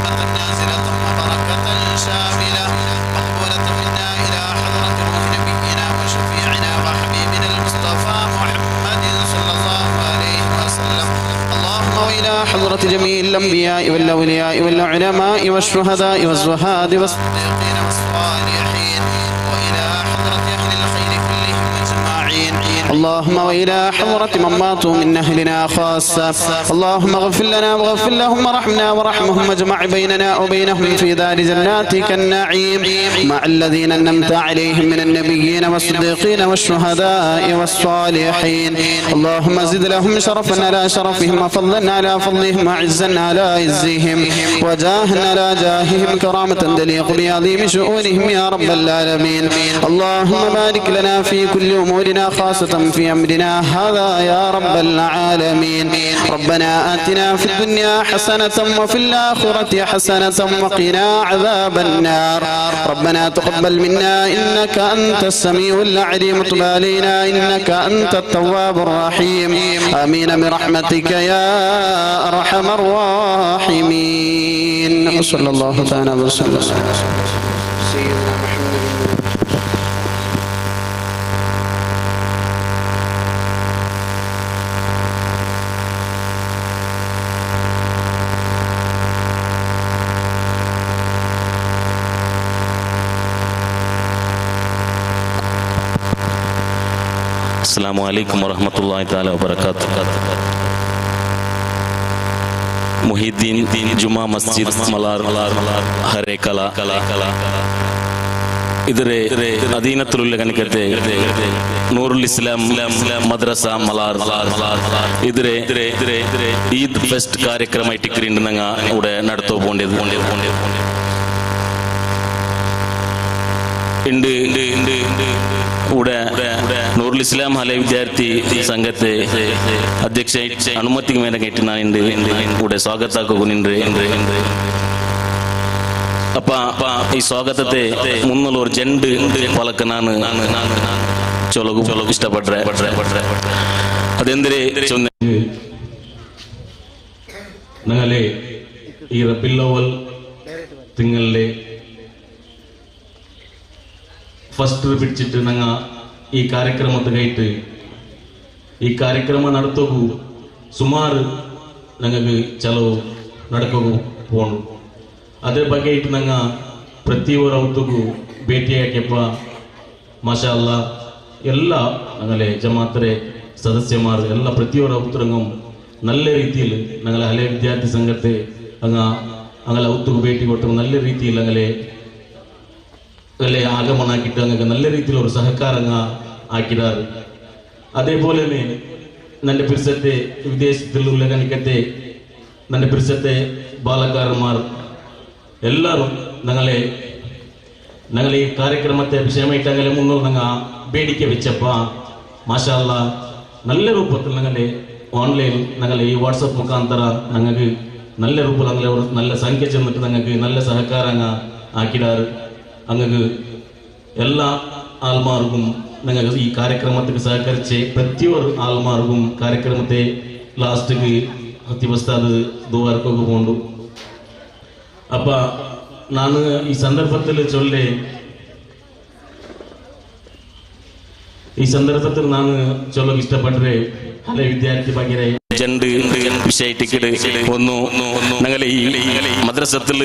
رحمة نازلة وبركة شاملة مقبولة منا إلى حضرة روح نبينا وشفيعنا وحبيبنا المصطفى محمد صلى الله عليه وسلم. اللهم وإلى حضرة جميع الأنبياء والأولياء والعلماء والشهداء والزهاد والصديقين والصالحين وإلى حضرة أهل الخير كلهم أجمعين. اللهم وإلى حضرة من ماتوا من أهلنا خاصة. اللهم اغفر لنا واغفر لهم وارحمنا وارحمهم واجمع بيننا وبينهم في دار جناتك النعيم مع الذين أنعمت عليهم من النبيين والصديقين والشهداء والصالحين. اللهم زد لهم شرفا على شرفهم وفضلا على فضلهم وعزا على عزهم وجاها على جاههم كرامة تليق بعظيم شؤونهم يا رب العالمين. اللهم بارك لنا في كل أمورنا خاصة في أمرنا هذا يا رب العالمين. ربنا آتنا في الدنيا حسنة وفي الآخرة حسنة وقنا عذاب النار. ربنا تقبل منا إنك أنت السميع العليم وتب علينا إنك أنت التواب الرحيم. آمين برحمتك يا أرحم الراحمين. وصلى الله تعالى وسلم سيدنا محمد. السلام عليكم ورحمة الله تعالى وبركاته. മുഹീദ്ദീൻ ജുമാ മസ്ജിദ് മലാർ ഹരേ കല ഇതരെ അദീനത്തുലുള്ള കനിക്കത്തെ നൂറുൽ ഇസ്ലാം മദ്രസ മലാർ ഇതരെ ഈദ് ഫെസ്റ്റ് ಕಾರ್ಯಕ್ರಮമായിട്ട് കിരിണ്ടങ്ങ ഇവിടെ നടത്തോ പോണ്ടത് ഇവിടെ നൂറുൽ ഇസ്ലാം ഹല വിദ്യാർത്ഥി സംഘത്തെ അധ്യക്ഷ അനുമതിക്ക് മേലങ്ങേറ്റ് ഞാൻ ഇവിടെ സ്വാഗതാക്കുന്നുണ്ട്. അപ്പ ഈ സ്വാഗതത്തെ മുന്നുള്ള ഒരു ജണ്ട് പലക്ക് ഞാൻ ചൊലകു ഇഷ്ടപ്പെട്ടെ അതെന്തിരെ ഞങ്ങളെ ഈ റബീഉൽ അവ്വൽ തിങ്കളിലെ ഫസ്റ്റ് പിടിച്ചിട്ട് ഞങ്ങ ಈ ಕಾರ್ಯಕ್ರಮದ ಈ ಕಾರ್ಯಕ್ರಮ ನಡೆತೋಗು ಸುಮಾರು ನಂಗೆ ಚಲೋ ನಡ್ಕೋಗು ಪೋಣು ಅದ್ರ ಬಗ್ಗೆ ಇಟ್ಟು ನಂಗ ಪ್ರತಿಯೊಬ್ಬರ ಹೊತ್ತಿಗೂ ಭೇಟಿಯಾಕ್ಯಪ್ಪ ಮಾಷಾ ಅಲ್ಲಾ ಎಲ್ಲ ഞങ്ങളെ ജമാഅത്തിലെ സദസ്യന്മാർ എല്ലാ പ്രതിയൊരു ഔത്തുരംഗം നല്ല രീതിയിൽ ഞങ്ങളെ ഹലെ വിദ്യാർത്ഥി സംഘത്തെ ഞങ്ങളെ ഔത്തുക്ക് ഭേಟಿ ಕೊಟ್ಟು നല്ല രീതിയിൽ ഞങ്ങളെ ಆಗಮನ ಆಕಿಟ್ಟು ಹಂಗ നല്ല ರೀತಿಯಲ್ಲಿ ಅವರು ಸಹಕಾರ ಹಾಕಿದ್ದಾರೆ. അതേപോലെ തന്നെ ನನ್ನ പിരിസത്തെ വിദേശത്തിലുള്ള കനിക്കത്തെ ನನ್ನ പിരിസത്തെ ബാലക്കാരന്മാർ എല്ലാവരും ഞങ്ങളെ ഈ ಕಾರ್ಯಕ್ರಮത്തെ വിഷയമായിട്ട് അങ്ങനെ മുന്നോട്ട് ഞങ്ങൾ ಬೇಡಿಕೆ വെച്ചപ്പ മാഷാ അല്ലാ നല്ല രൂപത്തിൽ ഞങ്ങളെ ഓൺലൈൻ ഞങ്ങളെ ഈ വാട്സപ്പ് മുഖാന്തര ഞങ്ങൾക്ക് നല്ല രൂപത്തിൽ ഞങ്ങളെ നല്ല സംഖ്യ ചെന്നിട്ട് ഞങ്ങൾക്ക് നല്ല സഹകാരം ആക്കിടാറ്. അങ്ങക്ക് എല്ലാ ആൾമാർക്കും ഞങ്ങൾ ഈ കാര്യക്രമത്തിന് സഹകരിച്ച് പ്രതിയൊരു ആൾമാർക്കും കാര്യക്രമത്തെ ലാസ്റ്റിക്ക് ഹത്തിവസ്താദ് ദുആർക്കൊക്കെ പോണ്ടു. അപ്പ ನಾನು ಈ ಸಂದರ್ಭത്തിൽ ನಾನು ಚೊಲ್ಲೋಕೆ ಇಷ್ಟಪಟ್ಟರೆ ಹಳೆ ವಿದ್ಯಾರ್ಥಿ ಬಗ್ಗೆ ಜಂಡ್ ವಿಷಯ ಟಿಕೆಟ್ ಒಂದು ഞങ്ങളെ ഈ മദ്രസത്തിൽ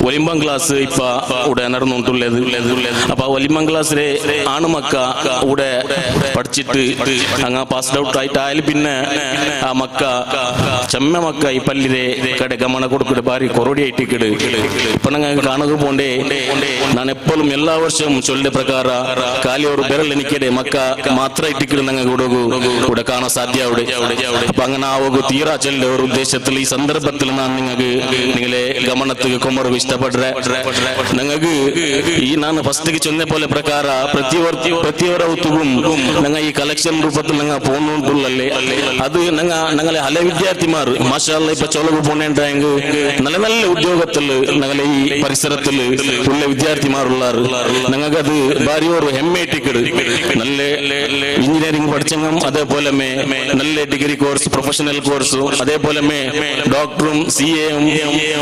ഒലിമ്പം ക്ലാസ് ഇപ്പൊ ഇവിടെ നടന്നുകൊണ്ടുള്ളത്. അപ്പൊ ഒലിമ്പം ക്ലാസ്സിലെ ആണുമക്ക ഇവിടെ പഠിച്ചിട്ട് അങ്ങ് പാസ്ഡ് ഔട്ട് ആയിട്ടായാലും പിന്നെ ആ മക്ക ചെമ്മ മക്ക ഈ പള്ളിയിലെ കಡೆ ഗമന കൊടുക്കിട്ട് ഭാരി കൊറോടി ആയിട്ടിക്കിട് ഇപ്പൊ ഞങ്ങൾക്ക് കാണുക പോണ്ടേ. ഞാൻ എപ്പോഴും എല്ലാ വർഷവും ചൊല്ലിയ പ്രകാര കാലിയോർ ബെരൽ എനിക്കിടെ മക്ക മാത്രം ഇട്ടിക്കിട് ഞങ്ങൾക്ക് ഇവിടെ കാണാൻ സാധ്യ അവിടെ. അപ്പൊ അങ്ങനെ ആ തീരാ ചെല്ലിയ ഒരു ഉദ്ദേശത്തിൽ ഈ സന്ദർഭത്തിൽ ഞാൻ നിങ്ങൾക്ക് നിങ്ങളെ ഗമനത്തിൽ കൊമറും ഇഷ്ട ಇಷ್ಟಪಟ್ರೆ ನಂಗೆ ಈ ನಾನು ಫಸ್ಟ್ಗೆ ಚೊನ್ನೆ ಪೋಲೆ ಪ್ರಕಾರ ಪ್ರತಿಯೊರ ಹೊತ್ತಿಗೂ ನಂಗೆ ಈ ಕಲೆಕ್ಷನ್ ರೂಪത്തിൽ ನಂಗೆ ಫೋನ್ ಉಂಟುಲ್ಲಲ್ಲಿ ಅದು ഞങ്ങളെ ഹല വിദ്യാർത്ഥിമാർ മാഷാഅല്ലാ ഇപ്പൊ ചൊലവ് പോണേണ്ടായെങ്കിൽ നല്ല നല്ല ഉദ്യോഗത്തിൽ ഞങ്ങളെ ഈ പരിസരത്തിൽ ഉള്ള വിദ്യാർത്ഥിമാരുള്ളാർ ഞങ്ങൾക്ക് അത് ഭാര്യ ഒരു ഹെമ്മേറ്റിക്കട് നല്ല എഞ്ചിനീയറിംഗ് പഠിച്ചെങ്കും അതേപോലെ നല്ല ഡിഗ്രി കോഴ്സ് പ്രൊഫഷണൽ കോഴ്സ് അതേപോലെ ഡോക്ടറും CA-യും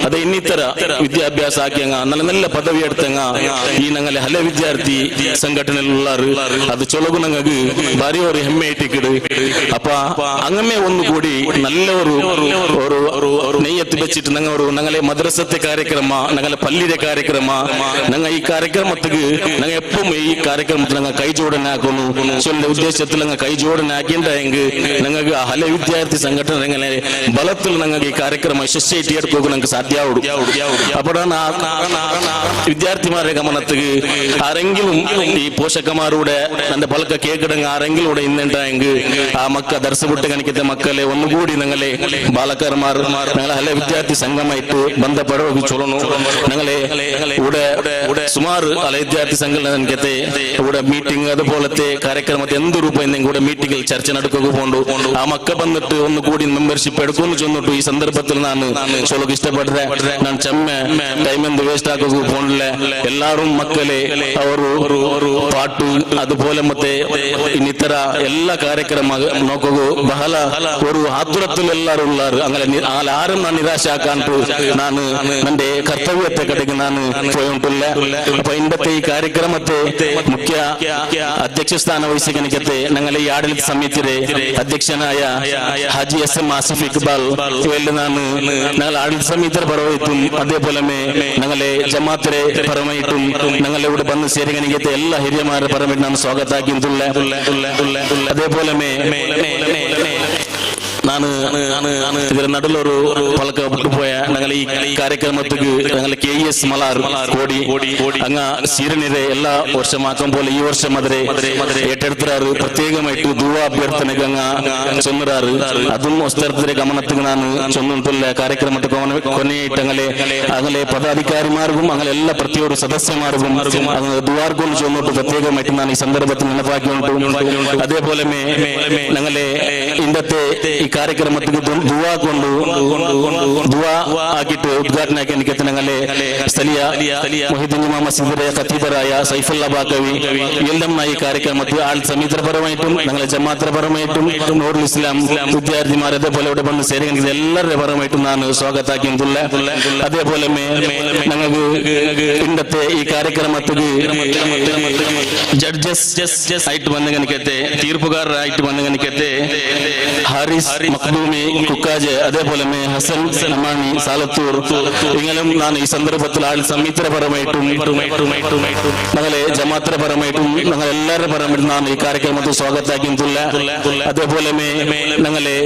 അത് ಇನ್ನಿತರ വിദ്യാഭ്യാസ ആക്കിയങ്ങ നല്ല നല്ല പദവി എടുത്തങ്ങ ഈ ഞങ്ങളെ ഹല വിദ്യാർത്ഥി സംഘടനയിലുള്ളാർ അത് ചൊലവ് ഞങ്ങൾക്ക് ഭാര്യ ഒരു ഹെമ്മേറ്റിക്കട് അപ്പൊ അങ്ങനെ ഒന്നുകൂടി നല്ല ഒരു നെയ്യത്ത് വെച്ചിട്ട് ഞങ്ങളെ മദ്രസത്തെ കാര്യക്രമ ഞങ്ങളെ പള്ളിയുടെ കാര്യക്രമ ഞങ്ങൾ ഈ കാര്യക്രമത്തിൽ ഞങ്ങൾ എപ്പം ഈ കാര്യക്രമത്തിൽ ഞങ്ങൾ കൈജോടനാക്കുന്നു ചൊല്ല ഉദ്ദേശത്തിൽ ഞങ്ങൾ കൈജോടനാക്കിണ്ടായെങ്കിൽ ഞങ്ങൾക്ക് ഹല വിദ്യാർത്ഥി സംഘടനകളെ ബലത്തിൽ ഞങ്ങൾക്ക് ഈ കാര്യക്രമ ಯಶಸ್ವಿಯಾಗಿ എടുക്കുക ഞങ്ങൾക്ക് സാധ്യമാവും അപ്പോഴാണ് വിദ്യാർത്ഥിമാരുടെ ഗമനത്തിൽ ആരെങ്കിലും ഈ പോഷകന്മാരുടെ എന്റെ പലക്ക കേക്കിടങ്ങ് ആരെങ്കിലും ഇന്നുണ്ടായെങ്കിൽ ആ മക്ക ദർശവിട്ട് കണിക്കത്തെ മക്കളെ ഒന്നുകൂടി ഞങ്ങളെ ബാലക്കാരന്മാർ ഞങ്ങളെ ഹല വിദ്യാർത്ഥി സംഘമായിട്ട് ബന്ധപ്പെടുക ചൊല്ലണു ഞങ്ങളെ ഇവിടെ സുമാർ ഹല വിദ്യാർത്ഥി സംഘടനത്തെ ഇവിടെ മീറ്റിംഗ് അതുപോലത്തെ കാര്യക്രമത്തെ എന്ത് രൂപം കൂടെ മീറ്റിംഗിൽ ചർച്ച നടക്കുക പോണ്ടു ആ മക്ക വന്നിട്ട് ഒന്നുകൂടി മെമ്പർഷിപ്പ് എടുക്കുമെന്ന് ചൊന്നിട്ടു ഈ സന്ദർഭത്തിൽ ನಾನು ಚೊಲಗೆ ಇಷ್ಟಪಟ್ರೆ ನಾನು ಚೆಮ್ಮೆ ಟೈಮ್ ಎಂದು ವೇಸ್ಟ್ ಆಗೋದು ಫೋನ್ಲೆ ಎಲ್ಲಾರು ಮಕ್ಕಳೇ ಅವರು ಪಾಟು അതുപോലെ ಮತ್ತೆ ಇನ್ನಿತರ ಎಲ್ಲ ಕಾರ್ಯಕ್ರಮ ನೋಕೋಗು ಬಹಳ ഒരു ആതുരത്തിൽ എല്ലാവരും ഉള്ളാറ് അങ്ങനെ ആരും ഞാൻ നിരാശാക്കാണ്ട് ನಾನು ನನ್ನ ಕರ್ತವ್ಯത്തെ ಕಡೆಗೆ ನಾನು പോയിട്ടുള്ള അപ്പൊ ഇന്നത്തെ ഈ കാര്യക്രമത്തെ മുഖ്യ അധ്യക്ഷ സ്ഥാനം വഹിച്ചിരിക്കത്തെ ഞങ്ങളെ ഈ ആಡಳಿತ സമിതിയുടെ അധ്യക്ഷനായ ഹാജി SM ആസിഫ് ഇക്ബാൽ ഞങ്ങൾ ആಡಳಿತ സമിതിയുടെ പരമായിട്ടും അതേപോലെ ഞങ്ങളെ ജമാഅത്തിലെ പരമായിട്ടും ഞങ്ങളെ ഇവിടെ വന്ന് ചേരുകനിക്കത്തെ എല്ലാ ಹಿರಿಯമാരുടെ പരമായിട്ട് ನಾನು ಸ್ವಾಗತ ಆಗಿದ್ದುള്ള അതേപോലെ ನಾನು ಇದರ ನಡುಲೊರು ಪಲಕ ಬಿಟ್ಟುപോയ ഞങ്ങൾ ഈ കാര്യക്രമത്തിൽ ഞങ്ങൾ KES മലാർ കോടി അങ്ങ സീരനിരെ എല്ലാ വർഷമാക്കും പോലെ ഈ വർഷം അതിരെ ഏറ്റെടുത്തിരാറ് പ്രത്യേകമായിട്ട് ദുആ അഭ്യർത്ഥനക്ക് അങ്ങ ചൊന്നിരാറ് അതും വസ്ത്രത്തിന്റെ ഗമനത്തിൽ ನಾನು ചൊന്നിട്ടുള്ള കാര്യക്രമത്തെ കൊനയായിട്ട് അങ്ങനെ പദാധികാരിമാർക്കും അങ്ങനെ എല്ലാ പ്രത്യേക സദസ്യമാർക്കും ദുആർക്കും ചൊന്നിട്ട് പ്രത്യേകമായിട്ട് ನಾನು ഈ സന്ദർഭത്തിൽ ನೆನಪಾಕಿയുണ്ട് അതേപോലെ ഞങ്ങളെ ഇന്നത്തെ ഈ ಕಾರ್ಯಕ್ರಮಕ್ಕೆ ದುವಾ ಕೊಂಡು ದುವಾ ಆಗಿಟ್ಟು ಉದ್ಘಾಟನೆ ಆಗಿ ഞങ്ങളെ ಸ್ಥಳೀಯ ಮೊಹಿದ್ದೀನ್ ಇಮಾಮ್ ಮಸೀದಿಯ ಖತೀಬರಾയ സൈഫുല്ല ബാക്കവി എല്ലാം ഈ കാര്യക്രമത്തിൽ ആൾ സമിതിയുടെ പരമായിട്ടും ഞങ്ങളെ ജമാഅത്തിന്റെ പരമായിട്ടും നൂറുൽ ഇസ്ലാം വിദ്യാർത്ഥിമാർ അതേപോലെ ഇവിടെ വന്ന് ചേരുന്ന എല്ലാവരുടെ പരമായിട്ടും ನಾನು സ്വാഗത ആക്കിയിട്ടുള്ള അതേപോലെ ഞങ്ങൾക്ക് ഇന്നത്തെ ഈ കാര്യക്രമത്തിൽ ജഡ്ജസ് ആയിട്ട് വന്ന് കണിക്കത്തെ തീർപ്പുകാരായിട്ട് വന്ന് കണിക്കത്തെ ഹാരിസ് മഖ്ദൂമി കുക്കാജ് അതേപോലെ ഹസൻ സമാനി സാലത്തൂർ ഇങ്ങനെയും ನಾನು ഈ സന്ദർഭത്തിൽ ആൾ സമിതിയുടെ പരമായിട്ടും ഞങ്ങളെ ജമാഅത്തിന്റെ പരമായിട്ടും ഞങ്ങൾ എല്ലാവരുടെ പരമായിട്ടും ನಾನು ഈ കാര്യക്രമത്തിൽ സ്വാഗത ആക്കിയിട്ടുള്ള അതേപോലെ ഞങ്ങളെ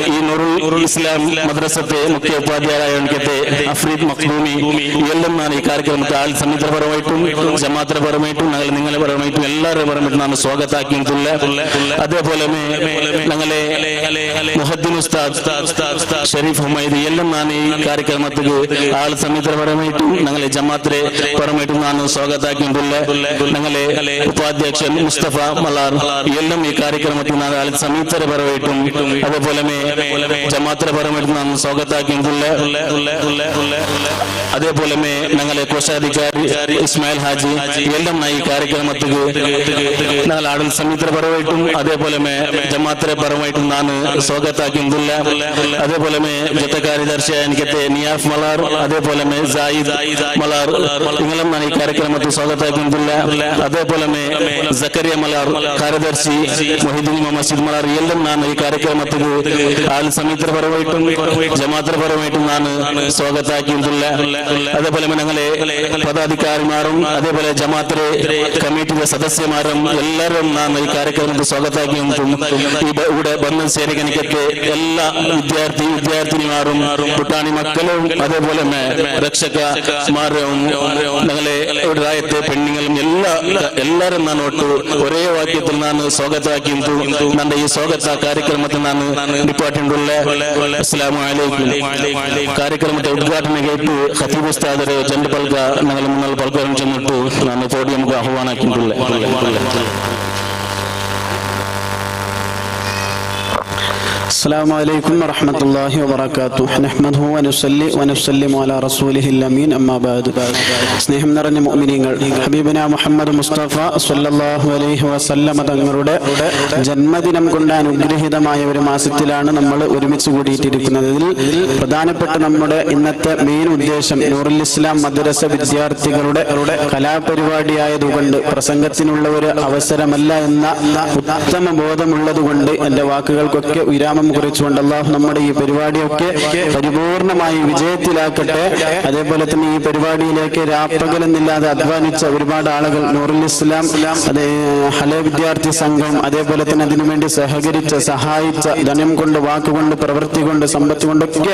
ഈ നൂറുൽ ഇസ്ലാം മദ്രസത്തെ മുഖ്യ ഉപാധ്യായ അഫ്രീദ് മഖ്ദൂമി എല്ലാം ನಾನು ഈ കാര്യക്രമത്തിൽ ആൾ സമിതിയുടെ പരമായിട്ടും ജമാഅത്തിന്റെ പരമായിട്ടും നിങ്ങളെ പരമായിട്ടും എല്ലാവരുടെ പരമായിട്ടും ನಾನು സ്വാഗത ആക്കിയിട്ടുള്ള അതേപോലെ ഞങ്ങളെ മുഹദ്ദിൻ ഉസ്താദ് ഷരീഫ് ഹുമൈദി എല്ലാം ನಾನು ഈ കാര്യക്രമത്തിൽ ആൾ സമിതിയുടെ പരമായിട്ടും ഞങ്ങളെ ജമാഅത്തിലെ പരമായിട്ടും ನಾನು സ്വാഗത ആക്കിയിട്ടുള്ള ഞങ്ങളെ ഉപാധ്യക്ഷൻ മുസ്തഫ മലാർ എല്ലാം ഈ കാര്യക്രമത്തിൽ ನಾನು ആൾ സമിതിയുടെ പരമായിട്ടും അതേപോലെ ജമാഅത്തിലെ പരമായിട്ടും ನಾನು സ്വാഗത ആക്കിയിട്ടുള്ള അതേപോലെ ഞങ്ങളെ കോശാധികാരി ഇസ്മായിൽ ഹാജി എല്ലാം ഈ കാര്യക്രമത്തിൽ ഞങ്ങൾ ആಡಳಿತ സമിതിയുടെ പരമായിട്ടും അതേപോലെ ജമാഅത്തിലെ പരമായിട്ടും ನಾನು സ്വാഗത ആക്കിയിട്ടുള്ള അതേപോലെ ജൊത്തെ കാര്യദർശിയായ എനിക്കത്തെ നിയാഫ് മലാർ അതേപോലെ സായിദ് മലാർ നിങ്ങളും ഞാൻ ഈ കാര്യക്രമത്തിൽ സ്വാഗത ആക്കിയിട്ടുള്ള അതേപോലെ സക്കറിയ മലാർ കാര്യദർശി മൊഹിദ്ദീൻ ഇമാം മസ്ജിദ് മലാർ എല്ലാം ನಾನು ഈ കാര്യക്രമത്തിൽ ആൾ സമിതിയുടെ പരമായിട്ടും ജമാഅത്തിന്റെ പരമായിട്ടും ನಾನು സ്വാഗത ആക്കിയിട്ടുള്ള അതേപോലെ ഞങ്ങളെ പദാധികാരിമാരും അതേപോലെ ജമാഅത്തിലെ കമ്മിറ്റിയുടെ സദസ്യമാരും എല്ലാവരും ನಾನು ഈ കാര്യക്രമത്തിൽ സ്വാഗത ആക്കിയിട്ടും ഇവിടെ വന്ന് ചേരുകനിക്കത്തെ എല്ലാ വിദ്യാർത്ഥിനിമാരും പുട്ടാണി മക്കളും അതേപോലെ രക്ഷകമാരും ഞങ്ങളെ രാജ്യത്തെ പെണ്ണുങ്ങളും എല്ലാവരും ನಾನು ಒಟ್ಟು ഒരേ വാക്യത്തിൽ ನಾನು സ്വാഗത ആക്കിയിട്ടു ನನ್ನ ഈ സ്വാഗത ಕಾರ್ಯಕ್ರಮത്തിൽ ನಾನು ഡിപ്പാർട്ട്മെന്റുള്ള അസ്സലാമു അലൈക്കും ಕಾರ್ಯಕ್ರಮದ ಉದ್ಘಾಟನೆಗೆ ಇಟ್ಟು ಖತೀಬ್ ಉಸ್ತಾದರು ಜಂಡು ಪಲ್ಕ ನಗಲ ಮುನ್ನಲ್ ಪಲ್ಕ ಚೆನ್ನಿಟ್ಟು ನಾನು ಪೋಡಿಯಂಗೆ ಆಹ್ವಾನ ಹಾಕಿಂಟುಳ್ಳೆ. السلام عليكم ورحمة الله وبركاته. نحمده ونصلي ونسلم على رسوله الأمين. أما بعد. സ്നേഹം നിറഞ്ഞ മുഅ്മിനീങ്ങൾ, ഹബീബന മുഹമ്മദ് മുസ്തഫ സ്വല്ലല്ലാഹു അലൈഹി വസല്ലമ തങ്ങളുടെ ജന്മദിനം കൊണ്ട് അനുഗ്രഹീതമായ ഒരു മാസത്തിലാണ് നമ്മൾ ഒരുമിച്ച് കൂടിയിട്ടിരിക്കുന്നത്. ഇതിൽ പ്രധാനപ്പെട്ട നമ്മുടെ ഇന്നത്തെ മെയിൻ ഉദ്ദേശം നൂറുൽ ഇസ്ലാം മദ്രസ വിദ്യാർത്ഥികളുടെ കലാപരിപാടിയായതുകൊണ്ട് പ്രസംഗത്തിനുള്ള ഒരു അവസരമല്ല എന്ന ഉത്തമ ബോധമുള്ളതുകൊണ്ട് എൻ്റെ വാക്കുകൾക്കൊക്കെ വിരാമം കുറിച്ചുകൊണ്ട് അല്ലാഹു നമ്മുടെ ഈ പരിപാടിയൊക്കെ പരിപൂർണമായി വിജയത്തിലാക്കട്ടെ. അതേപോലെ തന്നെ ഈ പരിപാടിയിലേക്ക് രാപ്പകലെന്നില്ലാതെ അധ്വാനിച്ച ഒരുപാട് ആളുകൾ, നൂറുൽ ഇസ്ലാം ഹല വിദ്യാർത്ഥി സംഘം, അതേപോലെ തന്നെ അതിനുവേണ്ടി സഹകരിച്ച സഹായിച്ച, ധനം കൊണ്ട്, വാക്കുകൊണ്ട്, പ്രവൃത്തി കൊണ്ട്, സമ്പത്ത് കൊണ്ടൊക്കെ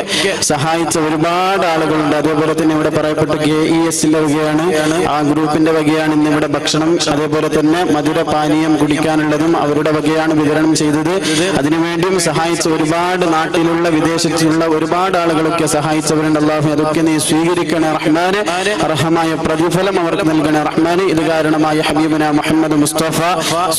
സഹായിച്ച ഒരുപാട് ആളുകളുണ്ട്. അതേപോലെ തന്നെ ഇവിടെ പറയപ്പെട്ട KESന്റെ വകയാണ്, ആ ഗ്രൂപ്പിന്റെ വകയാണ് ഇന്നിവിടെ ഭക്ഷണം, അതേപോലെ തന്നെ മധുരപാനീയം കുടിക്കാനുള്ളതും അവരുടെ വകയാണ് വിതരണം ചെയ്തത്. അതിനുവേണ്ടിയും സഹായിച്ച ഒരുപാട് നാട്ടിലുള്ള വിദേശത്തുള്ള ഒരുപാട് ആളുകളൊക്കെ സഹായിച്ചവരുണ്ട്. അല്ലാഹു അതൊക്കെ നീ സ്വീകരിക്കണേ റഹ്മാനെ, അർഹമായ പ്രതിഫലം അവർക്ക് നൽകണേ റഹ്മാനെ. ഇത് കാരണമായ ഹബീബന മുഹമ്മദ് മുസ്തഫ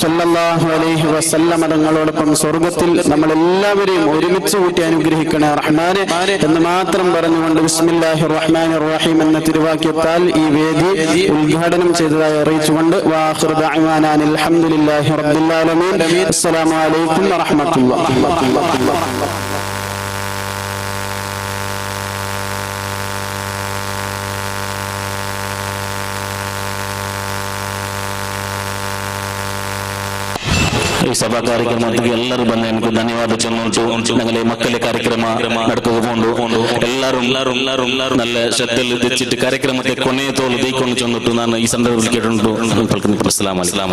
സ്വല്ലല്ലാഹു അലൈഹി വസല്ലമ തങ്ങളോടൊപ്പം സ്വർഗ്ഗത്തിൽ നമ്മളെല്ലാവരെയും ഒരുമിച്ച് കൂട്ടി അനുഗ്രഹിക്കണേ റഹ്മാനെ എന്ന് മാത്രം പറഞ്ഞുകൊണ്ട് ബിസ്മില്ലാഹിർ റഹ്മാനിർ റഹീം എന്ന തിരുവാക്യത്താൽ ഈ വേദി ഉദ്ഘാടനം ചെയ്തതായി അറിയിച്ചുകൊണ്ട് വാഖിറു ദഅ്വാനാ അൽഹംദുലില്ലാഹി റബ്ബിൽ ആലമീൻ. അസ്സലാമു അലൈക്കും വറഹ്മത്തുള്ളാഹി. ಈ ಸಭಾ ಕಾರ್ಯಕ್ರಮಕ್ಕೆ ಎಲ್ಲರೂ ಬಂದು ನನಗೆ ಧನ್ಯವಾದ ಚೆನ್ನುಂಟು. ഞങ്ങളെ മക്കളെ ಕಾರ್ಯಕ್ರಮ നടക്കുകയുണ്ട്. എല്ലാവരും നല്ല ശ്രദ്ധയിൽ എത്തിച്ചിട്ട് ಕಾರ್ಯಕ್ರಮത്തെ ಕೊನೆಯ തോല് ദൈക്കൊണ്ട് ചെന്നിട്ടു ನಾನು ಈ ಸಂದರ್ಭದಲ್ಲಿ ಕೇಳುಂಟು. ಅಸ್ಸಲಾಮು ಅಲೈക്കും.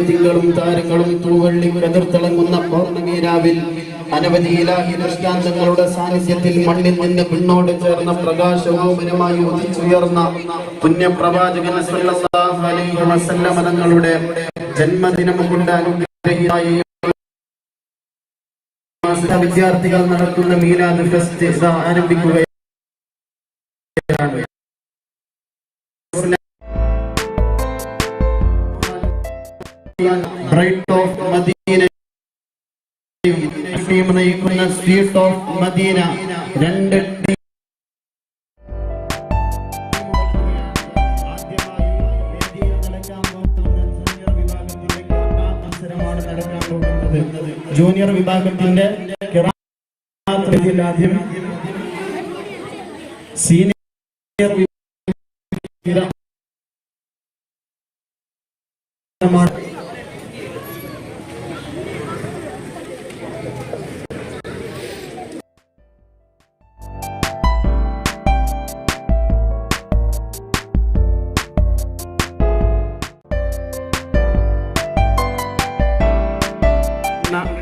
തിങ്കളും താരങ്ങളും തൂവള്ളി കതിർത്തിളങ്ങുന്ന പൗർണമീരാവിൽ അനവധി ഇലാഹി ദൃഷ്ടാന്തങ്ങളുടെ സാന്നിധ്യത്തിൽ മണ്ണിൽ നിന്ന് പിന്നോട് ചേർന്ന പ്രകാശഗോപുരമായി ഉദിച്ചുയർന്ന പുണ്യപ്രവാചകൻ സല്ലല്ലാഹു അലൈഹി വസല്ലം തങ്ങളുടെ ജന്മദിനം കൊണ്ട് അനുഗ്രഹീതമായ വിദ്യാർത്ഥികൾ നടത്തുന്ന മീലാദ് ഫെസ്റ്റ് ആരംഭിക്കുകയാണ്. ബ്രൈറ്റ് ഓഫ് മദീന ടീം നയിക്കുന്ന സ്വീറ്റ് ഓഫ് മദീന രണ്ട് ജൂനിയർ വിഭാഗത്തിന്റെ ആദ്യം സീനിയർ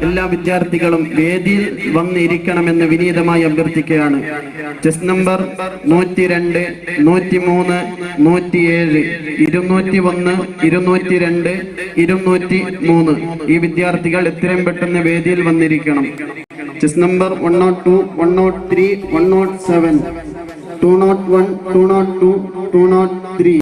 എല്ലാ വിദ്യാർത്ഥികളും വേദിയിൽ വന്നിരിക്കണമെന്ന് വിനീതമായി അഭ്യർത്ഥിക്കുകയാണ്. ചെസ് നമ്പർ 102, 103, 107, 201, 202, 203 ഈ വിദ്യാർത്ഥികൾ എത്രയും പെട്ടെന്ന് വേദിയിൽ വന്നിരിക്കണം. Chess number 102, 103, 107, 201, 202, 203.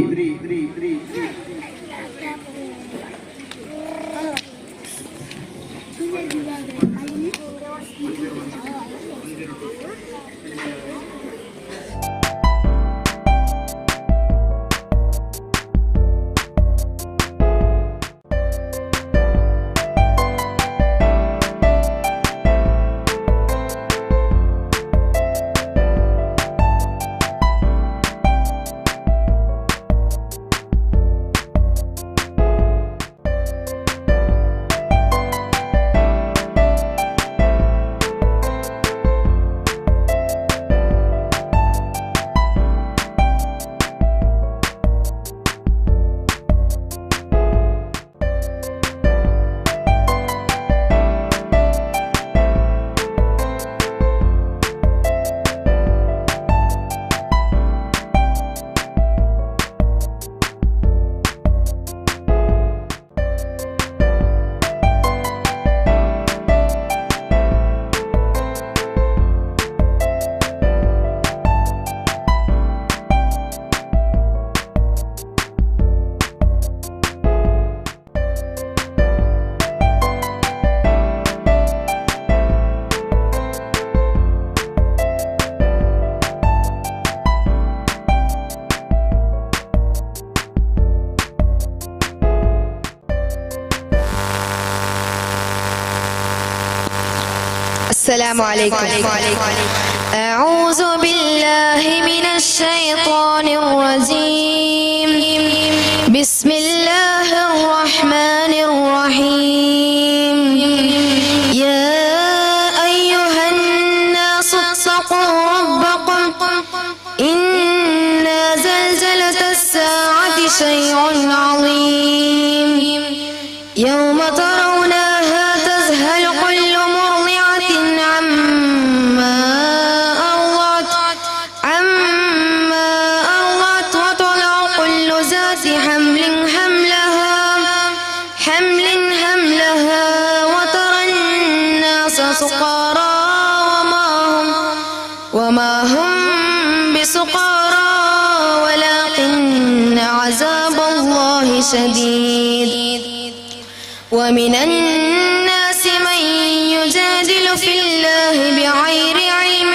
السلام عليكم. أعوذ بالله من الشيطان الرجيم. بسم الله الرحمن الرحيم. يا أيها الناس اتقوا ربكم إن زلزلة الساعة شيء عظيم يوم ترونها تذهل كل مرضعة عما أرضعت وتضع كل ذات حمل حملها وترى الناس سقارى وما هم بسقارى ولكن عذاب الله شديد. ومن الناس من يجادل في الله بغير علم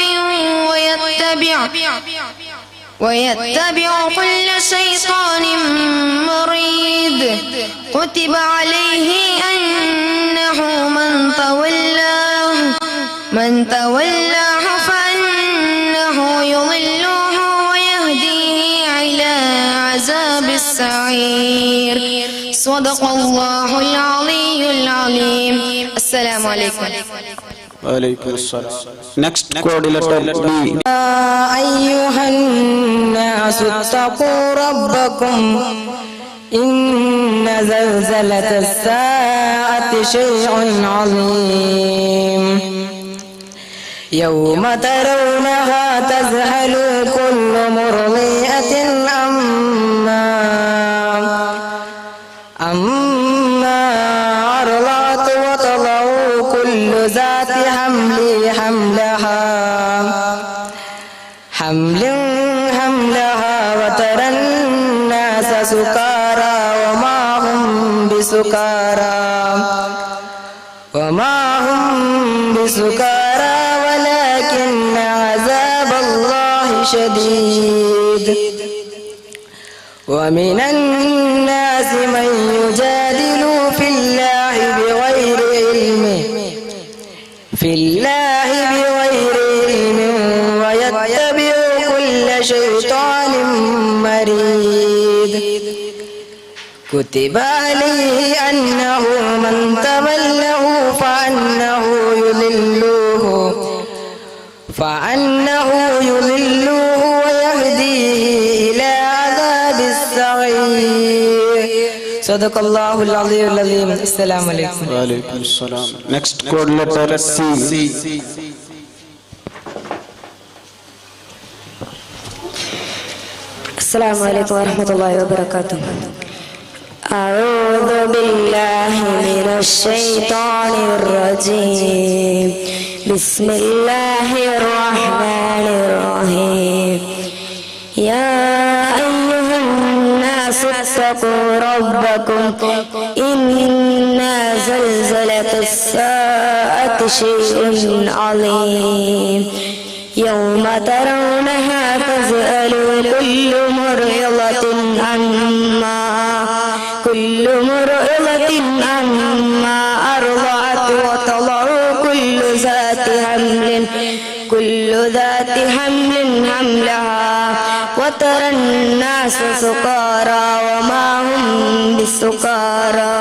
ويتبع كل شيطان مريد. كتب عليه أنه من تولاه فأنه يضله ويهديه إلى عذاب السعير. صدق الله العلي العظيم. السلام عليكم. وعليكم السلام. Next coordinator B. أيها الناس اتقوا ربكم إن زلزلة الساعة شيء عظيم يوم ترونها تذهل كل مرضعة أما أرضعت وتضع كل ذات حمل سكارى وما هم بسكارى ولكن عذاب الله شديد ومن الناس من يجادل في الله بغير علم ويتبع كل شيطان مريد كتب عليه أنه من تولاه فأنه يضله ويهديه إلى عذاب السعير صدق الله العظيم العظيم. السلام عليكم. وعليكم السلام. Next code letter C. السلام عليكم ورحمة الله وبركاته. أعوذ بالله من الشيطان الرجيم. بسم الله الرحمن الرحيم. يا أيها الناس اتقوا ربكم إن زلزلة الساعة شيء عظيم يوم ترونها تذهل كل مرضعة عما أرضعت وتضع كل ذات حمل حملها وترى الناس سكارى وما هم بسكارى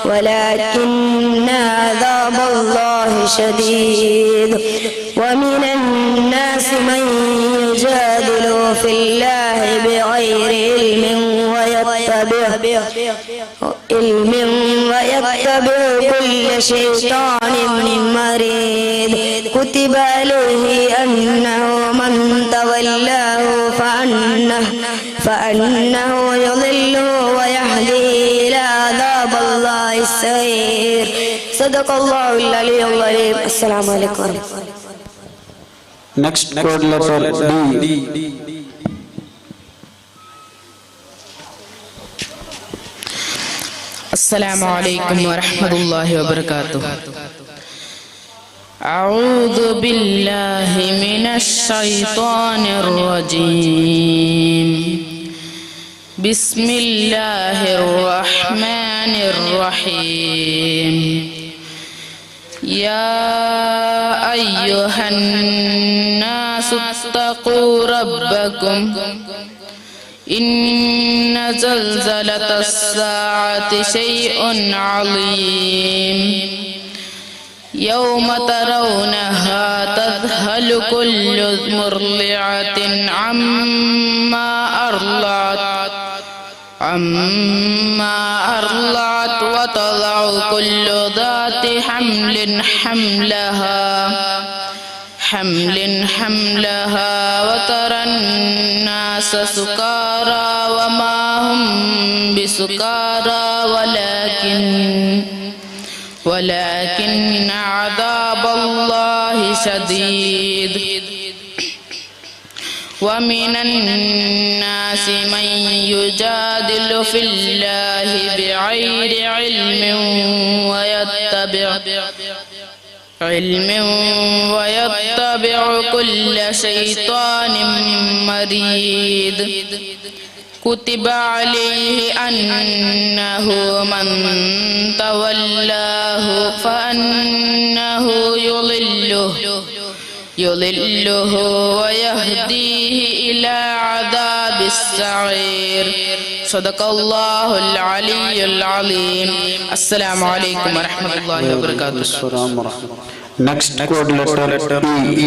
ولكن عذاب الله شديد ومن الناس من يجادل في الله بغير علم ويتبع كل شيطان مريد كتب عليه أنه من تولاه فأنه يضله ويهديه إلى عذاب الله السعير صدق الله العلي العظيم. السلام عليكم. Next code letter D. السلام عليكم ورحمة الله وبركاته. أعوذ بالله من الشيطان الرجيم. بسم الله الرحمن الرحيم. يا أيها الناس اتقوا ربكم إن زلزلة الساعة شيء عظيم يوم ترونها تذهل كل مرضعة عما أرضعت وتضع كل ذات حمل حملها وترى الناس سكارى وما هم بسكارى ولكن عذاب الله شديد ومن الناس من يجادل في الله بغير علم ويتبع كل شيطان مريد كتب عليه أنه من تولاه فأنه يضله ويهديه إلى عذاب السعير صدق الله العلي العظيم. السلام عليكم ورحمة الله وبركاته. Next code letter E.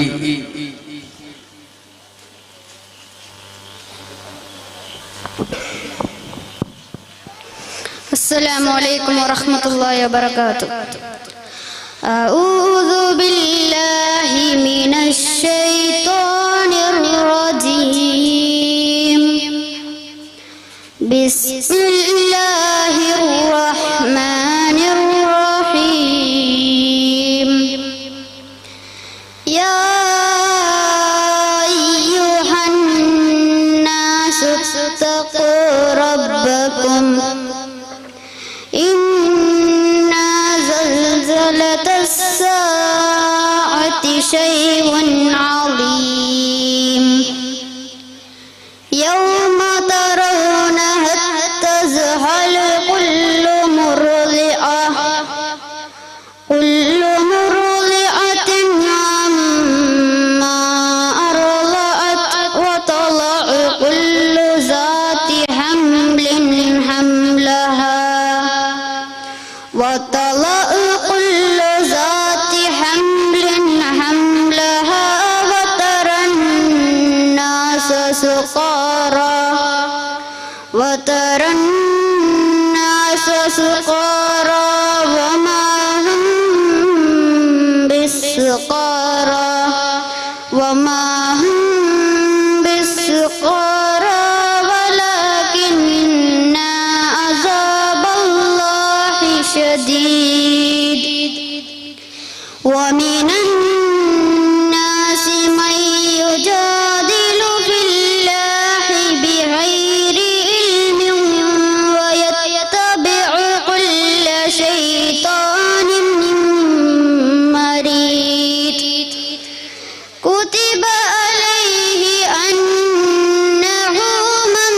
السلام عليكم ورحمة الله وبركاته. أعوذ بالله من الشيطان الرجيم. بسم الله الرحمن الرحيم. يا أيها الناس اتقوا ربكم وترى الناس سكارى وما هم بالسكارى ولكن عذاب الله شديد ومن الناس من يجادل في الله بغير علم ويتبع كل شيطان مريد كتب عليه أنه من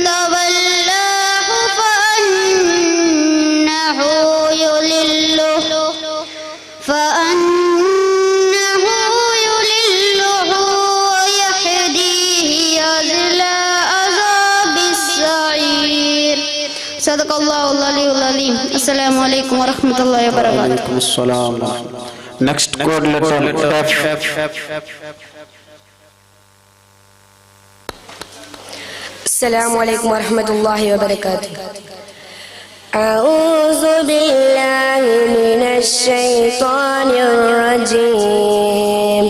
تولاه فأنه يضله ويهديه إلى عذاب السعير صدق الله العلي العظيم السلام عليكم ورحمة الله وبركاته. Next code letter F. السلام عليكم ورحمة الله وبركاته. أعوذ بالله من الشيطان الرجيم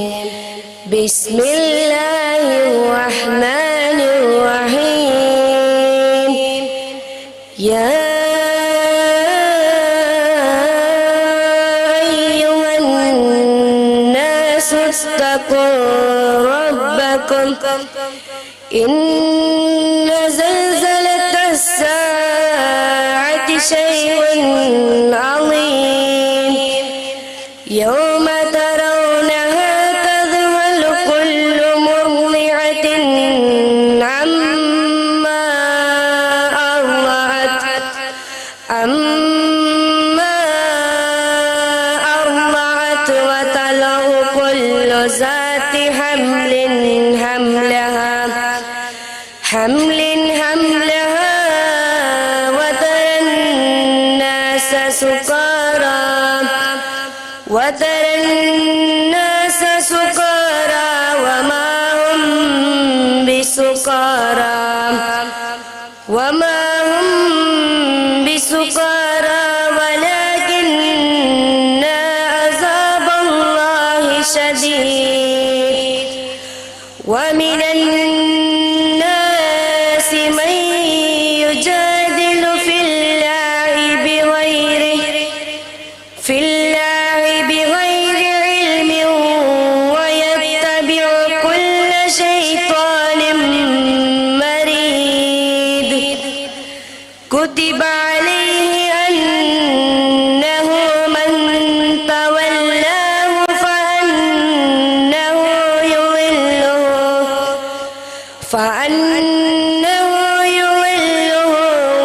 بسم الله الرحمن الرحيم يا أيها الناس اتقوا ربكم إن زلزلة الساعة شيء عظيم يوم ترونها تذهل كل مرضعة عما أرضعت وتضع كل ذات حمل حملها وترى الناس سكارى وما هم بسكارى ولكن عذاب الله شديد ومن الناس من يجادل في الله بغير علم ويتبع كل شيطان مريد كتب عليه أنه من تولاه فأنه يضله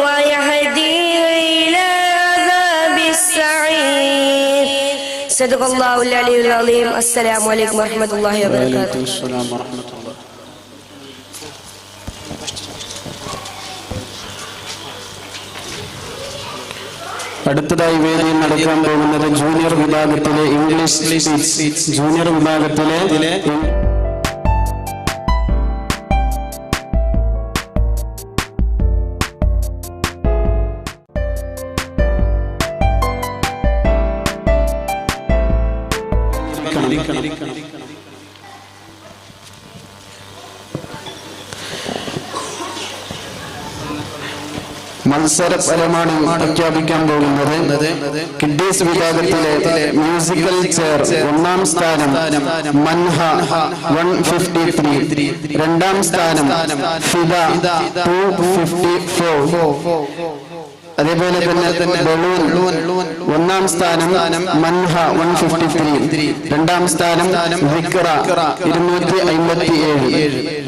ويهديه إلى عذاب السعير صدق الله العلي العظيم السلام عليكم ورحمة الله وبركاته. السلام ورحمة الله. അടുത്തതായി വേദിയിൽ നടക്കാൻ പോകുന്നത് ജൂനിയർ വിഭാഗത്തിലെ ഇംഗ്ലീഷ് ജൂനിയർ വിഭാഗത്തിലെ മത്സരഫലമാണ് പ്രഖ്യാപിക്കാൻ പോകുന്നത്. കിഡ്ഡീസ് വിഭാഗത്തിലെ മ്യൂസിക്കൽ ചെയർ ഒന്നാം സ്ഥാനം മൻഹ 153, രണ്ടാം സ്ഥാനം ഫിദ 254, അതേപോലെ തന്നെ ബലൂൺ ഒന്നാം സ്ഥാനം മൻഹ 153, രണ്ടാം സ്ഥാനം വിക്ര 257,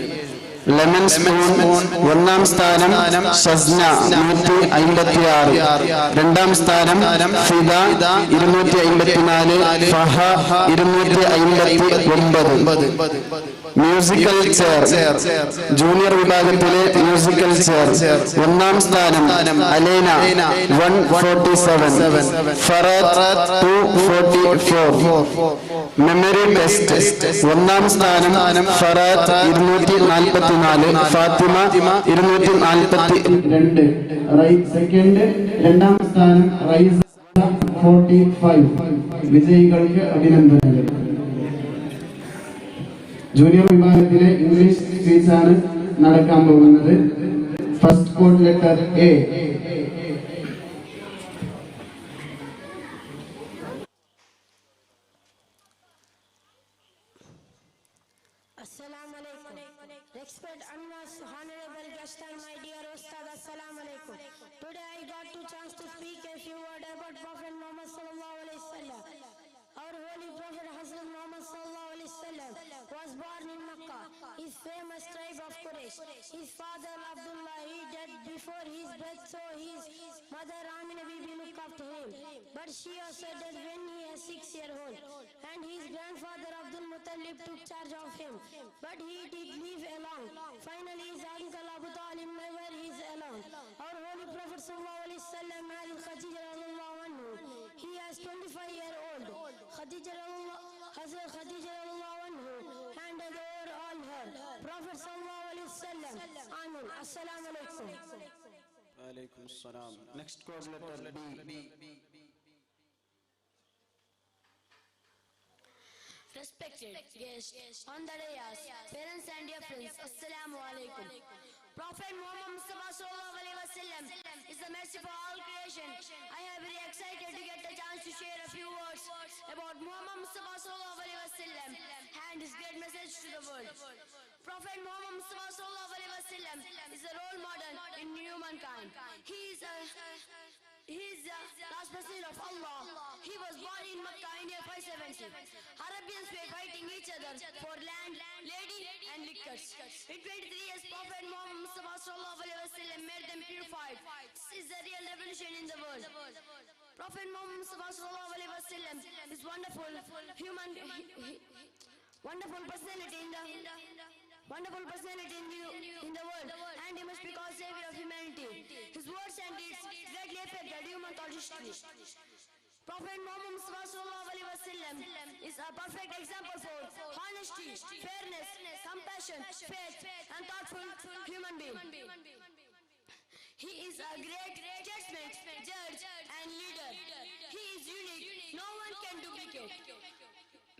ലെമൺ സ്പൂൺ ഒന്നാം സ്ഥാനം ഷസ്ന 156, രണ്ടാം സ്ഥാനം ഫിദ 254, ഫഹ 259. മ്യൂസിക്കൽ ചെയർ ജൂനിയർ വിഭാഗത്തിലെ മ്യൂസിക്കൽ ചെയർ ഒന്നാം സ്ഥാനം അലേന 147, ഫറത്ത് 244. മെമ്മറി ടെസ്റ്റ് ഒന്നാം സ്ഥാനം ഫറത്ത് 247, 244, ഫാത്തിമ 242. സെക്കൻഡ്, രണ്ടാം സ്ഥാനം റൈസ് 45. വിജയികൾക്ക് അഭിനന്ദനങ്ങൾ. ജൂനിയർ വിഭാഗത്തിലെ ഇംഗ്ലീഷ് സ്പീച്ച് ആണ് നടക്കാൻ പോകുന്നത്. First code letter A. Respect and most honorable guest and my dear Ustad, Assalamu alaikum. Today I got the chance to speak a few words about Prophet Muhammad sallallahu alaihi wasallam. Our holy Prophet Hazrat Muhammad sallallahu alaihi wasallam was born in Makkah, his famous tribe of Quraysh. His father Abdullah, he died before his birth, so his mother Amina Bibi looked after him. But she also died when he was 6 years old, and his grandfather Abdul Muttalib took charge of him. But he did live alone. Finally, his uncle Abu Talib never is alone. Our holy Prophet sallallahu alaihi wasallam married Khadija radhiyallahu anhu. He was 25 years old. Hazrat Khadija radhiyallahu anhu handed over all her. Prophet sallallahu alaihi wasallam. Amin. Assalamu alaikum. Wa alaikum assalam. Next code letter B. Respected guests on the dais, parents and dear friends, Assalamu alaikum. Prophet Muhammad Mustafa sallallahu alaihi wasallam is the mercy for all creation. I am very excited to get the chance to share a few words about Muhammad Mustafa sallallahu alaihi wasallam and his great message to the world. Prophet Muhammad Mustafa sallallahu alaihi wasallam is a role model in humankind. He is the last messenger of Allah. He was born in Makkah in year 570. Arabians were fighting each other for land, lady and liquors. In 23 years, Prophet Muhammad Mustafa sallallahu alaihi wasallam made them purified. This is the real revolution in the world. Prophet Muhammad Mustafa sallallahu alaihi wasallam is wonderful personality in the world, and he must be called savior of humanity. His words and deeds greatly affected human thought history. Prophet Muhammad Mustafa sallallahu alaihi wasallam is a perfect example for honesty, fairness, compassion, faith, and thoughtful human being. He is a great statesman, judge, and leader. He is unique. No one can duplicate.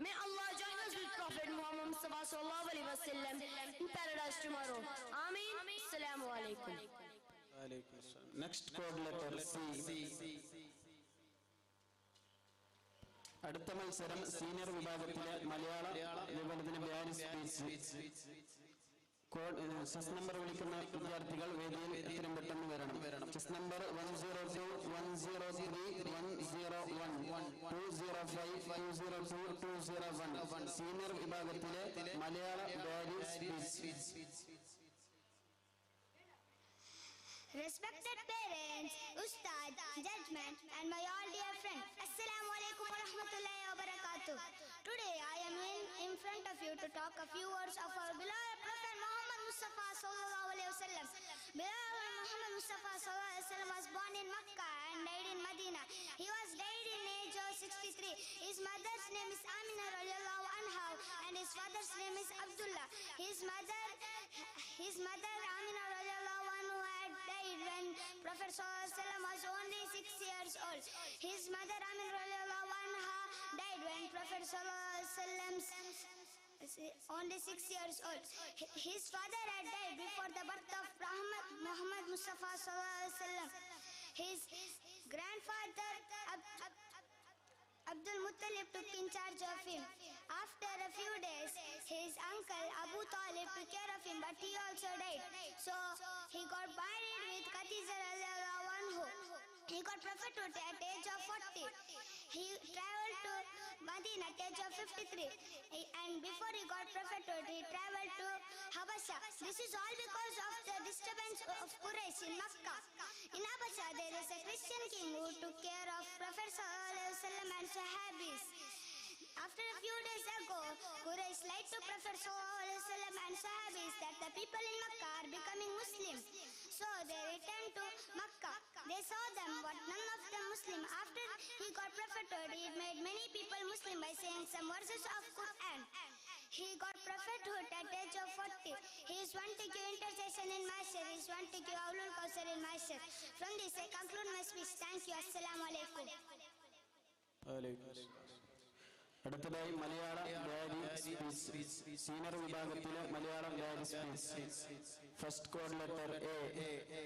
May Allah join us with Prophet Muhammad Mustafa sallallahu alaihi wasallam in paradise tomorrow. Ameen. Assalamu alaikum. Next code letter C. അടുത്ത മത്സരം senior വിഭാഗത്തിലെ മലയാള വിഭാഗത്തിന് ബയാൻ speech. Chess number വിളിക്കുന്ന വിദ്യാർത്ഥികൾ വേദിയിൽ എത്രയും പെട്ടെന്ന് വരണം. Chess number 102, 103, 101, 205, 202, 201. സീനിയർ വിഭാഗത്തിലെ മലയാള ബയാൻ speech. Respected parents, Ustad, judgment, and my all dear friends, Assalamu alaikum wa rahmatullahi wa barakatuh. Today I am in front of you to talk a few words of our beloved Prophet Muhammad Mustafa sallallahu alaihi wasallam. Beloved Muhammad Mustafa sallallahu alaihi wasallam was born in Makkah and died in Medina. He was died in age of 63. His mother's name is Amina radhiyallahu anha and his father's name is Abdullah. His mother Amina radhiyallahu anhu had died when Prophet sallallahu alaihi wasallam was only 6 years old. His mother Amina radhiyallahu anha died when Prophet sallallahu alaihi wasallam only 6 years old. His father had died before the birth of Muhammad Mustafa sallallahu alaihi wasallam. His grandfather Abdul Muttalib took in charge of him. After a few days, his uncle Abu Talib took care of him, but he also died. So he got married with Khadija radhiyallahu anhu. He got prophethood at age of 40. He traveled to Medina at age of 53. And before he got prophethood, he traveled to Habasha. This is all because of the disturbance of Quraysh in Makkah. In Habasha, there is a Christian king who took care of Prophet sallallahu alaihi wasallam and Sahabis. After a few days ago, Quraysh lied to Prophet sallallahu alaihi wasallam and Sahabis that the people in Makkah are becoming Muslims. So they returned to Makkah. They saw them, but none of them Muslim. After he got prophethood, he made many people Muslim by saying some verses of Quran. He got prophethood at age of 40. He is one to give intercession in Masjid. He is one to give Aulul Kausar in Masjid. From this I conclude my speech. Thank you. Assalamu alaikum. അടുത്തതായി മലയാളം ഡയറി senior വിഭാഗത്തിലെ മലയാളം ഡയറി speech first code letter A.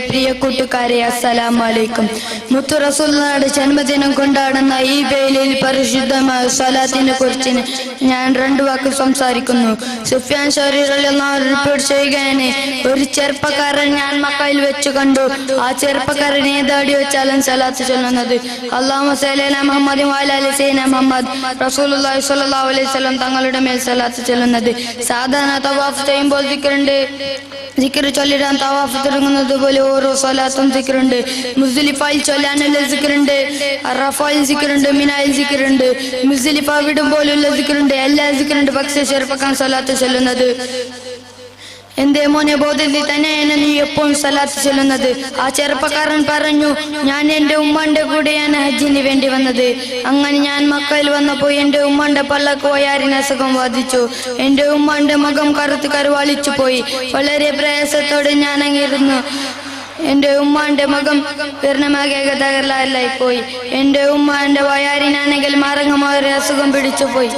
പ്രിയ കൂട്ടുകാരെ, അസ്സലാമു അലൈക്കും. മുത്തു റസൂലുള്ളാഹിയുടെ ജന്മദിനം കൊണ്ടാടുന്ന ഈ വേളയിൽ പരിശുദ്ധമായ സ്വലാത്തിനെ കുറിച്ച് ഞാൻ രണ്ടു വാക്ക് സംസാരിക്കുന്നു. സുഫ്യാൻ സൗരി റളിയല്ലാഹു അൻഹു റിപ്പോർട്ട് ചെയ്യുകയാണ്, ഒരു ചെറുപ്പക്കാരൻ ഞാൻ മക്കയിൽ വെച്ച് കണ്ടു. ആ ചെറുപ്പക്കാരൻ ഏതാടി വെച്ചാലും സലാത്ത് ചൊല്ലുന്നത് അല്ലാഹുമ്മ സ്വല്ലി അലാ മുഹമ്മദ് വഅലാ ആലി സയ്യിദിനാ മുഹമ്മദ്. റസൂലുള്ളാഹി സ്വല്ലല്ലാഹു അലൈഹി വസല്ലം തങ്ങളുടെ മേൽ സലാത്ത് ചൊല്ലുന്നത്. സാധാരണ തവാഫ് ചെയ്യുമ്പോൾ ദിക്റുണ്ട്. ദിക്ർ ചൊല്ലിടാൻ തവാഫ് തുടങ്ങുന്നത് പോലെ ഓരോ സ്വലാത്തും ദിക്റുണ്ട്. മുസ്ദലിഫയിൽ ചൊല്ലാനുള്ള ദിക്റുണ്ട്, അറഫയിൽ ദിക്റുണ്ട്, മിനായിൽ ദിക്റുണ്ട്, മുസ്ദലിഫ വിടുമ്പോലുള്ള ദിക്റുണ്ട്, എല്ലാ ദിക്റുണ്ട്. പക്ഷേ ചെറുപ്പക്കാരൻ സ്വലാത്ത് ചൊല്ലുന്നത് എന്റെ മോനെ ബോധത്തിൽ തന്നെയാണ് നീ എപ്പോഴും സലാത്ത് ചൊല്ലുന്നത്. ആ ചെറുപ്പക്കാരൻ പറഞ്ഞു, ഞാൻ എന്റെ ഉമ്മാന്റെ കൂടെയാണ് ഹജ്ജിന് വേണ്ടി വന്നത്. അങ്ങനെ ഞാൻ മക്കയിൽ വന്നപ്പോൾ എന്റെ ഉമ്മാന്റെ പള്ളക്ക് വയാറിന് അസുഖം ബാധിച്ചു. എന്റെ ഉമ്മാന്റെ മുഖം കറുത്ത് കരുവാളിച്ചു പോയി. വളരെ പ്രയാസത്തോടെ ഞാൻ അങ്ങിരുന്നു. എന്റെ ഉമ്മാന്റെ മുഖം പൂർണ്ണമാകെ തകരാറിലായി പോയി. എന്റെ ഉമ്മാന്റെ വയാറിനാണെങ്കിൽ മാരകമായ അസുഖം പിടിച്ചു പോയി.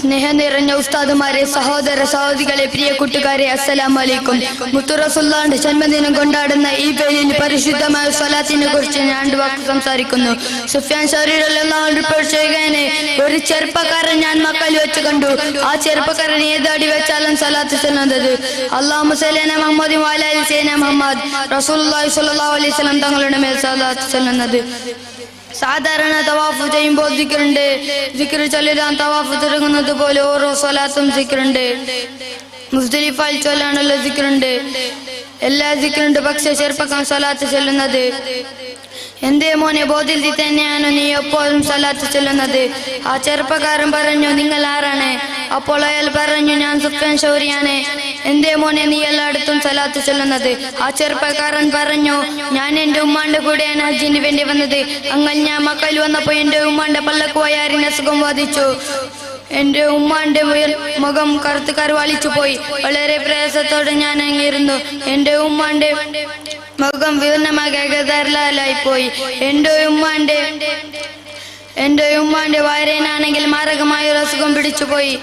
സ്നേഹം നിറഞ്ഞ ഉസ്താദുമാരെ, സഹോദര സഹോദരികളെ, പ്രിയ കൂട്ടുകാരെ, അസ്സലാമു അലൈക്കും. മുത്തു റസൂലുള്ളാഹിന്റെ ജന്മദിനം കൊണ്ടാടുന്ന ഈ വേദിയിൽ പരിശുദ്ധമായ സ്വലാത്തിനെ കുറിച്ച് ഞാൻ രണ്ട് വാക്ക് സംസാരിക്കുന്നു. സുഫ്യാൻ സൗരി റളിയല്ലാഹു അൻഹു റിപ്പോർട്ട് ചെയ്യുകയാണ്, ഒരു ചെറുപ്പക്കാരൻ ഞാൻ മക്കയിൽ വെച്ച് കണ്ടു. ആ ചെറുപ്പക്കാരൻ ഏതടി വെച്ചാലും സ്വലാത്ത് ചൊല്ലുന്നത് അല്ലാഹുമ്മ സല്ലി അലാ മുഹമ്മദ് വ അലാ ആലി സയ്യിദിനാ മുഹമ്മദ്. റസൂലുള്ളാഹി സ്വല്ലല്ലാഹു അലൈഹി വസല്ലം തങ്ങളുടെ മേൽ സ്വലാത്ത് ചൊല്ലുന്നത്. സാധാരണ തവാഫ് ചെയ്യുമ്പോൾ ദിക്റുണ്ട്. ദിക്ർ ചൊല്ലിടാൻ തവാഫ് തുടങ്ങുന്നത് പോലെ ഓരോ സ്വലാത്തും ദിക്റുണ്ട്. മുസ്ദലിഫയിൽ ചൊല്ലാനുള്ള ദിക്റുണ്ട്. എല്ലാ ദിക്റുണ്ട്. പക്ഷെ ചെറുപ്പക്കാരൻ സ്വലാത്ത് ചൊല്ലുന്നത് എന്തേ മോനെ, ബോധിൽ തന്നെയാണ് നീ എപ്പോഴും സ്വലാത്ത് ചൊല്ലുന്നത്? ആ ചെറുപ്പക്കാരൻ പറഞ്ഞു, നിങ്ങൾ ആരാണ്? അപ്പോൾ അയാൾ പറഞ്ഞു, ഞാൻ സുഫ്യാൻ ഷൗരിയാണ്. എന്തേ മോനെ, നീ എല്ലായിടത്തും സ്വലാത്ത് ചൊല്ലുന്നത്? ആ ചെറുപ്പക്കാരൻ പറഞ്ഞു, ഞാൻ എൻ്റെ ഉമ്മാന്റെ കൂടെയാണ് ഹജ്ജിന് വേണ്ടി വന്നത്. അങ്ങനെ ഞാൻ മക്കയിൽ വന്നപ്പോൾ എൻ്റെ ഉമ്മാന്റെ പല്ലക്ക് വയാറിന് അസുഖം ബാധിച്ചു. എന്റെ ഉമ്മാന്റെ മുഖം കറുത്ത് കരുവാളിച്ചു പോയി. വളരെ പ്രയാസത്തോടെ ഞാൻ അങ്ങിരുന്നു. എന്റെ ഉമ്മാന്റെ മുഖം വിവരണമാകായി പോയി. എന്റെ ഉമ്മാന്റെ വയറിനാണെങ്കിൽ മാരകമായ ഒരു അസുഖം പിടിച്ചുപോയി.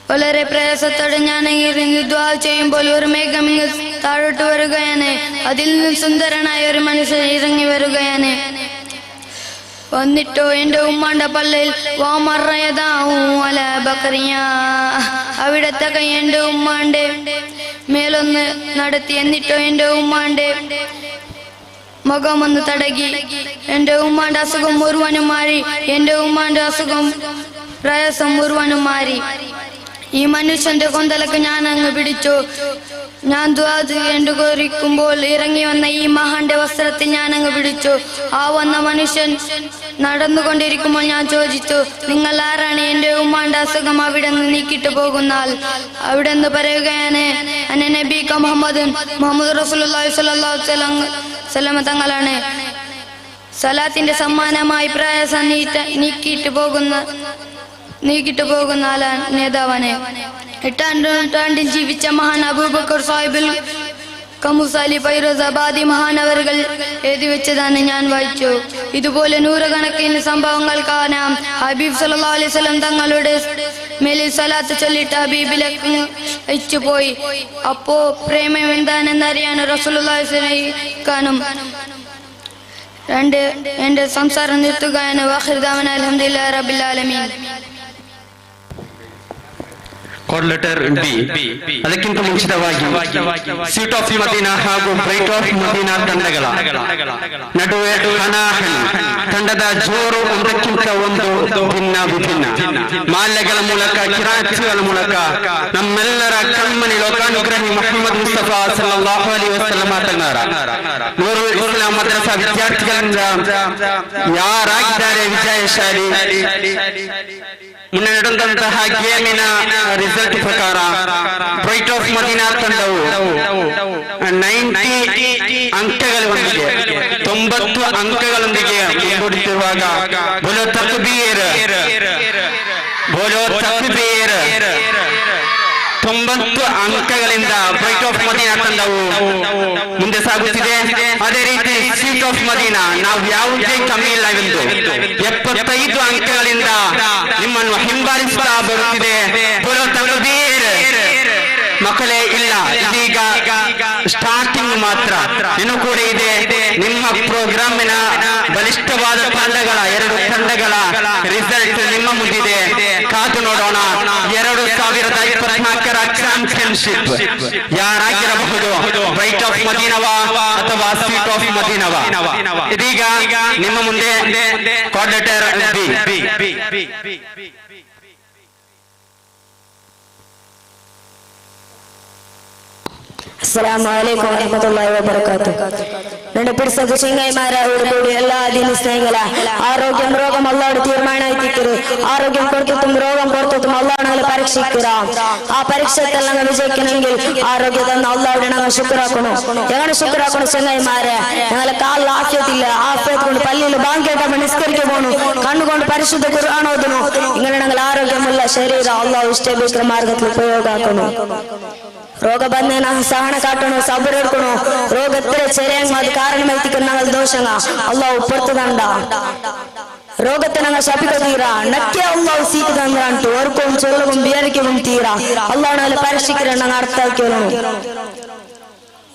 വളരെ പ്രയാസത്തോടെ ഞാൻ ഇറങ്ങി ദുആ ചെയ്യുമ്പോൾ ഒരു മേഘം താഴോട്ട് വരികയാണ്. അതിൽ നിന്നും സുന്ദരനായ ഒരു മനുഷ്യൻ ഇറങ്ങി വരികയാണ്. വന്നിട്ടോ എന്റെ ഉമ്മാന്റെ പള്ളിയിൽ അവിടത്തെ കൈ എന്റെ ഉമ്മാന്റെ മേലൊന്ന് നടത്തി. എന്നിട്ടോ എന്റെ ഉമ്മാന്റെ മുഖം ഒന്ന് തടകി. എന്റെ ഉമ്മാന്റെ അസുഖം മുഴുവനും മാറി. എന്റെ ഉമ്മാന്റെ അസുഖം പ്രയാസം മുഴുവനും മാറി. ഈ മനുഷ്യന്റെ കൊന്തലക്ക് ഞാൻ അങ്ങ് പിടിച്ചു. ഞാൻ ദുആ ചെയ്തു കോരിക്കുമ്പോൾ ഇറങ്ങി വന്ന ഈ മഹാന്റെ വസ്ത്രത്തിൽ ഞാൻ അങ്ങ് പിടിച്ചു. ആ വന്ന മനുഷ്യൻ നടന്നുകൊണ്ടിരിക്കുമ്പോൾ ഞാൻ ചോദിച്ചു, നിങ്ങൾ ആരാണ്? എന്റെ ഉമ്മാന്റെ അസുഖം അവിടെ നിന്ന് നീക്കിട്ട് പോകുന്ന ആൾ. അവിടെ നിന്ന് പറയുകയാണ്, നബിക മുഹമ്മദ് റസൂലുള്ളാഹി സ്വല്ലല്ലാഹു അലൈഹി വസല്ലം തങ്ങളാണ്. സലാത്തിന്റെ സമ്മാനമായി പ്രയാസം നീക്കിട്ട് പോകുന്ന ആളാണ്, നേതാവാണ്. 8ാം നൂറ്റാണ്ടിൽ ജീവിച്ച മഹാൻ അബൂബക്കർ സാഹിബുൽ കമുസാലി ഫൈറോസാബാദി മഹാനവറുകൾ എഴുതി വെച്ചതാണ് ഞാൻ വായിച്ചു. ഇതുപോലെ നൂറുകണക്കിന് സംഭവങ്ങൾ കാണാം. ഹബീബ് സല്ലല്ലാഹു അലൈഹി വസല്ലം തങ്ങളുടെ മേലിൽ സ്വലാത്ത് ചൊല്ലിട്ട് ഹബീബിലേക്ക് അയച്ചുപോയി. അപ്പോ പ്രേമം എന്താണെന്നറിയാൻ റസൂലുള്ളാഹി സ്വല്ലല്ലാഹു എന്റെ സംസാരം നിർത്തുകയാണ്. വാഖിർ ദഅവാന അൽഹംദുലില്ലാഹി റബ്ബിൽ ആലമീൻ. Code letter D. ಅದಕ್ಕಿಂತ ಮುಂಚಿತವಾಗಿ ಸೀಟ್ ಆಫ್ ಮದೀನಾ ಹಾಗೂ ಬ್ರೈಟ್ ಆಫ್ ಮದೀನಾ ತಂಡಗಳ ನಡುವೆ ಹಣಾಹಣಿ, ತಂಡದ ಜೋರು ಒಂದಕ್ಕಿಂತ ಒಂದು ಭಿನ್ನ ವಿಭಿನ್ನ ಮಾಲ್ಯಗಳ ಮೂಲಕ, ಕಿರಾತಿಗಳ ಮೂಲಕ ನಮ್ಮೆಲ್ಲರ ಕಣ್ಮನಿ ಲೋಕಾನುಗ್ರಹಿ ಮುಹಮ್ಮದ್ ಮುಸ್ತಫಾ ಸಲ್ಲಲ್ಲಾಹು ಅಲೈಹಿ ವಸಲ್ಲಂ ತನ್ನರ ನೂರು ಇಸ್ಲಾಂ ಮದ್ರಸಾ ವಿದ್ಯಾರ್ಥಿಗಳಿಂದ ಯಾರಾಗಿದ್ದಾರೆ ವಿಜಯಶಾಲಿ? ಮುನ್ನ ನಡೆದಂತಹ ಗೇಮಿನ ರಿಸಲ್ಟ್ ಪ್ರಕಾರ ಬ್ರೈಟ್ ಆಫ್ ಮದೀನಾ ತಂಡವು 90 ಅಂಕಗಳೊಂದಿಗೆ 90 ಅಂಕಗಳೊಂದಿಗೆ ಮುಂದೂಡುತ್ತಿರುವಾಗ ಬೋಲೋ ತಕ್ಬೀರ್ 90 ಅಂಕಗಳಿಂದ ಬ್ರೈಟ್ ಆಫ್ ಮದೀನಾ ತಂಡವು ಮುಂದೆ ಸಾಗುತ್ತಿದೆ. ಅದೇ ರೀತಿ ಸೀಟ್ ಆಫ್ ಮದೀನಾ ನಾವು ಯಾವುದೇ ಕಮ್ಮಿ ಇಲ್ಲವೆಂದು 75 ಅಂಕಗಳಿಂದ ನಿಮ್ಮನ್ನು ಹಿಂಬಾಲಿಸುತ್ತಾ ಬರುತ್ತಿದೆ. ಮಕ್ಕಳೇ, ಇಲ್ಲ, ಇದೀಗ ಸ್ಟಾರ್ಟಿಂಗ್ ಮಾತ್ರ, ಇನ್ನು ಕೂಡ ಇದೆ. ನಿಮ್ಮ ಪ್ರೋಗ್ರಾಮಿನ ಬಲಿಷ್ಠವಾದ ತಂಡಗಳ 2 ತಂಡಗಳ ರಿಸಲ್ಟ್ ನಿಮ್ಮ ಮುಂದಿದೆ. ಕಾದು ನೋಡೋಣ. 2024ರ ಚಾಂಪಿಯನ್ಶಿಪ್ ಯಾರಾಗಿರಬಹುದು? ಬ್ರೈಟ್ ಆಫ್ ಮದೀನವಾ ಅಥವಾ ಸೀಟ್ ಆಫ್ ಮದೀನವಾ? ಇದೀಗ ನಿಮ್ಮ ಮುಂದೆ ಕೋಡ್ ಲೆಟರ್ ಬಿ. അസ്സലാമലൈക്കും വറഹ്മത്തുള്ളാഹി വബറകാതുഹു. രണ്ട് പിടിച്ചത് ചെങ്ങായിമാരോട് കൂടി എല്ലാ ദിന സ്നേഹികള ആരോഗ്യം രോഗം അല്ലാഹുടെ തീരുമാനമായിത്തിക്കരു. ആരോഗ്യം കൊടുത്തും രോഗം കൊടുത്തും അല്ലാഹു ഞങ്ങളെ പരീക്ഷിക്കുക. ആ പരീക്ഷത്തിൽ ഞങ്ങൾ വിജയിക്കണമെങ്കിൽ ആരോഗ്യം തന്ന അല്ലാഹുടെ ഞങ്ങൾ ശുക്രാക്കണം. എങ്ങനെ ശുക്രാക്കണം ചെങ്ങായിമാരെ? ഞങ്ങളെ കാലിൽ ആഫിയത്തില്ല. ആഫിയത്ത് കൊണ്ട് പള്ളിയിൽ ബാങ്ക് കേട്ടപ്പോൾ നിസ്കരിക്കാൻ പോകണം. കണ്ണുകൊണ്ട് പരിശുദ്ധ ഖുർആൻ ഓതുന്നു. ഇങ്ങനെ ഞങ്ങൾ ആരോഗ്യമുള്ള ശരീരം അല്ലാഹു ഇഷ്ടപ്പെടുന്ന മാർഗത്തിൽ ഉപയോഗമാക്കണം. ರೋಗ ಬಂದೇನ ಸಹನ ಕಾಟಣೋ, ಸಬರ್ എടുക്കണോ. ರೋಗ എത്ര ചെറിയ അത് കാരണമായിത്തിക്കുന്ന ഞങ്ങൾ ദോഷങ്ങ അല്ലാഹു പുറത്തുതണ്ട. രോഗത്തെ ഞങ്ങൾ ശപിക്ക തീരാ നക്കെ അള്ളാഹു സീറ്റ് തന്നിട്ട് ഓർക്കും ചൊല്ലവും വിയർക്കും തീരാ അള്ളാഹു ഞങ്ങളെ പരീക്ഷിക്കാൻ ഞങ്ങൾ അർത്ഥമാക്കിയോളൂ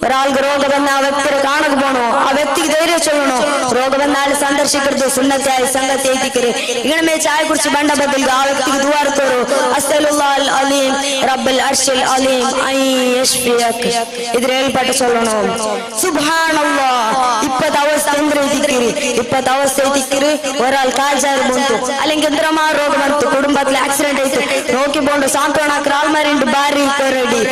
ഒരാൾക്ക് രോഗം വന്ന ആ വ്യക്തിയെ കാണുക പോണോ ആ വ്യക്തിക്ക് ധൈര്യം ചൊല്ലണോ രോഗം വന്നാൽ സന്ദർശിക്കരുത് സുന്നത്തായി സംഘത്തെ എത്തിക്കരുത് ഇങ്ങനെ ചായ കുറിച്ച് ബണ്ട ബദൽ ആ വ്യക്തിക്ക് ദുആർക്കറോ അസ്സലുല്ലാഹൽ അലീം റബ്ബൽ അർശിൽ അലീം ഐ യശ്ഫിയക് ഇതിരേൽപ്പെട്ട ചൊല്ലണോ സുബ്ഹാനല്ലാഹ് ഇപ്പത്തെ അവസ്ഥ ഇപ്പത്തെ അവസ്ഥ എത്തിക്കര് ഒരാൾ കാൽചാർ ಬಂತು അല്ലെങ്കിൽ എന്തിനാ രോഗം ಬಂತು കുടുംബത്തിൽ ആക്സിഡന്റ് ആയിട്ട് നോക്കി പോണ്ട് സാന്ത്വനാക്കർ ആൾമാരുണ്ട് ഭാര്യ കരടി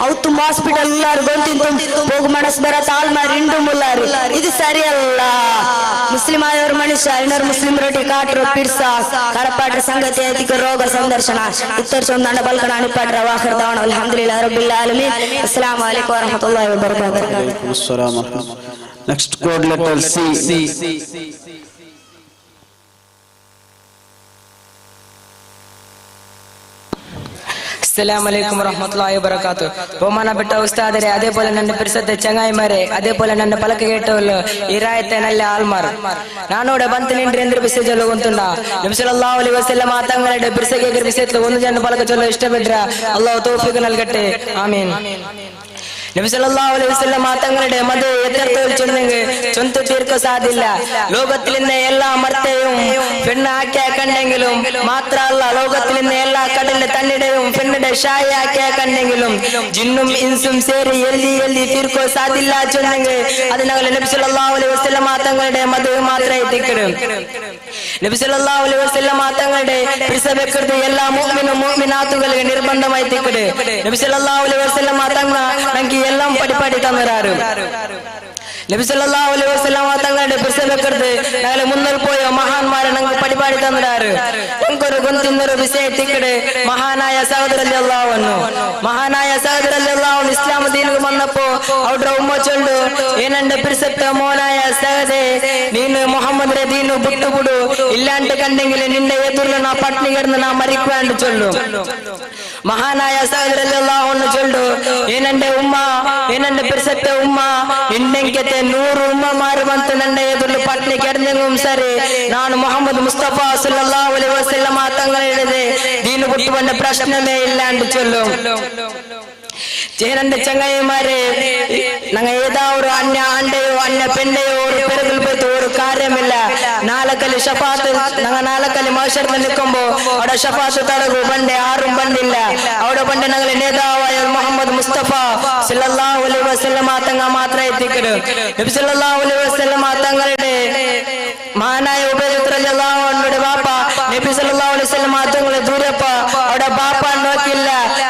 ഔത്തും ഹോസ്പിറ്റൽ എല്ലാവരും ഗൊಂತಿಂತು പോകും മനസ്സ് ബരത്ത ആൾമാരുണ്ട് മുല്ലാറ് ഇത് ശരിയല്ല മുസ്ലിമായ ഒരു മനുഷ്യ ಇನ್ನೊರು ಮುಸ್ಲಿಂ ರೊಟ್ಟಿ ಕಾಟ್ರು ಪಿರ್ಸ ಕರಪಾಟ್ರ ಸಂಗತಿ ಐತಿಕ ರೋಗ ಸಂದರ್ಶನ ಉತ್ತರ ಚೊಂದಾಂಡ ಬಲ್ಕಣ ಅಣಿಪಾಟ್ರ ವಾಖರ್ ದಾವಣ ಅಲ್ಹಮ್ದುಲಿಲ್ಲಾಹಿ ರಬ್ಬಿಲ್ Al-Ameen ಅಸ್ಸಲಾಮು ಅಲೈಕುಂ ವರಹಮತುಲ್ಲಾಹಿ ವಬರಕಾತುಹು. Next code letter C. അസ്സലാമലൈക്കും വറഹ്മത്തുള്ളാഹി വബറകാതുഹു. ബഹുമാനപ്പെട്ട ഉസ്താദരെ, അതേപോലെ ನನ್ನ ಪರಿಸದ ಚಂಗಾಯಿಮಾರೆ, അതേപോലെ ನನ್ನ ಪಲಕ ಕೇಟವಲ್ಲ ಇರಾಯತೆ നല്ല ആൾമാർ നാനോടെ ಬಂತು ನಿಂಡ್ರಿ ಅಂದ್ರೆ ಬಿಸೆ ಜೊಲ್ಲುಂತುಂಡ ನಬಿ ಸല്ലಲ್ಲಾಹು ಅಲೈಹಿ ವಸಲ್ಲಮ തങ്ങളുടെ ಬಿಸಗೆ ಬಿಸೆತ್ಲು ಒಂದು ಜನ ಪಲಕ ಚೊಲ್ಲ ಇಷ್ಟಪಟ್ರ ಅಲ್ಲಾಹು ತೌಫೀಕ್ നൽകട്ടെ. ആമീൻ. നബി സല്ലല്ലാഹു അലൈഹി വസല്ലം തങ്ങളുടെ മത യഥാർത്ഥത്തിൽ ചൊന്തു തീർക്കാൻ സാധില്ല. ലോകത്തിൽ നിന്ന് എല്ലാ മർത്തയും പെണ്ണാക്കിയ കണ്ടെങ്കിലും മാത്രമല്ല, ലോകത്തിൽ നിന്ന് എല്ലാ കടലിലെ തന്നിടയും പെണ്ണിടെ ഷായാക്കിയ കണ്ടെങ്കിലും ജിന്നും ഇൻസും ಸೇರಿ ಎಲ್ಲಿ തീർക്കാൻ സാധില്ല ചൊന്നെങ്കിൽ അത് ഞങ്ങൾ നബി സല്ലല്ലാഹു അലൈഹി വസല്ലം തങ്ങളുടെ മത മാത്രമേ എത്തിക്കരു. നബി സല്ലല്ലാഹു അലൈഹി വസല്ലം തങ്ങളുടെ പിരിಸಬೇಕದ್ದು എല്ലാ മുഅ്മിനും മുഅ്മിനാത്തുಗಳಿಗೆ ನಿರ್ಬಂಧമായി ತಿಕ್ಕಡೆ. നബി സല്ലല്ലാഹു അലൈഹി വസല്ലം തങ്ങൾ ನಂಗೆ എല്ലാം പടിപടി തന്നരാರು. നബി സല്ലല്ലാഹു അലൈഹി വസല്ലം തങ്ങളുടെ പിരിಸಬೇಕದ್ದು ഞങ്ങളെ മുന്നിൽ പോയ മഹാന്മാരെ ഞങ്ങൾക്ക് പടിപാടി തന്നരാರು. ഞങ്ങൾക്കൊരു ഗൊಂತಿന്നൊരു വിഷയ തിಕ್ಕಡೆ മഹാനായ സഹദർ റളിയല്ലാഹു അൻഹു ഇസ്ലാം ദീനിಗೆ വന്നപ്പോ അവരുടെ ഉമ്മ ചൊല്ಲು, ಏನಂደ പിരിಸತ್ತ മോനായ സഹദേ, ನೀನು മുഹമ്മദിന്റെ ദീനു ಬಿಟ್ಟುಬಿಡು, ಇಲ್ಲಾಂಟ ಕಂಡೆಂಗಿಲ್ಲ ನಿನ್ನ ಎದುರು ನಾ ಪಟ್ನಿಗರ್ನ ನಾ ಮರಿಕುವೆ ಅಂತ ಚೊಲ್ಲು. മഹാനായ സഹദർ റളിയല്ലാഹു അൻഹു ചൊല്ಲು, ಏನಂಡೆ ഉമ്മ, ಏನಂಡೆ പിരിಸತ್ತ ഉമ്മ, ನಿನ್ನೆಂಕತೆ 100 ഉമ്മമാര് ಬಂತು ನನ್ನ ಎದುರು ಪಟ್ನಿ ಕೆಡನೆಂಗೂ ಸರಿ, ನಾನು ಮೊಹಮ್ಮದ್ ಮುಸ್ತಫಾ ಸಲ್ಲಲ್ಲಾಹು ಅಲೈಹಿ ವಸಲ್ಲಂ തങ്ങളുടെ ദീനു ಬಿಟ್ಟು ಬಂದ ಪ್ರಶ್ನೆನೇ ಇಲ್ಲ ಅಂತ ಚೊಲ್ಲು. ചേരന്റെ ചങ്ങായിമാരെ, ഞങ്ങൾ ഏതാ ഒരു അന്യ ആണ്ടയോ അന്യ പെണ്ണയോ ഒരു പിറകിൽ പോയിട്ട് ഒരു കാര്യമില്ല. നാലക്കല് ഷഫാത്ത് ഞങ്ങൾ നാലക്കല് മഹ്ശറിൽ നിൽക്കുമ്പോ അവിടെ ഷഫാത്ത് തടകു പണ്ടേ ആരും പണ്ടില്ല. അവിടെ പണ്ട് ഞങ്ങളെ നേതാവായ മുഹമ്മദ് മുസ്തഫ സല്ലല്ലാഹു അലൈഹി വസല്ലം തങ്ങൾ മാത്രമേ എത്തിക്കരു. നബി സല്ലല്ലാഹു അലൈഹി വസല്ലം തങ്ങളുടെ മഹാനായ ഉബൈദ് റളിയല്ലാഹു അൻഹുടെ ബാപ്പ നബി സല്ലല്ലാഹു അലൈഹി വസല്ലം തങ്ങളെ ദൂരപ്പ അവിടെ ബാപ്പ നോക്കില്ല,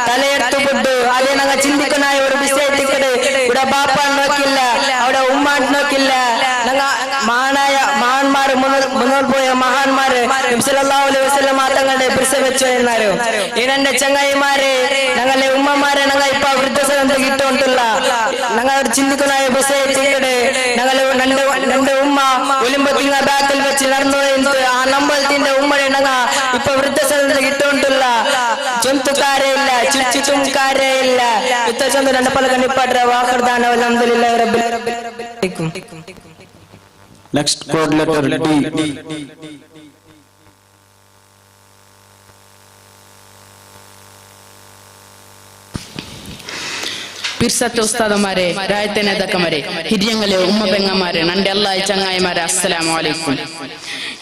തലയെടുത്തു വിട്ടു. അതേ ഞങ്ങൾ ചിന്തിക്കനായ ഒരു വിഷയ തിക്കട് ഇവിടെ ബാപ്പ നോക്കില്ല, അവിടെ ഉമ്മ നോക്കില്ല. ഞങ്ങൾ മഹാന്മാര് മുന്നോട്ട് പോയ മഹാന്മാര് നബി സല്ലല്ലാഹു അലൈഹി വസല്ലം തങ്ങളുടെ പിരിಸവെച്ചു എന്നാರು. ഏനെന്റെ ചങ്ങായിമാരെ, ഞങ്ങളെ ഉമ്മമാരെ ഞങ്ങൾ ഇപ്പൊ വൃദ്ധസദനത്തിൽ ഇട്ടുകൊണ്ടില്ല. ഞങ്ങൾ ചിന്തിക്കനായ വിഷയ തിക്കട് ഞങ്ങളെ രണ്ട് ഉമ്മ ഒലിമ്പത്തിങ്ങ ബാക്കിൽ വെച്ച് നടന്നു. ആ നമ്പലത്തിന്റെ ഉമ്മനെ ഞങ്ങൾ ഇപ്പൊ വൃദ്ധസദനത്തിൽ ഇട്ടുകൊണ്ടില്ല. ജಂತುಕಾರೇ ಇಲ್ಲ, ಚುಚ್ಚುಂ ಕಾರ್ಯ ಇಲ್ಲ. ಇತ್ತ ಚಂದ ನನ್ನ ಪಲಕ ನಿಪ್ಪಟ್ರ ವಾಕರ್ದಾನ ಅಲ್ಹಮ್ದುಲಿಲ್ಲಾಹಿ ರಬ್ಬಿಲ್ Al-Ameen. Next code letter D. പിർസത്തെ ഉസ്താദന്മാരെ, രായത്തെ നേതാക്കന്മാരെ, ಹಿರಿಯಂಗಲೆ ഉമ്മ പെങ്ങന്മാരെ, ನನ್ನ ಎಲ್ಲ ಚಂಗಾಯಿಮಾರೆ, ಅಸ್ಸಲಾಮು ಅಲೈಕುಂ.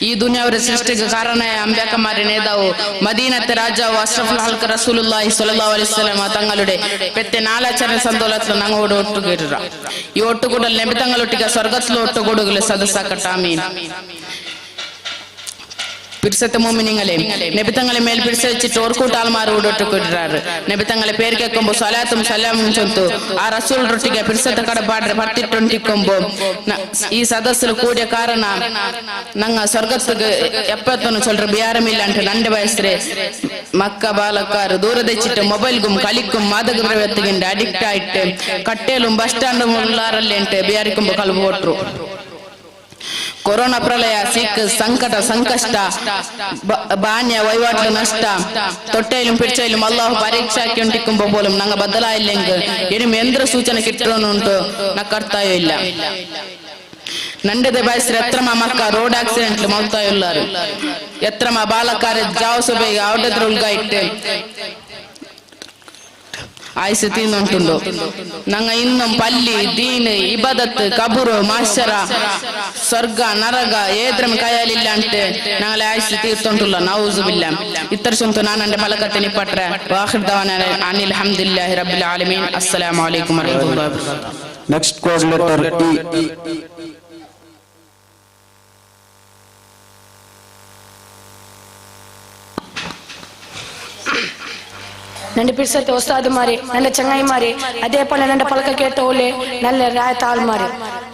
ಈ ದುನಿಯಾವರ ಸೃಷ್ಟಿಗೆ ಕಾರಣಯ ಅಂಬ್ಯಾಕന്മാരെ നേതാവ് മദീനത്തെ രാജാവ് അഷ്റഫുൽ ഹൽക്ക് റസൂലുള്ളാഹി സ്വല്ലല്ലാഹു അലൈഹി വസല്ലം തങ്ങളുടെ പെത്തെ നാലാചരണ സന്തോലത്തിൽ ഞങ്ങളോട് ഒട്ടുകൂടുക. ഈ ഒട്ടുകൂടൽ നബി തങ്ങളൊട്ടിക സ്വർഗത്തിൽ ഒട്ടുകൂടുകളെ സദസ്സാക്കട്ടെ. ആമീൻ. പിരിസത്തെ മോമിനിങ്ങളെ, നബി തങ്ങളെ മേൽ പിരിച്ച വെച്ചിട്ട് ഓർക്കൂട്ടാൾമാരോട് ഒട്ടുകൂടുறாரு. നബി തങ്ങളെ പേര് കേൾക്കുമ്പോ സ്വലാത്തും സലാമും ചൊല്ലുത്തു. ആ റസൂൽ ರೊಟ್ಟಿಗೆ പിരിസത്തെ കടಪಾಡ್ರೆ ಬರ್ತಿಟ್ಟೊಂಟಿಕೊಂಬೋ ಈ ಸದಸ್ಯರು ಕೂಡಿಯ ಕಾರಣ ನಂಗ ಸ್ವರ್ಗಕ್ಕೆ ಎಪ್ಪತ್ತನ್ನು ಚೊಲ್ರ ಬಿಯಾರಮಿಲ್ಲ ಅಂತ ನಂಡೆ ಬಯಸ್ರೆ ಮಕ್ಕ ಬಾಲಕಾರು ದೂರದೆಚ್ಚಿಟ್ಟು ಮೊಬೈಲ್ಗುಂ ಕಲಿಕ್ಕುಂ ಮಾದಕ ದ್ರವ್ಯತ್ತಿಗಿಂದ ಅಡಿಕ್ಟ್ ಆಯ್ತು ಕಟ್ಟೇಲು ಬಸ್ ಸ್ಟಾಂಡ್ ಮುಳ್ಳಾರಲ್ಲಿ ಅಂತ ಬಿಯಾರಿಕೊಂಬ ಕಲ್ಬು ಕೊಟ್ರು. ಕೊರೋನಾ ಪ್ರಳಯ, ಸಿಕ್ ಸಂಕಟ ಸಂಕಷ್ಟ, ബാന്യ വഴിപാട്ടിൽ നഷ്ട തൊട്ടയിലും പിടിച്ചയിലും അള്ളാഹു പരീക്ഷാക്കി ഉണ്ടിക്കുമ്പോ പോലും ഞങ്ങൾ ബദലായില്ലെങ്കിൽ ഇനിയും എന്തൊരു സൂചന കിട്ടണമെന്നുണ്ടോ നക്കർത്തായോ ഇല്ല. ನಂಡದೆ ಬಯಸ್ರೆ ಎತ್ರಮ ಮಕ್ಕ ರೋಡ್ ಆಕ್ಸಿಡೆಂಟ್ ಮೌತಾಯುಳ್ಳಾರು ಎತ್ರಮ ಬಾಲಕಾರೆ ಜಾವ್ ಸಭೆಗೆ ಔಡದ್ರ ಉಲ್ಗ ಇಟ್ಟೆ ಆಯ್ಸು ತಿನ್ನುಂಟುಂಡು ನಂಗ ಇನ್ನೊಂದು ಪಲ್ಲಿ ದೀನ್ ಇಬದತ್ ಕಬೂರು ಮಾಶ್ಚರ ಸ್ವರ್ಗ ನರಗ ಏದ್ರಮ ಕೈಯಲಿಲ್ಲ ಅಂತೆ ನಾಳೆ ಆಯ್ಸು ತೀರ್ತುಂಟುಲ್ಲ ನೌಜುಬಿಲ್ಲ ಇತರ ಸೊಂತು ನಾನಂಡೆ ಮಲಕತ್ತೆ ನಿಪ್ಪಟ್ರೆ ವಾಖಿರ್ ದವಾನ Anil ಹಮ್ದುಲಿಲ್ಲಾಹಿ ರಬ್ಬಿಲ್ Al-Ameen ಅಸ್ಸಲಾಮು ಅಲೈಕುಂ ವರಹಮತುಲ್ಲಾಹಿ ವಬರಕಾತುಹು. Next code letter E. നന്റെ പിടിച്ചത്തെ ഉസ്താദുമാരെ നന്റെ ചങ്ങായിമാരെ അതേപോലെ നന്റെ പലക കേട്ടോലെ നല്ല രായത്താൾമാരെ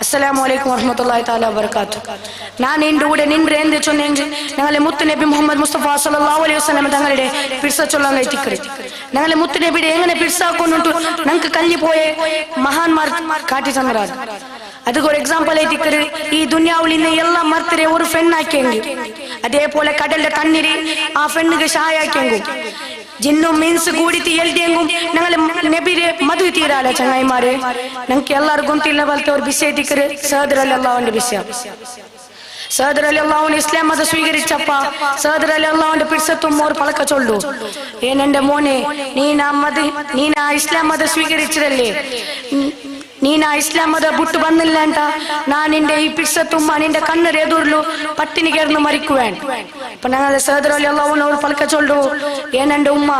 അസ്സലാമു അലൈക്കും വറഹ്മത്തുള്ളാഹി തആല വബറകാതുഹു. ഞാൻ എൻ്റെ കൂടെ നിன்று എന്ത് ചൊന്നെങ്കിൽ ഞങ്ങളെ മുത്ത് നബി മുഹമ്മദ് മുസ്തഫ സല്ലല്ലാഹു അലൈഹി വസല്ലം തങ്ങളുടെ പിടിച്ച ചൊല്ലാൻ എത്തിക്കറി ഞങ്ങളെ മുത്ത് നബിയുടെ എങ്ങനെ പിടിച്ചാക്കൊണ്ടുണ്ട് ഞങ്ങൾക്ക് കല്ലി പോയ മഹാന്മാർ കാട്ടി തന്നറാണ്. ಅದಕ್ಕೊಂದು ಎಕ್ಸಾಂಪಲ್ ಐತಿಕ್ಕರು ಈ ದುನಿಯಾವಿನ ಎಲ್ಲ ಮರ್ತರೆ ಒಂದು ಫೆನ್ ಹಾಕ್ಯಂಗು അതേപോലെ കടലിലെ തണ്ണീര് ആ ഫെണ്ണിಗೆ ഷായ ಹಾಕ್ಯಂಗು ജിന്നു മീൻസ് കൂടിത്തി എൽഡിയെങ്കും ഞങ്ങളെ നബിരെ മധു തീരാല ചങ്ങായിമാരെ ഞങ്ങൾക്ക് എല്ലാവർക്കും ഗൊಂತಿಲ್ಲ ಬಲ್ತೆ ಅವ್ರು ಬಿಸಿ ಐತಿಕ್ಕರು ಸಹೋದರಲ್ಲಿ ಅಲ್ಲಾಹ್ವಿന്റെ ವಿಷಯ ಸಹೋದರಲ್ಲಿ ಅಲ್ಲಾಹ್ವಿನ ಇಸ್ಲಾಂ ಮತ ಸ್ವೀಕರಿಸಪ್ಪ ಸಹೋದರಲ್ಲಿ ಅಲ್ಲಾಹ್ವಿന്റെ പിടിച്ചത്തും ഒരു പലക ചൊല്ലു ഏനെന്റെ മോനെ നീനാ ഇസ്ലാം മത സ്വീകരിച്ചിരല്ലേ ನೀನಾ ಇಸ್ಲಾಂ ಮത ಬಿಟ್ಟು ಬಂದಿಲ್ಲ ಅಂತ ನಾನು ನಿಂಡೆ ಈ ಪಿಡ್ಸ ತುಂಬ ನಿಂಡೆ ಕಣ್ಣರ ಎದುರ್ಲು ಪಟ್ಟಿನಿಗೆರ್ನು ಮರಿಕುವೇನ್ ಅಪ್ಪ ഞങ്ങളുടെ സഹോദരല്ലേ അല്ലാഹുവിനോട് പലക ചൊല്ലു ഏനെന്റെ ഉമ്മ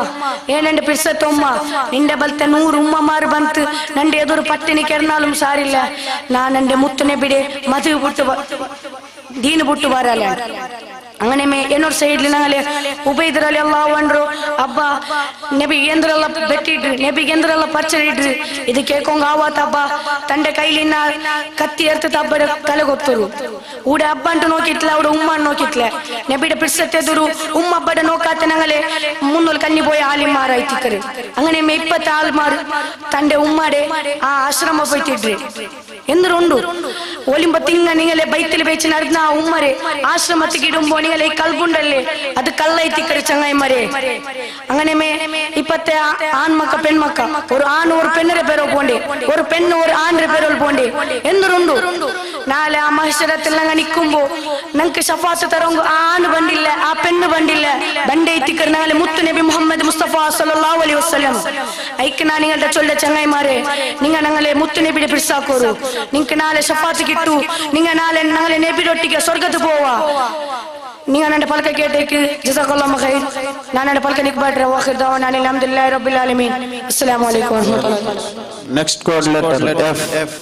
ഏനെന്റെ പിಡ್ಸತ್ತು ഉമ്മ നിന്റെ ബലത്തെ 100 ഉമ്മമാർ ಬಂತು ನಂಡೆ ಎದುರು ಪಟ್ಟಿನಿಗೆರ್ನಾലും ಸಾರಿಲ್ಲ ನಾನು എൻ്റെ ಮುತ್ತನೆ ಬಿಡೆ ಮದುವೆ ಬಿಟ್ಟು ದೀನ ಬಿಟ್ಟು ಬರಲ್ಲ അങ്ങനെ എന്നൊരു സൈഡിൽ ഞങ്ങളെ ഉബൈദ് അല്ലാഹു അൻഹു അബ്ബ നബി എന്തെല്ലാം ಬೆಟ್ಟಿಡ್ರು ನಬಿ ಎಂದ್ರೆಲ್ಲ ಪಚ್ಚರಿಡ್ರು ಇದು ಕೇಳ್ಕೊಂಗ ಆವತ್ತ ಹಬ್ಬ ತಂದೆ ಕೈಲಿನ ಕತ್ತಿ ಎರ್ತದ ಹಬ್ಬ ತಲೆಗೊತ್ತರು ಊಡ ಹಬ್ಬ ಅಂತ ನೋಕಿತ್ಲ ಅವ್ರ ಉಮ್ಮ ನೋಕಿತ್ಲ നബിയുടെ പിടിച്ചെത്തിയതൊരു ഉമ്മ അബ്ബയുടെ നോക്കാത്ത ഞങ്ങളെ മുന്നോൽ കഞ്ഞി പോയ ആലിമാർ ആയിത്തിക്കറ് അങ്ങനെ 20 ആൾമാർ തന്റെ ഉമ്മയുടെ ആ ആശ്രമ പോയിട്ടിಡ್ರು എന്തുണ്ട് ഒലിമ്പ തിങ്ങ നിങ്ങളെ ബൈത്തിൽ വെച്ച് നടന്ന ആ ഉമ്മരെ ആശ്രമത്തിക്ക് ഇടുമ്പോ നിങ്ങളെ കൽബുണ്ടല്ലേ അത് കള്ളൈത്തിക്കറി ചങ്ങായിമാരെ അങ്ങനെ ഇപ്പത്തെ ആൺമക്ക പെൺമക്ക ഒരു ആൺ ഒരു പെണ്ണിന്റെ പേരോ പോണ്ടേ ഒരു പെണ്ണ് ഒരു ആണിന്റെ പേരോ പോണ്ടേ എന്തുണ്ട് നാളെ ആ മഹ്ശറത്തിൽ ഞങ്ങൾ നിൽക്കുമ്പോ ഞങ്ങൾക്ക് ഷഫാത്ത് തരുമ്പോ ആ ആണ് ബണ്ടില്ല ആ പെണ്ണ് ബണ്ടില്ല ബണ്ടൈത്തിക്കറി ഞങ്ങളെ മുത്ത് നബി മുഹമ്മദ് മുസ്തഫ സല്ലല്ലാഹു അലൈഹി വസല്ലം ഐക്ക് ഞാൻ നിങ്ങളുടെ ചൊല്ല ചങ്ങായിമാരെ നിങ്ങൾ ഞങ്ങളെ മുത്ത് നബിയുടെ പിടിച്ചാക്കോരു നിങ്ങൾക്ക് നാളെ ഷഫാത്ത് കിട്ടൂ നിങ്ങൾ നാളെ ഞങ്ങളെ നബിയൊട്ടിಗೆ ಸ್ವರ್ಗಕ್ಕೆ പോവാ നിങ്ങൾ എൻ്റെ പലക കേട്ടേക്ക് ജസാക്കല്ലാഹു ഖൈർ ഞാൻ എൻ്റെ പലക നിക്ബാട്രെ വാഖിർ ദഅവാന അൽഹംദുലില്ലാഹി റബ്ബിൽ ആലമീൻ അസ്സലാമു അലൈക്കും വറഹ്മത്തുള്ളാഹി. Next code letter F.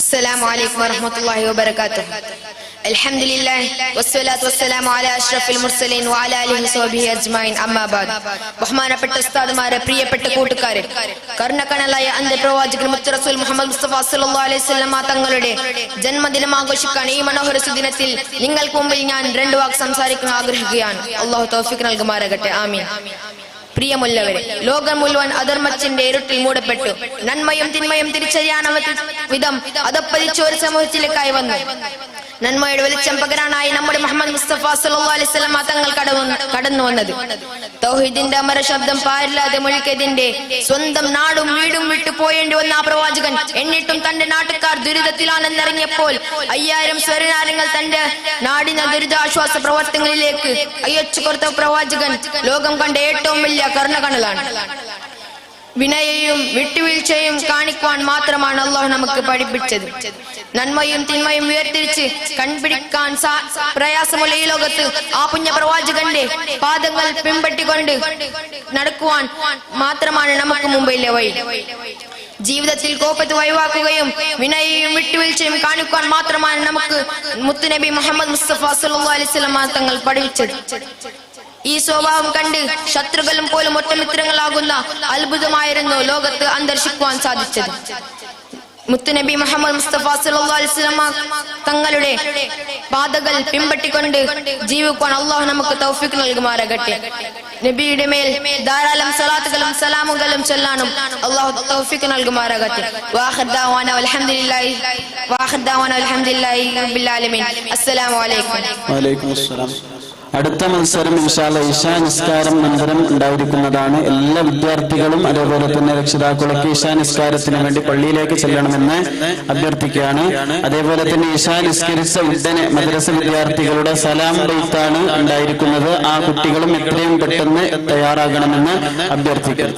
السلام عليكم ورحمة الله وبركاته. الحمد لله والصلاة والسلام على أشرف المرسلين وعلى آله وصحبه أجمعين أما بعد. ബഹുമാനപ്പെട്ട ഉസ്താദുമാരെ പ്രിയപ്പെട്ട കൂട്ടുകാരെ കരുണക്കണലായ അന്ത്യ പ്രവാചകൻ മുത്ത് റസൂൽ മുഹമ്മദ് മുസ്തഫ സല്ലല്ലാഹു അലൈഹി വസല്ലം തങ്ങളുടെ ജന്മദിനം ആഘോഷിക്കാൻ ഈ മനോഹര സുദിനത്തിൽ നിങ്ങൾക്ക് മുമ്പിൽ ഞാൻ 2 വാക്ക് സംസാരിക്കാൻ ആഗ്രഹിക്കുകയാണ്. അല്ലാഹു തൗഫീഖ് നൽകുമാറാകട്ടെ. ആമീൻ. പ്രിയമുള്ളവരെ, ലോകം മുഴുവൻ അധർമ്മത്തിന്റെ ഇരുട്ടിൽ മൂടപ്പെട്ടു നന്മയും തിന്മയും തിരിച്ചറിയാൻ വിധം അതപ്പതിച്ച ഒരു സമൂഹത്തിലേക്കായി വന്നു. നന്മയുടെ വെളിച്ചം പകരാനായി നമ്മുടെ മുഹമ്മദ് മുസ്തഫ സല്ലല്ലാഹു അലൈഹി വസല്ലം തങ്ങൾ കടന്നു വന്നത്. തൗഹീദിന്റെ അമര ശബ്ദം പാരില്ലാതെ മുഴക്കിയതിന്റെ സ്വന്തം നാടും വീടും വിട്ടു പോയേണ്ടി വന്ന ആ പ്രവാചകൻ എന്നിട്ടും തന്റെ നാട്ടുകാർ ദുരിതത്തിലാണെന്നറിഞ്ഞപ്പോൾ 5000 സ്വരനാരങ്ങൾ തന്റെ നാടിന ദുരിതാശ്വാസ പ്രവർത്തനങ്ങളിലേക്ക് അയച്ചു കൊടുത്ത പ്രവാചകൻ ലോകം കണ്ട ഏറ്റവും വലിയ കരുണകണലാണ്. വിനയയും വിട്ടുവീഴ്ചയും കാണിക്കുവാൻ മാത്രമാണ് അള്ളാഹു നമുക്ക് പഠിപ്പിച്ചത്. നന്മയും തിന്മയും വേർതിരിച്ച് കൺപിടിക്കാൻ പ്രയാസമുള്ള ഈ ലോകത്ത് ആ പുണ്യ പ്രവാചകന്റെ പാദങ്ങൾ പിൻപറ്റിക്കൊണ്ട് നടക്കുവാൻ മാത്രമാണ് നമുക്ക് മുമ്പിലെ വഴി. ജീവിതത്തിൽ കോപത്ത് ഒഴിവാക്കുകയും വിനയയും വിട്ടുവീഴ്ചയും കാണിക്കുവാൻ മാത്രമാണ് നമുക്ക് മുത്തുനബി മുഹമ്മദ് മുസ്തഫ സല്ലല്ലാഹു അലൈഹി വസല്ലം തങ്ങൾ പഠിപ്പിച്ചത്. ഈ സ്വഭാവം കണ്ട് ശത്രുക്കളും പോലും ഒറ്റമിത്രങ്ങളാകുന്ന അത്ഭുതമായിരുന്നു ലോകത്ത് അന്തർശിക്കുവാൻ സാധിച്ചത്. മുത്തുനബി മുഹമ്മദ് മുസ്തഫ സല്ലല്ലാഹു അലൈഹി വസല്ലം തങ്ങളുടെ പാതകൾ പിൻപറ്റിക്കൊണ്ട് ജീവിക്കുവാൻ അള്ളാഹു നമുക്ക് തൗഫീഖ് നൽകുമാറാകട്ടെ. നബിയുടെ മേൽ ധാരാളം സ്വലാത്തുകളും സലാമുകളും ചൊല്ലാനും അള്ളാഹു തൗഫീഖ് നൽകുമാറാകട്ടെ. വാഖിർ ദഅവാന അൽഹംദുലില്ലാഹി റബ്ബിൽ ആലമീൻ. അസ്സലാമു അലൈക്കും. വഅലൈക്കും അസ്സലാം. അടുത്ത മത്സരം ഇൻഷാ അല്ലാഹ് ഇശാ നിസ്കാരം അനന്തരം ഉണ്ടായിരിക്കുന്നതാണ്. എല്ലാ വിദ്യാർത്ഥികളും അതേപോലെ തന്നെ രക്ഷിതാക്കളൊക്കെ ഇശാ നിസ്കാരത്തിന് വേണ്ടി പള്ളിയിലേക്ക് ചെല്ലണമെന്ന് അഭ്യർത്ഥിക്കുകയാണ്. അതേപോലെ തന്നെ ഇശാ നിസ്കരിച്ച ഉടനെ മദ്രസ വിദ്യാർത്ഥികളുടെ സലാം ബൈത്താണ് ഉണ്ടായിരിക്കുന്നത്. ആ കുട്ടികളും എത്രയും പെട്ടെന്ന് തയ്യാറാകണമെന്ന് അഭ്യർത്ഥിക്കുന്നു.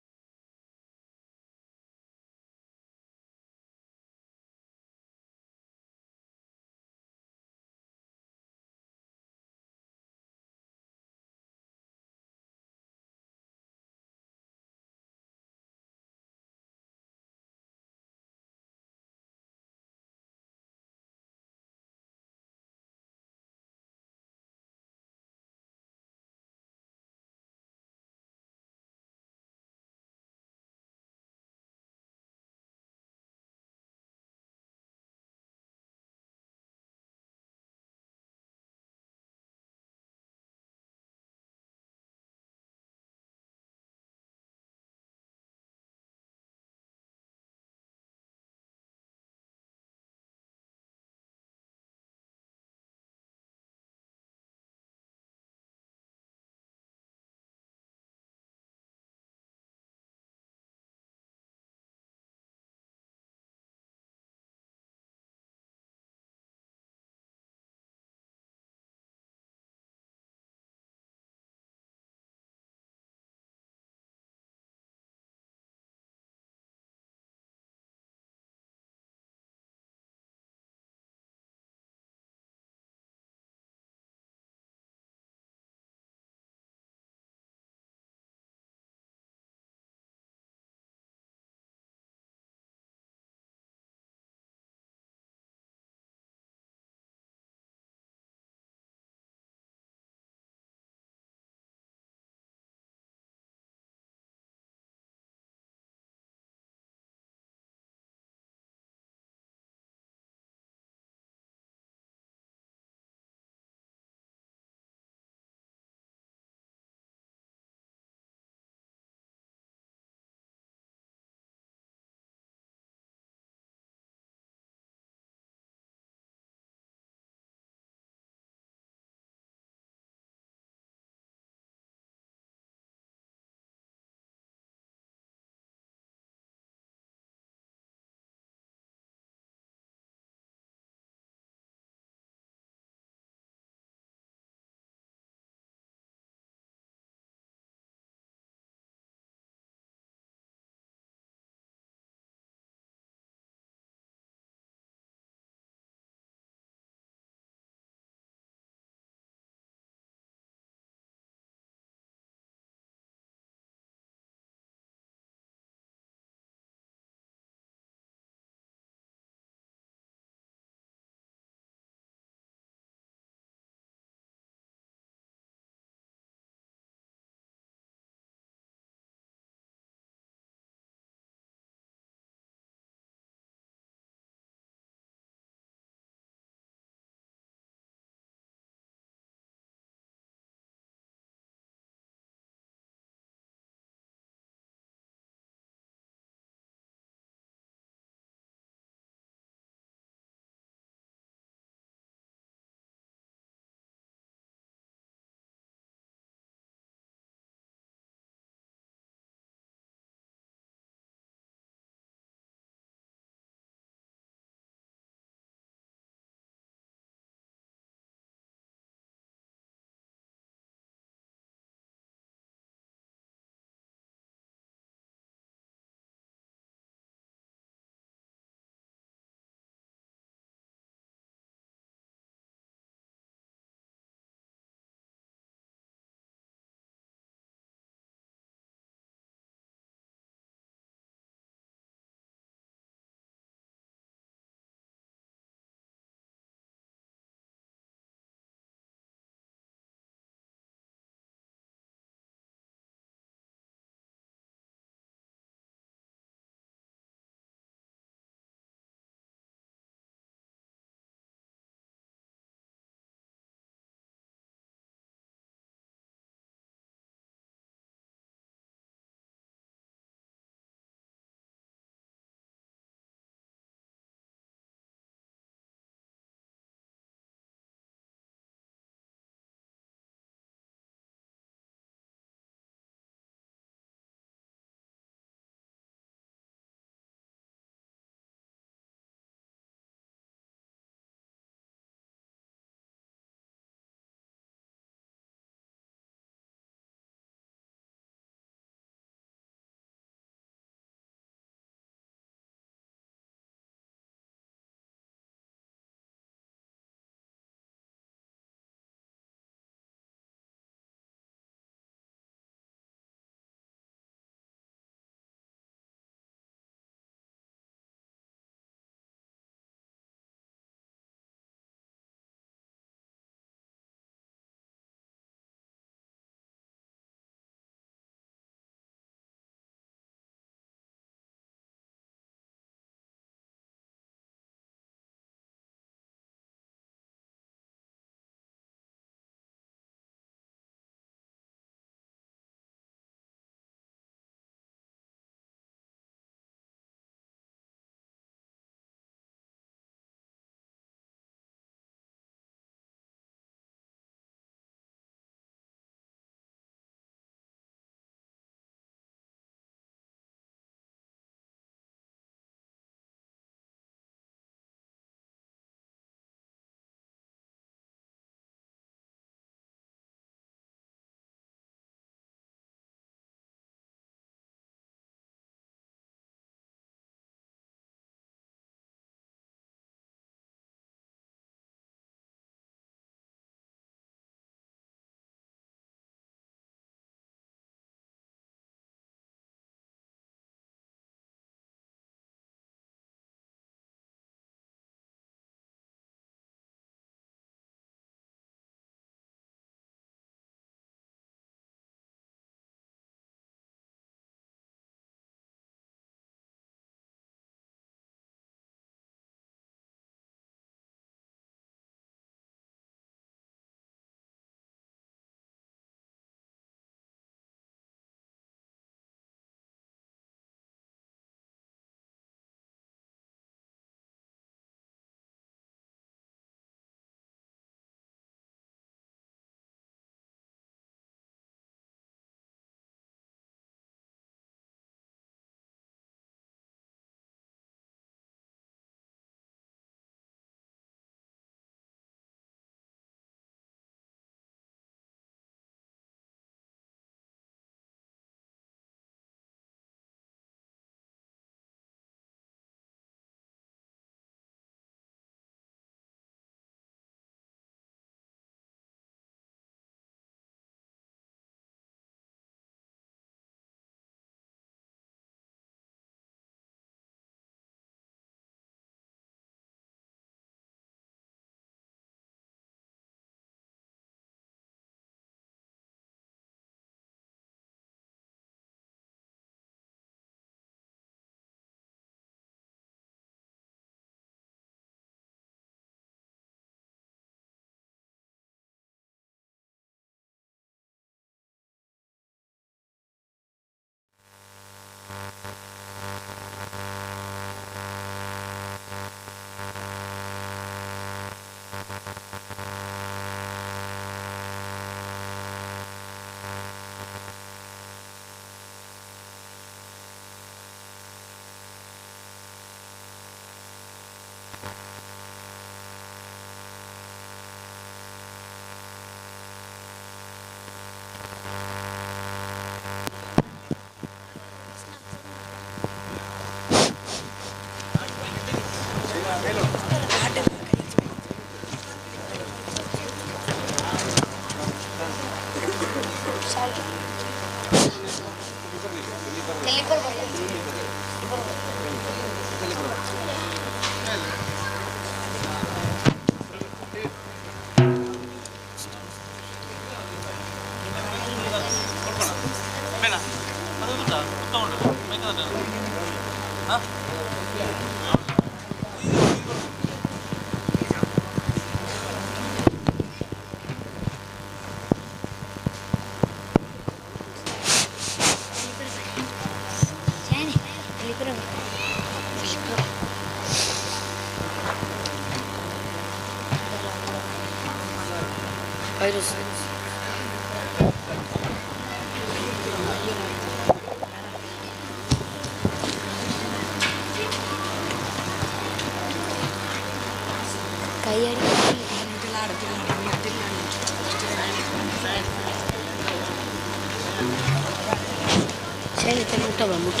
മുട്ട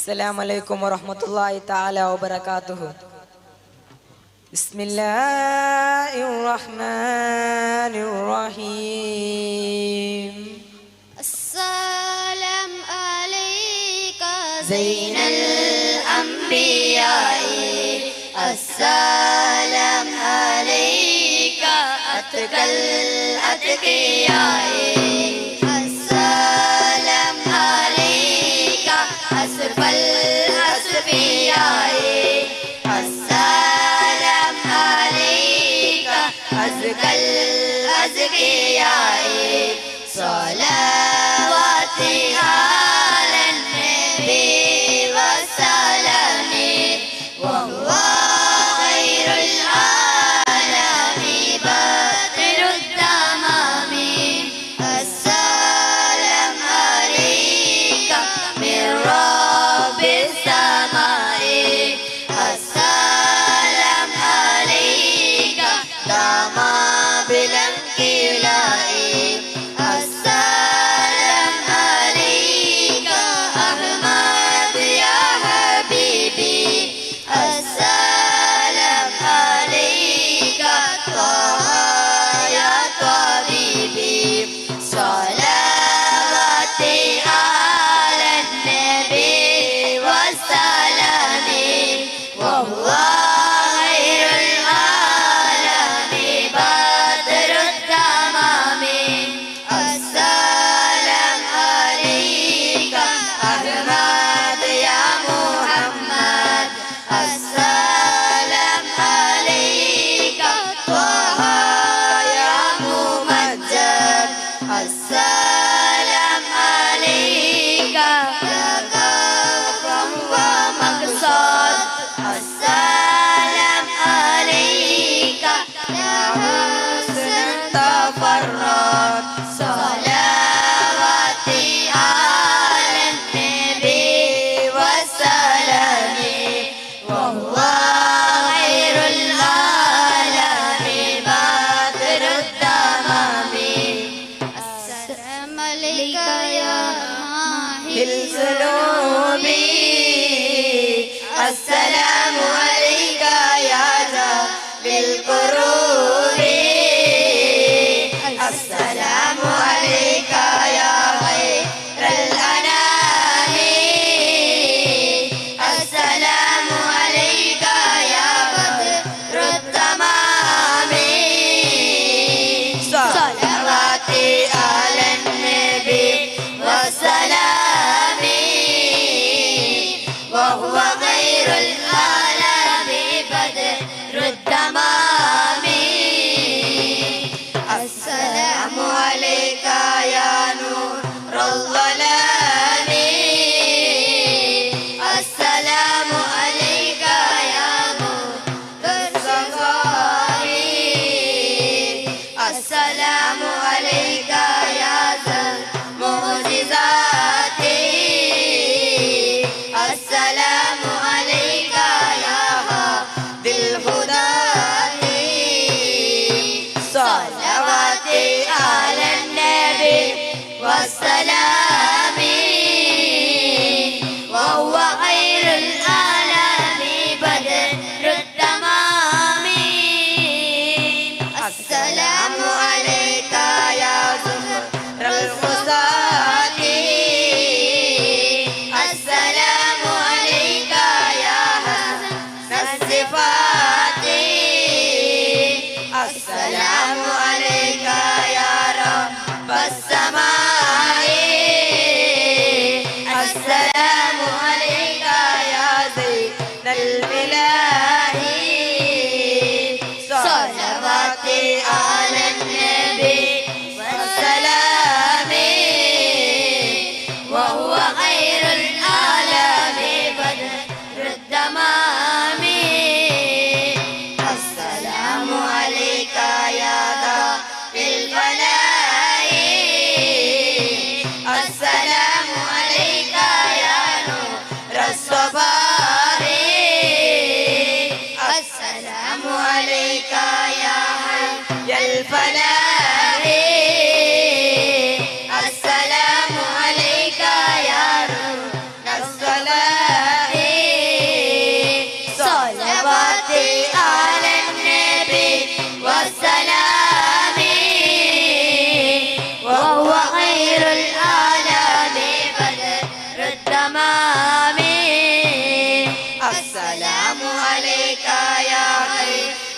السلام عليكم ورحمة الله تعالى وبركاته. بسم الله الرحمن الرحيم. السلام عليك زين الأنبياء، السلام عليك أتقى الأتقياء، السلام عليك أسرف الأسفياء، السلام عليك أزكى الأزكياء، صلواتي على النبي والسلام، وهو خير العالم بدر التمام، السلام عليك من رب السماء، السلام عليك دama بالانقلاء، السلام عليك أحمد يا حبيبي، السلام عليك طه يا طبيبي، صلواتي على النبي والسلام، وهو خير العالم بدر التمام، السلام عليك أحمد يا محمد، السلام عليك طه يا ممجد، السلام عليك يا كرم ومقصد، السلام عليك يا حسن تفرد، صلواتي على النبي والسلام، وهو خير العالم بدر التمام، السلام عليك يا ماهي الذنوب، السلام عليك يا ذا القرب، السلام عليك يا خير الأنام، السلام عليك يا بدر التمام، صلواتي على النبي والسلام، وهو خير العالم بدر التمام، السلام عليك يا نور الظلام، السلام عليك يا مدر الصفاء، السلام عليك يا ذا المعجزات، السلام عليك يا هادي الهداة، صلواتي على النبي والسلام، وهو خير العالم بدر التمام، السلام عليك يا زهر الخزاة، السلام عليك يا حسن الصفات، السلام عليك يا رب السماء،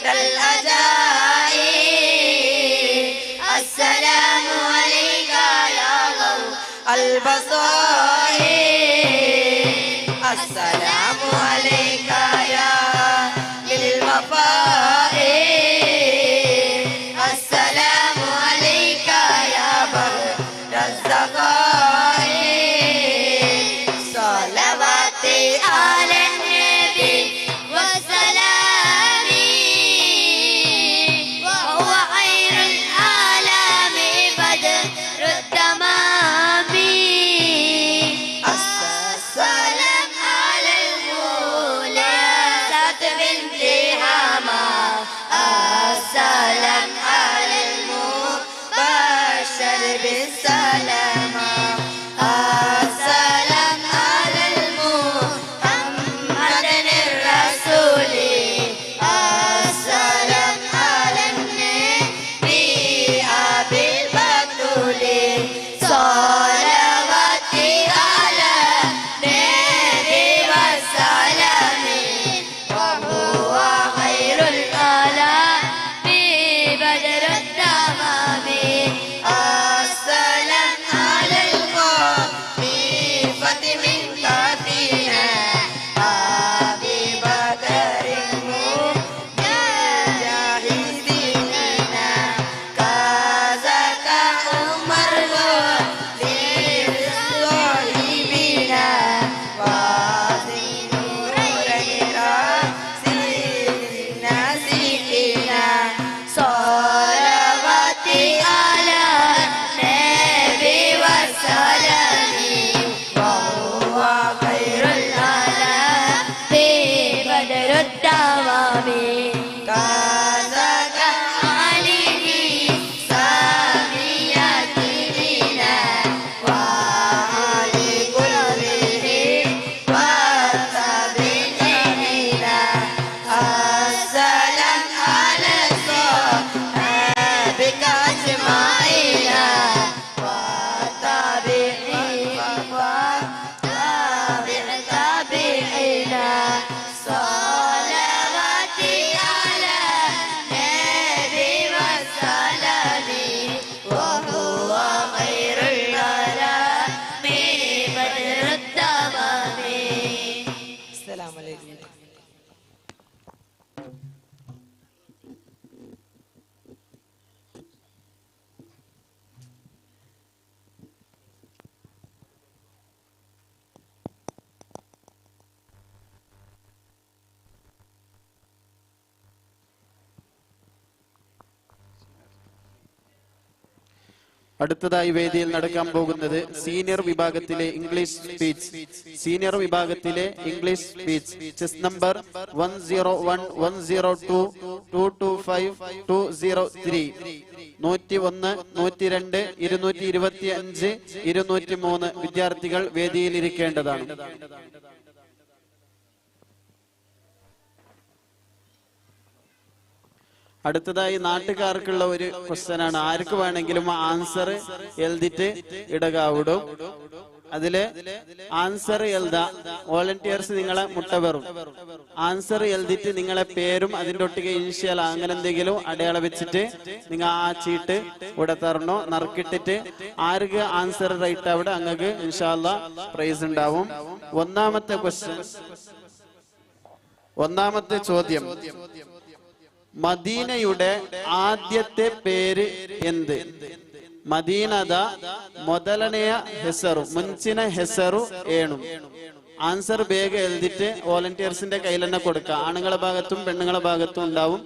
الأجائب السلام عليك يا ضوء البصائر السلام عليك يا للوفائر السلام عليك يا بر الزقائر صلواتي على النبي وسلامي وهو خير العالم بدر التمام السلام على المولى ذات بنت حمام السلام على المبشر بالسلامة السلام على محمد الرسول السلام على النبي أبي البتول صلواتي على النبي والسلام وهو خير الكلام بدر التمام السلام على الخفيفة من كفيها أبي بكر المجاهدين كذاك عمر للصاحبين وزين رأس الناسين صلواتي على النبي والسلام وهو خير العالم بدر التمام كذاك عليه سامياتنا وعلي كلهم والتابعين السلام على صحابك أجمعين والتابعين والتابعين صلواتي على النبي والسلام وهو خير الكلام بدر التمام. السلام عليكم. അടുത്തതായി വേദിയിൽ നടക്കാൻ പോകുന്നത് സീനിയർ വിഭാഗത്തിലെ ഇംഗ്ലീഷ് സ്പീച്ച്. സീനിയർ വിഭാഗത്തിലെ ഇംഗ്ലീഷ് സ്പീച്ച് ചെസ് നമ്പർ 101 102 225 203 101 102 225 203 വിദ്യാർത്ഥികൾ വേദിയിൽ ഇരിക്കേണ്ടതാണ്. അടുത്തതായി നാട്ടുകാർക്കുള്ള ഒരു ക്വസ്റ്റ്യൻ ആണ്. ആർക്ക് വേണമെങ്കിലും ആൻസർ എഴുതിട്ട് ഇടകാവിടും. അതില് ആൻസർ എഴുതാ. വോളണ്ടിയേഴ്സ് നിങ്ങളെ മുട്ട വെറും ആൻസർ എഴുതിട്ട് നിങ്ങളെ പേരും അതിന്റെ ഒട്ടിಗೆ ഇനിഷ്യൽ അങ്ങനെ എന്തെങ്കിലും അടയാളം വെച്ചിട്ട് നിങ്ങൾ ആ ചീട്ട് ഇവിടെ തരണോ. നറുക്കിട്ടിട്ട് ആർക്ക് ആൻസർ റൈറ്റ് അവിടെ അങ്ങക്ക് ഇൻഷാ അല്ലാഹ് പ്രൈസ് ഉണ്ടാവും. ഒന്നാമത്തെ ചോദ്യം, മദീനയുടെ ആദ്യത്തെ പേര് എന്ത്? ಮದೀನದ ಮೊದಲನೆಯ ಹೆಸರು, ಮುಂಚಿನ ಹೆಸರು ಏನು? ആൻസർ ಬೇಗ എഴുതിട്ട് വോളണ്ടിയേഴ്സിന്റെ കയ്യിൽ തന്നെ കൊടുക്കുക. ആണുങ്ങളെ ഭാഗത്തും പെണ്ണുങ്ങളെ ഭാഗത്തും ഉണ്ടാവും.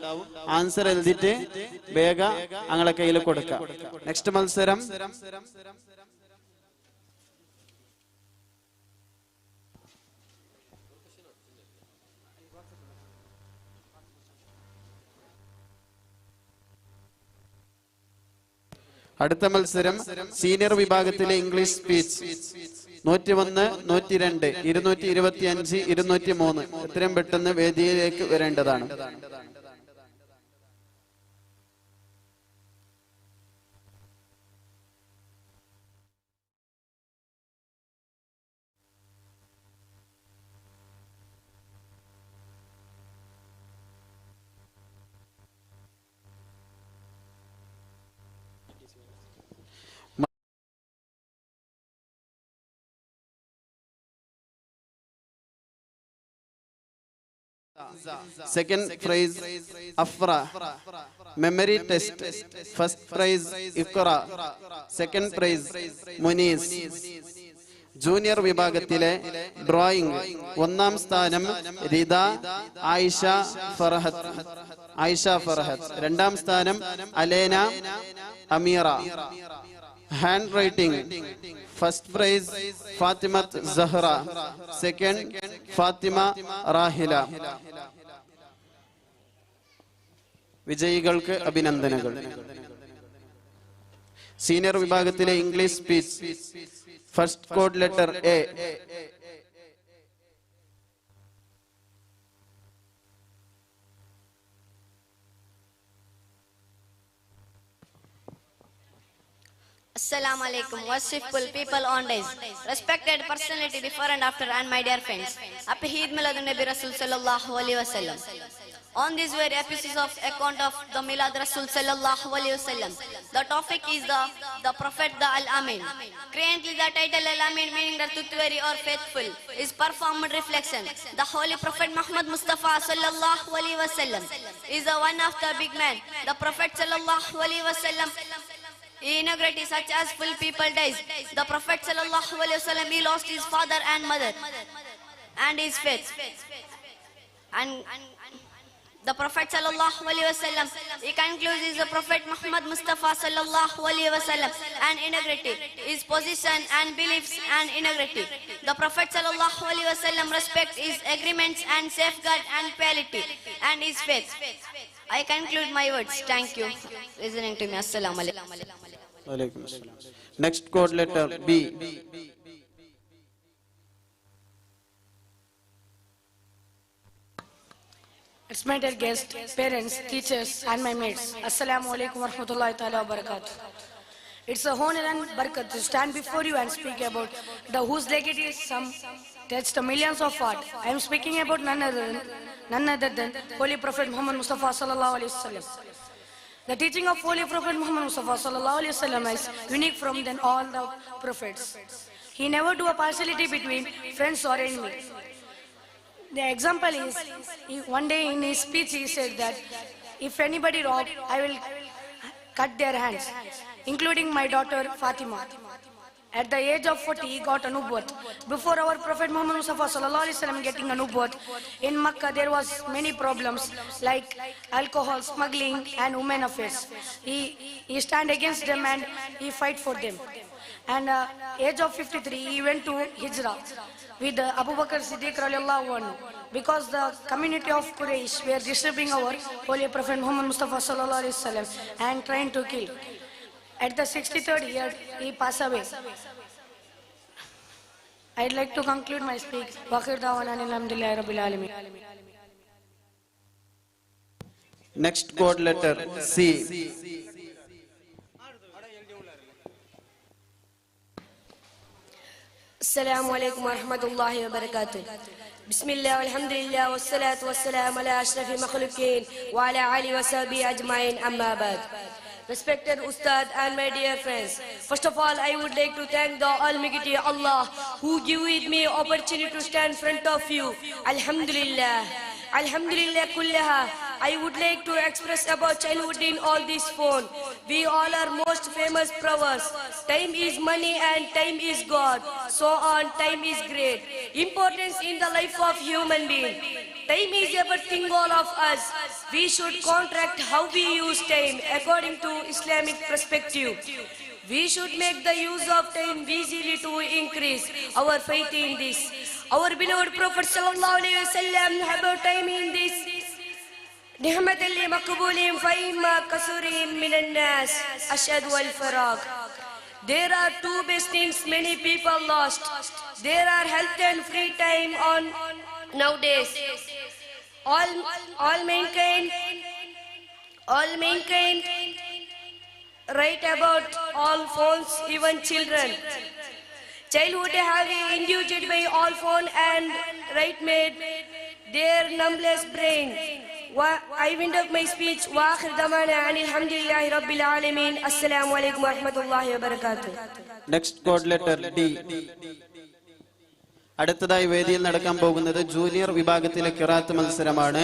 ആൻസർ എഴുതിട്ട് ಬೇಗ അങ്ങളെ കയ്യിൽ കൊടുക്കുക. നെക്സ്റ്റ് മത്സരം അടുത്ത മത്സരം സീനിയർ വിഭാഗത്തിലെ ഇംഗ്ലീഷ് സ്പീച്ച് 101 102 225 203 എത്രയും പെട്ടെന്ന് വേദിയിലേക്ക് വരേണ്ടതാണ്. Second prize Afra. Memory test. First prize Iqra. Second prize Munis. Junior വിഭാഗത്തിലെ ഡ്രോയിങ് ഒന്നാം സ്ഥാനം റിദ ആയിഷ ഫർഹത്ത്. രണ്ടാം സ്ഥാനം Alena Ameera. Hand writing first prize Fathimath Zahra. Second Fathima Rahila. വിജയികൾക്ക് അഭിനന്ദനങ്ങൾ. സീനിയർ വിഭാഗത്തിലെ English speech first code letter A. Assalamu alaikum, worshipful people on days, respected personality before and after, and my dear friends. Happy Eid Miladun Nabi Rasul sallallahu alaihi wasallam. On this very episode of account of the Milad Rasul sallallahu alaihi wasallam, the topic is the Prophet the Al-Amin. Currently the title Al-Amin, meaning the truthful or faithful, is performed reflection. The Holy Prophet Muhammad Mustafa sallallahu alaihi wasallam is one of the big men. The Prophet sallallahu alaihi wasallam inaugurated such as full people days. The Prophet sallallahu alaihi wasallam, he lost his father and mother and his faith. And the Prophet sallallahu alaihi wasallam, he concludes the Prophet Muhammad Mustafa sallallahu alaihi wasallam and integrity, his position and beliefs and integrity. The Prophet sallallahu alaihi wasallam respects his agreements and safeguard and piety and his faith. I conclude my words. Thank you listening to me. Assalamu alaikum. Next code letter B. It's my dear guests, parents, teachers, and my mates. Assalamu alaikum wa rahmatullahi ta'ala wa barakatuh. It's a honor and barakat to stand before you and speak about the whose legacy is some touched the millions of heart. I am speaking about none other than Holy Prophet Muhammad Mustafa sallallahu alaihi wasallam. The teaching of Holy Prophet Muhammad Mustafa sallallahu alaihi wasallam is unique from than all the prophets. He never do a partiality between friends or enemies. The example is, one day in his speech he said that if anybody rob, I will cut their hands, including my daughter Fatima. At the age of 40, he got a nubuwwat. Before our Prophet Muhammad Mustafa sallallahu alaihi wasallam getting a nubuwwat, in Makkah there was many problems like alcohol, smuggling, and women affairs. He stand against them and he fight for them. And age of 53, he went to Hijrah with Abu Bakr Siddiq radiallahu anhu, because the community of Quraysh were disturbing our Holy Prophet Muhammad Mustafa sallallahu alaihi wasallam and trying to kill. At the 63rd year, he passed away. I'd like to conclude my speech. Waqir dawana alhamdulillahi rabbil alamin. Next code letter C. Assalamu alaikum wa rahmatullahi wa barakatuh. Bismillah walhamdulillah wassalatu wassalamu ala ashrafil makhluqin wa ala alihi wa sahbihi ajma'in, amma ba'd. Respected Ustad and my dear friends, first of all I would like to thank the Almighty Allah who gave me opportunity to stand in front of you. Alhamdulillah. Alhamdulillah kullaha. I would like to express about childhood in all this phone. We all are most famous proverbs. Time is money and time is God. So on, time is great. Importance in the life of human being. Time is everything, all of us. We should contract how we use time according to Islamic perspective. We should make the use of time easily to increase our faith in this. Our beloved Prophet sallallahu alaihi wasallam about time in this. نعمة لمقبولهم فإما كسرهم من الناس أشهد والفراغ. There are two best things many people lost. There are health and free time on nowadays. All mankind write about all phones, even children. Childhood have induced by all phone and right made their numbless brain. I wind up my speech. وآخر دعوانا أن الحمد لله رب العالمين. السلام عليكم ورحمة الله وبركاته. Next code letter D. അടുത്തതായി വേദിയിൽ നടക്കാൻ പോകുന്നത് junior വിഭാഗത്തിലെ ഖിറാത്ത് മത്സരമാണ്.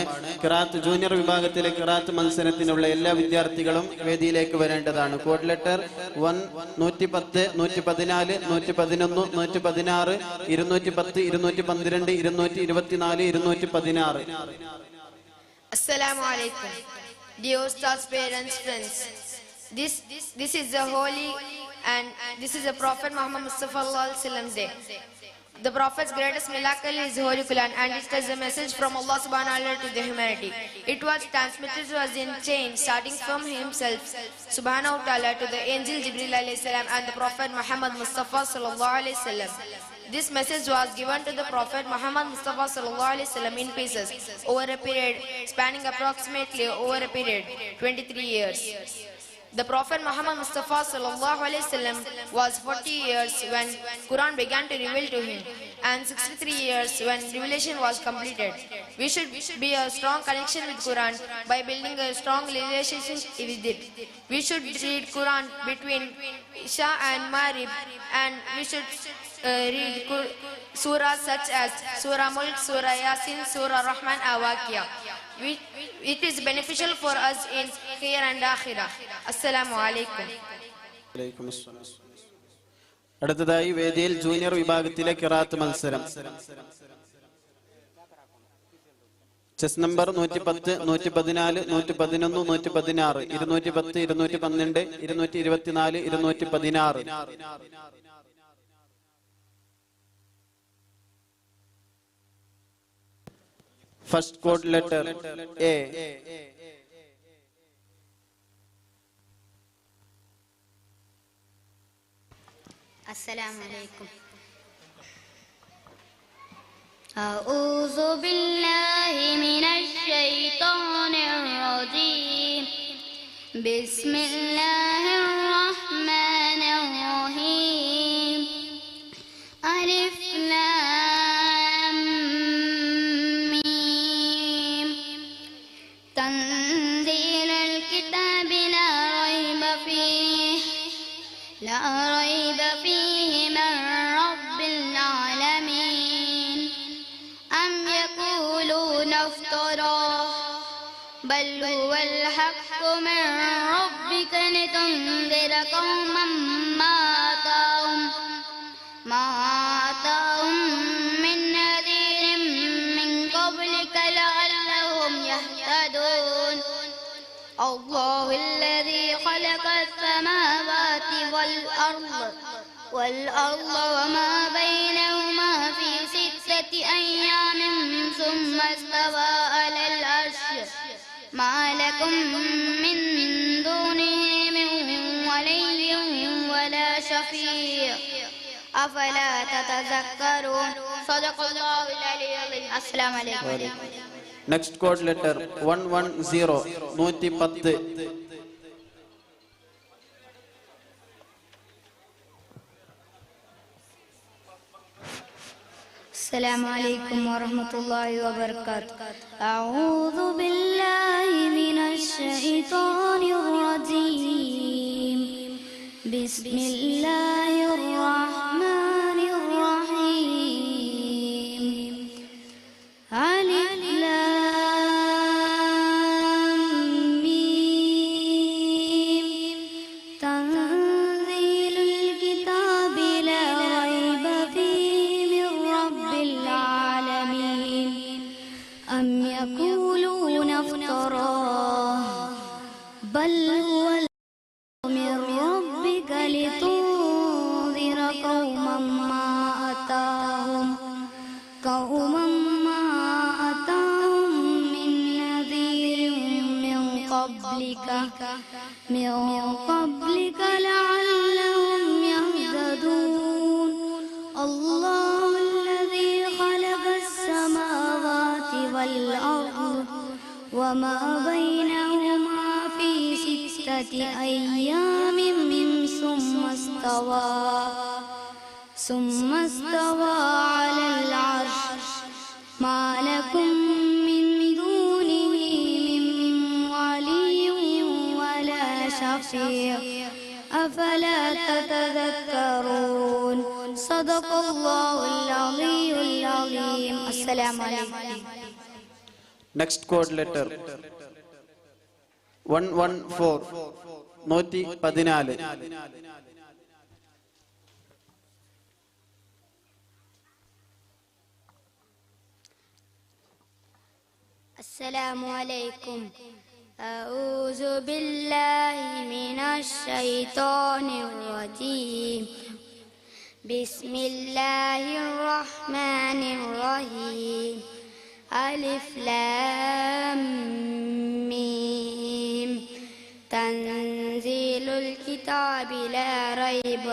Junior വിഭാഗത്തിലെ ഖിറാത്ത് മത്സരത്തിനുള്ള എല്ലാ വിദ്യാർത്ഥികളും വേദിയിലേക്ക് വരേണ്ടതാണ്. Code letter 1, 110, 114, 111, 116, 210, 212, 224, 216. Assalamu alaikum. Dear Ustad's parents, friends. This is the holy and this is the Prophet Muhammad Mustafa sallallahu alaihi wasallam day. The Prophet's greatest miracle is Holy Quran, and it is a message from Allah subhanahu wa ta'ala to the humanity. It was transmitted to us in chains, starting from himself subhanahu wa ta'ala to the angel Jibril alayhi salam and the Prophet Muhammad Mustafa sallallahu alaihi wasallam. This message was given to the Prophet Muhammad Mustafa sallallahu alaihi wasallam in pieces over a period spanning approximately over a period 23 years. The Prophet Muhammad Mustafa sallallahu alaihi wasallam was 40 years when Quran began to reveal to him, and 63 years when revelation was completed. We should be a strong connection with Quran by building a strong relationship with it. We should read Quran between Isha and Maghrib, and we should read surahs such as Surah Mulk, Surah Yasin, Surah Rahman, Awaqiyah. It is beneficial for us in here and akhirah. Assalamu alaikum. അടുത്തതായി വേദിയിൽ junior വിഭാഗത്തിലെ ഖിറാത്ത് മത്സരം. Chess number 110, 114, 111, 116, 210, 212, 224, 216. First code letter A. Assalamu alaikum. A'udhu billahi minash shaitanir rajim. Bismillahir rahmanir rahim. Alif lam mim. Tanzilul kitabi la rayba fihi. La rayba fihi min rabbil alamin. Am yaquluna iftarahu bal huwa al-haqqu min rabbika litunzira qauman ma atahum min nadhirin min qablika la'allahum yahtadun. Allahu alladhi khalaqa as-samawati wal-arda wa ma baynahuma fi 6 ayyamin thumma istawa 'ala al-'arsh. Ma lakum min dunihi min waliyyin wa la shafi'. Afala tatadhakkarun. Sadaqallahu al-aliyyul azim. Assalamu alaikum. Next code letter 110, 110. Assalamu alaikum wa rahmatullahi wa barakatuh. A'udhu billahi minash shaitanir rajim. Bismillahir rahmanir rahim. Alif lam mim. Tanzilul kitabi la rayba fihi min rabbil alamin. Am yaquluna iftarahu bal huwa min rabbika litunzira qauman ma atahum min nadhirin min qablika la'allahum yahtadun. Allahu alladhi khalaqa as-samawati wal-arda wa ma baynahuma fi 6 ayyamin thumma istawa 'ala al-'arsh. Ma lakum min dunihi min waliyyin wa la shafi'. Afala tatadhakkarun. صدق الله العلي العظيم. السلام عليكم. Next code letter 114 114. السلام عليكم. أعوذ بالله من الشيطان الرجيم. بسم الله الرحمن الرحيم. ألف لام ميم. تنزيل الكتاب لا ريب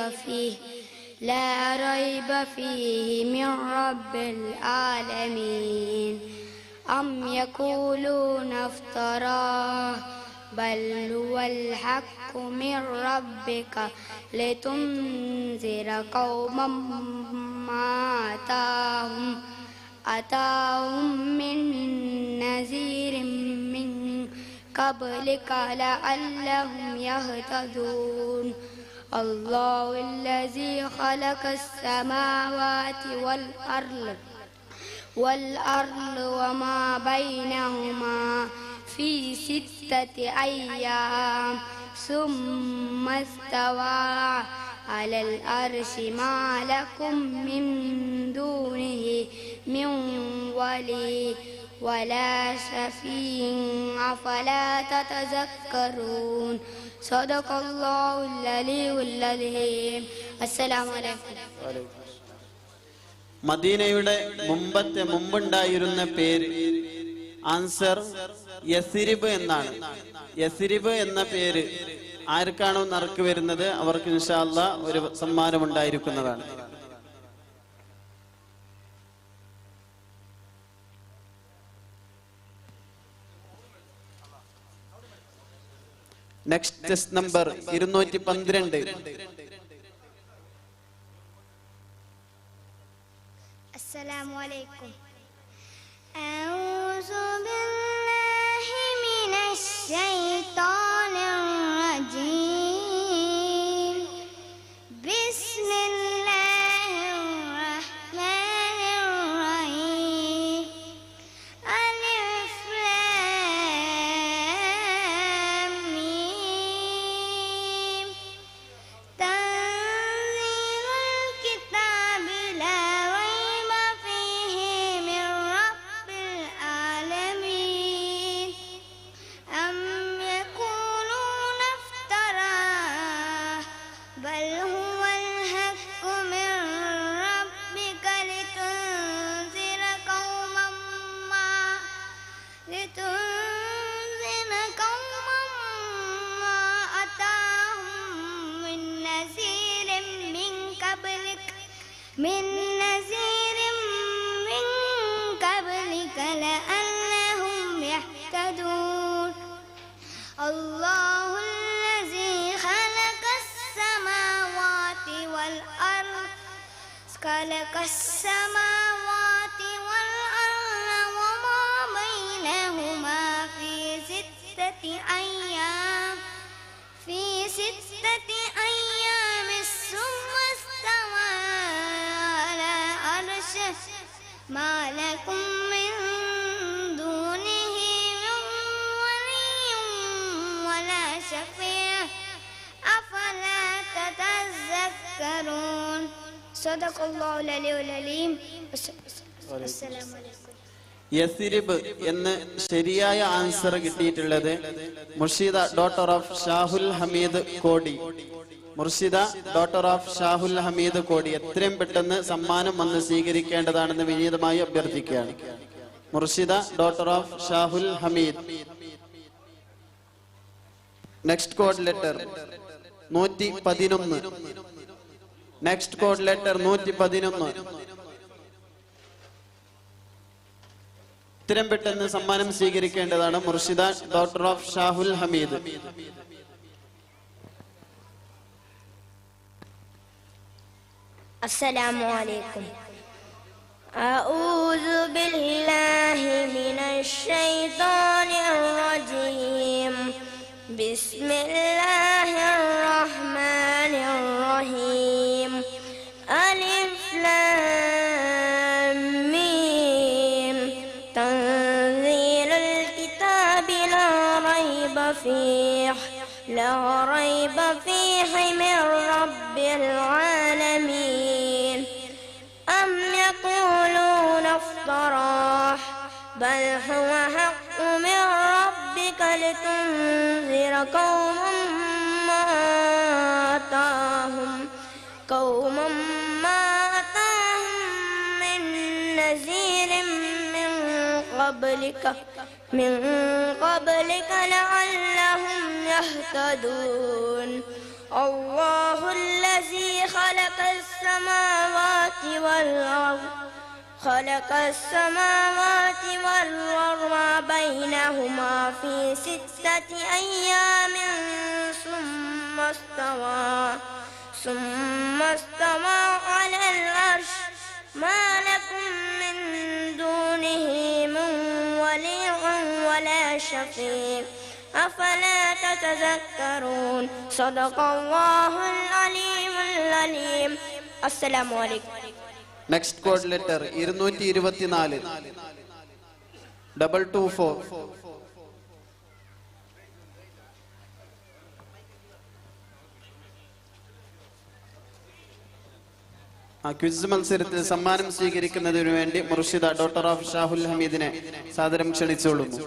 فيه من رب العالمين. أم يقولون افتراه بل هو الحق من ربك لتنذر قوما ما أتاهم من نذير من قبلك لعلهم يهتدون. الله الذي خلق السماوات والأرض وما بينهما في 6 أيام ثم استوى على العرش. ما لكم من دونه من ولي ولا شفيع أفلا تتذكرون. صدق الله العلي العظيم. السلام عليكم. മദീനയുടെ മുമ്പുണ്ടായിരുന്ന പേര് answer യസിരിബ് എന്നാണ്. യസിരിബ് എന്ന പേര് ആർക്കാണോ നറുക്ക് വരുന്നത് അവർക്ക് ഇൻഷാ അല്ലാഹ് ഒരു സമ്മാനം ഉണ്ടായിരിക്കുന്നതാണ്. Next test number 212. السلام عليكم. أعوذ بالله من الشيطان الرجيم. بسم الله الرحمن الرحيم. ألف لام ميم. تنزيل الكتاب لا ريب فيه من رب العالمين. أم يقولون افتراه بل هو الحق من ربك لتنذر قوما ما أتاهم من نذير من قبلك لعلهم يهتدون. الله الذي خلق السماوات والأرض وما بينهما في 6 أيام ثم استوى على عرشه. ما لكم من دونه من ولي ولا شفيع أفلا تتذكرون. صدق الله العلي العظيم. السلام عليكم. യസിരിബ് എന്ന് ശരിയായ ആൻസർ കിട്ടിയിട്ടുള്ളത് Murshida daughter of Shahul Hameed Kodi. Murshida daughter of Shahul Hameed Kodi എത്രയും പെട്ടെന്ന് സമ്മാനം വന്ന് സ്വീകരിക്കേണ്ടതാണെന്ന് വിനീതമായി അഭ്യർത്ഥിക്കുകയാണ്. Murshida daughter of Shahul Hameed. Next code letter 111. Next code letter 111. ഇത്രയും പെട്ടെന്ന് സമ്മാനം സ്വീകരിക്കേണ്ടതാണ് Murshida daughter of Shahul Hameed. السلام عليكم. أعوذ بالله من الشيطان الرجيم. بسم الله الرحمن الرحيم. ألف لا ريب فيه من رب العالمين أم يقولون افتراه بل هو حق من ربك لتنذر قوما ما أتاهم من نذير من قبلك لعلهم يهتدون الله الذي خلق السماوات والأرض بينهما في 6 أيام ثم استوى على العرش ما لكم من دونه من ولي ولا شفيع أفلا تتذكرون صدق الله العليم السلام عليكم. Next code letter 224 224. Quiz മത്സരത്തിൽ സമ്മാനം സ്വീകരിക്കുന്നതിനു വേണ്ടി മുർഷിദ ഡോക്ടർ ഓഫ് ഷാഹുൽ ഹമീദിനെ സാദരം ക്ഷണിച്ചോളുന്നു.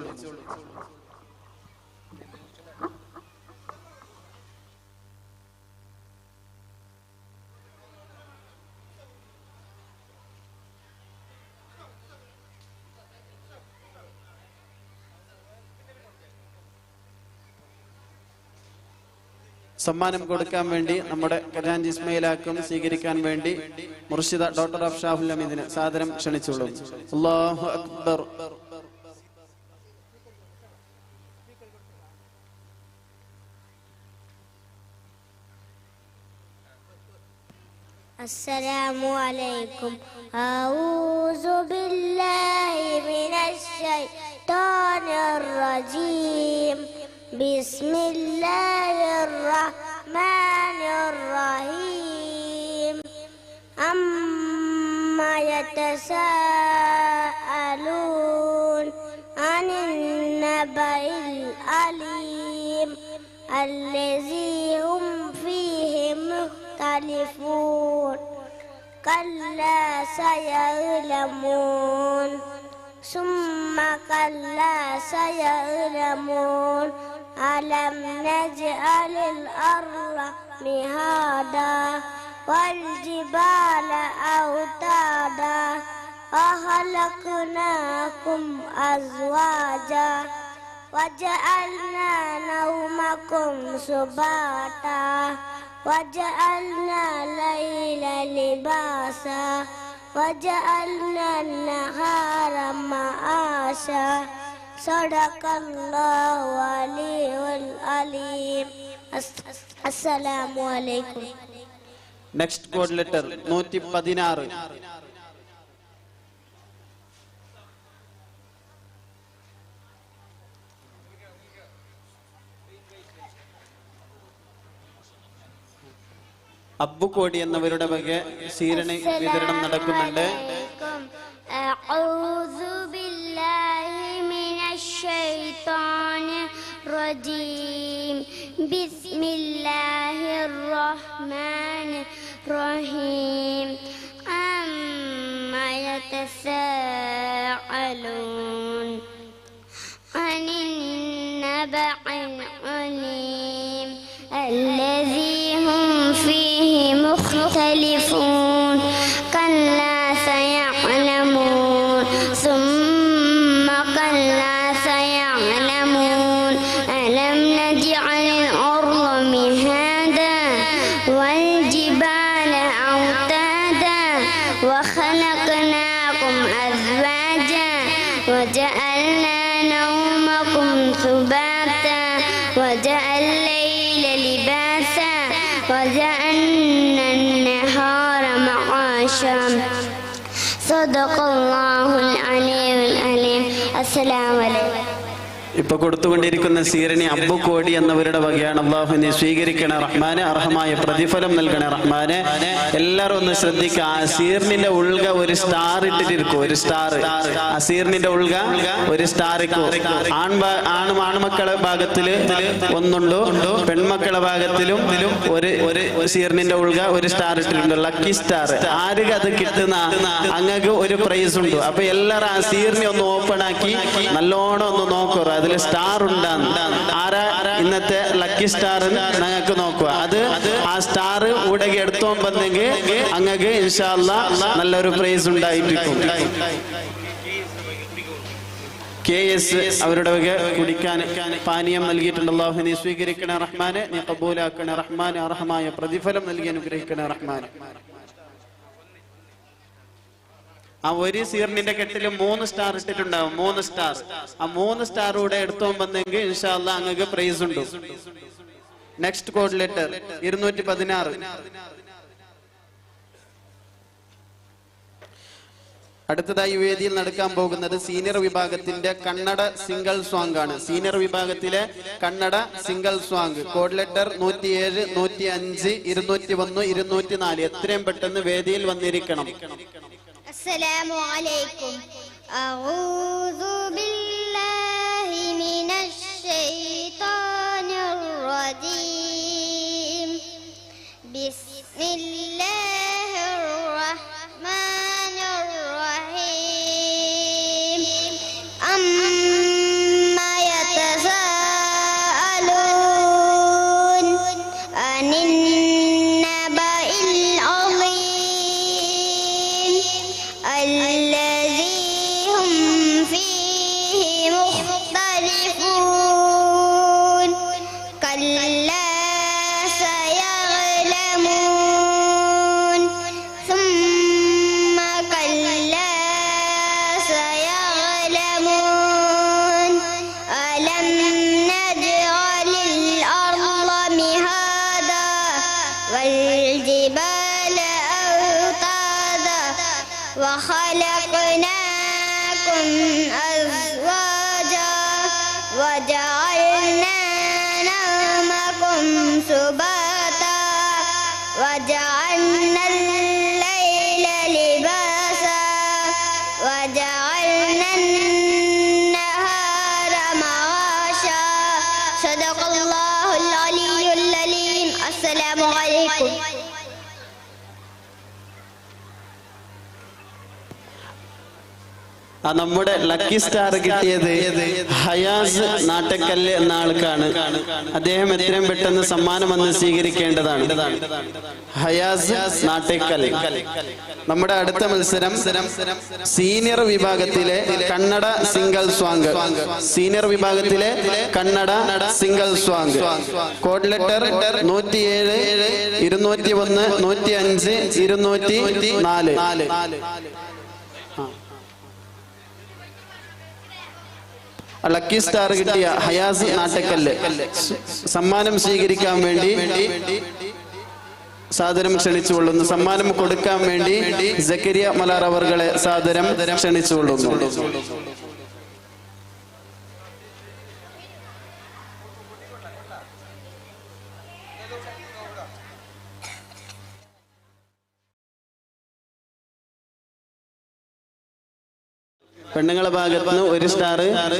സമ്മാനം കൊടുക്കാൻ വേണ്ടി നമ്മുടെ ഖജാൻജി ഇസ്മയിലാക്കും സ്വീകരിക്കാൻ വേണ്ടി മുർഷിദ ഡോക്ടർ ഓഫ് ഷാഹുൽ ഹമീദിനെ സാദരം ക്ഷണിച്ചോളൂ. അല്ലാഹു അക്ബർ. അസ്സലാമു അലൈക്കും. അഊസു ബില്ലാഹി മിനശ് ശൈത്വാനിർ റജീം. ബിസ്മില്ലാഹിർ റഹ്മാനിർ റഹീം. അമ്മാ യതസാഅലൂൻ അനിൻ നബഇൽ അലീം അല്ലസീ ഹും ഫീഹി മുഖ്തലിഫൂൻ. كلا سيعلمون ثم كلا سيعلمون ألم نجعل الأرض مهادا والجبال أوتادا وخلقناكم أزواجا وجعلنا نومكم سباتا وجعلنا الليل لباسا وجعلنا النهار معاشا صدق الله العلي العليم. السلام عليكم. Next code letter 116. അബ്ബുകോടി എന്നവരുടെ വക ശീരണി വിതരണം നടക്കുന്നുണ്ട്. അഊസു ബില്ലാഹി മിനശ് ശൈത്വാനിർ റജീം. ബിസ്മില്ലാഹിർ റഹ്മാനിർ റഹീം. അമ്മാ യതസാഅലൂൻ അനിൻ നബഇൽ അലീം الذي هم فيه مختلفون كلا سيعلمون ثم كلا سيعلمون ألم نجعل الأرض مهادا والجبال أوتادا وخلقناكم أزواجا وجعلنا نومكم سباتا وجعلنا لباسا وجعلنا النهار معاشا صدق الله العلي العليم. السلام عليكم. ഇപ്പൊ കൊടുത്തുകൊണ്ടിരിക്കുന്ന സീരണി അബ്ബുക്കോടി എന്നവരുടെ വകയാണ്. അള്ളാഹു നീ സ്വീകരിക്കണേ റഹ്മാനെ, അർഹമായ പ്രതിഫലം നൽകണേ റഹ്മാനെ. എല്ലാവരും ഒന്ന് ശ്രദ്ധിക്കുക. ആ സീറിനിന്റെ ഉൾഗ ഒരു സ്റ്റാർ ഇട്ടിട്ടിരിക്കും, ഒരു സ്റ്റാർ. ആ സീറിനിന്റെ ഉൾഗ ഒരു സ്റ്റാർ ആൺമക്കളെ ഭാഗത്തില് ഒന്നുണ്ടോ, പെൺമക്കളെ ഭാഗത്തിലും ഒരു സീറിനിന്റെ ഉൾഗ ഒരു സ്റ്റാർ ഇട്ടിട്ടുണ്ട്, ലക്കി സ്റ്റാർ. ആർക്ക് അത് കിട്ടുന്ന അങ്ങക്ക് ഒരു പ്രൈസ് ഉണ്ട്. അപ്പൊ എല്ലാരും ആ സീറിനെ ഒന്ന് ഓപ്പൺ ആക്കി നല്ലോണം ഒന്ന് നോക്കുക, അതിൽ സ്റ്റാർ ഉണ്ടാന്ന്. ആരാ ഇന്നത്തെ ലക്കി സ്റ്റാർ ഞങ്ങൾക്ക് നോക്കുക. അത് ആ സ്റ്റാർ ഉടകി എടുത്തോ വന്നെങ്കിൽ അങ്ങക്ക് ഇൻഷാ അല്ലാഹ് നല്ലൊരു പ്രൈസ് ഉണ്ടായിരിക്കും. KS അവരുടെ വക കുടിക്കാൻ പാനീയം നൽകിയിട്ടുണ്ട്. അല്ലാഹു നീ സ്വീകരിക്കണേ റഹ്മാനെ, നീ ഖബൂലാക്കണേ റഹ്മാനെ, അർഹമായ പ്രതിഫലം നൽകി അനുഗ്രഹിക്കണേ റഹ്മാനെ. ആ ഒരു സീറിന്റെ കെട്ടില് 3 സ്റ്റാർ ഇട്ടിട്ടുണ്ടാവും, 3 സ്റ്റാർ. ആ 3 സ്റ്റാർ കൂടെ എടുത്തോ വന്നെങ്കിൽ ഇൻഷാ അല്ലാഹ് അങ്ങക്ക് പ്രൈസ് ഉണ്ട്. Next code letter 216. അടുത്തതായി വേദിയിൽ നടക്കാൻ പോകുന്നത് സീനിയർ വിഭാഗത്തിന്റെ കന്നഡ സിംഗിൾ സോങ് ആണ്. സീനിയർ വിഭാഗത്തിലെ Kannada single song code letter 107, 105, 201, 204. എത്രയും പെട്ടെന്ന് വേദിയിൽ വന്നിരിക്കണം. السلام عليكم. أعوذ بالله من الشيطان الرجيم. بسم الله الرحمن الرحيم. أما يتساءلون عن النبأ العظيم الذي هم فيه مختلفون. كلا سيعلمون ثم كلا سيعلمون. ألم نجعل الأرض مهادا والجبال أوتادا وخلقناكم أزواجا وجعلنا نومكم سباتا وجعلنا الليل لباسا وجعلنا النهار معاشا. صدق الله العلي العليم. السلام عليكم. നമ്മുടെ ലക്കി സ്റ്റാർ കിട്ടിയത് ഹയാസ് നാട്ടക്കല്ല് എന്ന ആൾക്കാണ്. അദ്ദേഹം എത്രയും പെട്ടെന്ന് സമ്മാനം വന്ന് സ്വീകരിക്കേണ്ടതാണ്. ഹയാസ് നാട്ടക്കല്ല്. നമ്മുടെ അടുത്ത മത്സരം സീനിയർ വിഭാഗത്തിലെ കന്നഡ സിംഗിൾ സോങ്. സീനിയർ വിഭാഗത്തിലെ Kannada single song code letter 107, 201, 105, 204. Lucky star കിട്ടിയ ഹയാസ് നാട്ടക്കല്ല് സമ്മാനം സ്വീകരിക്കാൻ വേണ്ടി സാദരം ക്ഷണിച്ചുകൊള്ളുന്നു. സമ്മാനം കൊടുക്കാൻ വേണ്ടി സക്കരിയ മലാർ അവർകളെ സാദരം ക്ഷണിച്ചുകൊള്ളുന്നു. പെണ്ണുങ്ങളെ ഭാഗത്ത് നിന്ന് ഒരു സ്റ്റാർ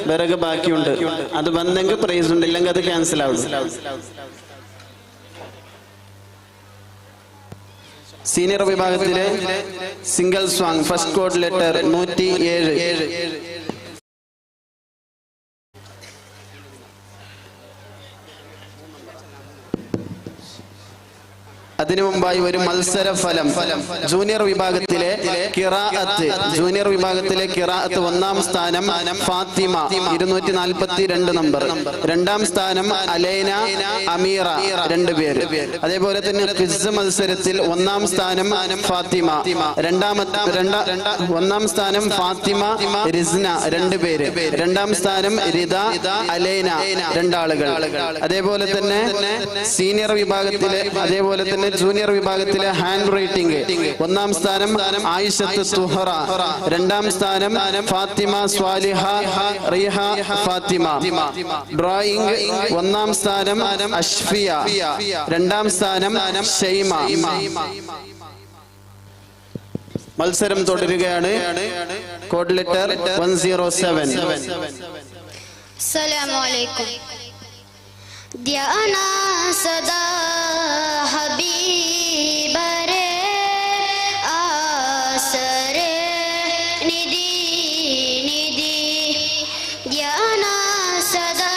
വിറക് ബാക്കിയുണ്ട്. അത് വന്നെങ്കിൽ പ്രൈസ് ഉണ്ട്, ഇല്ലെങ്കിൽ അത് ക്യാൻസൽ ആവും. സീനിയർ വിഭാഗത്തിലെ single song first code letter 107. അതിനു മുമ്പായി ഒരു മത്സര ഫലം. ജൂനിയർ വിഭാഗത്തിലെ ഖിറാഅത്ത് ഒന്നാം സ്ഥാനം ഫാത്തിമ 242 നമ്പർ. രണ്ടാം സ്ഥാനം അലൈന അമീറ 2 പേര്. അതേപോലെ തന്നെ ക്വിസ് മത്സരത്തിൽ ഒന്നാം സ്ഥാനം ഫാത്തിമ, ഒന്നാം സ്ഥാനം ഫാത്തിമ റിസ്ന 2 പേര്. രണ്ടാം സ്ഥാനം റിദ അലൈന 2 ആളുകൾ. അതേപോലെ തന്നെ സീനിയർ വിഭാഗത്തിലെ അതേപോലെ തന്നെ ജൂനിയർ വിഭാഗത്തിലെ ഹാൻഡ് റൈറ്റിംഗ് 1ാം സ്ഥാനം ആയിഷത്ത് സുഹറ, 2ാം സ്ഥാനം ഫാത്തിമ സ്വാലിഹ റിഹ ഫാത്തിമ. ഡ്രോയിങ് 1ാം സ്ഥാനം അഷ്ഫിയ, 2ാം സ്ഥാനം ഷൈമ. മത്സരം തുടരുകയാണ്. Code letter 107. السلام عليكم. ധ്യാന സദാ ഹബീബരെ ആസരെ നിധി നിധി. ധ്യാന സദാ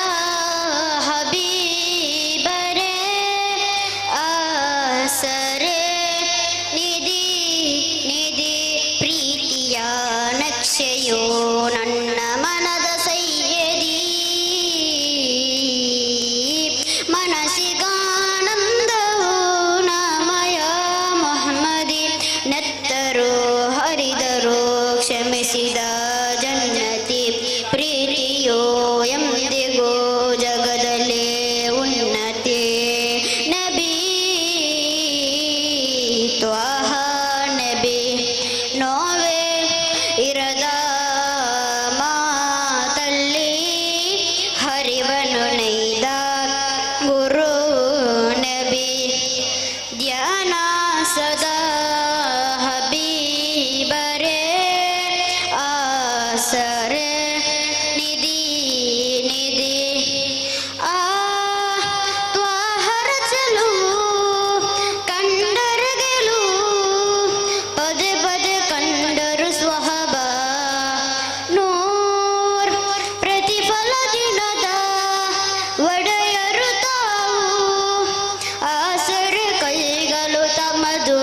ഹബീബരെ ആസരെ നിധി നിധി. ಪ್ರೀತಿಯ ನಕ್ಷೆಯೋ ನನ್ನ ಮನದ ಸೈಯದಿ, ಮನಸ್ಸಿಗಾನಂದವೋ ನಾಮಯ ಮೊಹಮ್ಮದಿ. ನೆತ್ತರೋ ಹರಿದರೋ ಕ್ಷಮಿಸಿದ ಜನ್ನತಿ, ಪ್ರೀತಿಯೋ ಎಂದಿಗೋ ಜಗದಲ್ಲೇ ಉನ್ನತಿ. ನಬಿ ತ್ವಾಹ ನಬಿ ನೋವೇ ಇರದ ಮಾತಲ್ಲಿ ಹರಿವನು ನೈದ ಗುರು ನಬಿ. ಧ್ಯಾನ ಸದಾ ಹಬೀಬರೆ ಆಸರೆ ನಿಧಿ ನಿಧಿ. ಆ ತ್ವಾಹರ ಚಲುವು ಕಂಡರ ಗೆಲುವು, ಪದೇ ಪದೇ ಕಂಡರು ಸ್ವಹಬ ನೂರ್. ಪ್ರತಿಫಲ ದಿನದ ಒಡೆಯರು ತಾವು, ಆಸರೆ ಕೈಗಳು ತಮ್ಮದು.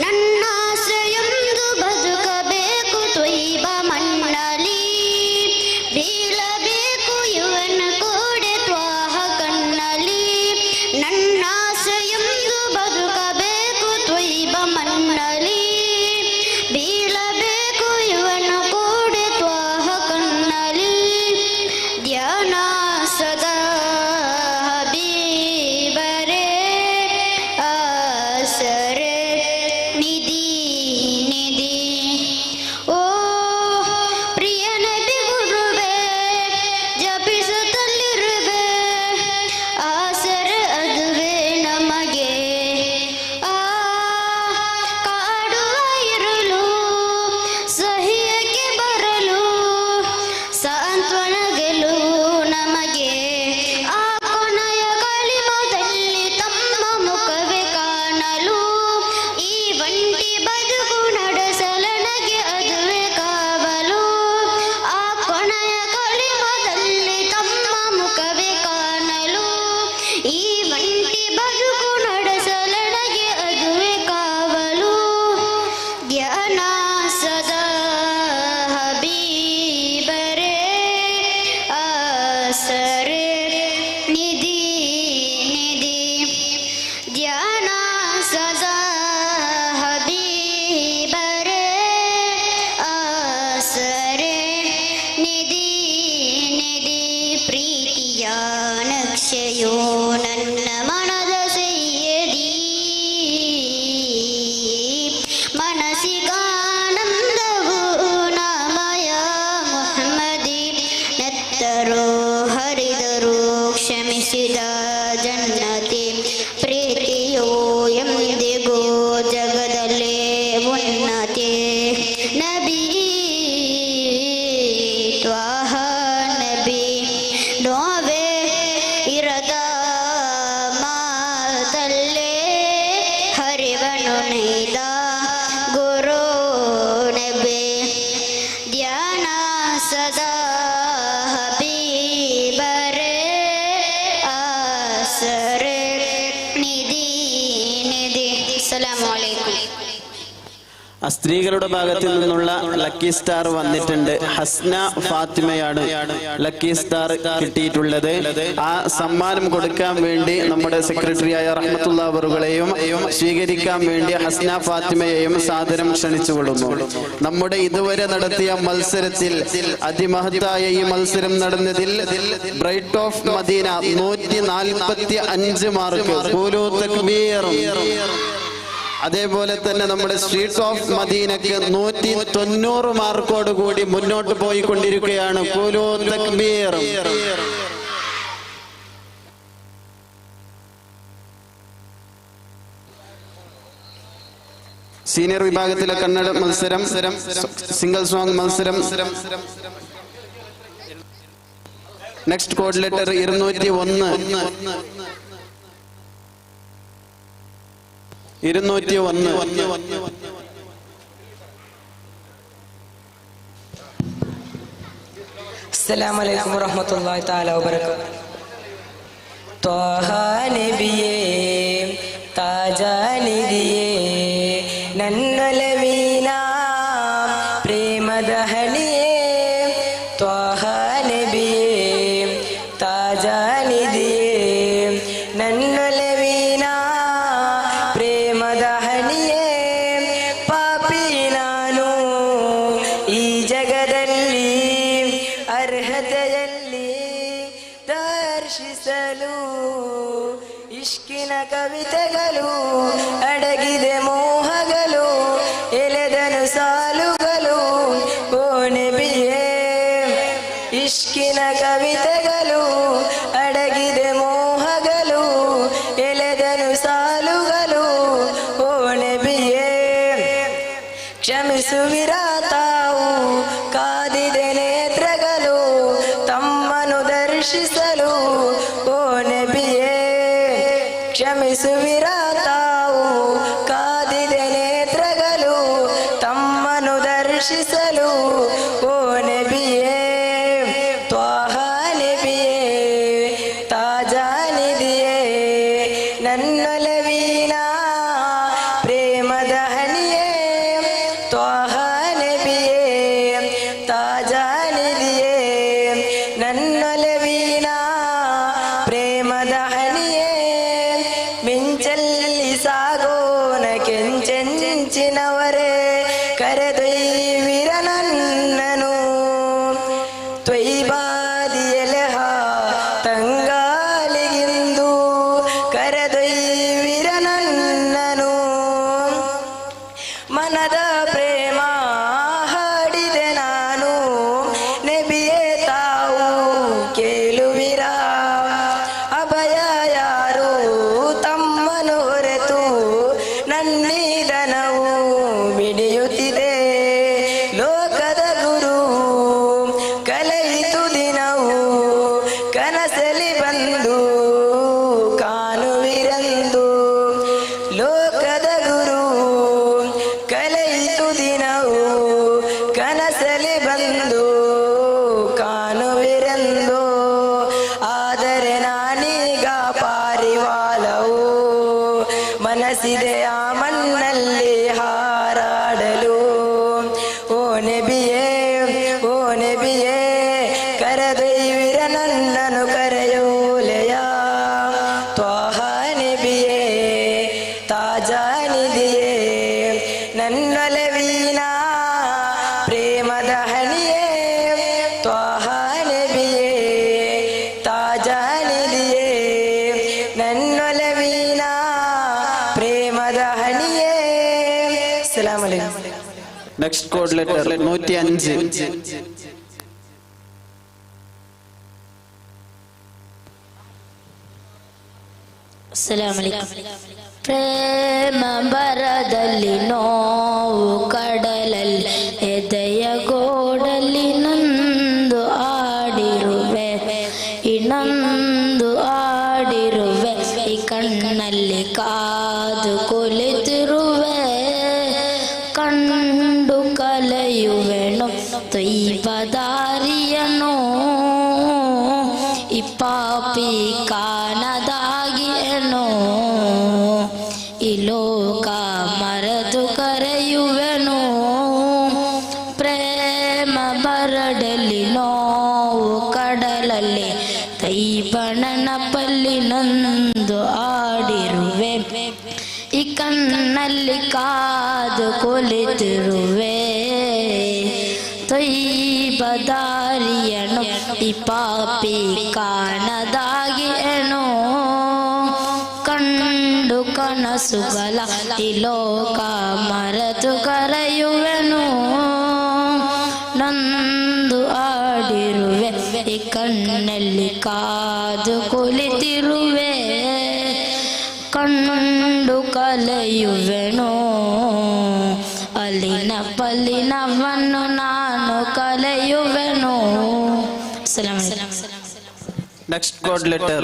ನನ್ನ ಆಸೆಯೊಂದು ಬದುಕಬೇಕು ತ್ವಯ್ಬ ಮಣ್ಣಲಿ, ಬೀಳಬೇಕು ಇವನ ಕೋಡೆ ತ್ವಾಹ ಕಣ್ಣಲಿ. ನನ್ನ ಆಸೆಯೊಂದು ಬದುಕಬೇಕು ತ್ವಯ್ಬ ಮಣ್ಣಲಿ, ಬೀಳಬೇಕು ಇವನ ಕೋಡೆ ತ್ವಾಹ ಕಣ್ಣಲಿ. ಧ್ಯಾನ ಸದಾ ಹಬೀಬರೆ ಆಸರೆ ನಿಧಿ ನಿಧಿ. ಓ ಪ್ರಿಯ ನಬಿ ಗುರುವೇ, ಜಪಿಸುತ್ತಲಿರುವೆ ಆಸರೆ ಅದುವೇ ನಮಗೆ. ಆ ಕಾಡುವ ಇರಲು ಸಹಿಯಕ್ಕೆ ಬರಲು, ಸಾಂತ್ವನ ಗೆಲುವು ನಮಗೆ. ಆ ಕೊನೆಯ ಕಲಿಮದಲ್ಲಿ ತಮ್ಮ ಮುಖವೇ ಕಾಣಲು, ಈ ಒಂಟಿ ಬದುಕು ನಡೆಸಲನಗೆ ಅದುವೇ ಕಾವಲು. ಆ ಕೊನೆಯ ಕಲಿಮದಲ್ಲಿ ತಮ್ಮ ಮುಖವೇ ಕಾಣಲು, ಈ ಒಂಟಿ ಬದುಕು ನಡೆಸಲನಗೆ ಅದುವೇ ಕಾವಲು. ಧ್ಯಾನ ಸದಾ ಹಬೀಬರೆ ಆಸರೆ ನಿಧಿ ನಿಧಿ. ಧ್ಯಾನ ಸದಾ ಹಬೀಬರೆ ಆಸರೆ ನಿಧಿ ನಿಧಿ. ಪ್ರೀತಿಯ ನಕ್ಷೆಯೋ ನನ್ನ ಮನದ ಸೈಯದಿ, ಮನಸ್ಸಿಗಾನಂದವೋ ನಾಮಯ ಮೊಹಮ್ಮದಿ. ನೆತ್ತರೋ ಹರಿದರು ಕ್ಷಮಿಸಿದ ಜನ್ನತಿ, ಪ್ರೀತಿಯೋ ಎಂದಿಗೋ ಜಗದಲ್ಲೇ ಉನ್ನತಿ. ನಬಿ ತ್ವಾಹ ನಬಿ ನೋವೇ ಇರದ ಮಾತಲ್ಲೇ ಹರಿವನು ನೈದ ಗುರು ನಬಿ. ಧ್ಯಾನ ಸದಾ ಹಬೀಬರೆ ಆಸರೆ ನಿಧಿ ನಿಧಿ. ಅಸ್ಸಲಾಮು ಅಲೈಕುಂ. സ്ത്രീകളുടെ ഭാഗത്തു നിന്നുള്ള ലക്കി സ്റ്റാർ വന്നിട്ടുണ്ട്. ഹസ്ന ഫാത്തിമയാണ് ലക്കി സ്റ്റാർ കിട്ടിയിട്ടുള്ളത്. ആ സമ്മാനം കൊടുക്കാൻ വേണ്ടി നമ്മുടെ സെക്രട്ടറിയായ റഹ്മത്തുള്ള അവറുകളെയും സ്വീകരിക്കാൻ വേണ്ടി ഹസ്ന ഫാത്തിമയെയും സാദരം ക്ഷണിച്ചുകൊള്ളുന്നു. നമ്മുടെ ഇതുവരെ നടത്തിയ മത്സരത്തിൽ അതിമഹത്തായ ഈ മത്സരം നടന്നതിൽ ബ്രൈറ്റ് ഓഫ് മദീന 145 മാർക്ക്, ഖൂലൂ തക്ബീർ. അതേപോലെ തന്നെ നമ്മുടെ സ്ട്രീറ്റ് ഓഫ് മദീനക്ക് 190 മാർക്കോട് കൂടി മുന്നോട്ട് പോയിക്കൊണ്ടിരിക്കുകയാണ്. ഖൂലൂ തക്ബീർ. സീനിയർ വിഭാഗത്തിലെ കന്നഡ മത്സരം, സിംഗിൾ സോങ് മത്സരം. Next code letter 201. 201. അസ്സലാമു അലൈക്കും വറഹ്മത്തുള്ളാഹി തആല വബറകാതുഹു. ത്വാഹ നബിയേ താജാ നിധിയേ നന്നലവീന പ്രേമദഹനിയേ. ത്വാഹ നബിയേ താജാ നിധിയേ നന്നലവീന ಪ್ರೇಮದಹನಿಯೇ. ಪಾಪಿ ನಾನು ಈ ಜಗದಲ್ಲಿ ಅರ್ಹತೆಯಲ್ಲಿ ದರ್ಶಿಸಲು ಇಷ್ಕಿನ ಕವಿತೆಗಳು ಅಡಗಿದೆ ಮೋಹಗಳು ಎಲೆದನು ಸಾಲುಗಳು. ಓ ನಬಿಯೇ ಇಷ್ಕಿನ ಕವಿತೆಗಳು ಅಡಗಿದೆ ಮೋಹಗಳು ಎಲೆದನು ಸಾಲುಗಳು. ಓ ನಬಿಯೇ ಕ್ಷಮಿಸುವಿರಾ ತಾವು ಕಾದಿದೆ ನೇತ್ರಗಳು ತಮ್ಮನು ದರ್ಶಿಸಲು. ಓ ನಬಿಯೇ ಕ್ಷಮಿಸುವಿರಾ ತಾವು ಕಾದಿದೆ ನೇತ್ರಗಳು ತಮ್ಮನು ದರ್ಶಿಸಲು. ಓ ನಬಿಯೇ ತ್ವಾಹ ನಬಿಯೇ ತಾಜಾ ನಿಧಿಯೇ ನನ್ನೊಲವಿನ ಪ್ರೇಮದಹನಿಯೇ. ತ್ವಾಹ ನಬಿಯೇ ತಾಜಾ ನಿಧಿಯೇ ನನ್ನೊಲವಿನ ಪ್ರೇಮದಹನಿಯೇ. ಮಿಂಚಲ್ಲಿ ಸಾಗೋನ ಕೆಂಚೆಂಚಿನವರೇ ಕರೆದೊಯ್ವಿರ ನನ್ನನು ತ್ವೈಬಾದಿಯಲೆಹ ತಂಗಾಲಿಗಿಂದು ಕರೆದೊಯ್ವಿರ ನನ್ನನು. ಮನದ ಪ್ರೇಮ ಹಾಡಿದೆ ನಾನು ನಬಿಯೇ ತಾವು ಕೇಳುವಿರ. ಅಭಯ ಯಾರು ತಮ್ಮನು ಹೊರೆತು ನನ್ನಿದನವು ಮಿಡಿಯುತ್ತಿದೆ. ಲೋಕದ ಗುರು ಕಲೆಯಿತು ದಿನವು ಕನಸಲಿ ಬಂದು ಕಾಣುವಿರೆಂದು. ಲೋಕದ ಗುರು ಕಲೆಯಿತು ದಿನವು ಕನಸಲಿ ಬಂದು ಕಾಣುವಿರೆಂದು. ಆದರೆ ನಾನೀಗ ಪಾರಿವಾಳವು ಮನಸ್ಸಿದೆ ಆ ಮಣ್ಣಲ್ಲಿ ಹಾರಾಡಲು. ಓ ನಬಿಯೇ ಓ ನಬಿಯೇ ಕರೆದೊಯ್ವಿರ ನನ್ನನು ಕರೆಯೋಲೆಯ. ತ್ವಾಹ ನಬಿಯೇ ತಾಜಾ ನಿಧಿಯೇ ನನ್ನೊಲವಿನ ಪ್ರೇಮದಹನಿಯೇ. ತ್ವಾಹ ನಬಿಯೇ ತಾಜಾ ನಿಧಿಯೇ ನನ್ನೊಲವಿನ ಪ್ರೇಮದಹನಿಯೇ. ಅಸ್ಸಲಾಮು ಅಲೈಕುಂ. Next code letter 105. ಅಸ್ಸಲಾಮು ಅಲೈಕುಂ. ಪ್ರೇಮ ಬರದಲ್ಲಿ ನೋವು ಕಡಲಲ್ಲಿ ಎದೆಯ ಗೋಡಲ್ಲಿ ನಂದು ಆಡಿರುವೆ ಇನ್ನೊಂದು ಆಡಿರುವೆ. ಈ ಕಣ್ಣಲ್ಲಿ ಕಾದು ಕುಳಿತಿರುವೆ ಕಂಡು ಕಲೆಯುವೆನು ತ್ವೈಬದಾರಿಯನು. ಈ ಪಾಪಿ ಕಾಣದಾಗಿಯನು ಈ ಲೋಕ ಮರೆತು ಕರೆ കാത് കൊലിത്തിരുവേ തൊയ്ബദാരിയണു ഈ പാപ്പി കാണതാകി എണു ಕಂಡು ಕನಸುಗಳ ಈ ಲೋಕ ಮರೆತು ಕರೆಯುವೆನು ನಂದು ಆಡಿರುವೆ ಈ ಕಣ್ಣಲ್ಲಿ ಕಾದು ಕುಳಿತಿರುವೆ ಕಂಡು ಕಲೆಯುವೆನು ಅಲ್ಲಿನ ಪಲ್ಲಿನವನ್ನು ನಾನು ಕಲೆಯುವೆನು. Next God letter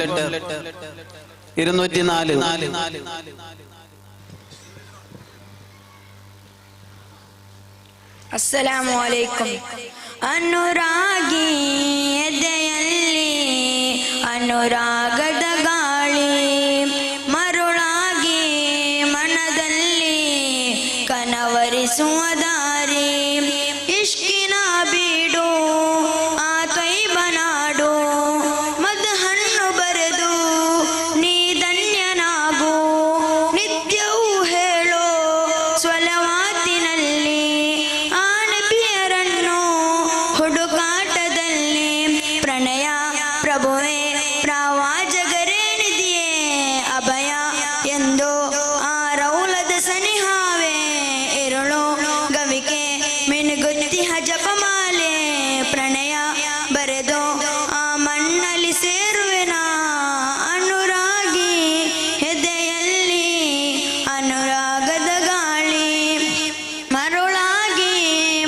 204. ಅಸ್ಸಲಾಮು ಅಲೈಕುಂ. ಅನುರಾಗಿ ಎದೆಯಲ್ಲಿ ಅನುರಾಗದ ಗಾಳಿ ಮರುಳಾಗಿ ಮನದಲ್ಲಿ ಕನವರಿಸುವ ದಾರಿ ಇಷ್ಕಿನ ಬೀಡು ಆ ತೊಯ್ಬನಾಡು ಮದಹಣ್ಣು ಬರೆದು ನೀ ಧನ್ಯನಾಗು ನಿತ್ಯವೂ ಹೇಳೋ ಸ್ವಲವಾತಿನಲ್ಲಿ ಆ ನಬಿಯರನ್ನು ಹುಡುಕಾಟದಲ್ಲಿ ಪ್ರಣಯ ಪ್ರಭುವೇ ಪ್ರವಾಜಗರೇ ನಿಧಿಯೇ ಅಭಯ ಎಂದು ಆ ರೌಲದ ಸನಿಹಾವೇ ಇರುಳು ಗವಿಕೆ ಮಿನುಗುತ್ತಿಹ ಜಪಮಾಲೆ ಪ್ರಣಯ ಬರೆದು ಆ ಮಣ್ಣಲ್ಲಿ ಸೇರುವೆನಾ ಅನುರಾಗಿ ಎದೆಯಲ್ಲಿ ಅನುರಾಗದ ಗಾಳಿ ಮರುಳಾಗಿ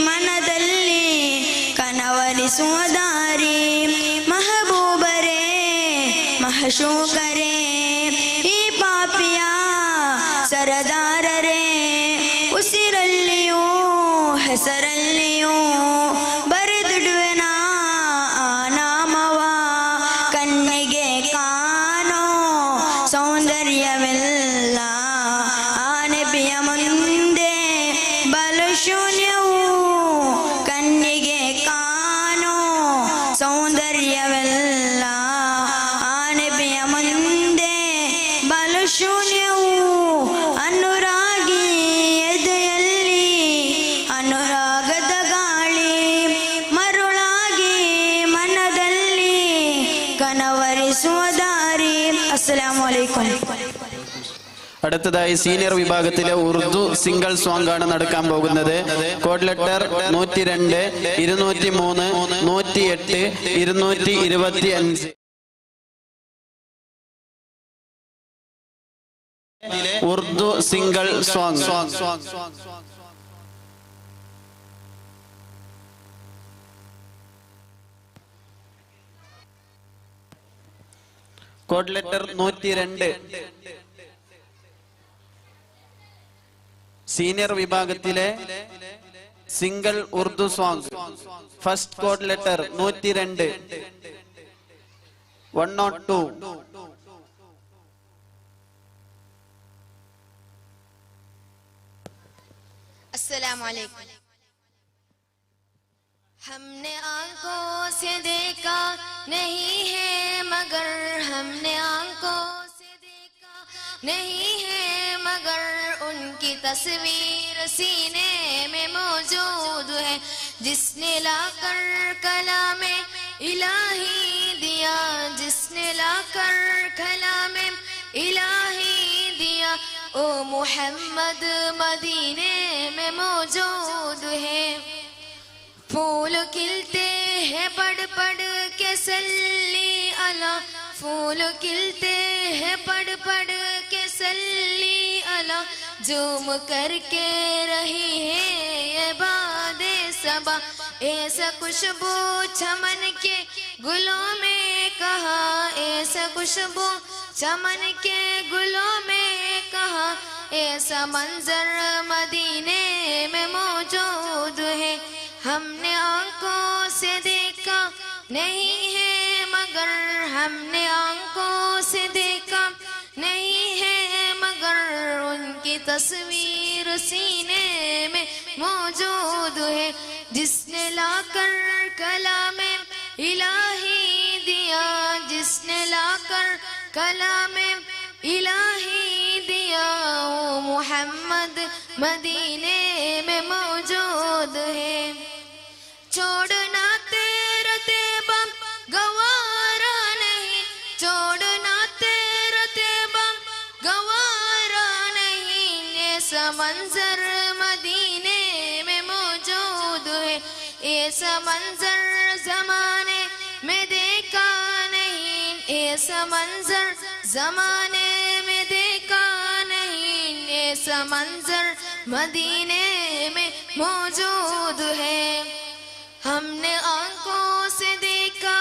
ಮನದಲ್ಲಿ ಕನವರಿಸುವ ದಾರಿ ಮಹಬೂಬರೇ ಮಹಶೂಕರೇ ಈ ಪಾಪಿಯ ಸರದಾರರೇ ಉಸಿರಲ್ಲಿಯೂ ಹೆಸರಲ್ಲಿಯೂ ಬರೆದಿಡುವೆನಾ ಆ ನಾಮವ ಕಣ್ಣಿಗೆ ಕಾಣೋ ಸೌಂದರ್ಯವೆಲ್ಲ ಆ ನಬಿಯ ಮುಂದೆ ಬಲು ಶೂನ್ಯವು ಕಣ್ಣಿಗೆ ಕಾಣೋ ಸೌಂದರ್ಯವೆಲ್ಲ ಆ ನಬಿಯ ಮುಂದೆ ಬಲು ಶೂನ್ಯವು ಅನುರಾಗಿ ಎದೆಯಲ್ಲಿ ಅನುರಾಗದ ಗಾಳಿ ಮರುಳಾಗಿ ಮನದಲ್ಲಿ ಕನವರಿಸುವ ದಾರಿ. അസ്സലാമു അലൈക്കും. അടുത്തതായി സീനിയർ വിഭാഗത്തിലെ ഉറുദു സിംഗിൾ സോങ് ആണ് നടക്കാൻ പോകുന്നത്. Code letter 102, 203, 108, 225. Urdu single song. Code letter 102 senior വിഭാഗത്തിലെ single Urdu song. First code letter 102, 102. अस्सलाम वालेकुम. हमने आंखों से देखा नहीं है मगर हमने आंखों से देखा नहीं है मगर उनकी तस्वीर सीने में मौजूद है जिसने लाकर कलामे इलाही दिया जिसने लाकर कलामे इलाही दिया ओ मुहम्मद मदीने में मौजूद है. फूल खिलते हैं पढ़ पढ़ के सल्ली अला फूल खिलते हैं पढ़ पढ़ के सल्ली अला झूम करके रही है ये बादे सबा ऐसा खुशबू चमन के गुलों में कहा ऐसा खुशबू चमन के गुलों में कहा ऐसा मंजर मदीने में मौजूद है. हमने आंखों से देखा नहीं है मगर हमने आंखों से देखा नहीं है मगर उनकी तस्वीर सीने में मौजूद है जिसने लाकर कलामे इलाही दिया जिसने लाकर कलामे इलाही दिया दिया वो मोहम्मद मदीने में मौजूद है। छोड़ना तेरा तैबा गवारा नहीं, छोड़ना तेरा तैबा गवारा नहीं, ऐसा मंजर मदीने में मौजूद है, ऐसा मंजर जमाने में देखा नहीं, ऐसा मंजर जमाने में देखा नहीं, ऐसा मंजर मदीने में मौजूद है। हमने आंखों से देखा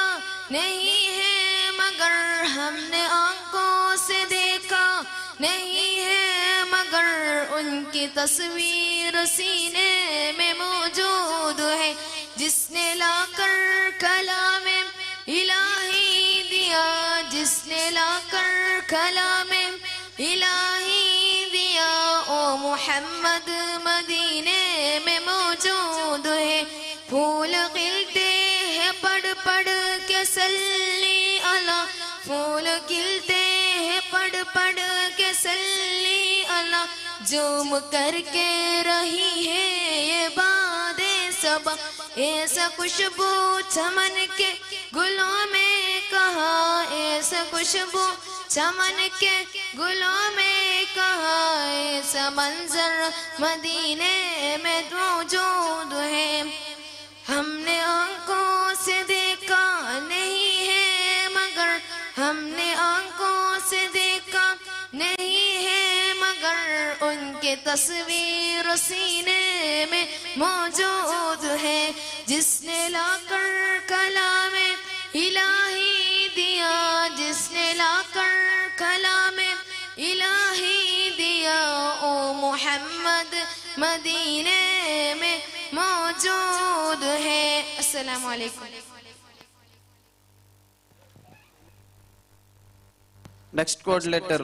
नहीं है मगर, हमने आंखों से देखा नहीं है मगर, उनकी तस्वीर सीने में मौजूद है, जिसने लाकर कलामे इलाही दिया, जिसने लाकर कलामे इलाही दिया, ओ मोहम्मद मदीने में मौजूद है। फूल खिलते हैं पढ़ पढ़ के सल्ली अला, फूल खिलते हैं पढ़ पढ़ के सल्ली अला, झूम करके रही है ये बादे सबा, ऐसा खुशबू चमन के गुलों में कहा, ऐसा खुशबू चमन के गुलों में कहा, ऐसा मंजर मदीने में मौजूद है। हमने आंखों से देखा नहीं है मगर, हमने आंखों से देखा नहीं है मगर, उनके तस्वीर सीने में मौजूद है, जिसने लाकर कलामे इलाही दिया, जिसने लाकर कलामे इलाही दिया, ओ मोहम्मद मदीने में मौजूद है। अस्सलामु अलैकुम। Next code letter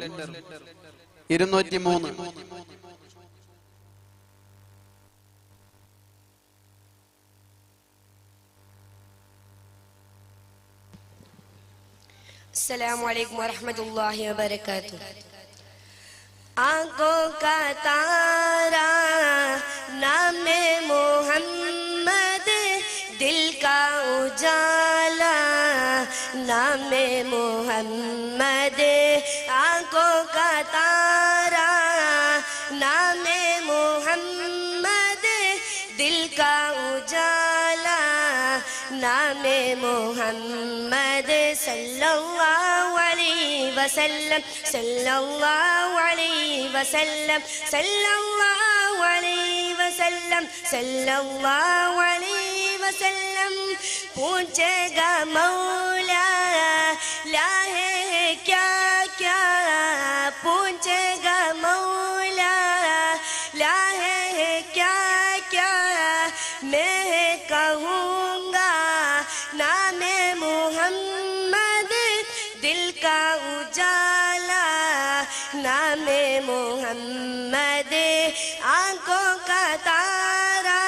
203. अस्सलामु अलैकुम वरहमतुल्लाहि वबरकातुह। आंखों का तारा नाम मोहम्मद, दिल का उजाला नाम मोहम्मद, आंखों का तारा नाम मोहम्मद, दिल का उजाला नाम मोहम्मद, सल्लल्लाहु अलैहि वसल्लम, सल्लल्लाहु अलैहि वसल्लम, सल्लल्लाहु अलैहि वसल्लम, सल्लल्लाहु अलैहि वसल्लम। पूछेगा मौला ला है क्या क्या, पूछेगा मौला ला है क्या क्या, मैं कहूँगा नाम मोहम्मद, दिल का उजाला नाम मोहम्मद, आंखों का तारा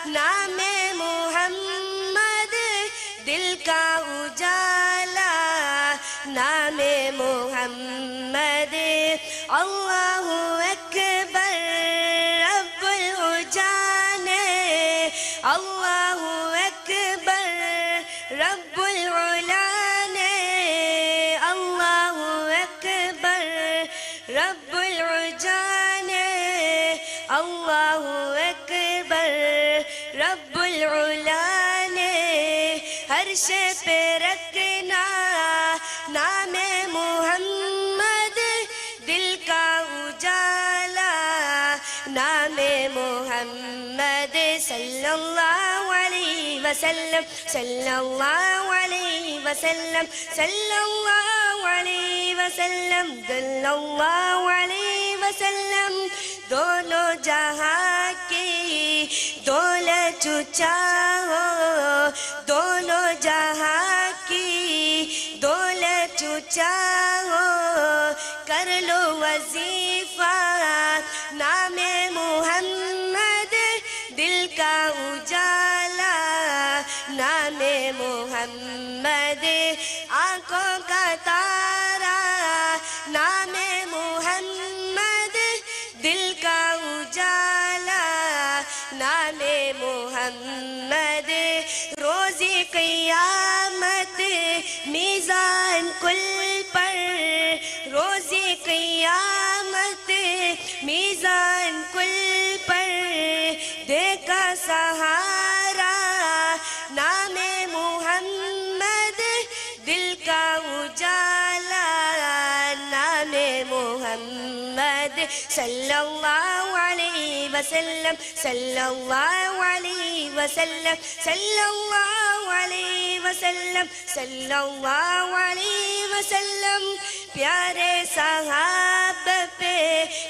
नाम मोहम्मद, दिल का उजाला नाम मोहम्मद। अल्लाहु अकबर रब्बुल उजाने, अल्लाहु अकबर रब्बुल उलाने, अल्लाहु अकबर रब्बुल उजाने, अल्लाहु अकबर रब्बुल उलाने। हर्श पे रखना नाम मोहम्मद, दिल का उजाला नाम मोहम्मद, सल्लल्लाहु अलैहि वसल्लम, सल्लल्लाहु अलैहि वसल्लम, सल्लल्लाहु अलैहि वसल्लम, सल्लल्लाहु अलैहि वसल्लम। दोनों जहां की दौलत चाहो, दोनों जहां की दौलत चाहो, कर लो वजीफा नाम मोहम्मद, दिल का उजाला नाम मोहम्मद, आंखों का तारा नाम मोहम्मद, محمد روزی قیامت میزان کل پر روزی قیامت میزان کل پر دیکھا سہارا نام محمد دل کا اجالا نام محمد صلی اللہ علیہ وسلم صلی اللہ علیہ وسلم صلی اللہ علیہ وسلم صلی اللہ علیہ وسلم پیارے صحابہ پہ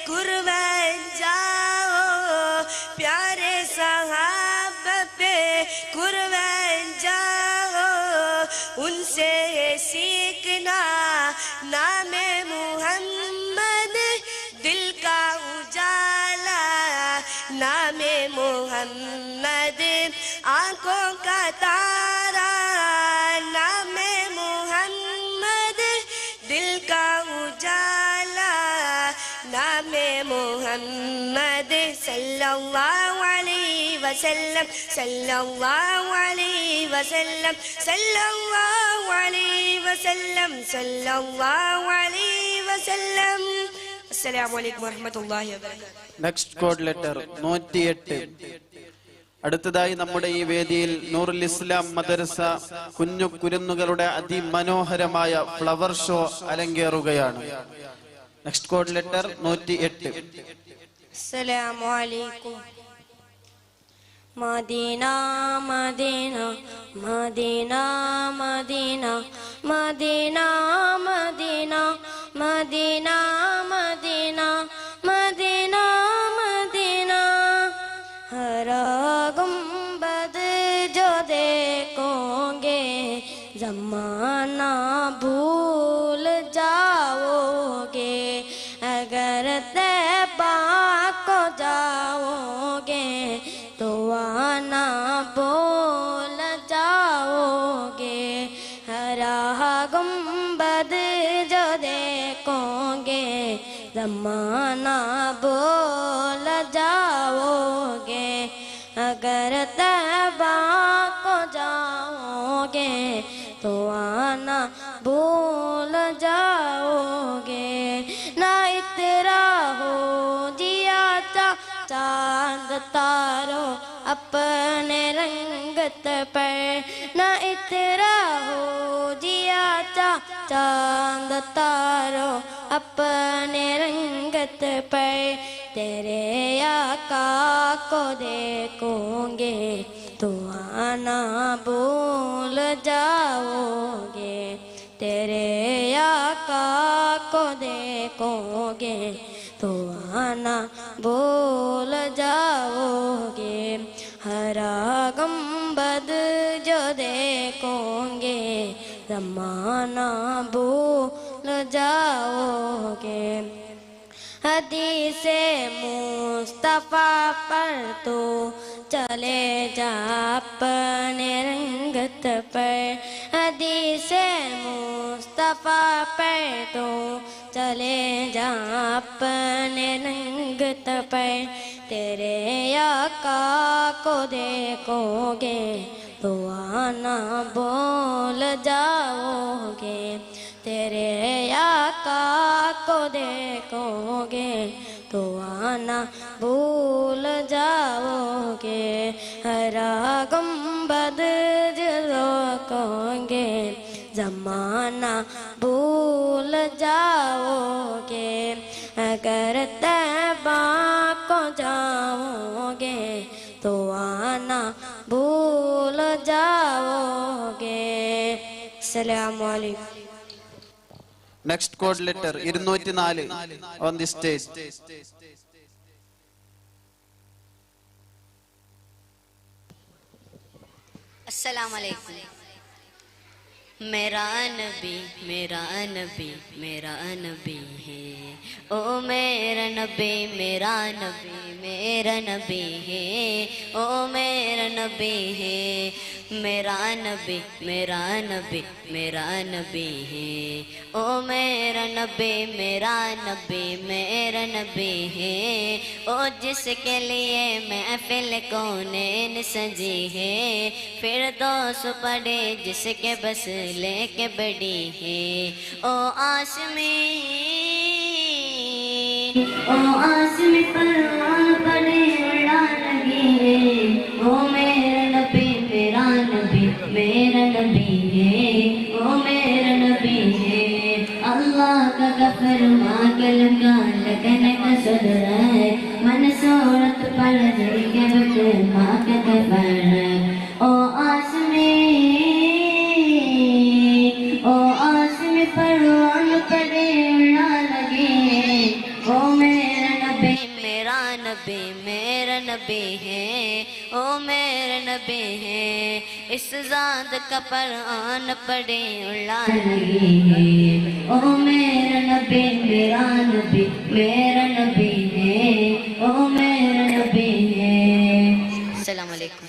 قربان جاؤ پیارے صحابہ پہ قربان جاؤ ان سے سیکھنا نام محمد دل کا اجالا نام محمد آنکھوں کا تارا نام محمد دل کا اجالا نام محمد صلی اللہ علیہ وسلم صلی اللہ علیہ وسلم صلی اللہ علیہ وسلم صلی اللہ علیہ وسلم السلام علیکم ورحمۃ اللہ وبرکاتہ നെക്സ്റ്റ് കോഡ് ലെറ്റർ 108. അടുത്തതായി നമ്മുടെ ഈ വേദിയിൽ നൂറുൽ ഇസ്ലാം മദ്രസ കുഞ്ഞു കുരുന്നുകളുടെ അതിമനോഹരമായ ഫ്ലവർ ഷോ അലങ്കേറുകയാണ്. Next code letter 108. അസ്സലാമു അലൈക്കും. Medina Medina Medina Medina Medina Medina Medina Medina Medina Medina ഹരാ ഗുംബദ जो देखोगे ज़माना भूल जाओगे अगर तैबा को जाओगे तो आना भूल जाओगे हरा गुंबद जो देखोगे ज़माना भूल जाओगे अगर तैबा को जाओगे तो आना भूल जाओगे ना इतरा हो जिया चांद तारो अपने रंगत पर ना इतरा हो जिया चांद तारो अपने रंगत पर तेरे आका को देखोगे तो आना भूल जाओगे तेरे आका को देखोगे तो आना भूल जाओगे हरा गुंबद जो देखोगे ज़माना भूल जाओगे हदीसे मुस्तफ़ा पर तो चले जा अपने रंगत पर हदीसे मुस्तफ़ा पर तो चले जा अपने रंगत पर तेरे आका को देखोगे तो आना भूल जाओगे तेरे आका को देखोगे तो आना भूल जाओगे हरा गुंबद जो देखोगे ज़माना भूल जाओगे अगर तैबा को जाओगे तो आना भूल जाओगे. अस्सलामु अलैकुम. Next code letter 204 on the stage. अस्सलाम अलैकुम. मेरा नबी मेरा नबी मेरा नबी है ओ मेरा नबी मेरा नबी मेरा नबी है ओ मेरा नबी है मेरा नबी मेरा नबी मेरा नबी है। ओ मेरा नबी मेरा नबी मेरा नबी है। ओ जिसके लिए महफिल कौनैन सजी है, फिरदौस पड़े जिसके बस लेके बड़ी है। ओ आसमी परवान पड़े उड़ा लगी है। ओ मेरा नबी मेरा नबी मेरा नबी है। ओ मेरा नबी है। अल्लाह का गफर मागल का लगन का सदर है। मन सूरत पर जल के बचे माँ का गफर है। ओ आसमी परवान पड़े उड़ा लगे। ओ मेरा नबी मेरा नबी मेरा नबी है। ओ मेरा नबी है। इस ज़ात का परआन पड़े उड़ा लगी है। ओ मेरा नबी मेरा नबी मेरा नबी है। ओ मेरा नबी है। अस्सलाम वालेकुम।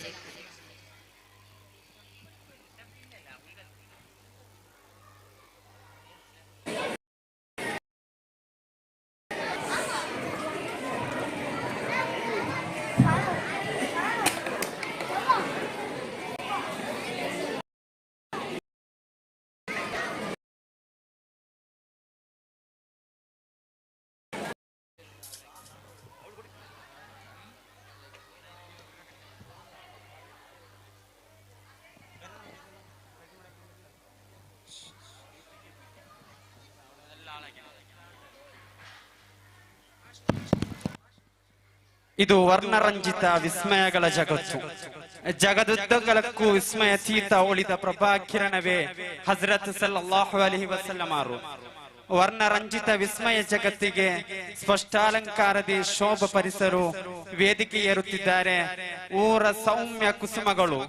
ಇದು ವರ್ಣರಂಜಿತ ವಿಸ್ಮಯಗಳ ಜಗತ್ತು. ಜಗದುದ್ದಗಲಕ್ಕೂ ವಿಸ್ಮಯತೀತ ಉಳಿದ ಪ್ರಭಾಕಿರಣವೇ ಹಜರತ್ ಸಲ್ಲಲ್ಲಾಹು ಅಲೈಹಿ ವಸಲ್ಲಂ ಅವರು. ವರ್ಣರಂಜಿತ ವಿಸ್ಮಯ ಜಗತ್ತಿಗೆ ಸ್ಪಷ್ಟಾಲಂಕಾರದಿ ಶೋಭ ಪರಿಸರು ವೇದಿಕೆ ಏರುತ್ತಿದ್ದಾರೆ. ಊರ ಸೌಮ್ಯ ಕುಸುಮಗಳು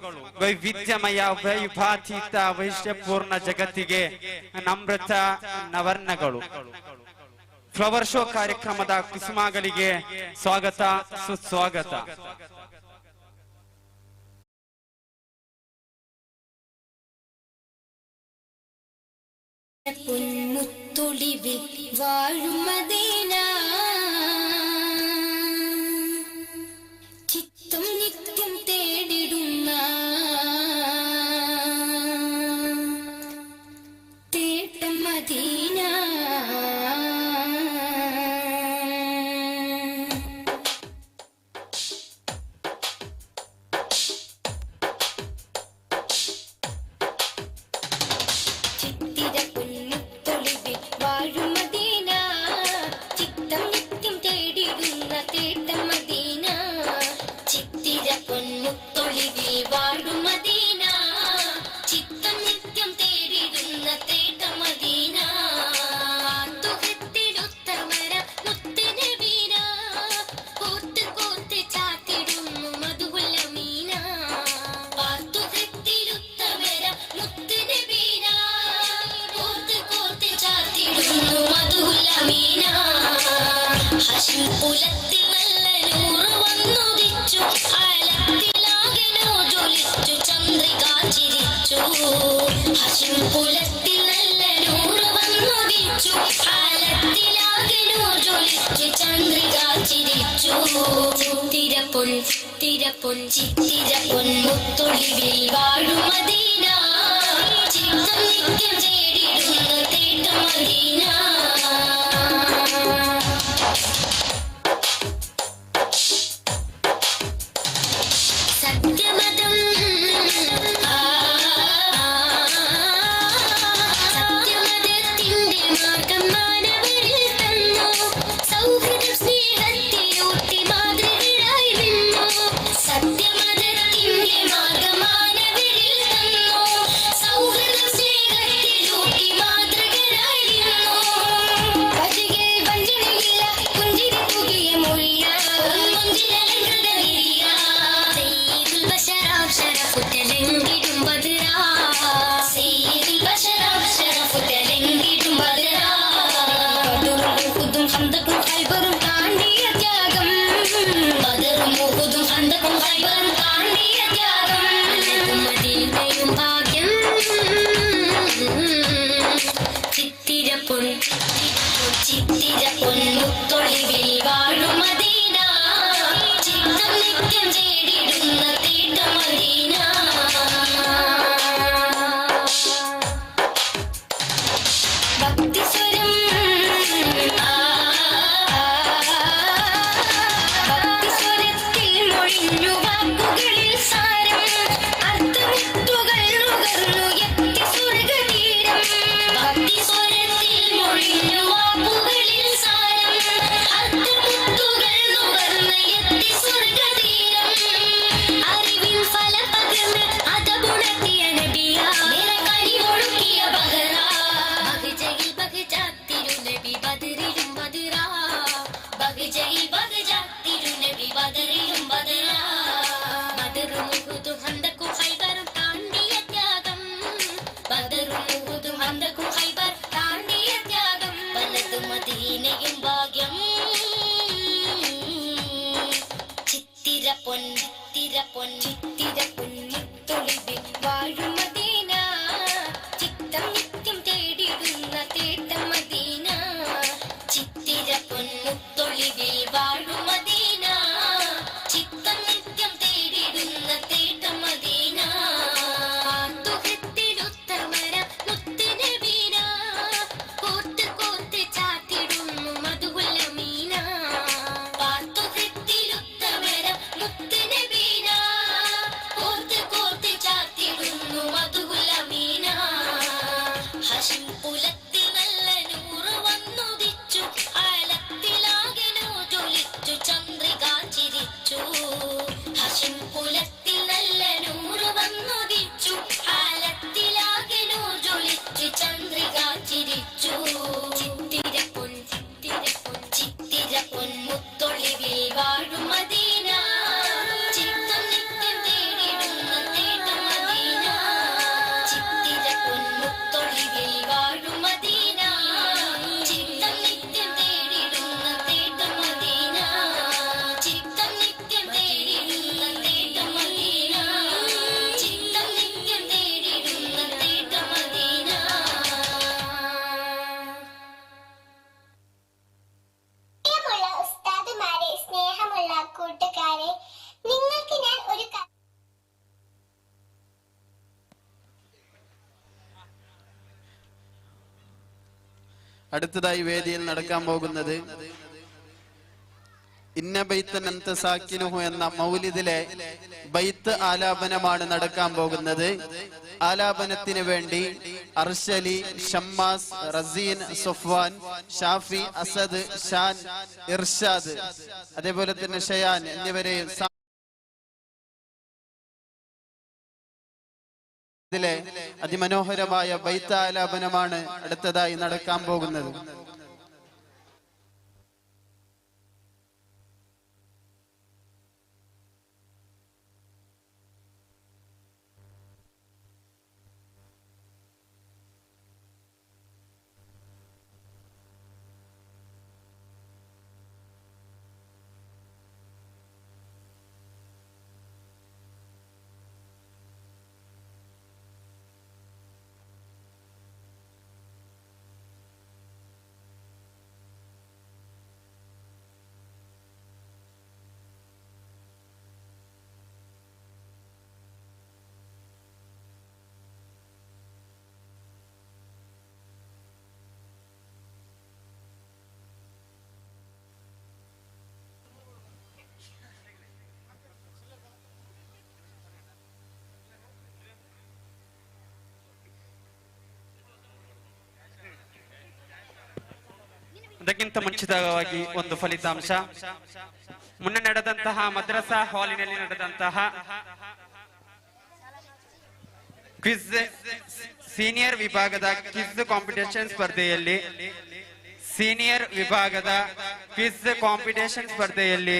ವೈವಿಧ್ಯಮಯ ವೈಭಾತೀತ ವೈಶ್ಯಪೂರ್ಣ ಜಗತ್ತಿಗೆ ನಮ್ರತ ನವರ್ಣಗಳು. ಫ್ಲವರ್ ಶೋ ಕಾರ್ಯಕ್ರಮದ ಕುಸುಮಗಳಿಗೆ ಸ್ವಾಗತ ಸುಸ್ವಾಗತ. പൊന്മുത്തൊളിവിൽ വാഴും മദീന, ചിത്തം നിത്യം തേടിടുന്ന തേട്ടം മദീന. ചിത്തിരപ്പൊൻ മുത്തൊളിവിൽ വാഴും മദീന, ചിത്തം നിത്യം തേടിടുന്ന തേട്ടം മദീന. സത്യമതം സത്യമതത്തിന്റെ മാർഗം മാനവരിൽ തന്നു. സൗഹൃദം സ്നേഹത്തിലൂട്ടി മാതൃകയായി നിന്നു. സത്യമതത്തിന്റെ മാർഗം മാനവരിൽ തന്നു. സൗഹൃദം സ്നേഹത്തിലൂട്ടി മാതൃകയായി നിന്നു. പതികെ വഞ്ചനയില്ല പുഞ്ചിരി പുകിയ മൊഴിയ മൊഞ്ചിലലങ്കൃത വിരിയ. സയ്യിദുൽ ബശറാം ശരഫുറ്റലെങ്കിടും ബദറാ. സയ്യിദുൽ ബശറാം ശരഫുറ്റലെങ്കിടും ബദറാ. ബദറും ഉഹുദും ഖന്ദഖും ഖൈബറും താണ്ടിയ ത്യാഗം. ബദറും ഉഹുദും ഖന്ദഖും ഖൈബറും താണ്ടിയ ത്യാഗം. മദീന പൊന്നിത്തൊളിവിൽ വാഴും മദീന ചിത്തം നിത്യം തേടിടുന്ന തേട്ടം മദീന ചിത്തിര പൊന്നുത്തൊളിവിൽ വാഴും മദീന ചിത്തം നിത്യം തേടിടുന്ന തേട്ടം മദീന ആതുഹത്തിലുത്തമര മുത്തിന് വീണ കോർത്ത് കോർത്ത് ചാത്തിടുന്നു മധുവുള്ള മീന ആതുഹത്തിലുത്തമര മുത്തിന് വീണ കോർത്ത് കോർത്ത് ചാത്തിടുന്നു മധുവുള്ള മീന ഹശിം കുലത്തിൽ നല്ല നൂറ് വന്നുദിച്ചു ആലത്തിലാകെ നൂജൊലിച്ചു ചന്ദ്രിക ചിരിച്ചു ഹശിം കുലത്തിൽ നല്ല നൂറ് വന്നുദിച്ചു ആലത്തിലാകെ നൂജൊലിച്ചു ചന്ദ്രിക ചിരിച്ചു ചിത്തിര പൊൻ മുത്തൊളിവിൽ വാഴും മദീന ചിത്തം നിത്യം തേടിടുന്ന തേട്ടം മദീന ചിത്തിര പൊൻ മുത്തൊളിവിൽ വാഴും മദീന ചിത്തം നിത്യം തേടിടുന്ന തേട്ടം മദീന ചിത്തം നിത്യം തേടിടുന്ന തേട്ടം മദീന ചിത്തം നിത്യം തേടിടുന്ന തേട്ടം മദീന. പ്രിയമുള്ള ഉസ്താദുമാരെ, സ്നേഹമുള്ള കൂട്ടുകാരെ, നിങ്ങൾക്ക് ഞാൻ ഒരു അടുത്തതായി വേദിയിൽ നടക്കാൻ പോകുന്നത് ഇന്ന ബൈത്തൻ അൻത സാക്കിനുഹു എന്ന മൗലിദിലെ ബൈത്ത് ആലാപനമാണ് നടക്കാൻ പോകുന്നത്. ആലാപനത്തിന് വേണ്ടി അർഷലി, ഷമ്മാസ്, റസീൻ, സുഫ്വാൻ, ഷാഫി, അസദ്, ഷാൻ, ഇർഷാദ്, അതേപോലെ തന്നെ ഷയാൻ എന്നിവരെ ഇതിലെ അതിമനോഹരമായ ബൈത്ത് ആലാപനമാണ് അടുത്തതായി നടക്കാൻ പോകുന്നത്. ಅದಕ್ಕಿಂತ ಮುಂಚಿತವಾಗಿ ಒಂದು ಫಲಿತಾಂಶ. ಮುನ್ನ ನಡೆದಂತಹ ಮದ್ರಸಾ ಹಾಲಿನಲ್ಲಿ ನಡೆದಂತಹ ಕ್ವಿಜ್ ಸೀನಿಯರ್ ವಿಭಾಗದ ಕ್ವಿಜ್ ಕಾಂಪಿಟೇಷನ್ ಸ್ಪರ್ಧೆಯಲ್ಲಿ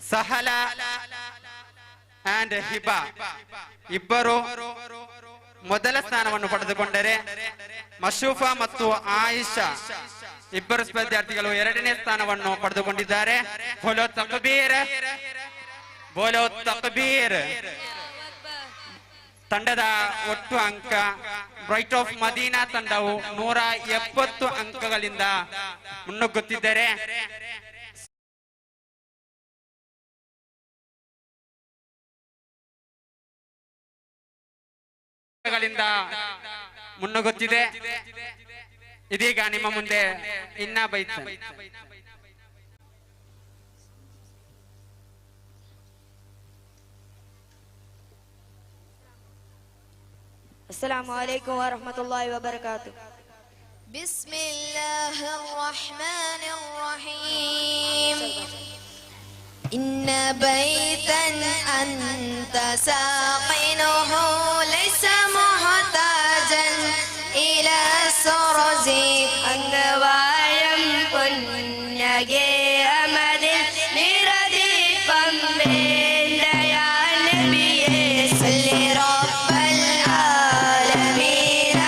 ಸಹಲ ಅಂಡ್ ಹಿಬಾ ಇಬ್ಬರು ಮೊದಲ ಸ್ಥಾನವನ್ನು ಪಡೆದುಕೊಂಡರೆ, ಮಶೂಫಾ ಮತ್ತು ಆಯಿಷಾ ಇಬ್ಬರು ಸ್ಪರ್ಧಾರ್ಥಿಗಳು ಎರಡನೇ ಸ್ಥಾನವನ್ನು ಪಡೆದುಕೊಂಡಿದ್ದಾರೆ. ಬೋಲೋ ತಕ್ಬೀರ್. ತಂಡದ ಒಟ್ಟು ಅಂಕ ಬ್ರೈಟ್ ಆಫ್ ಮದೀನಾ ತಂಡವು 170 ಅಂಕಗಳಿಂದ ಮುನ್ನುಗ್ಗುತ್ತಿದ್ದಾರೆ. ಮುನ್ನುಗ್ಗುತ್ತಿದೆ. ಇದೀಗ ನಿಮ್ಮ ಮುಂದೆ ಇನ್ನ ಬೈತ್. Assalamu alaikum wa rahmatullahi wa barakatuh. Bismillahir Rahmanir Rahim. Inna baytan anta saqinuhu laysa muhtajan ila surzi. അംഗവാഴം പൊന്നകെ അമതിൽ നിറദീപം വേണ്ടയാ നബിയേ സല്ലി റബ്ബൽ ആലമീൻ.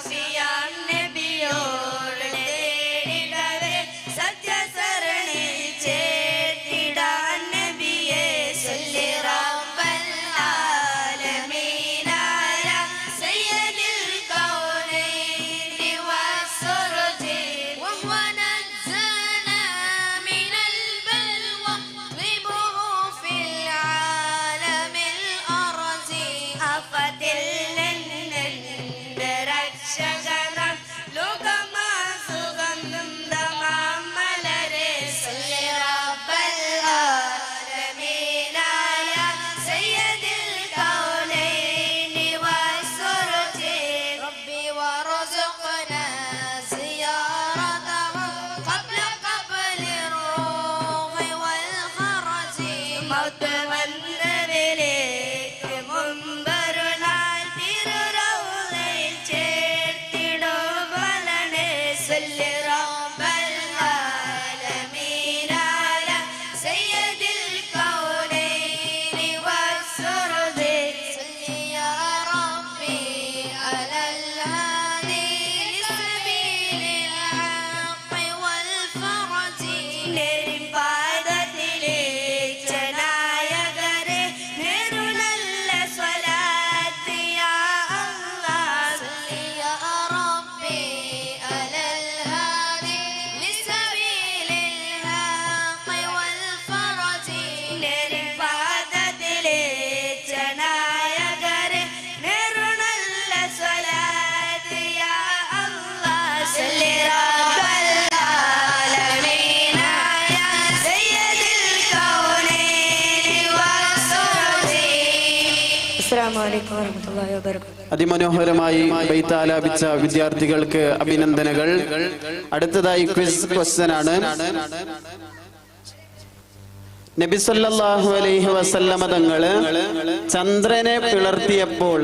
ഷാഫിയാം നബിയോട് തേടിടവേ സത്യസരണി ചേർത്തിടാൻ നബിയെ സല്ലി റബ്ബൽ ആലമീനായ സയ്യിദിൽ കൗനൈനി വസ്സുർജി വഹുവ നജ്ജാനാ മിനൽ ബൽവ ളിബുഹു ഫിൽ ആലമിൽ അർജി അഫതിൽ രക്ഷകനം ലോകമാ സുഗന്ധം ദമാമലരെ സല്ലി റബ്ബൽ ആലമീനായ സയ്യിദിൽ കൗനൈനി വസ്സുർജി റബ്ബി വറസുഖ്നാ സിയാറതഹു ഖബ്ല റൂഹി വൽ ഖറജി മൗത്ത് വന്നവരിലേക്ക് മുമ്പൊരുനാൾ തിരുറൗളയിൽ ചേർത്തിടുവലനെ സല്ലി റബ്ബൽ ആലമീനായ സയ്യിദിൽ കൗനൈനി വസ്സുർജി സല്ലി യാ റബ്ബി അലൽ ഹാദി ലിസബീലിൽ ഹഖ് വൽ ഫറജി നെരിപ്പാദത്തിലേക്ക് നായകരെ നെരുനല്ല സ്വലാത്ത് യാ അല്ലാഹ് സല്ലി യാ റബ്ബി അലൽ ഹാദി ലിസബീലിൽ ഹഖ് വൽ ഫറജി നെരിപ്പാദത്തിലേക്ക് നായകരെ നെരുനല്ല സ്വലാത്ത് യാ അല്ലാഹ് സല്ലി റബ്ബൽ ആലമീനായ സയ്യിദിൽ കൗനൈനി വസ്സുർജി. അസ്സലാമു അലൈക്കും വറഹ്മത്തുള്ളാഹി വബറകാതുഹു. അതിമനോഹരമായി ബൈത്ത് ആലാപിച്ച വിദ്യാർത്ഥികൾക്ക് അഭിനന്ദനങ്ങൾ. അടുത്തതായി ക്വിസ് ക്വസ്റ്റ്യൻ ആണ്. നബി സല്ലല്ലാഹു അലൈഹി വസല്ലമ തങ്ങള് ചന്ദ്രനെ പിളർത്തിയപ്പോൾ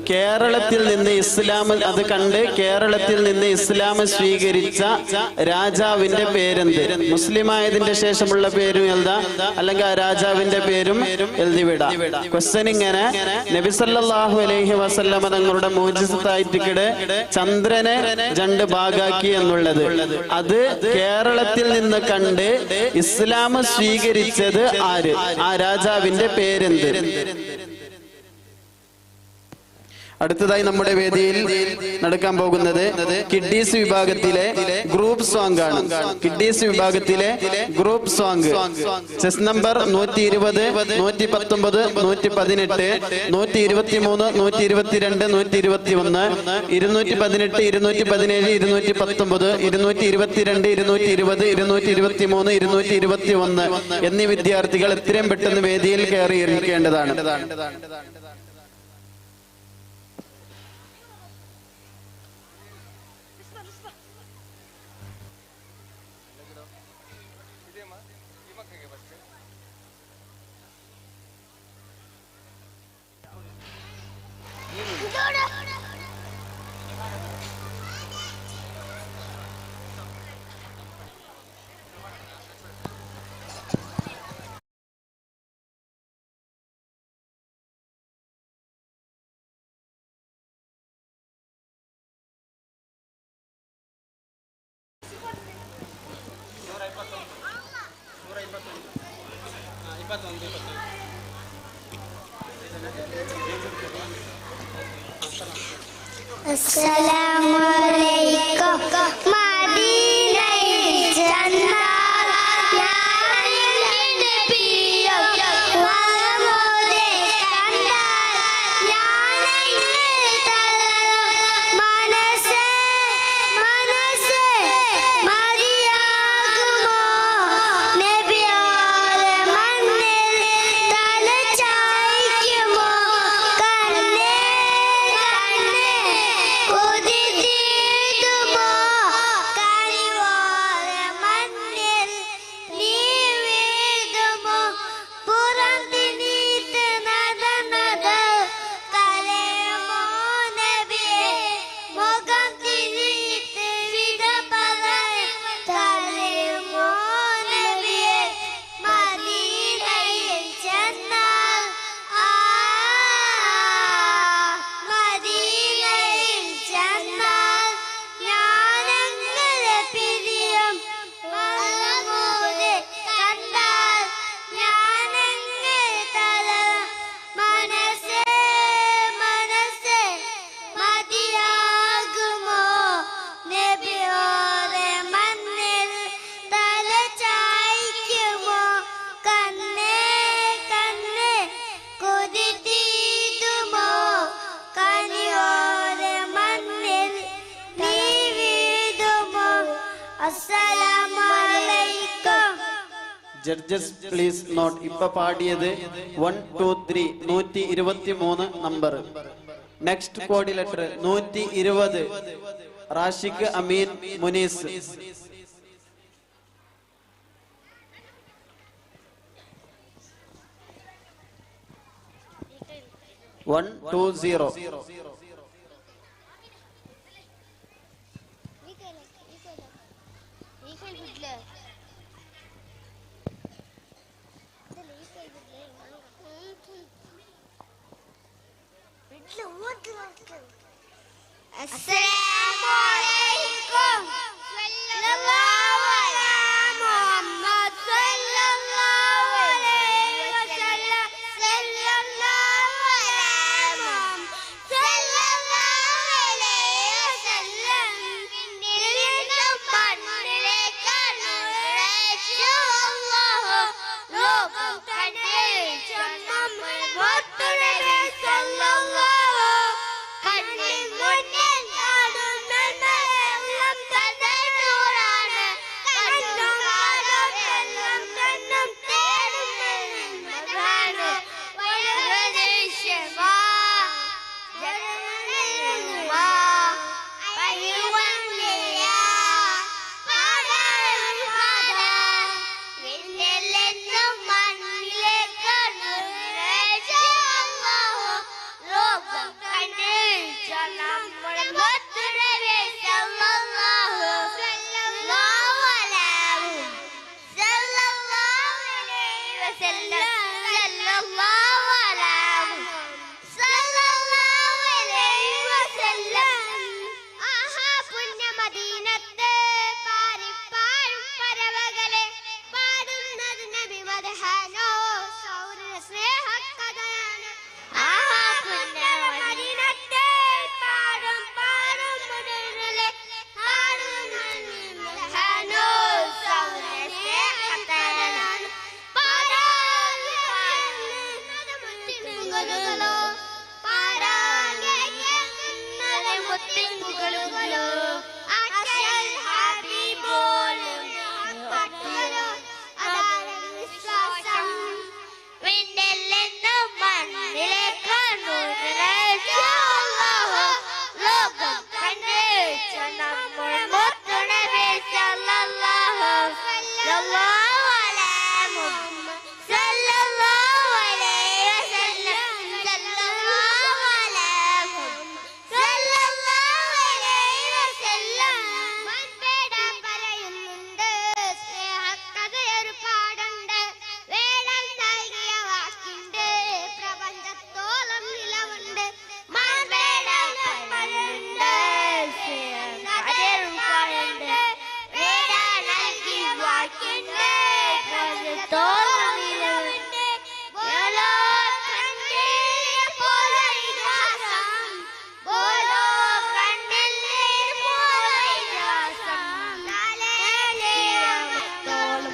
കേരളത്തിൽ നിന്ന് ഇസ്ലാം അത് കണ്ട് കേരളത്തിൽ നിന്ന് ഇസ്ലാം സ്വീകരിച്ച രാജാവിന്റെ പേരെന്ത്? മുസ്ലിമായതിന്റെ ശേഷമുള്ള പേരും എഴുതാ, അല്ലെങ്കിൽ ആ രാജാവിന്റെ പേരും എഴുതിവിടാം. ക്വസ്റ്റ്യൻ ഇങ്ങനെ: നബി സല്ലല്ലാഹു അലൈഹി വസല്ലമ തങ്ങളുടെ മോചിസത്തായിട്ടിടെ ചന്ദ്രനെ രണ്ട് ഭാഗാക്കി എന്നുള്ളത്, അത് കേരളത്തിൽ നിന്ന് കണ്ട് ഇസ്ലാം സ്വീകരിച്ചത് ആര്? ആ രാജാവിന്റെ പേരെന്ത്? അടുത്തതായി നമ്മുടെ വേദിയിൽ നടക്കാൻ പോകുന്നത് കിഡ്ഡീസ് വിഭാഗത്തിലെ ഗ്രൂപ്പ് സോങ് ആണ്. കിഡ്ഡീസ് വിഭാഗത്തിലെ ഗ്രൂപ്പ് സോങ് ചെസ് നമ്പർ 120, 119, 118, 123, 122, 121, 218, 217, 219, 222, 220, 223, 221 എന്നീ വിദ്യാർത്ഥികൾ എത്രയും പെട്ടെന്ന് വേദിയിൽ കയറിയിരിക്കേണ്ടതാണ്. अस्सलामु अलैकुम മദീനയിൽ ചെന്നാൽ ഞാനെന്റെ പ്രിയം മഹമൂദെ കണ്ടാൽ ഞാനെന്നെ തളരും മനസ്സേ മനസ്സേ മതിയാകുമോ നബിയോരെ മണ്ണിൽ തല ചായ്ക്കുമോ കണ്ണേ കണ്ണേ കൊതിതീടുമോ അസ്സലാമു അലൈക്കും. Judges please note. ഇപ്പൊ പാടിയത് 1 2 3 123 number. Next code letter 120 Rashiq Ameen Munees. 120. അസ്സലാമു അലൈക്കും. സല്ലല്ലാഹു അലാ മുഹമ്മദ് സല്ലല്ലാഹു അലൈഹി വസല്ലം. സല്ലല്ലാഹു അലാ മുഹമ്മദ് സല്ലല്ലാഹു അലൈഹി വസല്ലം. നിന്നും മണ്ണിലേക്കാണ് അല്ലാഹു ലോകം കണ്ടിച്ച നമ്മൾ മുത്തുനബി സല്ലല്ലാഹു കണ്ണിൽ മുന്നിൽ കാണുന്ന എല്ലാം തന്നെ നൂറാണ്. കണ്ണും കാതും എല്ലാം കണ്ണും തേടുന്നതാണ്. വൈദേശമാ ജനനമാ പരിവന്നിയാ പാടാൻ പാടാൻ വിണ്ണിലെന്നും മണ്ണിലേക്കാണ് അല്ലാഹു ലോകം കണ്ടിച്ച നമ്മുടെ മുത്തുനബി സല്ലല്ലാഹു അലൈഹി വസല്ലം. സല്ലല്ലാഹു അലൈഹി വസല്ലം. ആഹാ പുണ്യ മദീനത്ത് പാരിപ്പാഴും പറവകളെ പാടുന്നത് നബി മദ്ഹാനോ സൗര സ്നേഹകഥയാണ്. ആഹാ പുണ്യ മദീനത്ത് പാടും പാടും മുടരലെ പാടുന്നത് നബി മദ്ഹാനോ സൗര സ്നേഹകഥയാണ്. പാടാതെ പാടുന്നത് മുത്തിനുകളോ പാടാതെ കേൾക്കുന്നത് മുത്തിനുകളോ അക്ഷൽ ഹബീബോലും പാട്ടുകളോ അതാണ് വിശ്വാസം. വിണ്ണിലെന്നും മണ്ണിലേക്കാണ് അല്ലാഹു ലോകം കണ്ടിച്ച നമ്മുടെ മുത്തുനബി സല്ലല്ലാഹു അലൈഹി മുഹമ്മദ് സല്ലല്ലാഹു അലൈഹി വസല്ലം. സല്ലല്ലാഹു അലൈഹി മുഹമ്മദ് സല്ലല്ലാഹു അലൈഹി വസല്ലം. വൻപേട പറയുന്നുണ്ട് സ്നേഹക്കഥയൊരു പാടുണ്ട്. വേടൻ നൽകിയ വാക്കിന്റെ പ്രപഞ്ചത്തോളം നിലവുണ്ട്. മാൻപേട പറയുന്നുണ്ട് സ്നേഹക്കഥയൊരു പാടുണ്ട്. വേടൻ നൽകിയ വാക്കിന്റെ പ്രപഞ്ചത്തോളം നിലവുണ്ട്. बोलो कंडे बोलो इजासम बोलो कंडे बोलो इजासम लाले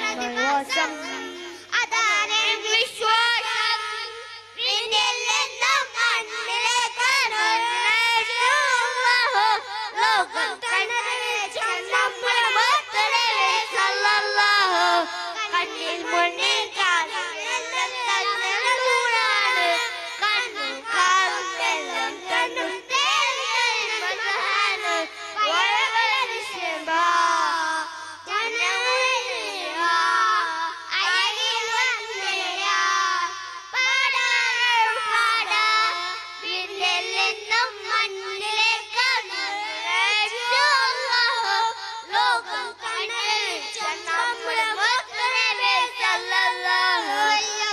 प्रतिवासम अदाने विश्वासम विनिलेन्नम मण्ണിലേക്കാണ് അല്ലാഹു ലോകം കണ്ടിച്ച നമ്മുടെ മുത്തുനബി സല്ലല്ലാഹു കണ്ണിൽ മുന്നിൽ കാണുന്ന എല്ലാം തന്നെ നൂറാണ്. കണ്ണും കാതും എല്ലാം കണ്ണും തേടുന്നതാണ്. വൈദേശമാ ജനനമാ അരികിൽ വന്നിയാ പാടാൻ പാടാൻ വിണ്ണിലെന്നും മണ്ണിലേക്കാണ് അല്ലാഹു ലോകം കണ്ടിച്ച നമ്മുടെ മുത്തുനബി സല്ലല്ലാഹു അലൈഹി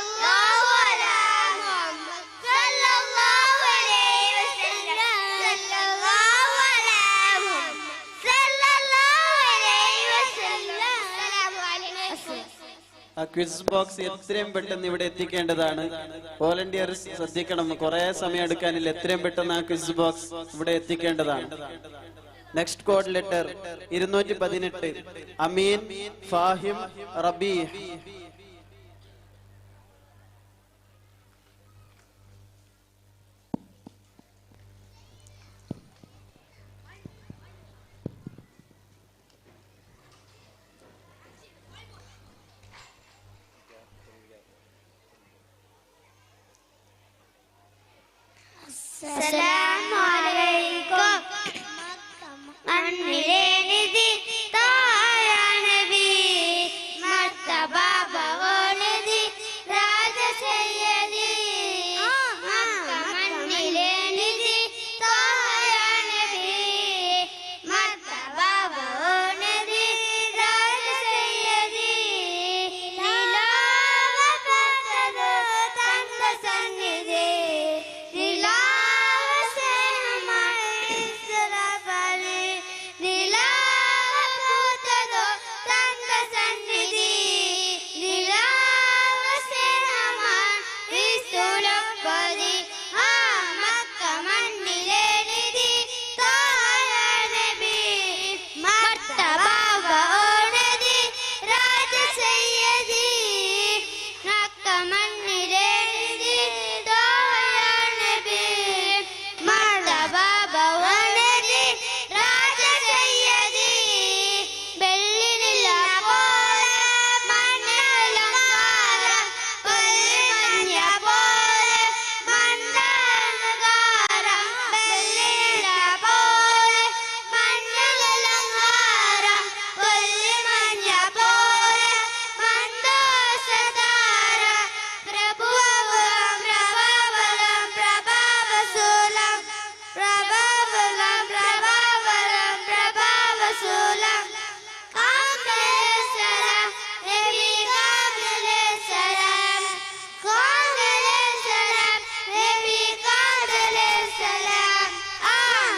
സല്ലല്ലാഹു അലൈഹി വസല്ലം. സല്ലല്ലാഹു അലൈഹി സല്ലല്ലാഹു അലൈഹി വസല്ലം. അസ്സലാമു അലൈക്കും. ആ ക്വിസ് ബോക്സ് എത്രയും പെട്ടെന്ന് ഇവിടെ എത്തിക്കേണ്ടതാണ്. വോളണ്ടിയർസ് ശ്രദ്ധിക്കണം, കുറെ സമയം എടുക്കാനില്ല. എത്രയും പെട്ടെന്ന് ആ ക്വിസ് ബോക്സ് ഇവിടെ എത്തിക്കേണ്ടതാണ്. നെക്സ്റ്റ് കോഡ് ലെറ്റർ 218 അമീൻ ഫാഹിം റബീഹ്. അസ്സലാമലൈക്കും. മണ്ണിലെ നിധി തായ നബി മർത്തബ ഭവനതി രാജ സയ്യദി മക്ക മണ്ണിലെ നിധി തായ നബി മർത്തബ ഭവനതി രാജ സയ്യദി നിലാവ പതത് തങ്ക സന്നിധി നിലാവ സേമമായി സുരപരി നിലാവ പൂത്തതോ തങ്ക സന്നിധി നിലാവ സേമമായി സുരപരി ആ മക്ക മണ്ണിലെ നിധി തായ നബി മർത്തബ ഭവനതി രാജ സയ്യദി മക്ക മണ്ണിലെ നിധി തായ നബി മർത്തബ ഭവനതി രാജ സയ്യദി വെള്ളിനില പോലെ മണ്ണലങ്കാരം കൊല്ലിമഞ്ഞ പോലെ മണ്ണലങ്കാരം വെള്ളിനില പോലെ മണ്ണലങ്കാരം കൊല്ലിമഞ്ഞ പോലെ മന്ദോഷധാര പ്രഭുവം പ്രഭാവലം പ്രഭാവശൂലം പ്രഭാവലം പ്രഭാവലം പ്രഭാവശൂലം കാമേശ്വരം നബി കാമേശ്വരം കാമേശ്വരം നബി കാമേശ്വരം ആ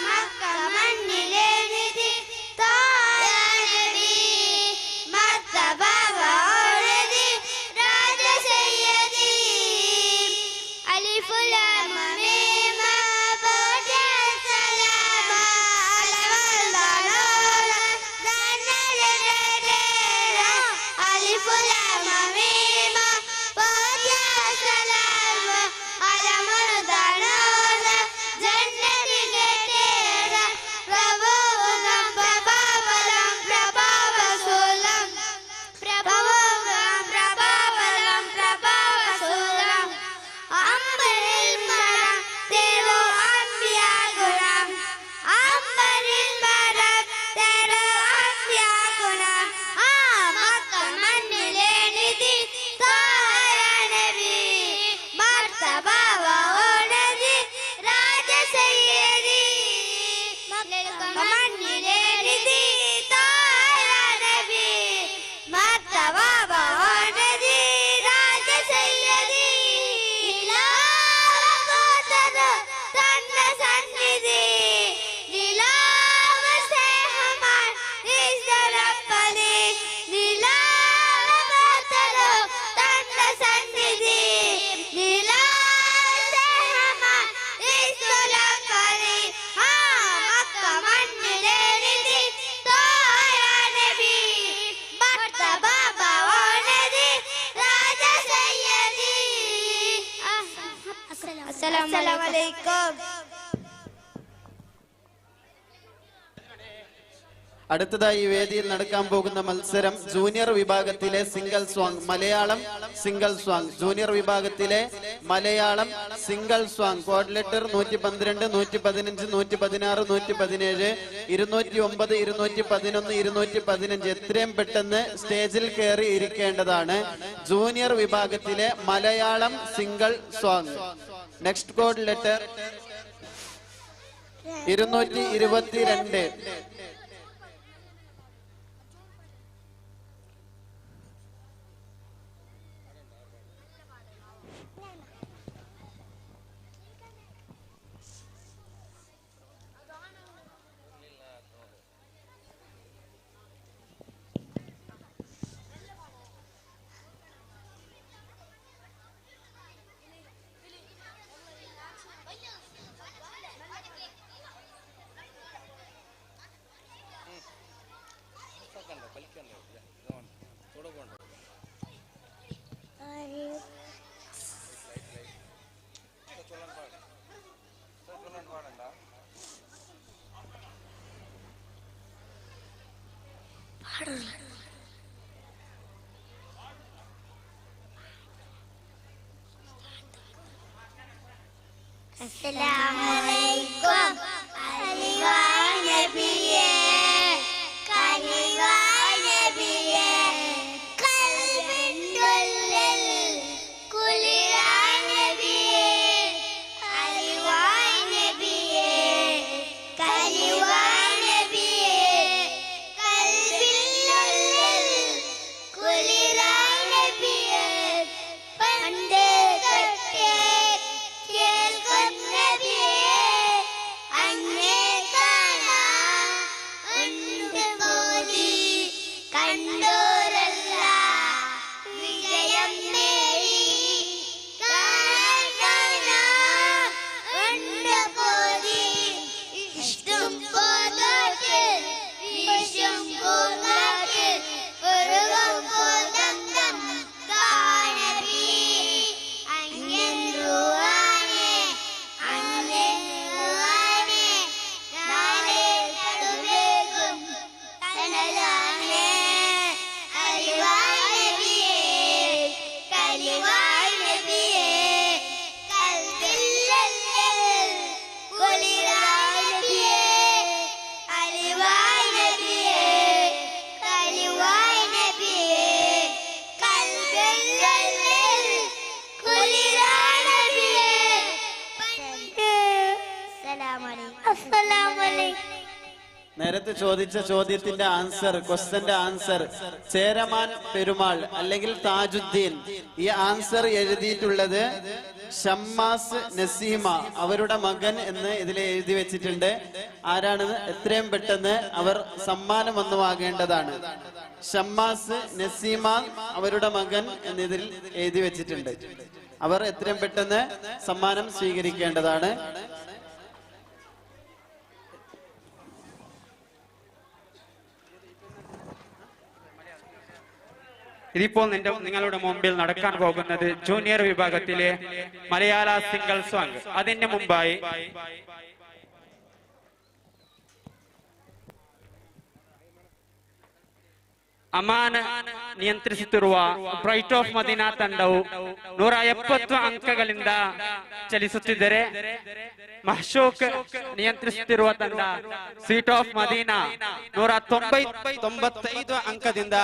മക്ക മണ്ണിലെ നിധി തായ നബി മർത്തബ ഭവനതി രാജ സയ്യദി അലിഫ് ലാം മീം ബോജ സലാമ അലവൽ ദാലോല ദനരരര അലിഫ് ലാം മീം ബോജ സലാമ അലമൽ ദാലോല ജന്നതി ഗതേര പ്രഭുവം പ്രഭാവലം പ്രഭാവശൂലം പ്രഭുവം പ്രഭാവലം പ്രഭാവശൂലം അംബരിൽ മരം തേരോ അംബിയാ ഗുണം അംബരിൽ മരം തേരോ അംബിയാ ഗുണം ആ മക്ക മണ്ണിലെ നിധി തായ നബി മർത്തബ ഭവനതി രാജ സയ്യദി മക്ക മണ്ണിലെ നിധി തായ നബി മർത്തബ ഭവനതി രാജ സയ്യദി നിലാവ പൂത്തത് തന്ന സന്നിധി നിലാവ സ്നേഹമായി ഈശ്വരപ്പതി നിലാവ പൂത്തത് തന്ന സന്നിധി നിലാവ സ്നേഹമായി ഈശ്വരപ്പതി ആ മക്ക മണ്ണിലെ നിധി തായ നബി മർത്തബ ഭവനതി രാജ സയ്യദി അസ്സലാമു അലൈക്കും. അടുത്തതായി ഈ വേദിയിൽ നടക്കാൻ പോകുന്ന മത്സരം ജൂനിയർ വിഭാഗത്തിലെ single song Malayalam single song junior വിഭാഗത്തിലെ Malayalam single song code letter 112 115 116 117 209 211 215 എത്രയും പെട്ടെന്ന് സ്റ്റേജിൽ കയറി ഇരിക്കേണ്ടതാണ്. ജൂനിയർ വിഭാഗത്തിലെ Malayalam single song next code letter 222. അസ്സലാമലൈക്കും അലിവായ നബിയേ കലിവായ നബിയേ കൽബിനുള്ളിൽ കുളിരായ നബിയേ അലിവായ നബിയേ കലിവായ നബിയേ കൽബിനുള്ളിൽ കുളിരായ നബിയേ പണ്ട് തൊട്ടേ കണ്ടോരല്ല വിജയം നേടി ഉണ്ട് പോതി ഇഷ്ടം പോകാട്ട് വിഷം പോകാട്ട് പുറകം പോതന്തം കാണവി അങ്ങെന്റുവാനെ അങ്ങെന്റുവാനെ നാളെ തടുവേകും തണലാനെ അലിവായ നബിയേ കലിവായ നബിയേ കൽബില്ലൽ കുളിരായ നബിയേ അലിവായ നബിയേ കലിവായ നബിയേ കൽബില്ലൽ കുളിരായ നബിയേ അസ്സലാമു അലൈക്കും. നേരത്തെ ചോദിച്ച ചോദ്യത്തിന്റെ ആൻസർ, ക്വസ്റ്റ്യന്റെ ആൻസർ ചേരമാൻ പെരുമാൾ അല്ലെങ്കിൽ താജുദ്ദീൻ. ഈ ആൻസർ എഴുതിയിട്ടുള്ളത് ഷമ്മാസ് നസീമ, അവരുടെ മകൻ എന്ന് ഇതിൽ എഴുതി വെച്ചിട്ടുണ്ട്. ആരാണെന്ന് എത്രയും പെട്ടെന്ന് അവർ സമ്മാനം ഒന്ന് വാങ്ങേണ്ടതാണ്. ഷമ്മാസ് നസീമ അവരുടെ മകൻ എന്നിതിൽ എഴുതി വെച്ചിട്ടുണ്ട്. അവർ എത്രയും പെട്ടെന്ന് സമ്മാനം സ്വീകരിക്കേണ്ടതാണ്. ഇതിപ്പോൾ നിങ്ങളുടെ മുമ്പിൽ നടക്കാൻ പോകുന്നത് ജൂനിയർ വിഭാഗത്തിലെ മലയാള സിംഗിൾ സോങ്. അതിന്റെ മുമ്പായി ಅಮಾನ ನಿಯಂತ್ರಿಸುತ್ತಿರುವ ಬ್ರೈಟ್ ಆಫ್ ಮದೀನಾ ತಂಡವು 170 ಅಂಕಗಳಿಂದ ಚಲಿಸುತ್ತಿದ್ದರೆ ಮಹಶೂಕ್ ನಿಯಂತ್ರಿಸುತ್ತಿರುವ ತಂಡ ಸ್ವೀಟ್ ಆಫ್ ಮದೀನಾ 195 ಅಂಕದಿಂದ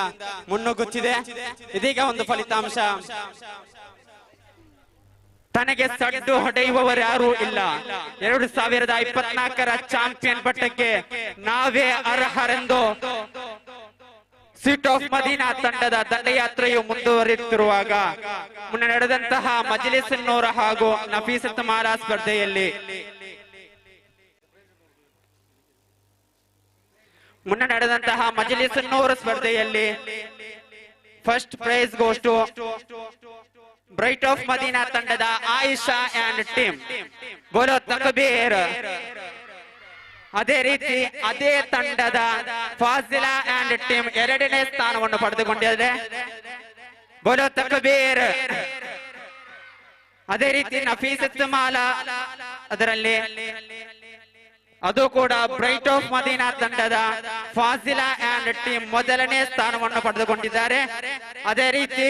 ಮುನ್ನುಗ್ಗುತ್ತಿದೆ. ಇದೀಗ ಒಂದು ಫಲಿತಾಂಶ. ತನಗೆ ಸಡ್ಡು ಹೊಡೆಯುವವರು ಯಾರೂ ಇಲ್ಲ. 2024ರ ಚಾಂಪಿಯನ್ ಪಟ್ಟಕ್ಕೆ ನಾವೇ ಅರ್ಹರೆಂದು ಸ್ವೀಟ್ ಆಫ್ ಮದೀನಾ ತಂಡದ ದಂಡಯಾತ್ರೆಯು ಮುಂದುವರಿಯುತ್ತಿರುವಾಗ ಮುನ್ನ ನಡೆದಂತಹ ಮಜ್ಲಿಸ್ ನೂರ ಹಾಗೂ ನಫೀಸತ್ ಮಾಲಾ ಸ್ಪರ್ಧೆಯಲ್ಲಿ ಸ್ಪರ್ಧೆಯಲ್ಲಿ first prize goes to bright of Madina ತಂಡದ ಆಯಿಷಾ ಅಂಡ್ ಟೀಮ್. ಬೋಲೋ ತಕ್ಬೀರ್. ಅದೇ ರೀತಿ ಅದೇ ತಂಡದ ಫಾಜಿಲಾ ಅಂಡ್ ಟೀಮ್ 2ನೇ ಸ್ಥಾನವನ್ನು ಪಡೆದುಕೊಂಡಿದೆ. ಬೋಲೋ ತಕ್ಬೀರ್. ಅದೇ ರೀತಿ ನಫೀಸತ್ ಮಾಲಾ ಅದರಲ್ಲಿ ಅದು ಕೂಡ ಬ್ರೈಟ್ ಆಫ್ ಮದೀನಾ ತಂಡದ ಫಾಜಿಲಾ ಅಂಡ್ ಟೀಮ್ 1ನೇ ಸ್ಥಾನವನ್ನು ಪಡೆದುಕೊಂಡಿದ್ದಾರೆ. ಅದೇ ರೀತಿ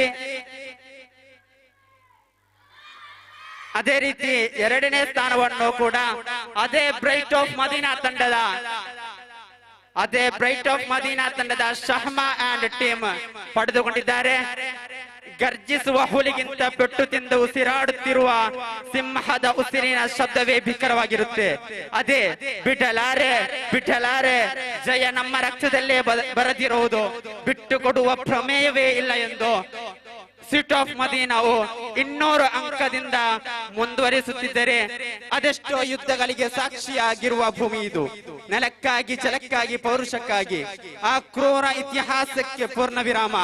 2ನೇ ಸ್ಥಾನವನ್ನು ಕೂಡ ಅದೇ ಬ್ರೈಟ್ ಆಫ್ ಮದೀನಾ ತಂಡದ ಶಹಮಾ ಅಂಡ್ ಟೀಮ್ ಪಡೆದುಕೊಂಡಿದ್ದಾರೆ. ಗರ್ಜಿಸುವ ಹುಲಿಗಿಂತ ಪೆಟ್ಟು ತಿಂದು ಉಸಿರಾಡುತ್ತಿರುವ ಸಿಂಹದ ಉಸಿರಿನ ಶಬ್ದವೇ ಭೀಕರವಾಗಿರುತ್ತೆ. ಅದೇ ಬಿಡಲಾರೆ ಬಿಡಲಾರೆ, ಜಯ ನಮ್ಮ ರಕ್ತದಲ್ಲೇ ಬರೆದಿರುವುದು, ಬಿಟ್ಟು ಕೊಡುವ ಪ್ರಮೇಯವೇ ಇಲ್ಲ ಎಂದು ಸ್ವೀಟ್ ಆಫ್ ಮದೀನಾವು 200 ಅಂಕದಿಂದ ಮುಂದುವರಿಸುತ್ತಿದ್ದರೆ ಅದೆಷ್ಟೋ ಯುದ್ಧಗಳಿಗೆ ಸಾಕ್ಷಿಯಾಗಿರುವ ಭೂಮಿ ಇದು. ನೆಲಕ್ಕಾಗಿ, ಜಲಕ್ಕಾಗಿ, ಪೌರುಷಕ್ಕಾಗಿ ಆ ಕ್ರೂರ ಇತಿಹಾಸಕ್ಕೆ ಪೂರ್ಣ ವಿರಾಮ.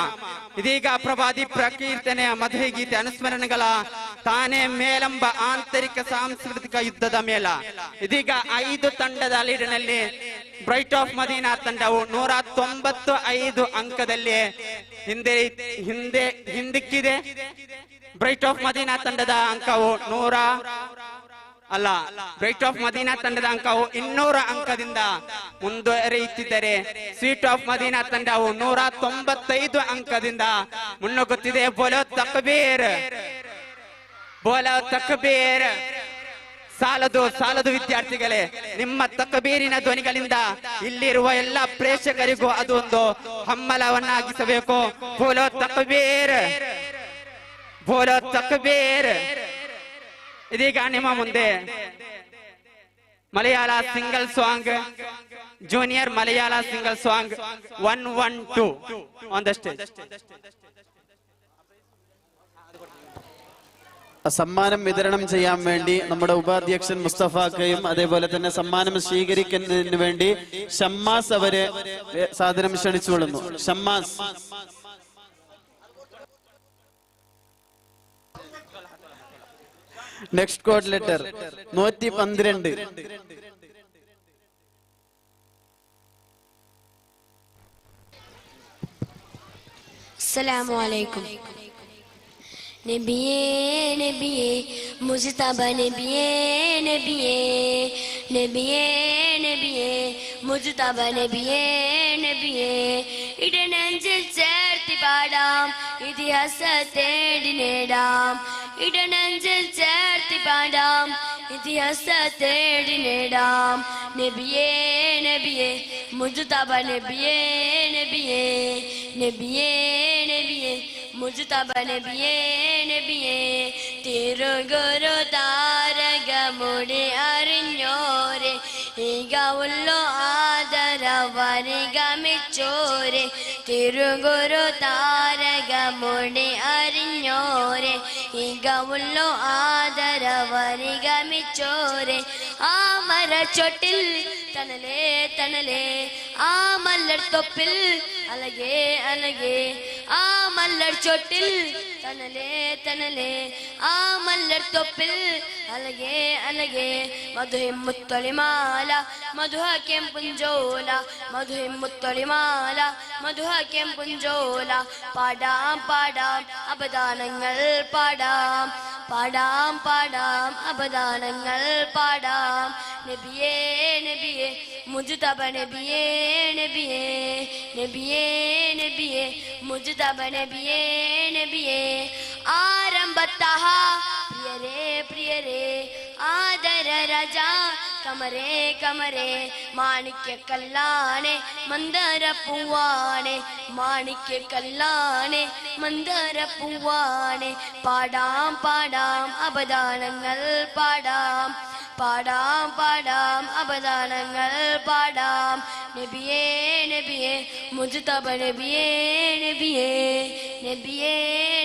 ಇದೀಗ ಪ್ರವಾದಿ ಪ್ರಕೀರ್ತನೆಯ ಮದುವೆ ಗೀತೆ ಅನುಸ್ಮರಣೆಗಳ ತಾನೇ ಮೇಲೆಂಬ ಆಂತರಿಕ ಸಾಂಸ್ಕೃತಿಕ ಯುದ್ಧದ ಮೇಲ. ಇದೀಗ 5 ತಂಡದ ಲೀಡಿನಲ್ಲಿ ಬ್ರೈಟ್ ಆಫ್ ಮದೀನಾ ತಂಡವು 195 ಅಂಕದಲ್ಲಿ ಹಿಂದಿಕ್ಕಿದೆ. ಬ್ರೈಟ್ ಆಫ್ ಮದೀನಾ ತಂಡದ ಅಂಕವು 200 ಅಂಕದಿಂದ ಮುಂದುವರಿಯುತ್ತಿದ್ದರೆ ಸ್ವೀಟ್ ಆಫ್ ಮದೀನಾ ತಂಡವು 195 ಅಂಕದಿಂದ ಮುನ್ನುಗ್ಗುತ್ತಿದೆ. ಬೋಲೋ ತಕ್ಬೀರ್, ಬೋಲೋ ತಕ್ಬೀರ್. ಸಾಲದು ವಿದ್ಯಾರ್ಥಿಗಳೇ, ನಿಮ್ಮ ತಕಬೀರಿನ ಧ್ವನಿಗಳಿಂದ ಇಲ್ಲಿರುವ ಎಲ್ಲ ಪ್ರೇಕ್ಷಕರಿಗೂ ಅದು ಒಂದು ಹಮ್ಮಲವನ್ನಾಗಿಸಬೇಕು. ಬೋಲೋ ತಕಬೀರ್, ಬೋಲೋ ತಕಬೀರ್. ಇದೀಗ ನಿಮ್ಮ ಮುಂದೆ Malayala single song, junior Malayala single song 112 on the stage. സമ്മാനം വിതരണം ചെയ്യാൻ വേണ്ടി നമ്മുടെ ഉപാധ്യക്ഷൻ മുസ്തഫാക്കയും അതേപോലെ തന്നെ സമ്മാനം സ്വീകരിക്കുന്നതിന് വേണ്ടി ഷമ്മാസ് അവരെ സാദരം ക്ഷണിച്ചുകൊള്ളുന്നു. ഷമ്മാസ്. Next code letter 112. अस्सलामु अलैकुम। नबिये नबिये मुजतबा नबिये नबिये नबिये नबिये मुजतबा नबिये नबिये ഇടനെഞ്ചിൽ ചേർത്തി പാടാം ഇതിഹാസ തേടി നേടാം ഇടനെഞ്ചിൽ ചേർത്തി പാടാം ഇതിഹാസ തേടി നേടാം നബിയേ നബിയേ മുജതബ നബിയേ നബിയേ നബിയേ നബിയേ മുജതബ നബിയേ നബിയേ തിരുഗുരു താരകമുടി അറിഞ്ഞോരെ ഈഗവുള്ളോ ആദരവരിഗമിച്ചോരെ തിരുഗുരു താരകമുടി അറിഞ്ഞോരെ ഈഗവുള്ളോ ആദരവരിഗമിച്ചോരെ ആ മരച്ചൊട്ടിൽ തണലേ തണലേ ആ മല്ലർ തൊപ്പിൽ അലകേ അലകേ ആ മല്ലർ ചൊട്ടിൽ തണലേ തണലേ ആ മല്ലർ തൊപ്പിൽ അലകേ അലകേ മധുഹിമുത്തൊളിമാല മധുഹക്യം പുഞ്ചോല മധുഹിമുത്തൊളിമാല മധുഹക്യം പുഞ്ചോല പാടാം പാടാം അപദാനങ്ങൾ പാടാം പാടാം പാടാം അപദാനങ്ങൾ പാടാം നബിയേ നബിയേ മുജ്തബ നബിയേ നബിയേ നബിയേ നബിയേ മുജ്തബ നബിയേ നബിയേ ആരംഭത്തഹ പ്രിയരേ പ്രിയരേ ആദര രാജ കമരേ കമരേ മാണിക്യ കല്ലാനെ മന്ദര പൂവാനെ മാണിക്യ കല്ലാനെ മന്ദര പൂവാനെ പാടാം പാടാം അപദാനങ്ങൾ പാടാം പാടാം പാടാം അപദാനങ്ങൾ പാടാം നബിയേ നബിയേ മുജ്തബ നബിയേ നബിയേ നബിയേ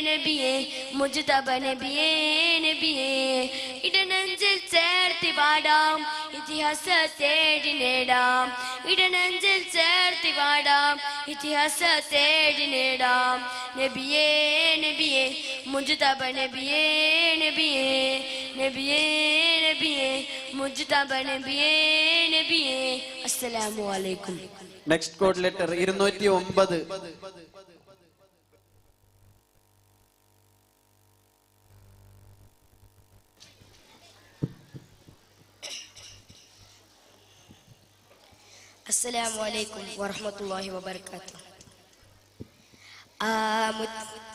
നബിയേ മുജ്തബ നബിയേ നബിയേ ഇടനെഞ്ചിൽ ചേർത്തി പാടാം ഇതിഹാസ തേടി നേടാം ഇടനെഞ്ചിൽ ചേർത്തി പാടാം ഇതിഹാസ തേടി നേടാം നബിയേ നബിയേ മുജ്തബ നബിയേ നബിയേ നബിയേ നബിയേ മുജ്തബ നബിയേ നബിയേ. അസ്സലാമു അലൈക്കും. Next code letter 209. അസ്സലാമു അലൈക്കും വറഹ്മത്തുള്ളാഹി വബറകാതുഹു.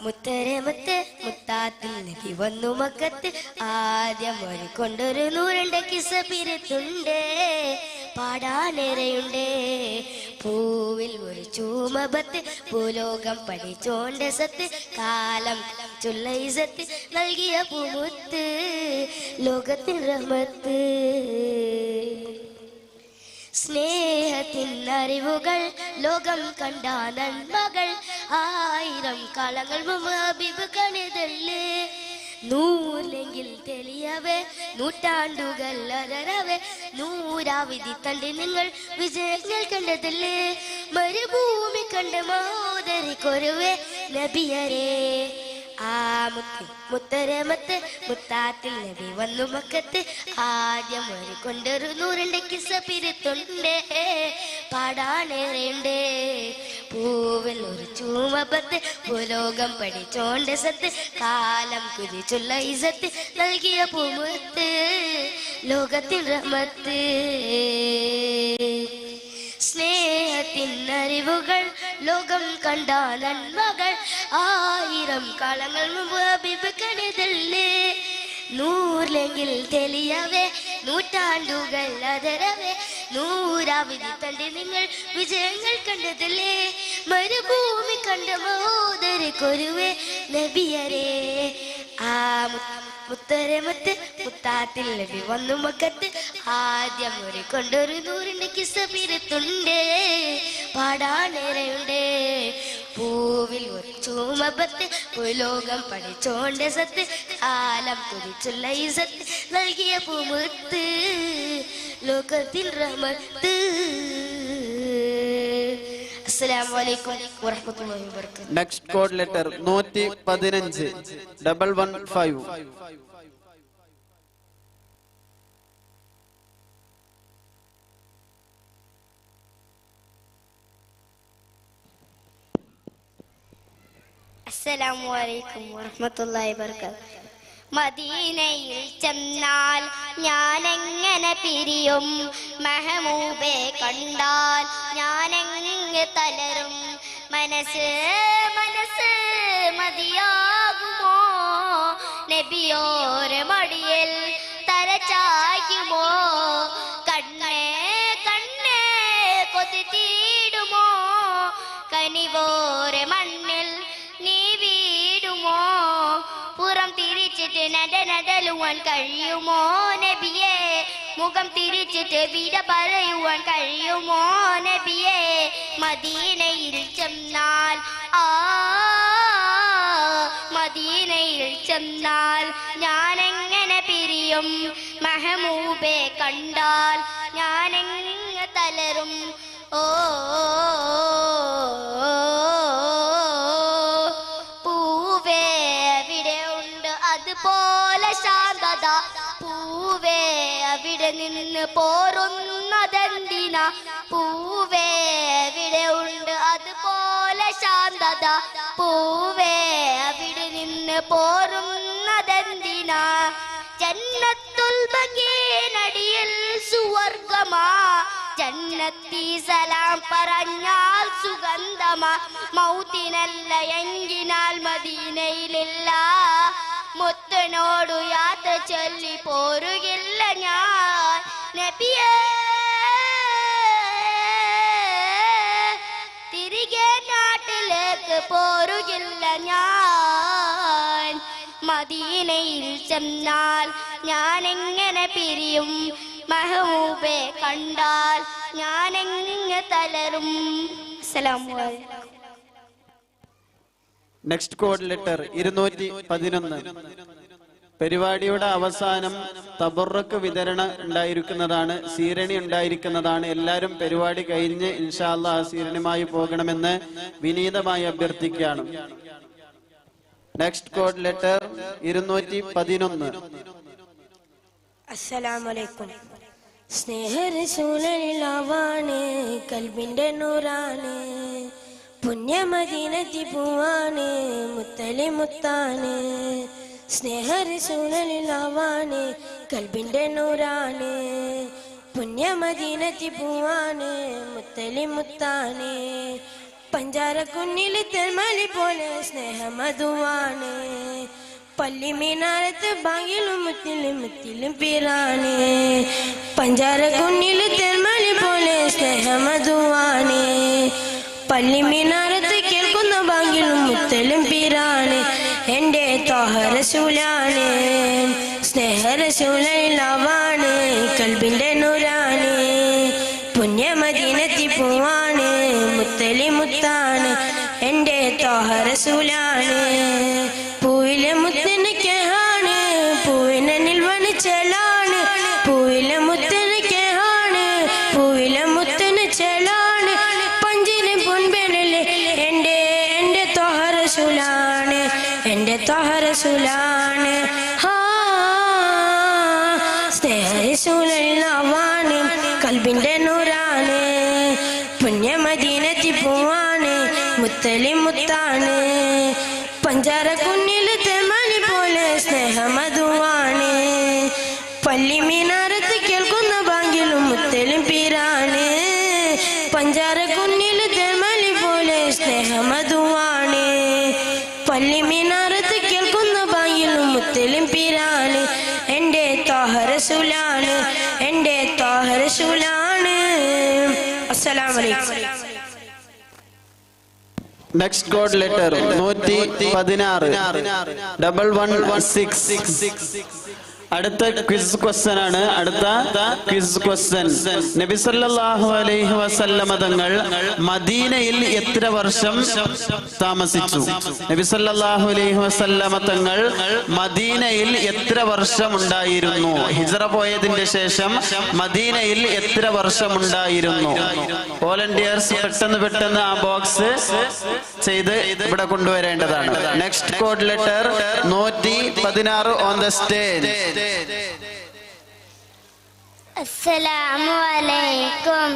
മുത്തരെ മുത്ത് മുത്താത്തിൽ നബി വന്നു മക്കത്ത് ആദ്യം ഒരു കൊണ്ടൊരു നൂറിന്റെ കിസ പിരുത്തുണ്ട് പാടാനേറെയുണ്ട് പൂവിൽ ഒരു ചൂമബത്ത് ഭൂലോകം പഠിച്ചോണ്ട സത്ത് കാലം ചൊല്ല ഇസത്ത് നൽകിയ പൂമുത്ത് ലോകത്തിൻ റഹ്മത്ത് സ്നേഹത്തിൻ അറിവുകൾ ലോകം കണ്ട നന്മകൾ ആയിരം കാലങ്ങൾ മുമ്പ് ഹബീബ് കണിതല്ലേ നൂലെങ്കിൽ തെളിയവേ നൂറ്റാണ്ടുകൾ അരവേ നൂരാവിധി തണ്ടി നിങ്ങൾ വിജയങ്ങൾ കണ്ടതല്ലേ മരുഭൂമി കണ്ട മോദരിക്കൊരുവേ നബിയരേ ആ മുത്ത് മുത്തരെ മുത്ത് മുത്താത്തിൽ നബി വന്നു മക്കത്ത് ആദ്യം ഒരു കൊണ്ടൊരു നൂറിന്റെ കിസ പിരുത്തുണ്ടേ പാടാനേറെയുണ്ടേ പൂവിൽ ഒരു ചൂമപത്ത് ഭൂലോകം പഠിച്ചോണ്ട് സത്ത് കാലം കുതിച്ചുള്ള ഇസത്ത് നൽകിയ പൂമുത്ത് ലോകത്തിൻ റഹ്മത്ത് സ്നേഹത്തിൻ അറിവുകൾ ലോകം കണ്ട നന്മകൾ ആയിരം കാലങ്ങൾ മുമ്പ് ഹബീബ് കണിതല്ലേ നൂറിലെങ്കിൽ തെളിയവേ നൂറ്റാണ്ടുകൾ അതരവേ നൂറാവധി തന്റെ നിങ്ങൾ വിജയങ്ങൾ കണ്ടതല്ലേ മരുഭൂമി കണ്ട മഹോദരക്കൊരുവേ നബിയരേ ആ മുത്തരമത്ത് മുത്താത്തിൽ നബി വന്നു മക്കത്ത് ആദ്യം ഒരു കൊണ്ടൊരു നൂറിന്റെ കിസപിരത്തുണ്ട് പാടാനേരയുണ്ട് പൂവിൽ ഒരു ചൂമപത്ത് ലോകം പഠിച്ചോണ്ട സത്ത് ആലം കുതിച്ചുള്ള ഈ സത്ത് നൽകിയ പൂമുത്ത് ലോകത്തിൽ റഹ്മത്ത്. അസ്സലാമു അലൈക്കും വറഹ്മത്തുള്ളാഹി വബറകാതുഹു. Next code letter 115 115. അസ്സലാമു അലൈക്കും വറഹ്മത്തുള്ളാഹി വബറകാതുഹു. മദീനയിൽ ചെന്നാൽ ഞാനെങ്ങനെ പിരിയും മെഹബൂബെ കണ്ടാൽ ഞാനെങ്ങനെ തളരും മനസ്സ് മനസ്സ് മതിയാകുമോ നബിയോരെ മടിയിൽ തലചായ്ക്കുമോ കണ്ണേ കണ്ണേ കൊതി തീടുമോ കനിവോരെ മണ്ണിൽ നീ വീടുമോ പുറം തിരിച്ചിട്ട് നടലുവാൻ കഴിയുമോ നബിയേ മുഖം തിരിച്ചിട്ട് വിട പറയുവാൻ കഴിയുമോ നബിയേ മദീനയിൽ ചെന്നാൽ മദീനയിൽ ചെന്നാൽ ഞാനെങ്ങനെ പിരിയും മെഹബൂബെ കണ്ടാൽ ഞാനെങ്ങനെ തളരും ഓ പൂവേ അവിടെ ഉണ്ട് അതുപോലെ ശാന്തത പൂവേ അവിടെ നിന്ന് പോരുന്നതെന്തിനാ പൂവേ അവിടെ ഉണ്ട് അതുപോലെ ശാന്തത പൂവേ അവിടെ നിന്ന് പോരുന്നതെന്തിനാ ജന്നത്തുൽ ബഖീനടിയിൽ സുവർഗമാ ജന്നത്തി സലാം പറഞ്ഞാൽ സുഗന്ധമാ മൗത്തിനല്ല എങ്കിനാൽ മദീനയിലില്ല മുത്തനോടു യാത്ര ചൊല്ലി പോരുകില്ല ഞാൻ നബിയേ തിരികെ നാട്ടിലേക്ക് പോരുകില്ല ഞാൻ മദീനയിൽ ചെന്നാൽ ഞാനെങ്ങനെ പിരിയും മെഹബൂബെ കണ്ടാൽ ഞാനെങ്ങനെ തളരും. അസ്സലാമു അലൈക്കും. Next code letter 211. പരിപാടിയുടെ അവസാനം തബറക്ക് വിതരണം ഉണ്ടായിരിക്കുന്നതാണ്, സീരണി ഉണ്ടായിരിക്കുന്നതാണ്. എല്ലാവരും പരിപാടി കഴിഞ്ഞ് ഇൻഷാ അല്ലാഹ് സീരണിയുമായി പോകണമെന്ന് വിനീതമായി അഭ്യർത്ഥിക്കുകയാണ്. Next code letter 211. അസ്സലാമലൈക്കും. സ്നേഹരസൂലിലാവാണ് കൽബിന്റെ നൂറാണ് പുണ്യമദീനത്തി പൂവാണ് മുത്തലി മുത്താണ് സ്നേഹരസൂലിലാവാണ് കൽബിന്റെ നൂറാണ് പുണ്യമദീനത്തി പൂവാണ് മുത്തലി മുത്താണ് പഞ്ചാര കുഞ്ഞിൽ തെർമലി പോലെ സ്നേഹമധുവാണ് പള്ളി മീനാരത്ത് ബാങ്കിലും മുത്തിലും മുത്തിലും പീറാണ് പഞ്ചാര കുഞ്ഞിൽ തെർമലി പോലെ സ്നേഹമധുവാണ് പള്ളി മീനാരത്ത് കേൾക്കുന്ന ബാങ്കിലും മുത്തലും പീറാണ് എൻ്റെ ത്വഹറസൂലാണ് സ്നേഹരസൂലിലാവാണ് കൽബിന്റെ നൂറാണ് പുണ്യമദീനത്തി പൂവാണ് മുത്തലി മുത്താണ് എൻ്റെ ത്വഹറസൂലാണ് പൂവിലെ മുത്തിന് കേഹാണ് പൂവിനെ നിൽവന് ചെലാണ് പൂവിലെ മുത്തിന് കേഹാണ് പൂവിലെ മുത്തിന് ചെലാണ് പഞ്ചിന് പൊൻപെനല് എൻ്റെ ത്വഹറസൂലാണ് എൻ്റെ ത്വഹറസൂലാണ് സ്നേഹരസൂലിലാവാണ് കൽബിന്റെ നൂറാണ് പുണ്യമദീനത്തി പൂവാണ് മുത്തലി മുത്താണ് പഞ്ചാര കുഞ്ഞിൽ തെർമലി പോലെ സ്നേഹമധുവാണ് പള്ളി മീനാരത്ത് കേൾക്കുന്ന ബാങ്കിലും മുത്തലും പീരാണ് പഞ്ചാര കുഞ്ഞിൽ തെർമലി പോലെ സ്നേഹമധുവാണ് പള്ളി മീനാരത്ത് കേൾക്കുന്ന ബാങ്കിലും മുത്തലും പീരാണ് എൻ്റെ ത്വഹറസൂലാണ് നെക്സ്റ്റ് കോഡ് ലെറ്റർ 116 116. അടുത്ത ക്വിസ് ക്വസ്റ്റ്യൻ ആണ്. അടുത്ത ക്വിസ് ക്വസ്റ്റ്യൻ, നബി സല്ലല്ലാഹു അലൈഹി വസല്ലമ തങ്ങൾ മദീനയിൽ എത്ര വർഷം താമസിച്ചു? നബി സല്ലല്ലാഹു അലൈഹി വസല്ലമ തങ്ങൾ മദീനയിൽ എത്ര വർഷം ഉണ്ടായിരുന്നു? ഹിജ്റ പോയതിന്റെ ശേഷം മദീനയിൽ എത്ര വർഷം ഉണ്ടായിരുന്നു? വോളണ്ടിയേഴ്സ് പെട്ടെന്ന് ആ ബോക്സ് ചെയ്ത് ഇവിടെ കൊണ്ടുവരേണ്ടതാണ്. Next code letter 116 on the stage. അസ്സലാമു അലൈക്കും.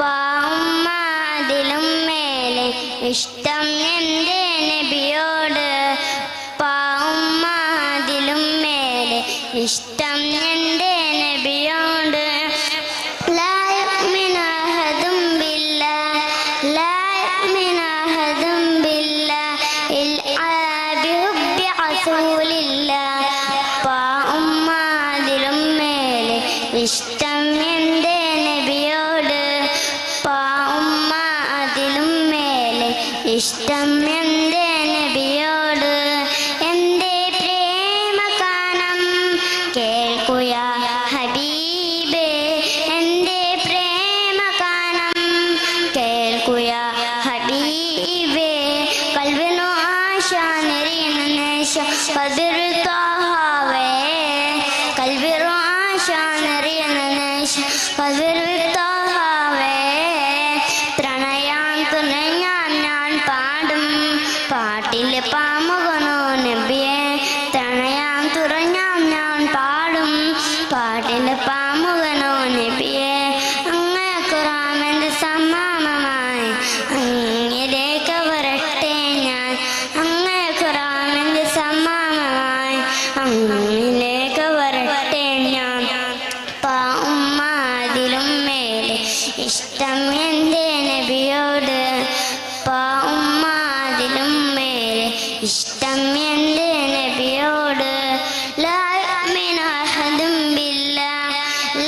പാമ്മാതിലും മേലെ ഇഷ്ടം എന്റെ നബിയോട്, പാമ്മാതിലും മേലെ ഇഷ്ടം എന്റെ നബിയോട്. ലാ യുഅ്മിനു അഹദും ബില്ലാഹ്, ലാ യുഅ്മിനു അഹദും ബില്ലാഹ് ഇല്ലാ ബിഹുബ്ബി റസൂലില്ലാഹ്. പാമ്മാതിലും മേലെ ഇഷ്ടം എന്റെ നബിയോട്, പാമ്മാതിലും മേലെ ഇഷ്ടം എന്റെ നബിയോട്. എന്റെ പ്രേമഗാനം കേൾക്കുയാ ഹബീബേ, എന്റെ പ്രേമഗാനം കേൾക്കുയാ ഹബീബേ. കൽവിനു ആശ നെറിയുന്ന നേശം പതിർത്താവേ, കൽവിനു ആശ നെറിയുന്ന നേശം പതിർത്താവേ. പ്രണയാൻ തുണയാൻ ഞാൻ പാടും പാട്ടിലെ പാമുകനോ നബിയെ, പ്രണയാൻ തുറഞ്ഞാൻ ഞാൻ പാടും പാട്ടിലെ പാമുകനോ നബിയെ. അങ്ങേ ഖുറാന്റെ സമ്മാനമായി അങ്ങിലേക്ക് വരട്ടെ ഞാൻ, അങ്ങേ ഖുറാന്റെ സമ്മാനമായി അങ്ങിലേക്ക് വരട്ടെ ഞാൻ. പാമ്മാതിലും മേലെ ഇഷ്ടം എന്റെ നബിയോട്, പാമ്മാതിലും മേലെ ഇഷ്ടം എന്റെ നബിയോട്. ലാ യുഅ്മിനു അഹദും ബില്ലാഹ്,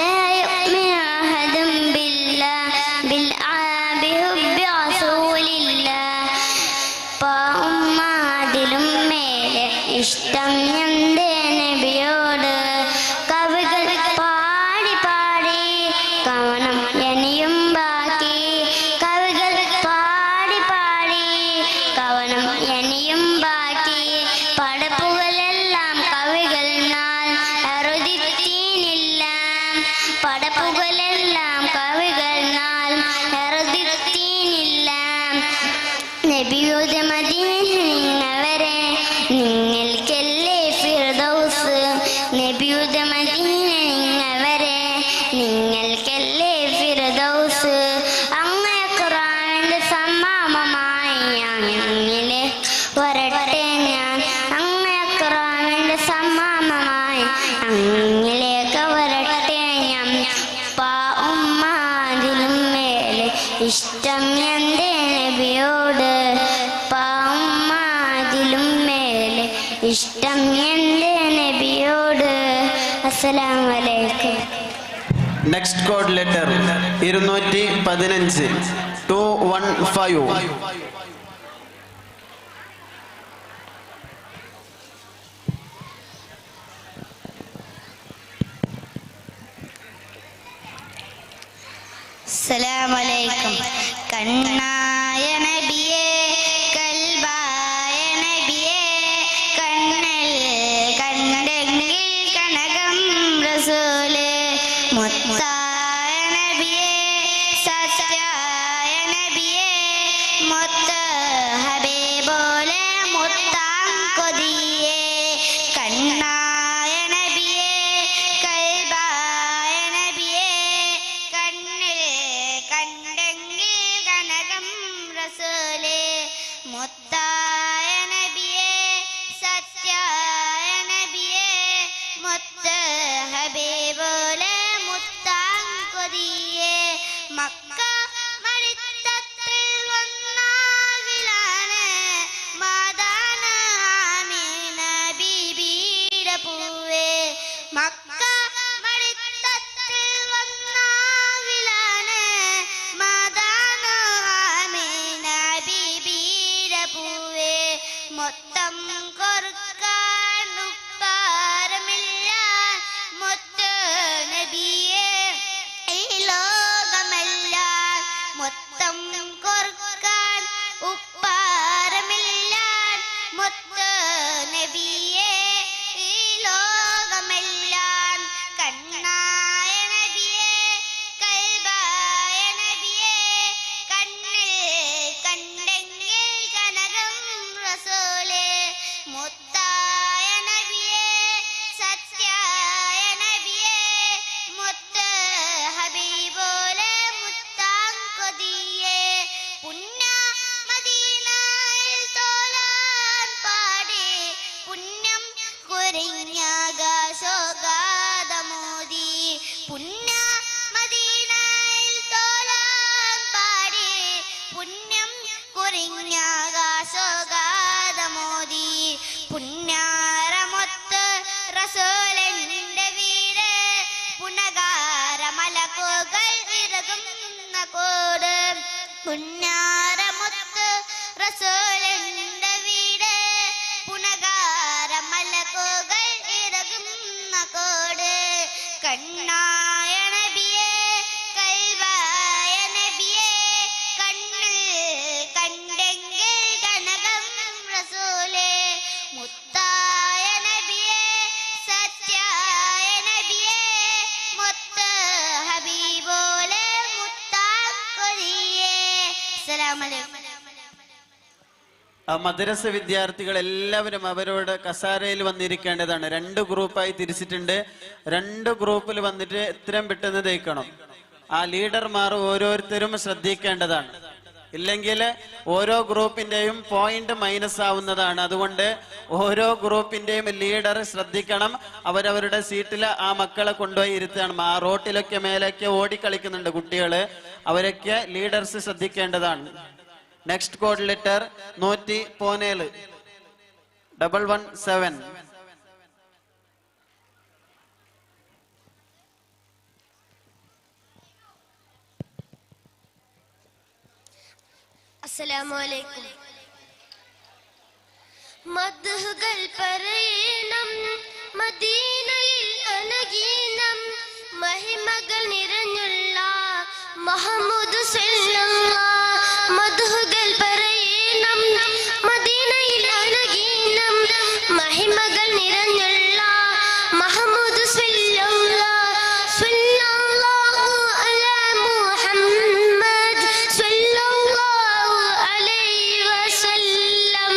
ലാ യുഅ്മിനു അഹദും ബില്ലാഹ് ബിഹുബ്ബി റസൂലില്ലാഹ്. പാമ്മാതിലും മേലെ ഇഷ്ടം എന്റെ നബിയോട്. കവികൾ പാടി പാടി കവനം എനിയും ബാക്കി, കവികൾ പാടി പാടി കവനം എനിയും ബാക്കി. പടപ്പുകളെല്ലാം കവികൾ നാൾ എറുതിത്തീനില്ല, പടപ്പുകളെല്ലാം കവികൾ നാൾ എറുതിത്തീനില്ല. നബിയുടെ മദീനവരെ നിങ്ങൾക്കല്ലേ ഫിർദൗസ്, നബിയുടെ മദീനവരെ നിങ്ങൾക്കല്ലേ ഫിർദൗസ്. അങ്ങേ ഖുറാന്റെ സമ്മാനമായി അങ്ങിലെ വരട്ടെ ഞാൻ, അങ്ങേ ഖുറാന്റെ സമ്മാനമായി അങ്ങിലേക്ക് വരട്ടെ ഞാൻ. പാമ്മാതിലും മേലെ ഇഷ്ടം എന്റെ നബിയോട്, പാമ്മാതിലും മേലെ ഇഷ്ടം എന്റെ നബിയോട്. അസ്സലാമു അലൈക്കും. Next code letter 215 215. അസ്സലാമു അലൈക്കും. കണ്ണായ നബിയേ, കൽബായ നബിയേ, കണ്ണൽ കണ്ടെങ്കിൽ കനകം റസൂല്. മുത്തായ നബിയേ, സത്യായ നബിയേ, മുത്ത ഹബീബോലെ മുത്താം കൊതിയേ. കണ്ണായ നബിയേ, കൽബായ നബിയേ, കണ്ണിൽ കണ്ടെങ്കിൽ കനകം റസൂല്. മുത്തായ നബിയേ, സത്യായ നബിയേ, മുത്ത ഹബീബോലെ മുത്താം കൊതിയേ. മക്ക മടിത്തത്തിൽ വന്നാവിലാണ് മാതാന ആമീന ബീബിയുടെ പൂവേ. മക്ക മടിത്തത്തിൽ വന്നാവിലാണ് മാതാന ആമീന ബീബി മുറിഞ്ഞാകാശോഗാതമോദി പുണ്യാരമൊത്ത് റസൂലിന്റെ വീട് പുനകാര മലക്കുകൾ ഇറകുന്ന കോട് പുണ്യാരമൊത്ത് റസൂലിന്റെ വീട് പുനകാര മലക്കുകൾ ഇറകുന്ന കോട് കണ്ണായ നബിയേ കൽവായ നബിയേ കണ്ണിൽ കണ്ടെങ്കിൽ കനകം റസൂലേ മുത്തായ നബിയേ സത്യായ നബിയേ മുത്ത് ഹബീബോലെ മുത്താക്കൊതിയേ. അസ്സലാമു അലൈക്കും. മദ്രസ വിദ്യാർത്ഥികൾ എല്ലാവരും അവരോട് കസാരയിൽ വന്നിരിക്കേണ്ടതാണ്. 2 ഗ്രൂപ്പായി തിരിച്ചിട്ടുണ്ട്. 2 ഗ്രൂപ്പിൽ വന്നിട്ട് എത്രയും പെട്ടെന്ന് തേക്കണം. ആ ലീഡർമാർ ഓരോരുത്തരും ശ്രദ്ധിക്കേണ്ടതാണ്. ഇല്ലെങ്കിൽ ഓരോ ഗ്രൂപ്പിന്റെയും പോയിന്റ് മൈനസ് ആവുന്നതാണ്. അതുകൊണ്ട് ഓരോ ഗ്രൂപ്പിന്റെയും ലീഡർ ശ്രദ്ധിക്കണം. അവരവരുടെ സീറ്റിൽ ആ മക്കളെ കൊണ്ടുപോയി ഇരുത്തണം. ആ റോട്ടിലൊക്കെ മേലൊക്കെ ഓടിക്കളിക്കുന്നുണ്ട് കുട്ടികള്. അവരൊക്കെ ലീഡേഴ്സ് ശ്രദ്ധിക്കേണ്ടതാണ്. Next code letter 117 117. അസ്സലാമു അലൈക്കും. മദ്ഹുകൾ പറയണം മദീനയിൽ അനഗീനം മഹിമകൾ നിറഞ്ഞുള്ള മുഹമ്മദ് സല്ലല്ലാഹു. മദ്ഹുകൾ പറയണം മദീനയിൽ അനഗീനം മഹിമകൾ നിറഞ്ഞുള്ള മുഹമ്മദ് സല്ലല്ലാഹു. സല്ലല്ലാഹു അലാ മുഹമ്മദ് സല്ലല്ലാഹു അലൈഹി വസല്ലം.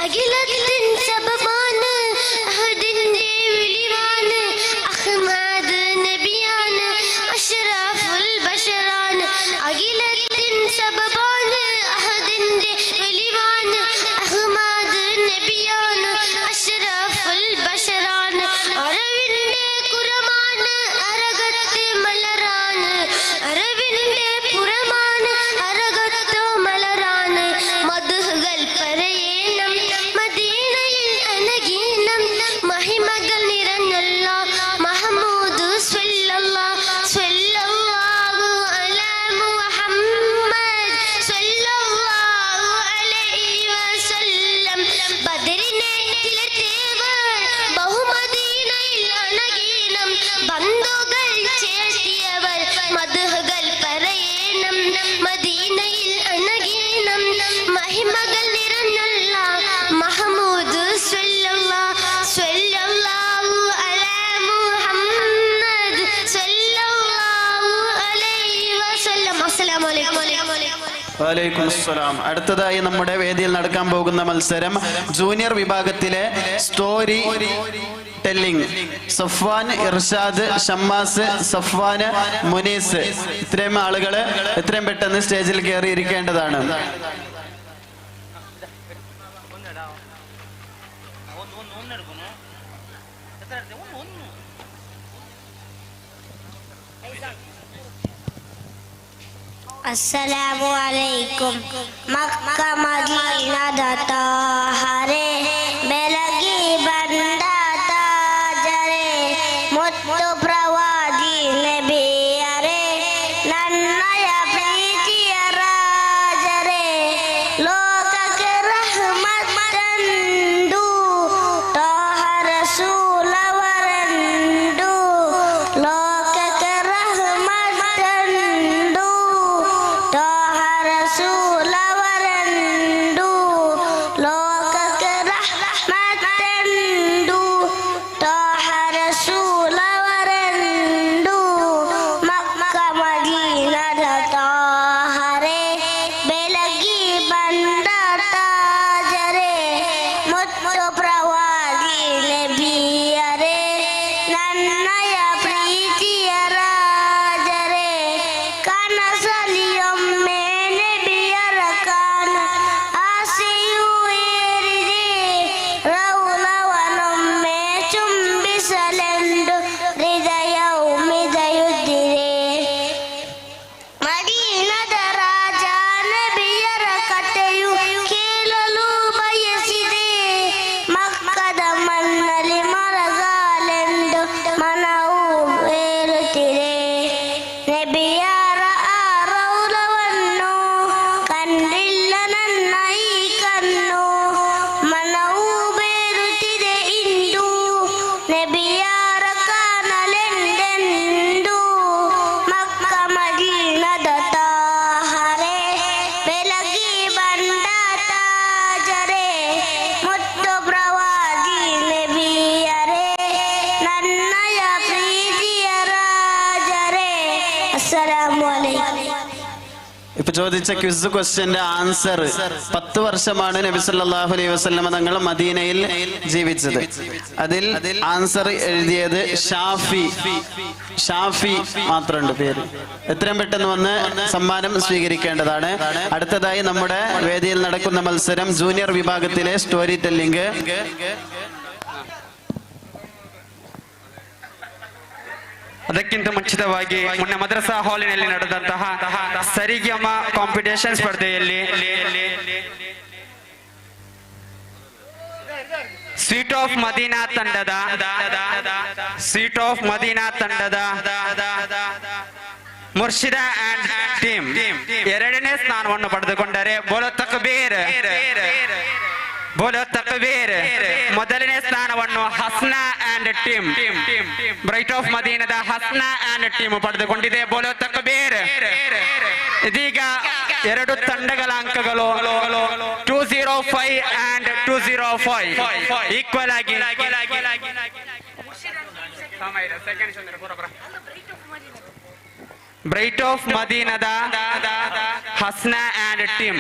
അഖിലത്തിൻ സബബാണ് അഹദിന്റെ വിളിവാണ് അഹ്മദ് നബിയാണ് അഷ്റഫുൽ ബശറാണ്. അഖിലത്തിൻ സബബാണ് അഹദിന്റെ വിളിവാണ് അഹ്മദ് നബിയാണ് അഷ്റഫുൽ ബശറാണ്. അറവിന്റെ കുറമാണ് അരകത്ത് മലരാണ് അറവിന്റെ പുറമാണ് അരകത്ത് മലരാണ്. മദ്ഹുകൾ പറയണം മദീനയിൽ അനഗീനം മഹിമകൾ നിറഞ്ഞുള്ള മുഹമ്മദ് സ്വല്ലല്ലാഹു സ്വല്ലല്ലാഹു അലാ മുഹമ്മദ് സ്വല്ലല്ലാഹു അലൈഹി വസല്ലം. ബദറിനെ തിലത്തേവർ ബഹുമദീനയിൽ അനഗീനം ബന്ധുകൾ ചേർത്തിയവർ മദ്ഹുകൾ പറയണം മദീനയിൽ അനഗീനം മഹിമകൾ നിറഞ്ഞുള്ള മുഹമ്മദ് സ്വല്ലല്ലാഹു സ്വല്ലല്ലാഹു അലാ മുഹമ്മദ് സ്വല്ലല്ലാഹു അലൈഹി വസല്ലം. അസ്സലാമു അലൈക്കും. വലൈക്കും അസ്സലാം. അടുത്തതായി നമ്മുടെ വേദിയിൽ നടക്കാൻ പോകുന്ന മത്സരം ജൂനിയർ വിഭാഗത്തിലെ സ്റ്റോറി ടെല്ലിംഗ്. സഫ്വാൻ, ഇർഷാദ്, ഷമ്മാസ്, സഫ്വാൻ, മുനീസ് ഇത്രയും ആളുകൾ എത്രയും പെട്ടെന്ന് സ്റ്റേജിൽ കയറി ഇരിക്കേണ്ടതാണ്. അസ്സലാമു അലൈക്കും. മക്ക മദീന ദാതാഹരെ ಬೆಳಗಿ ಬಂದ ತಾಜರೆ ಮುತ್ತು ಪ್ರವಾದಿ ನಬಿಯರೆ ನನ್ನಯ ಪ್ರೀತಿಯ ರಾಜರೆ ಲೋಕಕ್ಕೆ ರಹಮತ್ತಂದು ತೋಹ ರಸೂಲವರಂದು ಲೋಕಕ್ಕೆ ರಹಮತ್ತಂದು ತೋಹ ರಸೂಲವರಂದು ಲೋಕಕ್ಕೆ ചോദിച്ച ക്വിസ് ക്വസ്റ്റ്യന്റെ ആൻസർ 10 വർഷമാണ് നബി സല്ലല്ലാഹു അലൈഹി വസല്ലമ തങ്ങൾ മദീനയിൽ ജീവിച്ചത്. അതിൽ ആൻസർ എഴുതിയത് ഷാഫി മാത്രമുണ്ട് പേര്. എത്രയും പെട്ടെന്ന് വന്ന് സമ്മാനം സ്വീകരിക്കേണ്ടതാണ്. അടുത്തതായി നമ്മുടെ വേദിയിൽ നടക്കുന്ന മത്സരം ജൂനിയർ വിഭാഗത്തിലെ സ്റ്റോറി ടെല്ലിംഗ്. ಅದಕ್ಕಿಂತ ಮುಂಚಿತವಾಗಿ ಮೊನ್ನೆ ಮದ್ರಸಾ ಹಾಲಿನಲ್ಲಿ ನಡೆದಂತಹ ಸರಿಗಮ ಕಾಂಪಿಟೇಷನ್ ಸ್ಪರ್ಧೆಯಲ್ಲಿ ಸ್ವೀಟ್ ಆಫ್ ಮದೀನಾ ತಂಡದ ಮುರ್ಷಿದ ಅಂಡ್ ಟೀಮ್ 2ನೇ ಸ್ಥಾನವನ್ನು ಪಡೆದುಕೊಂಡರೆ ಬೋಲೋ ತಕ್ಬೀರ್. ಮೊದಲನೇ ಸ್ಥಾನವನ್ನು Hasna and team bright of ಮದೀನದ ಹಸ್ನಾ ಅಂಡ್ ಟೀಮ್ ಪಡೆದುಕೊಂಡಿದೆ. ಬೋಲೋ ತಕ್ಬೀರ್. ಇದೀಗ 2 ತಂಡಗಳ ಅಂಕಗಳು 205 and 205 ಈಕ್ವಲ್ ಆಗಿ ಬ್ರೈಟ್ ಆಫ್ ಮದೀನದ Hasna and team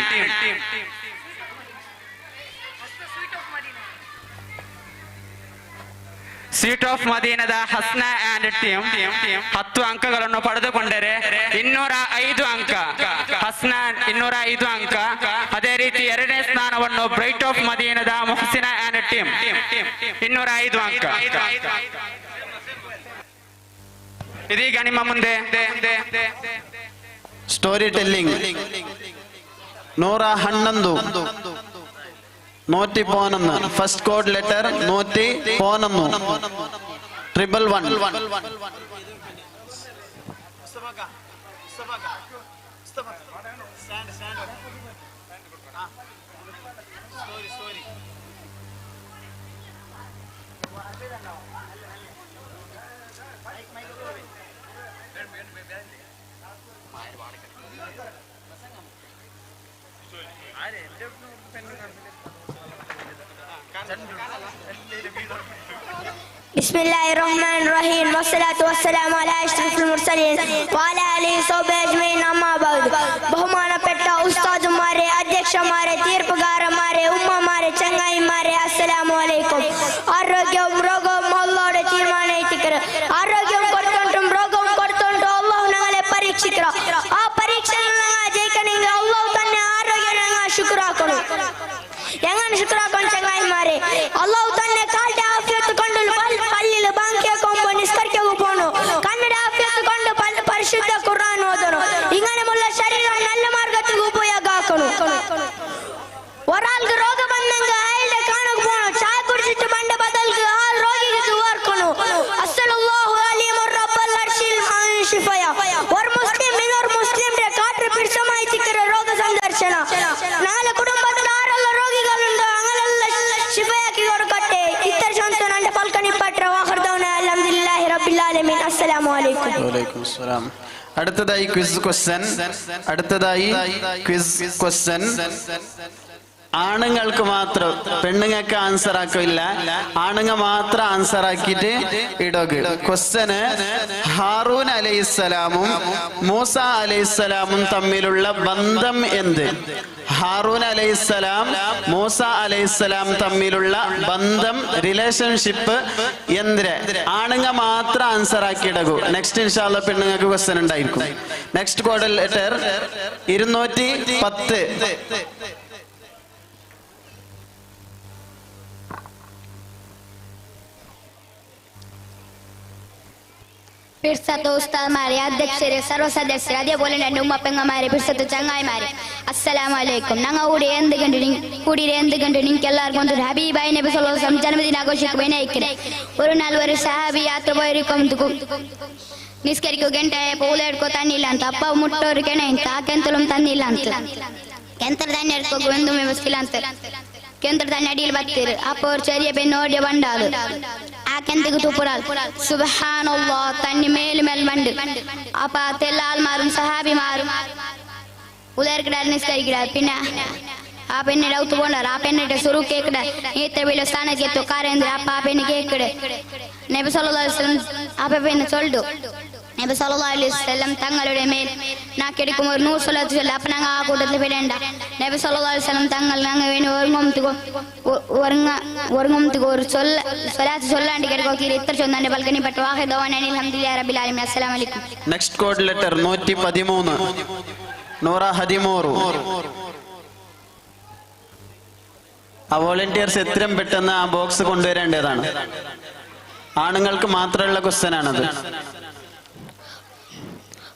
sweet of ಮದೀನದ ಹಸ್ನಾ ಅಂಡ್ ಟೀಮ್ 10 ಅಂಕಗಳನ್ನು ಪಡೆದುಕೊಂಡರೆ 205 ಅಂಕ. ಹಸ್ನಾ 205 ಅಂಕ. ಅದೇ ರೀತಿ 2ನೇ ಸ್ಥಾನವನ್ನು ಬ್ರೈಟ್ ಆಫ್ ಮದೀನದ ಮುಹಸಿನಾ ಅಂಡ್ ಟೀಮ್ 205 ಅಂಕ. ಇದೀಗ ನಿಮ್ಮ ಮುಂದೆ ಸ್ಟೋರಿ ಟೆಲ್ಲಿಂಗ್ 111 നോറ്റി പോനെന്ന് ഫസ്റ്റ് കോഡ് ലെറ്റർ നോറ്റി പോനെന്നു 111. Bismillahirrahmanirrahim. Wassalatu wassalamu ala ashrafil mursalin wa ala alihi വസഹ്ബിഹി അജ്മഈൻ. അമ്മാ ബഅദ്. ബഹുമാനപ്പെട്ട ഉസ്താദുമാരെ, അധ്യക്ഷന്മാരെ, തീർപ്പുകാരന്മാരെ, ഉമ്മമാരെ, ചങ്ങായിമാരെ, അസ്സലാമു അലൈക്കും. ആരോഗ്യവും രോഗവും അല്ലാഹുവിന്റെ തീരുമാനമായിട്ടിക്കറ്. ആരോഗ്യം കൊടുത്തോണ്ടും രോഗവും കൊടുത്തോണ്ടും അല്ലാഹു ഞങ്ങളെ പരീക്ഷിക്കറ. ആ പരീക്ഷയിൽ ഞങ്ങൾ ജയിക്കണമെങ്കിൽ അല്ലാഹു തന്നെ ആരോഗ്യം ഞങ്ങൾ ശുക്രാക്കണം. എങ്ങനെ ശുക്രാക്കണം ചങ്ങായിമാരെ? അല്ലാഹു തന്നെ കാലിന്റെ ആഫിയത്ത് കൊണ്ട് പല്ലിൽ ബാങ്കിയാക്കുമ്പോ നിസ്കരിക്കാൻ പോണു. കണ്ണിന്റെ ആഫിയത്ത് കൊണ്ട് പരിശുദ്ധ ഖുർആൻ ഓതണം. ഇങ്ങനെയുള്ള ശരീരം നല്ല മാർഗത്തിൽ ഉപയോഗമാക്കണം. ഒരാൾക്ക് രോഗം വന്നെങ്കിൽ അയാളുടെ കാണാൻ പോകണം. ചായ കുടിച്ചിട്ട് പണ്ട് ബദൽക്ക് ആ രോഗിക്ക് ഓർക്കണം. അസ്സലാഹു അലൈഹി റബ്ബൽ അർശിൽ ഷിഫയ. ഒരു മുസ്ലിം ഇന്നൊരു മുസ്ലിമിന്റെ കാറ്റ് പിടിച്ചമായി തിക്കര രോഗ സന്ദർശന. നാല് കുടുംബത്തിൽ ആരുള്ള രോഗികളുണ്ടോ അങ്ങനെയുള്ള ഷിഫയാക്കി കൊടുക്കട്ടെ. ഇത്ര ശാന്തന എന്റെ പൽക്കണിപ്പറ്റ വാഹർദൗന അൽഹംദുലില്ലാഹി റബ്ബിൽ ആലമീൻ. അസ്സലാമു അലൈക്കും. വലൈക്കും സലാം. അടുത്തതായി ക്വിസ് ക്വസ്റ്റ്യൻ. ആണുങ്ങൾക്ക് മാത്രം, പെണ്ണുങ്ങൾക്ക് ആൻസർ ആക്കില്ല. ആണുങ്ങൾ മാത്രം ആൻസർ ആക്കിയിട്ട് ഇടോഗ്. ക്വസ്റ്റ്യന് ഹാറൂൻ അലൈഹിസ്സലാമും മൂസ അലൈഹിസ്സലാമും തമ്മിലുള്ള ബന്ധം എന്ത്? ഹാറൂൻ അലൈഹിസ്സലാം മൂസ അലൈഹിസ്സലാം തമ്മിലുള്ള ബന്ധം, റിലേഷൻഷിപ്പ് എന്തിന്? ആണുങ്ങ മാത്രം ആൻസർ ആക്കി ഇടകൂ. നെക്സ്റ്റ് ഇൻഷാല്ല പെണ്ണുങ്ങൾക്ക് ക്വസ്റ്റ്യൻ ഉണ്ടായിരിക്കും. Next code letter 210. പിർസത്ത് ഉസ്താദ്മാരെ, അധ്യക്ഷരെ, സർവ്വസദസ്യരെ, അതേപോലെ തന്നെ ഉമ്മപ്പെങ്ങമാരെ, പിർസത്ത് ചങ്ങായിമാരെ, അസ്സലാമു അലൈക്കും. ഞങ്ങൾ കൂടി എന്ത് കണ്ടു നിങ്ങൾക്ക് എല്ലാവർക്കും ഹബീബായി നബി സല്ലല്ലാഹു അലൈഹി വസല്ലം ജന്മദിനം ആഘോഷിക്കുകയാണ്. ഒരു നാൾ ഒരു സഹാബി യാത്ര പോയിരിക്കും. ನಿಸ್ಕರಿಕೋ ಗಂಟೆ ಪೂಲೆಡ್ಕೋ ತನ್ನಿಲ್ಲ ಅಂತ ಅಪ್ಪ ಮುಟ್ಟೋರು ಕೆಣೆ ಅಂತ ಕೆಂತಲುಂ ತನ್ನಿಲ್ಲ ಅಂತ ಕೆಂತರ ಧಾನ್ಯ ಎಡ್ಕೋಗು ಎಂದು ವ್ಯವಸ್ಥಿಲ್ಲ ಅಂತ ಕೆಂತರ ಧಾನ್ಯ ಅಡಿಯಲ್ಲಿ ಬರ್ತೀರಿ ಅಪ್ಪ ಅವ್ರು ചെറിയ പെണ്ണോടിയ വണ്ടാത് ആ കെന്തിക്ക് തുപ്പുറാൽ സുബ്ഹാനല്ലാഹ് തന്നി മേൽ വണ്ട് അപ്പ തെല്ലാൽമാരും സഹാബിമാരും ഉദാർക്കിടാൽ നിസ്കരിക്കിടാൽ പിന്നെ ആ പെണ്ണിടെ ഔത്ത് പോണ്ടാർ ആ പെണ്ണിന്റെ സുറു കേക്കട ഇത്ര വലിയ സ്ഥാനಕ್ಕೆ ಎತ್ತು ಕಾರೇಂದ್ರ ಅಪ್ಪ ಆ ಪೆಣ್ಣಿ ಕೇಕಡೆ ನಬಿ ಸಲ್ಲಲ್ಲಾಹು ಅಲೈಹಿ ವಸಲ್ಲಂ ಆ ಪೆಣ್ಣೆ ಸೊಲ್ಡು നബി സല്ലല്ലാഹു അലൈഹി വസല്ലം തങ്ങളുടെ മേൽ നാക്കെടുക്കും ഒരു 100 സ്വലാത്ത് ചൊല്ല. അപ്പൊ ഞങ്ങൾ ആ കൂട്ടത്തിൽ പെടേണ്ട. നബി സല്ലല്ലാഹു അലൈഹി വസല്ലം തങ്ങൾ ഞങ്ങൾ വേണ്ടി ഒരുങ്ങും ഒരു സ്വലാത്ത് ചൊല്ലാണ്ട് കിടക്കോക്കിയിൽ ഇത്ര ചൊന്നാണ്ട് പൽക്കനിപ്പെട്ടു. അൽഹംദുലില്ലാഹി റബ്ബിൽ ആലമീൻ. അസ്സലാമു അലൈക്കും. നെക്സ്റ്റ് കോഡ് ലെറ്റർ 113 നൂറ ഹദിമോറു. ആ വോളണ്ടിയർസ് എത്രയും പെട്ടെന്ന് ആ ബോക്സ് കൊണ്ടുവരേണ്ടതാണ്. ആണുങ്ങൾക്ക് മാത്രമുള്ള ക്വസ്റ്റ്യൻ ആണത്.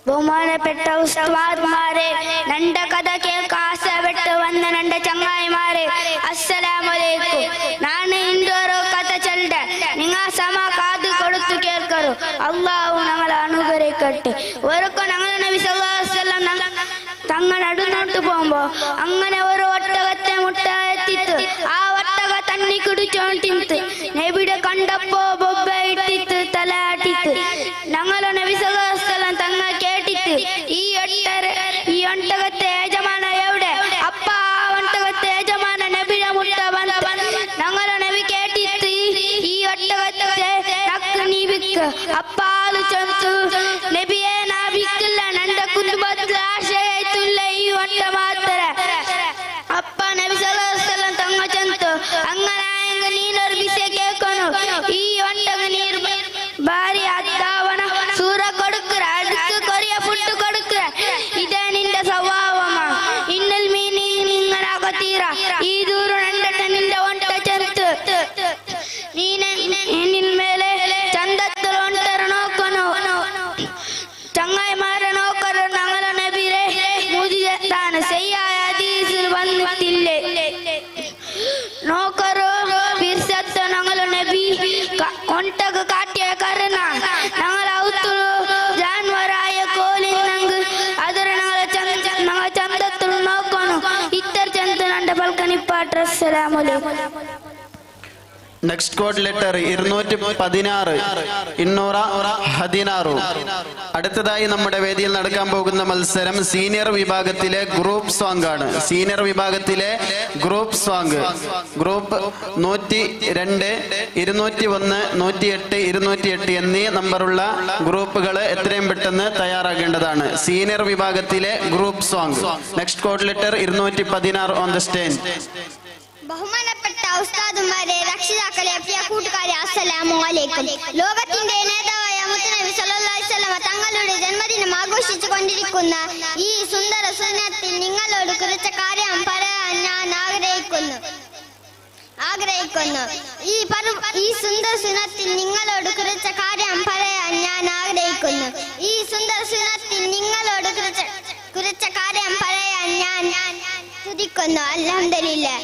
ബഹുമാനപ്പെട്ട ഉസ്താദ്മാരെ, രണ്ട് കഥ കേൾക്കാൻ ആശപ്പെട്ട് വന്ന രണ്ട് ചങ്ങായിമാരെ, അസ്സലാമു അലൈക്കും. ഞാൻ ഇന്നൊരു കഥ ചൊല്ലട്ടെ, നിങ്ങൾ സമ കാത് കൊടുത്തു കേൾക്കൂ. അള്ളാഹു ഞങ്ങളെ അനുഗ്രഹിക്കട്ടെ. ഒരിക്കൽ ഞങ്ങൾ നബി സല്ലല്ലാഹു അലൈഹി വസല്ലം തങ്ങൾ അടുന്നോട്ട് പോകുമ്പോ അങ്ങനെ ഒരു ഒട്ടകത്തെ മുട്ട എത്തിത്ത് ആ ഒട്ടക തണ്ണി കുടിച്ചോണ്ടിത്ത് നബിയുടെ കണ്ടപ്പോ ബൊബ്ബ ഇട്ടിത്ത് തലാട്ടിത്ത്. ഞങ്ങളെ നബി സല്ലല്ലാഹു അലൈഹി വസല്ലം തങ്ങൾ കേട്ടിട്ട് ഈ ഒട്ടകത്തെ യജമാന എവിടെ? അപ്പ ആ ഒട്ടകത്തെ യജമാന നബിയുടെ മുട്ട വന്ന് ഞങ്ങളെ നബി കേട്ടിട്ട് ഈ ഒട്ടകത്തെ നീ വിക്ക്. അപ്പ ആള് ചൊന്തു, നബിയെ നാ വിക്കില്ല, നന്റെ കുടുംബത്തിൽ ആശയത്തുള്ള ഈ ഒട്ട മാത്ര. അപ്പ നബി സല്ലല്ലാഹു അലൈഹി വസല്ലം തങ്ങൾ ചൊന്തു, അങ്ങനെ നീനൊരു വിഷയം കേൾക്കണു. ഈ ഒട്ടക നീർ ഭാര്യ അത്താവണ സൂറ കൊടുക്കുക, അടുത്ത് കൊറിയ ഫുഡ് കൊടുക്കുക. ഇതേ നിന്റെ സ്വഭാവമാ. ഇന്നൽ മീനി നിങ്ങനാകത്തീര ഈ ദൂരം രണ്ടിട്ട് നിന്റെ ഒട്ട ചെറുത്ത് മേലെ ചന്തത്തിൽ ഒട്ടര നോക്കണോ. ചങ്ങായിമാരെ നോക്കറ ഞങ്ങളെ നബിരെ മുതിരെത്താണ് ശരിയായ ഹദീസിൽ വന്നിട്ടില്ലേ. നോക്കറോ പിർസത്ത് ഞങ്ങളെ നബി ഒട്ടക കാട്ടിയ കരുണ ഞങ്ങളെ ഔത്തുള്ളൂ ജാൻവറായ കോലിനങ്ക് അതിന് ഞങ്ങളെ ചന്തത്തിൽ നോക്കണു. ഇത്ര ചന്ത നന്റെ പൽക്കനിപ്പാട്ട്. അസ്സലാമു അലൈക്കും. Next code letter 216 ഇന്നൂറ ഹദിനാറു. അടുത്തതായി നമ്മുടെ വേദിയിൽ നടക്കാൻ പോകുന്ന മത്സരം സീനിയർ വിഭാഗത്തിലെ ഗ്രൂപ്പ് സോങ് ആണ്. സീനിയർ വിഭാഗത്തിലെ ഗ്രൂപ്പ് സോങ് ഗ്രൂപ്പ് 102, 201, 108, 208 എന്നീ നമ്പറുള്ള ഗ്രൂപ്പുകൾ എത്രയും പെട്ടെന്ന് തയ്യാറാക്കേണ്ടതാണ്. സീനിയർ വിഭാഗത്തിലെ group song. Next code letter 216 on the stage. ബഹുമാനപ്പെട്ട ഉസ്താദുമാരെ, രക്ഷിതാക്കളെ, പ്രിയ കൂട്ടുകാരെ, അസ്സലാമു അലൈക്കും. ലോകത്തിന്റെ നേതാവായ മുത്തുനബി സല്ലല്ലാഹു അലൈഹി വസല്ലം തങ്ങളുടെ ജന്മദിനം ആഘോഷിച്ചു കൊണ്ടിരിക്കുന്ന ഈ സുന്ദര സുന്നത്തിൽ നിങ്ങളോട് കുറച്ച് കാര്യം പറയാൻ ഞാൻ ആഗ്രഹിക്കുന്നു. ഈ സുന്ദര സുന്നത്തിൽ നിങ്ങളോട് കുറച്ച് കാര്യം പറയാൻ ഞാൻ ആഗ്രഹിക്കുന്നു. ഈ സുന്ദര സുന്നത്തിൽ നിങ്ങളോട് കുറച്ച് കാര്യം പറയാൻ ഞാൻ സ്തുതിക്കുന്നു. അൽഹംദുലില്ലാഹ്.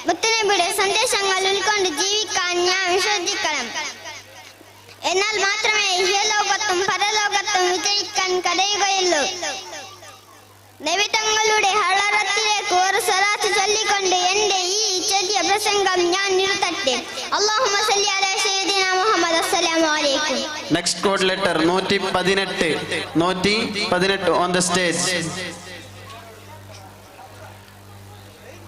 മുത്തുനബിയുടെ സന്ദേശങ്ങൾ ഉൾക്കൊണ്ട് ജീവിക്കാൻ ഞാൻ ശ്രദ്ധിക്കണം. എന്നാൽ മാത്രമേ ഇഹലോകത്തും പരലോകത്തും വിജയിക്കാൻ കഴിയുകയുള്ളൂ. നബി തങ്ങളുടെ ഹളറത്തിലേക്ക് ഒരു സ്വലാത്ത് ചൊല്ലിക്കൊണ്ട് എന്റെ ഈ ചെറിയ പ്രസംഗം ഞാൻ നിർത്തട്ടെ. അല്ലാഹുമ്മ സല്ലി അലാ സയ്യിദിനാ മുഹമ്മദ്. അസ്സലാമു അലൈക്കും. Next code letter 118 on the stage.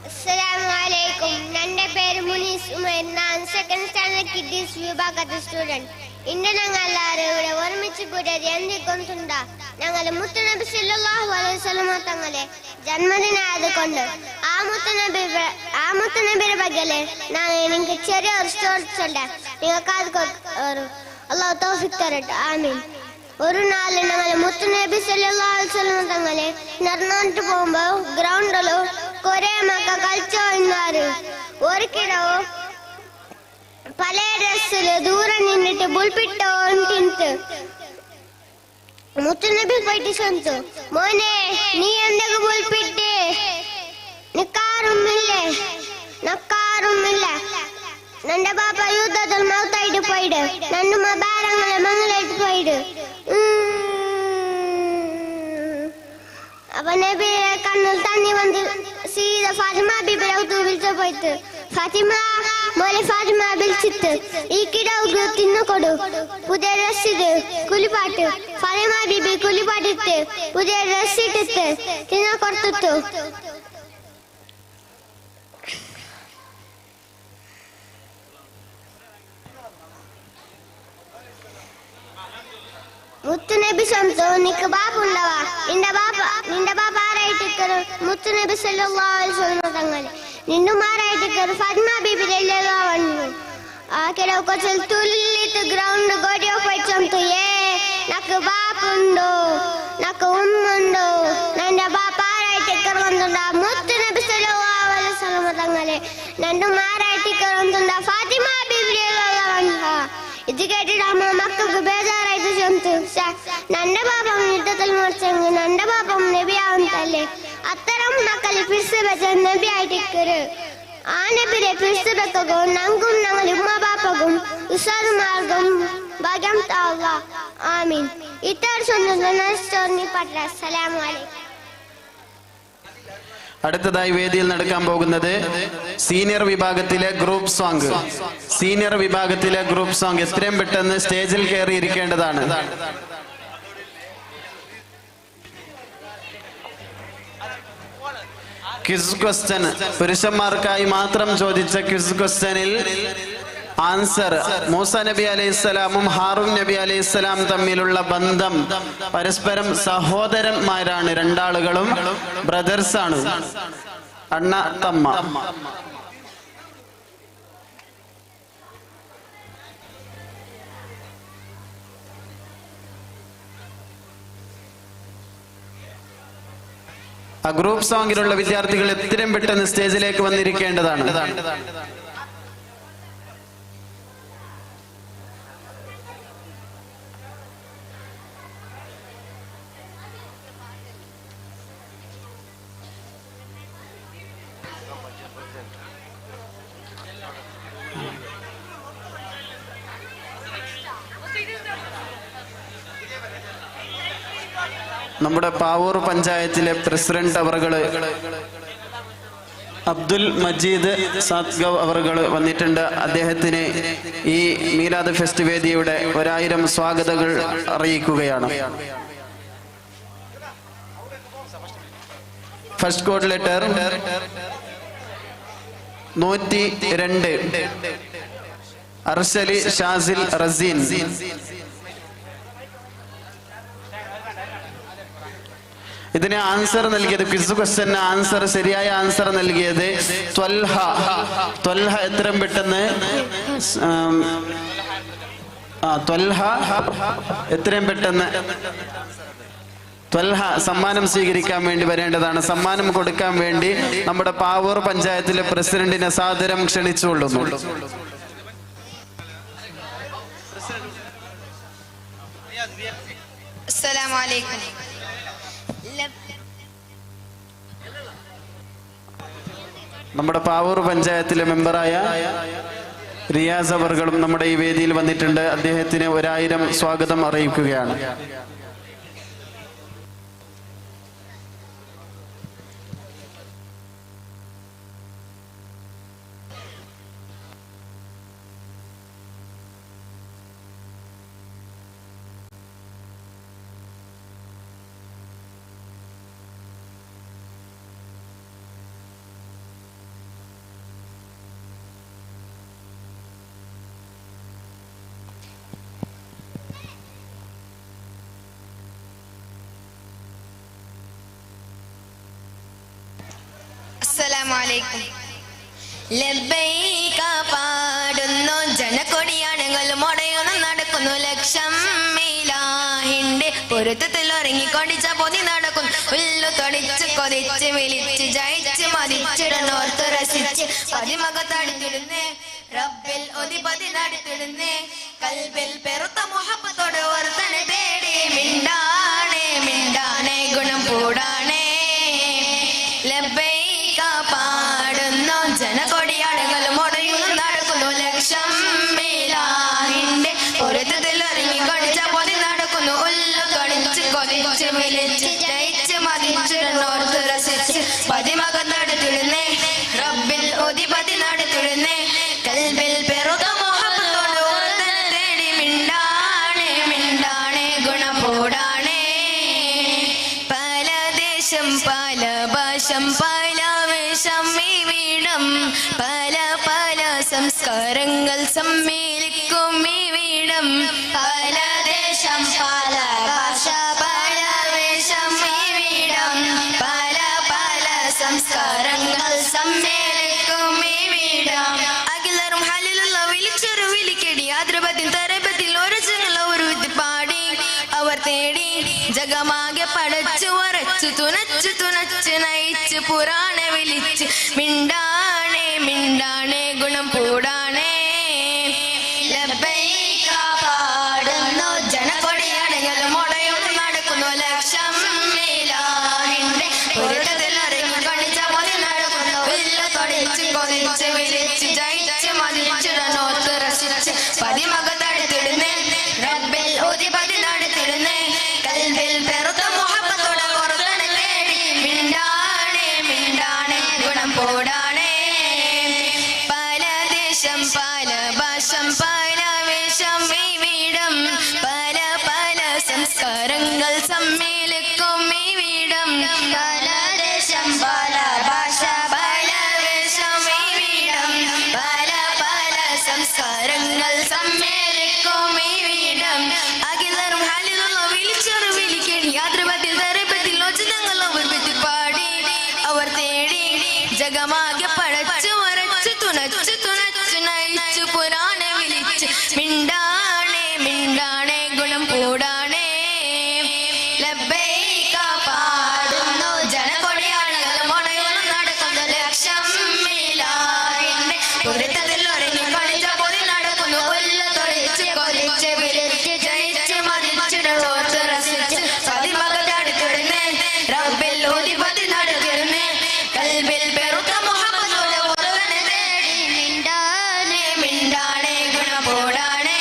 അസ്സലാമു അലൈക്കും. എൻ്റെ പേര് മുനീസ് ഉമർ. ഞാൻ സെക്കൻഡ് സ്റ്റാൻഡേർഡ് കിഡ്സ് വിഭാഗത്തിലെ സ്റ്റുഡന്റ്. ഇന്ന് ഞങ്ങൾ എല്ലാവരും ഇവിടെ ഒരുമിച്ച് കൂടിയത് എന്തിക്കൊണ്ടുണ്ടാ? ഞങ്ങൾ മുത്തുനബി സല്ലല്ലാഹു അലൈഹി വസല്ലം തങ്ങളെ ജന്മദിനായതുകൊണ്ട് ആ മുത്തുനബിയുടെ ബഗലെ ഞാൻ എനിക്ക് ചെറിയൊരു സ്റ്റോറി ചൊല്ലാം. നിങ്ങൾക്ക് അത് അല്ലാഹു തൗഫീഖ് തരട്ടെ. ആമീൻ. ഒരു നാല് ഞങ്ങൾ മുത്തുനബി സല്ലല്ലാഹു അലൈഹി വസല്ലം തങ്ങളെ നടന്നിട്ട് പോകുമ്പോ ഗ്രൗണ്ടില് കുറെ മക്ക കളിച്ചു വന്നാറ്. ഒരിക്കലും പല ഡ്രസ്സില് ദൂരം നിന്നിട്ട് ബുൾപ്പിട്ടോ തിന്ത് മുത്തുനബി പോയിട്ട് ചൊന്തു, മോനെ നീ എന്തൊക്കെ ബുൾപ്പിട്ട് നിക്കാറുമില്ലേ നക്കാറുമില്ല. നന്റെ പാപ്പ യുദ്ധത്തിൽ മൗത്തായിട്ട് പോയിട്, നന്നുമ്മ ഭാരങ്ങളെ മംഗലായിട്ട് പോയിട്. അപ്പൊ നബിയുടെ കണ്ണിൽ തണ്ണി വന്ന് സീത ഫാത്തിമ ബീബിയുടെ വിളിച്ചു പോയിട്ട്, ഫാത്തിമ മോലെ ഫാത്തിമ വിളിച്ചിട്ട് ഈ കിടവ് തിന്നുകൊടു, പുതിയ ഡ്രസ് ഇട്ട് കുലിപ്പാട്ട്. ഫാത്തിമ ബീബി കുലിപ്പാട്ടിട്ട് പുതിയ ഡ്രസ് ഇട്ടിട്ട് തിന്ന കൊടുത്തു. മുത്തുനബി സൊന്തോ നിക്ക് ബാപ്പുണ്ടവാ നിന്റെ ബാപ്പ ആരായിട്ടിക്കറ് മുത്തുനബി സല്ലല്ലാഹു അലൈഹി വസല്ലം തങ്ങളെ നിന്നുമാരായിട്ടിക്കറ് ഫാത്തിമ ബീബി റളിയല്ലാഹു അൻഹു ആകെരോ കൊച്ചൽ തുല്ലിട്ട് ഗ്രൗണ്ട് ഗോഡിയോ പോയിച്ചಂತು నాకు బాపుండో నాకు ఉమ్ముండో నన్ను బాప ఆరాయిటిక్కరు వందుండా ముത്തുనబి సല്ലല്ലാహు అలైహి వసല്ലം തങ്ങളെ നിന്നുമാരായിട്ടിക്കറ് వందుండా ഫാത്തിമ ബീബി റളിയല്ലാഹു അൻഹ ഇത് കേട്ടിട്ട് അമ്മ മക്കൾക്ക് ബേജാറായിട്ട് ചെന്തു നന്റെ പാപം യുദ്ധത്തിൽ മറിച്ചെങ്കിൽ നന്റെ പാപം നബിയാവുന്നതല്ലേ അത്തരം മക്കളെ പിടിച്ചു വെച്ച നബിയായിട്ടിക്കര് ആ നബിയെ പിടിച്ചു വെക്കോ ഞങ്ങൾക്കും ഞങ്ങൾ ഉമ്മ പാപ്പക്കും ഉഷാറുമാർക്കും ഭാഗ്യം താവുക ആമീൻ ഇത്ര സ്വന്തം പറ്റ അസ്സലാമു അലൈക്കും. അടുത്തതായി വേദിയിൽ നടക്കാൻ പോകുന്നത് സീനിയർ വിഭാഗത്തിലെ ഗ്രൂപ്പ് സോങ്. സീനിയർ വിഭാഗത്തിലെ ഗ്രൂപ്പ് സോങ് എത്രയും പെട്ടെന്ന് സ്റ്റേജിൽ കയറി ഇരിക്കേണ്ടതാണ്. ക്വിസ് ക്വസ്റ്റ്യൻ, പുരുഷന്മാർക്കായി മാത്രം ചോദിച്ച ക്വിസ് ക്വസ്റ്റ്യനിൽ ആൻസർ മൂസ നബി അലൈഹിസ്സലാമും ഹാറൂൻ നബി അലൈഹിസ്സലാം തമ്മിലുള്ള ബന്ധം പരസ്പരം സഹോദരന്മാരാണ്. രണ്ടാളുകളും ബ്രദേഴ്സ് ആണ്, അണ്ണ തമ്മ. ആ ഗ്രൂപ്പ് സോങ്ങിലുള്ള വിദ്യാർത്ഥികൾ എത്രയും പെട്ടെന്ന് സ്റ്റേജിലേക്ക് വന്നിരിക്കേണ്ടതാണ്. നമ്മുടെ പാവൂർ പഞ്ചായത്തിലെ പ്രസിഡന്റ് അവർകള് അബ്ദുൽ മജീദ് സാത്ഗവ് അവർകൾ വന്നിട്ടുണ്ട്. അദ്ദേഹത്തിന് ഈ മീലാദ് ഫെസ്റ്റ് വേദിയുടെ 1000 സ്വാഗതങ്ങൾ അറിയിക്കുകയാണ്. First code letter 102 Arsali Shazil Razeen. ഇതിന് ആൻസർ നൽകിയത്, ക്വിസ് ക്വസ്റ്റ്യന് ആൻസർ, ശരിയായ ആൻസർ നൽകിയത് ത്വൽഹ. ത്വൽഹ എത്രയും പെട്ടെന്ന് ത്വൽഹ എത്രയും പെട്ടെന്ന് ത്വൽഹ സമ്മാനം സ്വീകരിക്കാൻ വേണ്ടി വരേണ്ടതാണ്. സമ്മാനം കൊടുക്കാൻ വേണ്ടി നമ്മുടെ പാവൂർ പഞ്ചായത്തിലെ പ്രസിഡന്റിനെ സാദരം ക്ഷണിച്ചുകൊള്ളുന്നു. അസ്സലാമു അലൈക്കും. നമ്മുടെ പാവൂർ പഞ്ചായത്തിലെ മെമ്പറായ റിയാസ് അവർകളും നമ്മുടെ ഈ വേദിയിൽ വന്നിട്ടുണ്ട്. അദ്ദേഹത്തിന് 1000 സ്വാഗതം അറിയിക്കുകയാണ്. അസ്സലാമലൈക്കും. ലബ്ബൈക പാടുന്നു ജനക്കൊടിയാണങ്ങൾ മുടയുന്നു നടക്കുന്നു ലക്ഷം മീലാഹിന്റെ പൊരുത്തത്തിൽ ഒരുങ്ങിക്കൊടിച്ച പൊതി നടക്കുന്നു ഉള്ളു തൊടിച്ച് കൊതിച്ച് വിളിച്ച് ജയിച്ച് മതിച്ചിടന്നോർത്ത് രസിച്ച് പതിമകത്തടുത്തിടുന്നേ റബ്ബിൽ ഒതിപതി നടത്തിടുന്നേ കൽബിൽ പെറുത്ത മുഹബത്തോടെ ഓർത്തനെ തേടി മിണ്ടാണേ മിണ്ടാണേ ഗുണം കൂടാണേ. ലബ്ബൈക പാടുന്നു ജനകൊടിയാടുകൾ മുടയുന്നു നടക്കുന്നു ലക്ഷം മീലാഹിന്റെ പൊരുത്തത്തിൽ ഒരുങ്ങി കൊടിച്ച പൊതി നടക്കുന്നു ഉള്ളു തൊടിച്ച് കൊതിച്ച് വിളിച്ച് ജയിച്ച് മതിച്ചിടന്നോർത്ത് രസിച്ച് പതിമകം നടത്തിടുന്നേ റബ്ബിൽ ഒതിപതി നടത്തിടുന്നേ കൽബിൽ പെറുക മുഹബത്തോട് ഓർത്തനെ തേടി മിണ്ടാണേ മിണ്ടാണേ ഗുണം കൂടാണേ. പല ദേശം പല ഭാഷം പല വേഷം ഇവിടം പല പല സംസ്കാരങ്ങൾ സമ്മേളിക്കും ഇവിടം പല ദേശം പല നിങ്ങൾ സമ്മേളിക്കും ഇവിടം. അഖിലരും ഹല്ലേലൂയ വിളിച്ചൊരു വിളിക്കടി ആദ്രപത്തിൽ തരപത്തിൽ ഒരു ചങ്ങല ഒരു വിത്ത് പാടി അവർ തേടി ജഗമാകെ പടച്ചു വരച്ചു തുണച്ചു തുണച്ചു നയിച്ചു പുരാണ വിളിച്ച് മിണ്ടാണേ മിണ്ടാണേ ഗുണം കൂടാണേ ലബ്ബൈക പാടുന്നു ജനകൊടിയടങ്ങലും മുടയും നടക്കുന്നു ലക്ഷം മേലാഹിന്റെ പൊരുട്ടത്തിലറിഞ്ഞു കണിച്ച മതി നടക്കുന്നു വില്ല് തൊടിച്ച് കൊതിച്ച് വിളിച്ച് ജയിച്ച് മതിച്ചിടനോത്ത് രസിച്ച് പതിമക തടുത്തിടുന്നേ റബ്ബിൽ ഊതി പതി നടത്തിടുന്നേ കൽവിൽ പെറുത്ത മുഹബത്തോടെ പുറത്തനെ തേടി മിണ്ടാണേ മിണ്ടാണേ ഗുണം പോടാണേ പല ദേശം പല ഭാഷം പല വേഷം ഇവിടം പല പല സംസ്കാരങ്ങൾ സമ്മേളിക്കും ഇവിടം പല ദേശം പല ഭാഷ പല വേഷം ഇവിടം പല പല സംസ്കാരങ്ങൾ സമ്മേളിക്കും ഇവിടം അഖിലരും ഹല്ലേലൂയ വിളിച്ചൊരു വിളിക്കടി യാത്രപത്തിൽ തരപത്തിൽ ഒച്ചതങ്ങൾ അവർ വിത്ത് പാടി അവർ തേടി ജഗമാകെ പടച്ചു വരച്ചു തുണച്ചു തുണച്ചു നയിച്ചു പുരാണ വിളിച്ച് മിണ്ടാണേ മിണ്ടാണേ ഗുണം കൂടാണേ ലബ്ബൈക പാടുന്നു ജനകൊടിയാളുകൾ മുടയുന്നു നടക്കുന്നു ലക്ഷം മീലാഹിന്റെ പൊരുത്തത്തിൽ ഒരഞ്ഞു കളിച്ച പൊതി നടക്കുന്നു ഉല്ല തൊടിച്ച് കൊതിച്ച് വിളിച്ച് ജയിച്ച് മതിച്ചിടോത്ത് രസിച്ച് പതിമകത്തടുത്തിടുന്നേ റബ്ബിൽ ഊതി പതി നടത്തിടുന്നേ കൽബിൽ പെറുത്ത മുഹബത്തോടെ പുറത്തനെ തേടി മിണ്ടാണേ മിണ്ടാണേ ഗുണം പോടാണേ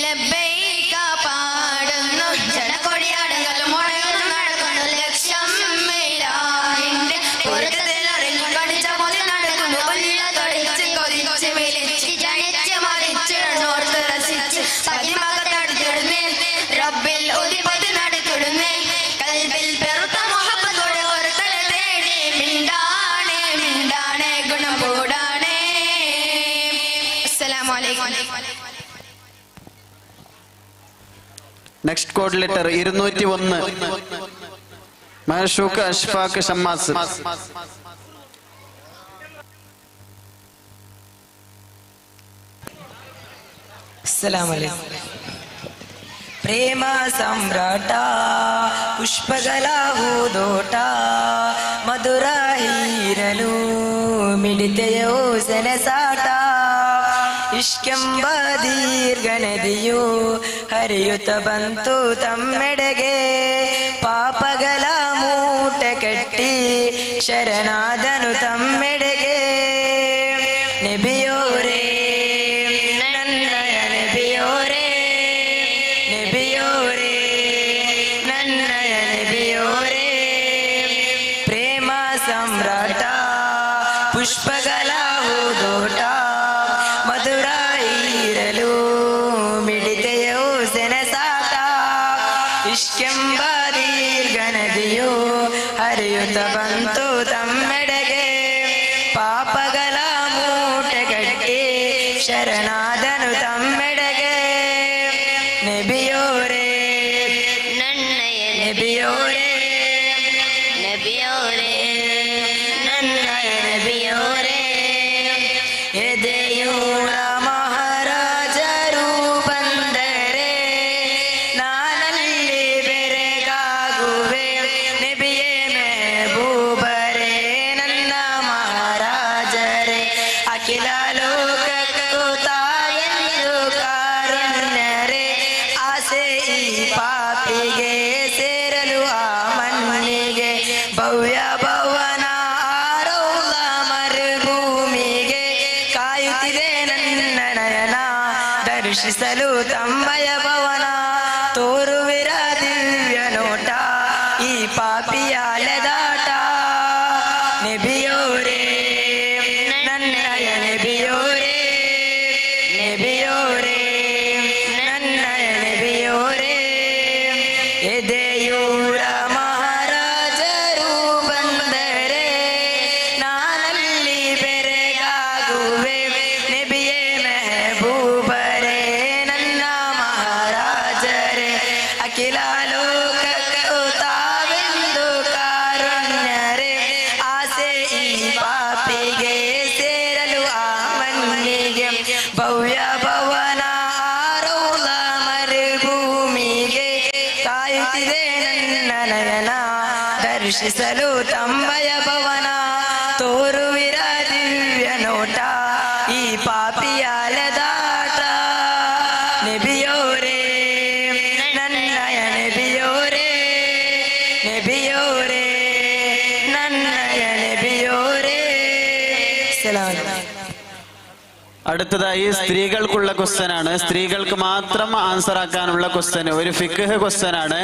ലബ്ബൈക പാടുന്നു ജനകൊടിയാടുകൾ മുടയുന്നു നടക്കുന്നു ലക്ഷം മീലാഹിന്റെ പൊരുത്തത്തിൽ അറിഞ്ഞു കടിച്ച പൊതി നടക്കുന്നു ഉല്ല തൊടിച്ച് കൊതിച്ച് വിളിച്ച് ജയിച്ച് മതിച്ചിടനോർത്ത് രസിച്ച് പതിമകത്തടുത്തിടുന്നേ റബ്ബിൽ ഊതി പതി നടത്തിടുന്നേ കൽബിൽ പെറുത്ത മുഹബത്തോടെ പുറത്തനെ തേടി മിണ്ടാണേ മിണ്ടാണേ ഗുണം കൂടാണേ. അസ്സലാമു അലൈക്കും. Next code letter 201 Mahshooq Ashfaq Shammas. ಪ್ರೇಮ ಸಮ್ರಾಟ ಪುಷ್ಪಗಳ ಹೂದೋಟ ಮಧುರ ಹೀರಲು ಮಿಡಿತೆಯೋ ಸೆನಸಾಟ ಇಷ್ಕೆಂಬ ದೀರ್ಘ ನದಿಯು ಹರಿಯುತ್ತ ಬಂತು ತಮ್ಮೆಡೆಗೆ ಪಾಪಗಳ ಮೂಟೆ ಕಟ್ಟಿ ಶರಣಾದನು ತಮ್ಮೆಡೆಗೆ ನೆಬಿಯೋರೇ ನನ್ನಯ ನೆಬಿಯೋರೇ ನೆಬಿಯೋರೇ ನನ್ನಯ ನೆಬಿಯೋರೇ ಪ್ರೇಮ ಸಮ್ರಾಟ ಪುಷ್ಪಗಳ ಹೂದೋಟ ಮಧುರ ಇರಲು ಮಿಡಿತೆಯೋ ಸೆನಸಾಟ ಇಷ್ಕೆಂಬ ದೀರ್ಘ ನದಿಯು ಹರಿಯುತ್ತ ಬಂತು ತಮ್ಮೆಡೆಗೆ ಪಾಪಗಳ ಮೂಟೆಗಟ್ಟಿ ಶರಣಾದನು ತಮ್ಮೆಡೆಗೆ ನೆಬಿಯೋರೇ ನನ್ನಯ ನೆಬಿಯೋರೇ ನೆಬಿಯೋರೇ ನನ್ನಯ ನೆಬಿಯೋರೇ ಎದೆಯೂರ ಮಹಾರಾಜರು ಬಂದರೆ ನಾನಲ್ಲಿ ಬೆರೆಗಾಗುವೆ ನೆಬಿಯೇ ಮೆಹಬೂಬರೇ ನನ್ನ ಮಹಾರಾಜರೇ ಅಖಿಲ ಲೋಕಕ್ಕೂ ತಾಯೆಂದು ಕಾರುಣ್ಯರೇ ಆಸೆ ಈ ಪಾಪಿಗೆ ಸೇರಲು ಆ ಮಣ್ಣಿಗೆ ಭವ್ಯ ಭವನ ಆರೌಲ ಮರುಭೂಮಿಗೆ ಕಾಯುತ್ತಿದೆ ನನ್ನ ನಯನ ದರ್ಶಿಸಲು ತಮ್ಮಯ ಭವನ ತೋರುವಿರ ದಿವ್ಯ ನೋಟ ಈ ಪಾಪಿಯ ಅಲೆದಾಟ ನೆಬಿಯೋರೇ ನನ್ನಯ ನೆಬಿಯೋರೇ ನೆಬಿಯೋರೇ ನನ್ನಯ ನೆಬಿಯೋರೇ ಎದೆಯೂರ ಮಹಾರಾಜರು ಬಂದರೆ ನಾನಲ್ಲಿ ಬೆರೆಗಾಗುವೆ ನೆಬಿಯೇ ಮೆಹಬೂಬರೇ ನನ್ನ ಮಹಾರಾಜರೇ ಅಖಿಲ ಲೋಕಕ್ಕೂ ತಾವೆಂದು ಕಾರುಣ್ಯರೇ ಆಸೆ ಈ ಪಾಪಿಗೆ ಸೇರಲು ಆ ಮಣ್ಣಿಗೆ ಭವ್ಯ ಭವನ ಆರೋಲ ಮರುಭೂಮಿಗೆ ಕಾಯುತ್ತಿದೆ ನನ್ನ ನಯನ ದರ್ಶಿಸಲು ತಮ್ಮಯ ಭವನ ತೋರುವಿರ ದಿವ್ಯ ನೋಟ ಈ ಪಾಪಿಯಾಲದಾಟ ನಬಿಯೋರೇ ನನ್ನಯ ನಬಿಯೋರೇ നബിയോരേ നന്നയ നബിയോരേ സലാം. അടുത്തതായി സ്ത്രീകൾക്കുള്ള ക്വസ്റ്റ്യൻ ആണ്. സ്ത്രീകൾക്ക് മാത്രം ആൻസർ ആക്കാനുള്ള ക്വസ്റ്റ്യൻ, ഒരു ഫിഖ് ക്വസ്റ്റ്യൻ ആണ്.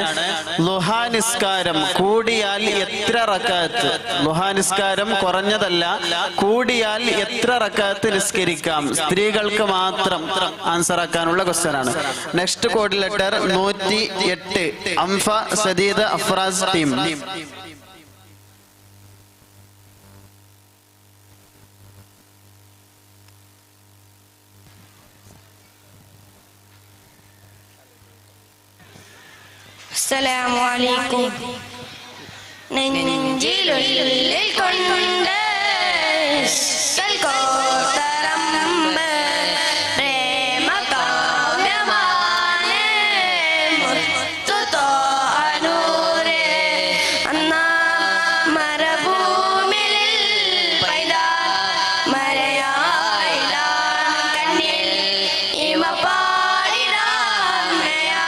ളുഹാ നിസ്കാരം കൂടിയാൽ എത്ര റക്അത്ത്? ളുഹാ നിസ്കാരം കുറഞ്ഞതല്ല, കൂടിയാൽ എത്ര റക്അത്ത് നിസ്കരിക്കാം? സ്ത്രീകൾക്ക് മാത്രം ആൻസർ ആക്കാനുള്ള ക്വസ്റ്റ്യൻ ആണ്. Next code letter 108 Amfa Sadeed Afraz team. അസ്സലാമു അലൈക്കും. നെഞ്ചിലുള്ളിൽ കൊണ്ട് സൽക്കോത്തരമ്പ് പ്രേമ കാവ്യമാണ് മുത്തുതോനൂരേ അന്നാ മരുഭൂമിയിൽ പൈതാ മരയായിടാൻ കണ്ണിൽ ഇമ പാടിടാൻ മയാ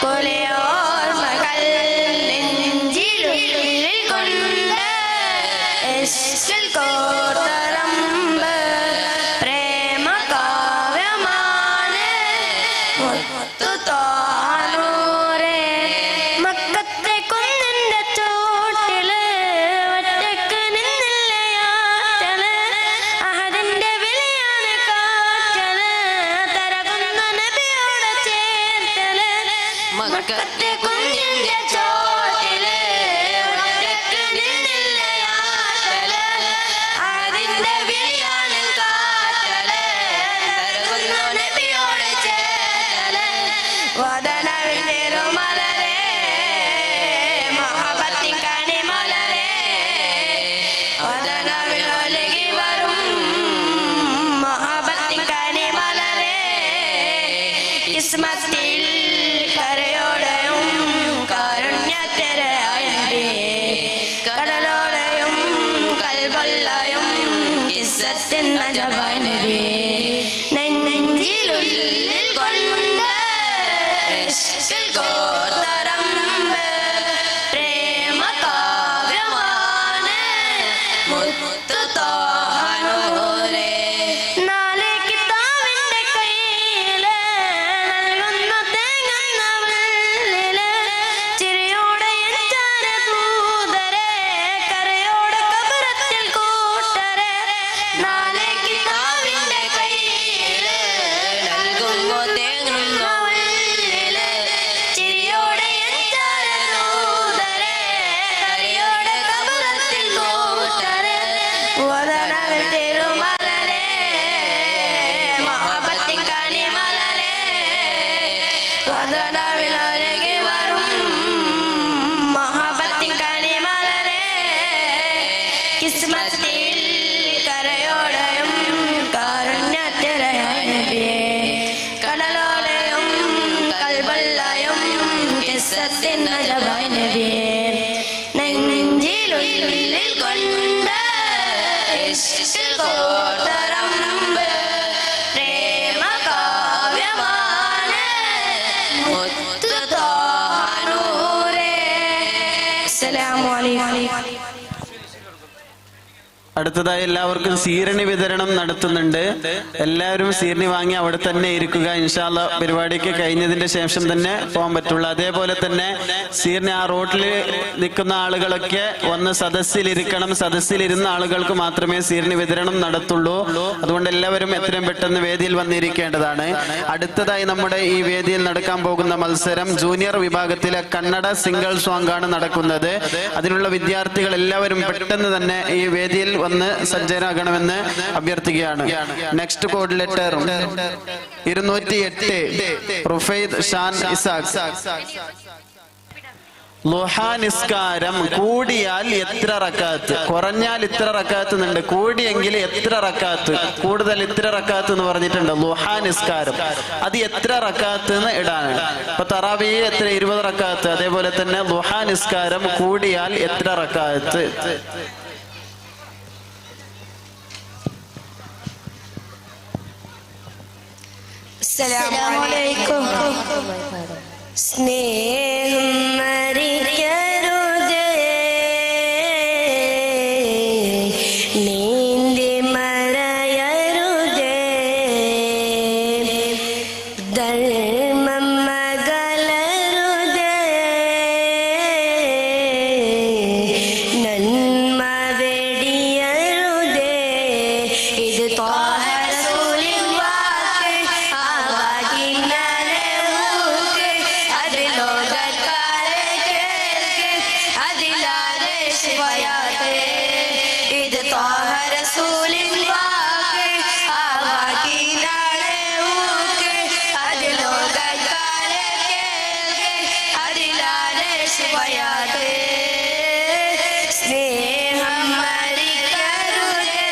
കൊലയോ കോത്തരമ്പ് പ്രേമ കാവ്യമാണ് മുത്തുതോനൂരേ മക്കത്തെ കുന്നിന്റെ ചോട്ടില് ഒറ്റക്ക് നിന്നില്ലയാറ്റല് അഹദിന്റെ വിളിയാണ് കാറ്റല് തരകുന്ന നബിയോട് ചേർത്തല് മക്കത്തെ കുന്നിന്റെ ചോട്ടില് ഒറ്റക്ക് നിന്നില്ലയാറ്റല് അതിന്റെ വിളിയാണ് കാറ്റല് തരകുന്ന നബിയോട് ചേർത്തല് വദനവിരുമലരേ മഹബത്തിൻ കണിമലരേ വദനവിലൊലുകി വരും മഹബത്തിൻ കണിമലരേ കിസ്മത്തിൽ കരയോടെയും കാരുണ്യത്തിരയായി കടലോടെയും കൽവല്ലയും കിസ്സത്തിൻ നജവായി നബി നെഞ്ചിലുള്ളിൽ കൊണ്ട് കോത്തരമ്പ് പ്രേമ കാവ്യമാണ് മുത്തുതോനൂരേ നാല് കിതാബിന്റെ കയ്യില് നൽകുന്ന തേങ്ങുന്ന വെള്ളില് ചിരിയോടെ എഞ്ചാര ദൂതരെ കരയോടെ കബറത്തിൽ കൂട്ടരെ നാല് കിതാബിന്റെ കയ്യില് നൽകുമ്പോ തേങ്ങുന്ന വെള്ളില് ചിരിയോടെ എഞ്ചാര ദൂതരെ കരയോടെ കബറത്തിൽ കൂട്ടരെ വദനവിൽ തിരുമലരേ മഹബത്തിൻ കണിമലരേ വദനവിലൊരുകി വരും മഹബത്തിൻ കണിമലരേ കിസ്മത്തിൽ കരയോടെയും കാരുണ്യത്തിരയായി നബിയേ കടലോടെയും കൽവല്ലയും കിസ്സത്തിൻ നജവായി നബിയേ നെഞ്ചിലുള്ളിൽ കൊണ്ട് കോത്തരമ്പ് പ്രേമ കാവ്യമാണ് മുത്തുതോനൂരേ അസ്സലാമു അലൈക്കും. അടുത്തതായി എല്ലാവർക്കും സീരണി വിതരണം നടത്തുന്നുണ്ട്. എല്ലാവരും സീരണി വാങ്ങി അവിടെ തന്നെ ഇരിക്കുക. ഇൻഷാല്ല പരിപാടിക്ക് കഴിഞ്ഞതിന്റെ ശേഷം തന്നെ പോകാൻ പറ്റുള്ളൂ. അതേപോലെ തന്നെ സീരണി ആ റോഡിൽ നിൽക്കുന്ന ആളുകളൊക്കെ വന്ന് സദസ്സിലിരിക്കണം. സദസ്സിലിരുന്ന ആളുകൾക്ക് മാത്രമേ സീരണി വിതരണം നടത്തുള്ളൂ. അതുകൊണ്ട് എല്ലാവരും എത്രയും പെട്ടെന്ന് വേദിയിൽ വന്നിരിക്കേണ്ടതാണ്. അടുത്തതായി നമ്മുടെ ഈ വേദിയിൽ നടക്കാൻ പോകുന്ന മത്സരം ജൂനിയർ വിഭാഗത്തിലെ കന്നഡ സിംഗിൾ സോങ് ആണ് നടക്കുന്നത്. അതിനുള്ള വിദ്യാർത്ഥികൾ എല്ലാവരും പെട്ടെന്ന് തന്നെ ഈ വേദിയിൽ വന്ന് സജ്ജരാകണമെന്ന് അഭ്യർത്ഥിക്കുകയാണ്. Next code letter 208 Rufaid Shan Isaq. ളുഹാ നിസ്കാരം കൂടിയാൽ എത്ര റക്കാത്ത്, കുറഞ്ഞാൽ ഇത്ര റക്കാത്ത് എന്നുണ്ട്, കൂടിയെങ്കിൽ എത്ര റക്കാത്ത്, കൂടുതൽ ഇത്ര റക്കാത്ത് എന്ന് പറഞ്ഞിട്ടുണ്ട്. ളുഹാ നിസ്കാരം അത് എത്ര റക്കാത്ത് എന്ന് ഇടാനാണ്. ഇപ്പൊ തറാവീഹ് എത്ര, 20 റക്കാത്ത്. അതേപോലെ തന്നെ ളുഹാ നിസ്കാരം കൂടിയാൽ എത്ര റക്കാത്ത്. അസ്സലാമലൈക്കും. സ്നേഹം മരിക്കരുതേ, നീന്തി മറയരുതേ, ധർമ്മം മകലരുതേ, നന്മ വെടിയരുതേ. ഇത് ത്വാഹ റസൂലിൻ വാക്ക്, ആവാഹിനാലെ ഊക്ക്, അത് ലോകക്കാരെ കേൾക്ക്, അതിലാരെ ശിവയാത്തെ. ഇത് ത്വാഹ റസൂലിൻ വാക്ക്, ആവാഹിനാലെ ഊക്ക്, അത് ലോകക്കാരെ കേൾക്ക്, അതിലാരെ ശിവയാത്തെ. സ്നേഹം മരിക്കരുതേ,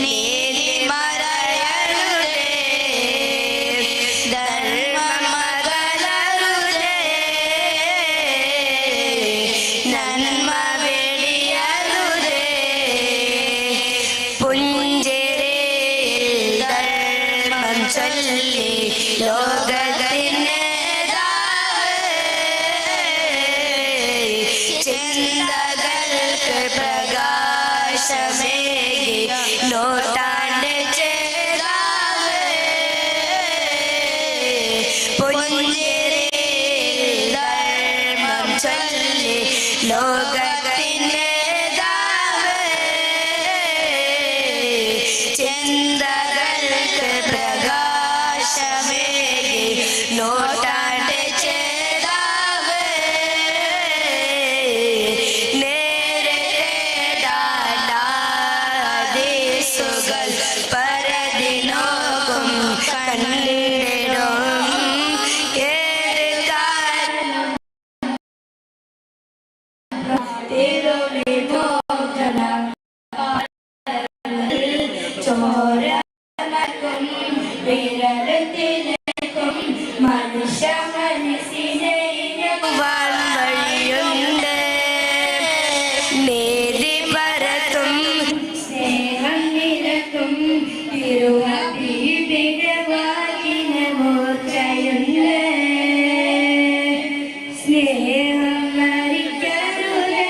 നീതി മറയരുതേ, ധർമ്മം മകലരുതേ, നന്മ വെടിയരുതേ. പുഞ്ചിരിയിൽ ധർമ്മം ചൊല്ലി ലോകത്തിന് ചിന്തകൾക്ക് പ്രകാശമേകി നോട്ടാണ്ട് ചേരാവേ. പുഞ്ചിരിയിൽ ധർമ്മം ചൊല്ലി ലോകത്തിന് ചിന്തകൾക്ക് പ്രകാശമേകി നോട്ടാണ്ട് ചേരാവേ. നേരേടാദീസുകൾ പരദിനോക്കും കണ്ടിടും ഏഴുകാരൻ തിരുവിമോചന ചോരക്കും വിരലത്തിലേക്കും മനുഷ്യ മനസ്സിനെ വഴിയുണ്ട്. നീതി പരത്തും സ്നേഹം നിരക്കും തിരുവീപിന്റെ വാക്കിന് മൂർച്ചയുണ്ട്. സ്നേഹം മരിക്കരുതേ,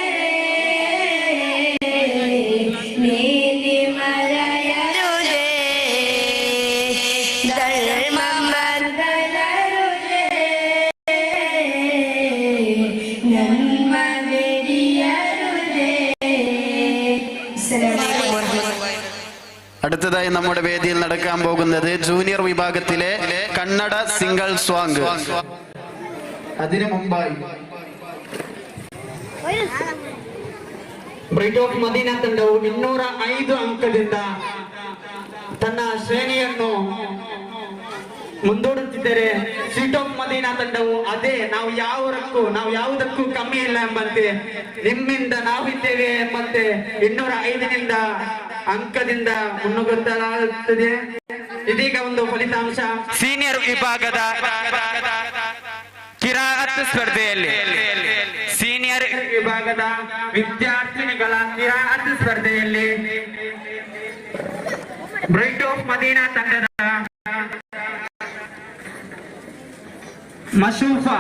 നീതി മറയരുതേ, ധർമ്മം മകലരുതേ, നന്മ വെടിയരുതേ. അസ്സലാമു അലൈക്കും. അടുത്തതായി നമ്മുടെ വേദിയിൽ നടക്കാൻ പോകുന്നത് ജൂനിയർ വിഭാഗത്തിലെ കന്നഡ സിംഗിൾ സോങ്. അതിനു മുമ്പായി ಬ್ರೈಟ್ ಆಫ್ ಮದೀನಾ ತಂಡವು 205 ಅಂಕದಿಂದ ತನ್ನ ಶ್ರೇಣಿಯನ್ನು ಮುಂದೂಡುತ್ತಿದ್ದರೆ, ಸೀಟ್ ಆಫ್ ಮದೀನಾ ತಂಡವು ಅದೇ ನಾವು ಯಾವುದಕ್ಕೂ ಕಮ್ಮಿ ಇಲ್ಲ ಎಂಬಂತೆ ನಿಮ್ಮಿಂದ ನಾವಿದ್ದೇವೆ ಎಂಬಂತೆ 205 ಅಂಕದಿಂದ ಮುನ್ನುಗ್ಗುತ್ತಲಾಗುತ್ತದೆ. ಇದೀಗ ಒಂದು ಫಲಿತಾಂಶ. ಸೀನಿಯರ್ ವಿಭಾಗದ ಕಿರಾಅತ್ ಸ್ಪರ್ಧೆಯಲ್ಲಿ ಸೀನಿಯರ್ ವಿಭಾಗದ ವಿದ್ಯಾರ್ಥಿನಿಗಳ ಕಿರಾಅತ್ ಸ್ಪರ್ಧೆಯಲ್ಲಿ ಬ್ರೈಟ್ ಆಫ್ ಮದೀನಾ ತಂಡದ ಮಶೂಫಾ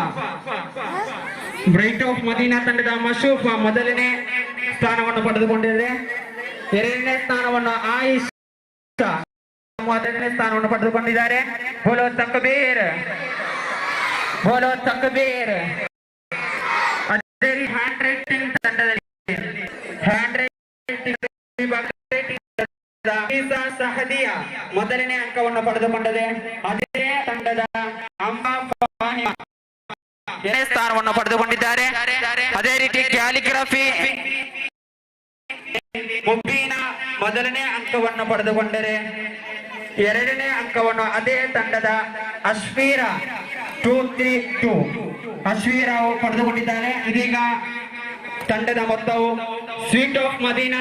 ಮೊದಲನೇ ಸ್ಥಾನವನ್ನು ಪಡೆದುಕೊಂಡಿದೆ. ಎರಡನೇ ಸ್ಥಾನವನ್ನು ಆಯಿಷಾ ಮೊದಲನೇ ಸ್ಥಾನವನ್ನು ಪಡೆದುಕೊಂಡಿದ್ದಾರೆ. ಬೋಲೋ ತಕ್ಬೀರ್. ಅದೇ ಹ್ಯಾಂಡ್ ರೈಟಿಂಗ್ ತಂಡದಲ್ಲಿ ಸಹದಿಯಾ ಮೊದಲನೇ ಅಂಕವನ್ನು ಪಡೆದುಕೊಂಡಿದೆ. ಅದೇ ತಂಡದ ಅಂಬಾ ಫಾಹಿಮಾ ಎರಡನೇ ಸ್ಥಾನವನ್ನು ಪಡೆದುಕೊಂಡಿದ್ದಾರೆ. ಅದೇ ರೀತಿ ಕ್ಯಾಲಿಗ್ರಫಿ ಮುಬೀನಾ ಮೊದಲನೇ ಅಂಕವನ್ನು ಪಡೆದುಕೊಂಡರೆ, ಎರಡನೇ ಅಂಕವನ್ನು ಅದೇ ತಂಡದ ಅಶ್ಮೀರಾ 232 ಅಶ್ವೀರಾವ್ ಪಡೆದುಕೊಂಡಿದ್ದಾರೆ. ಇದೀಗ ತಂಡದ ಮೊತ್ತವು ಸ್ವೀಟ್ ಆಫ್ ಮದೀನಾ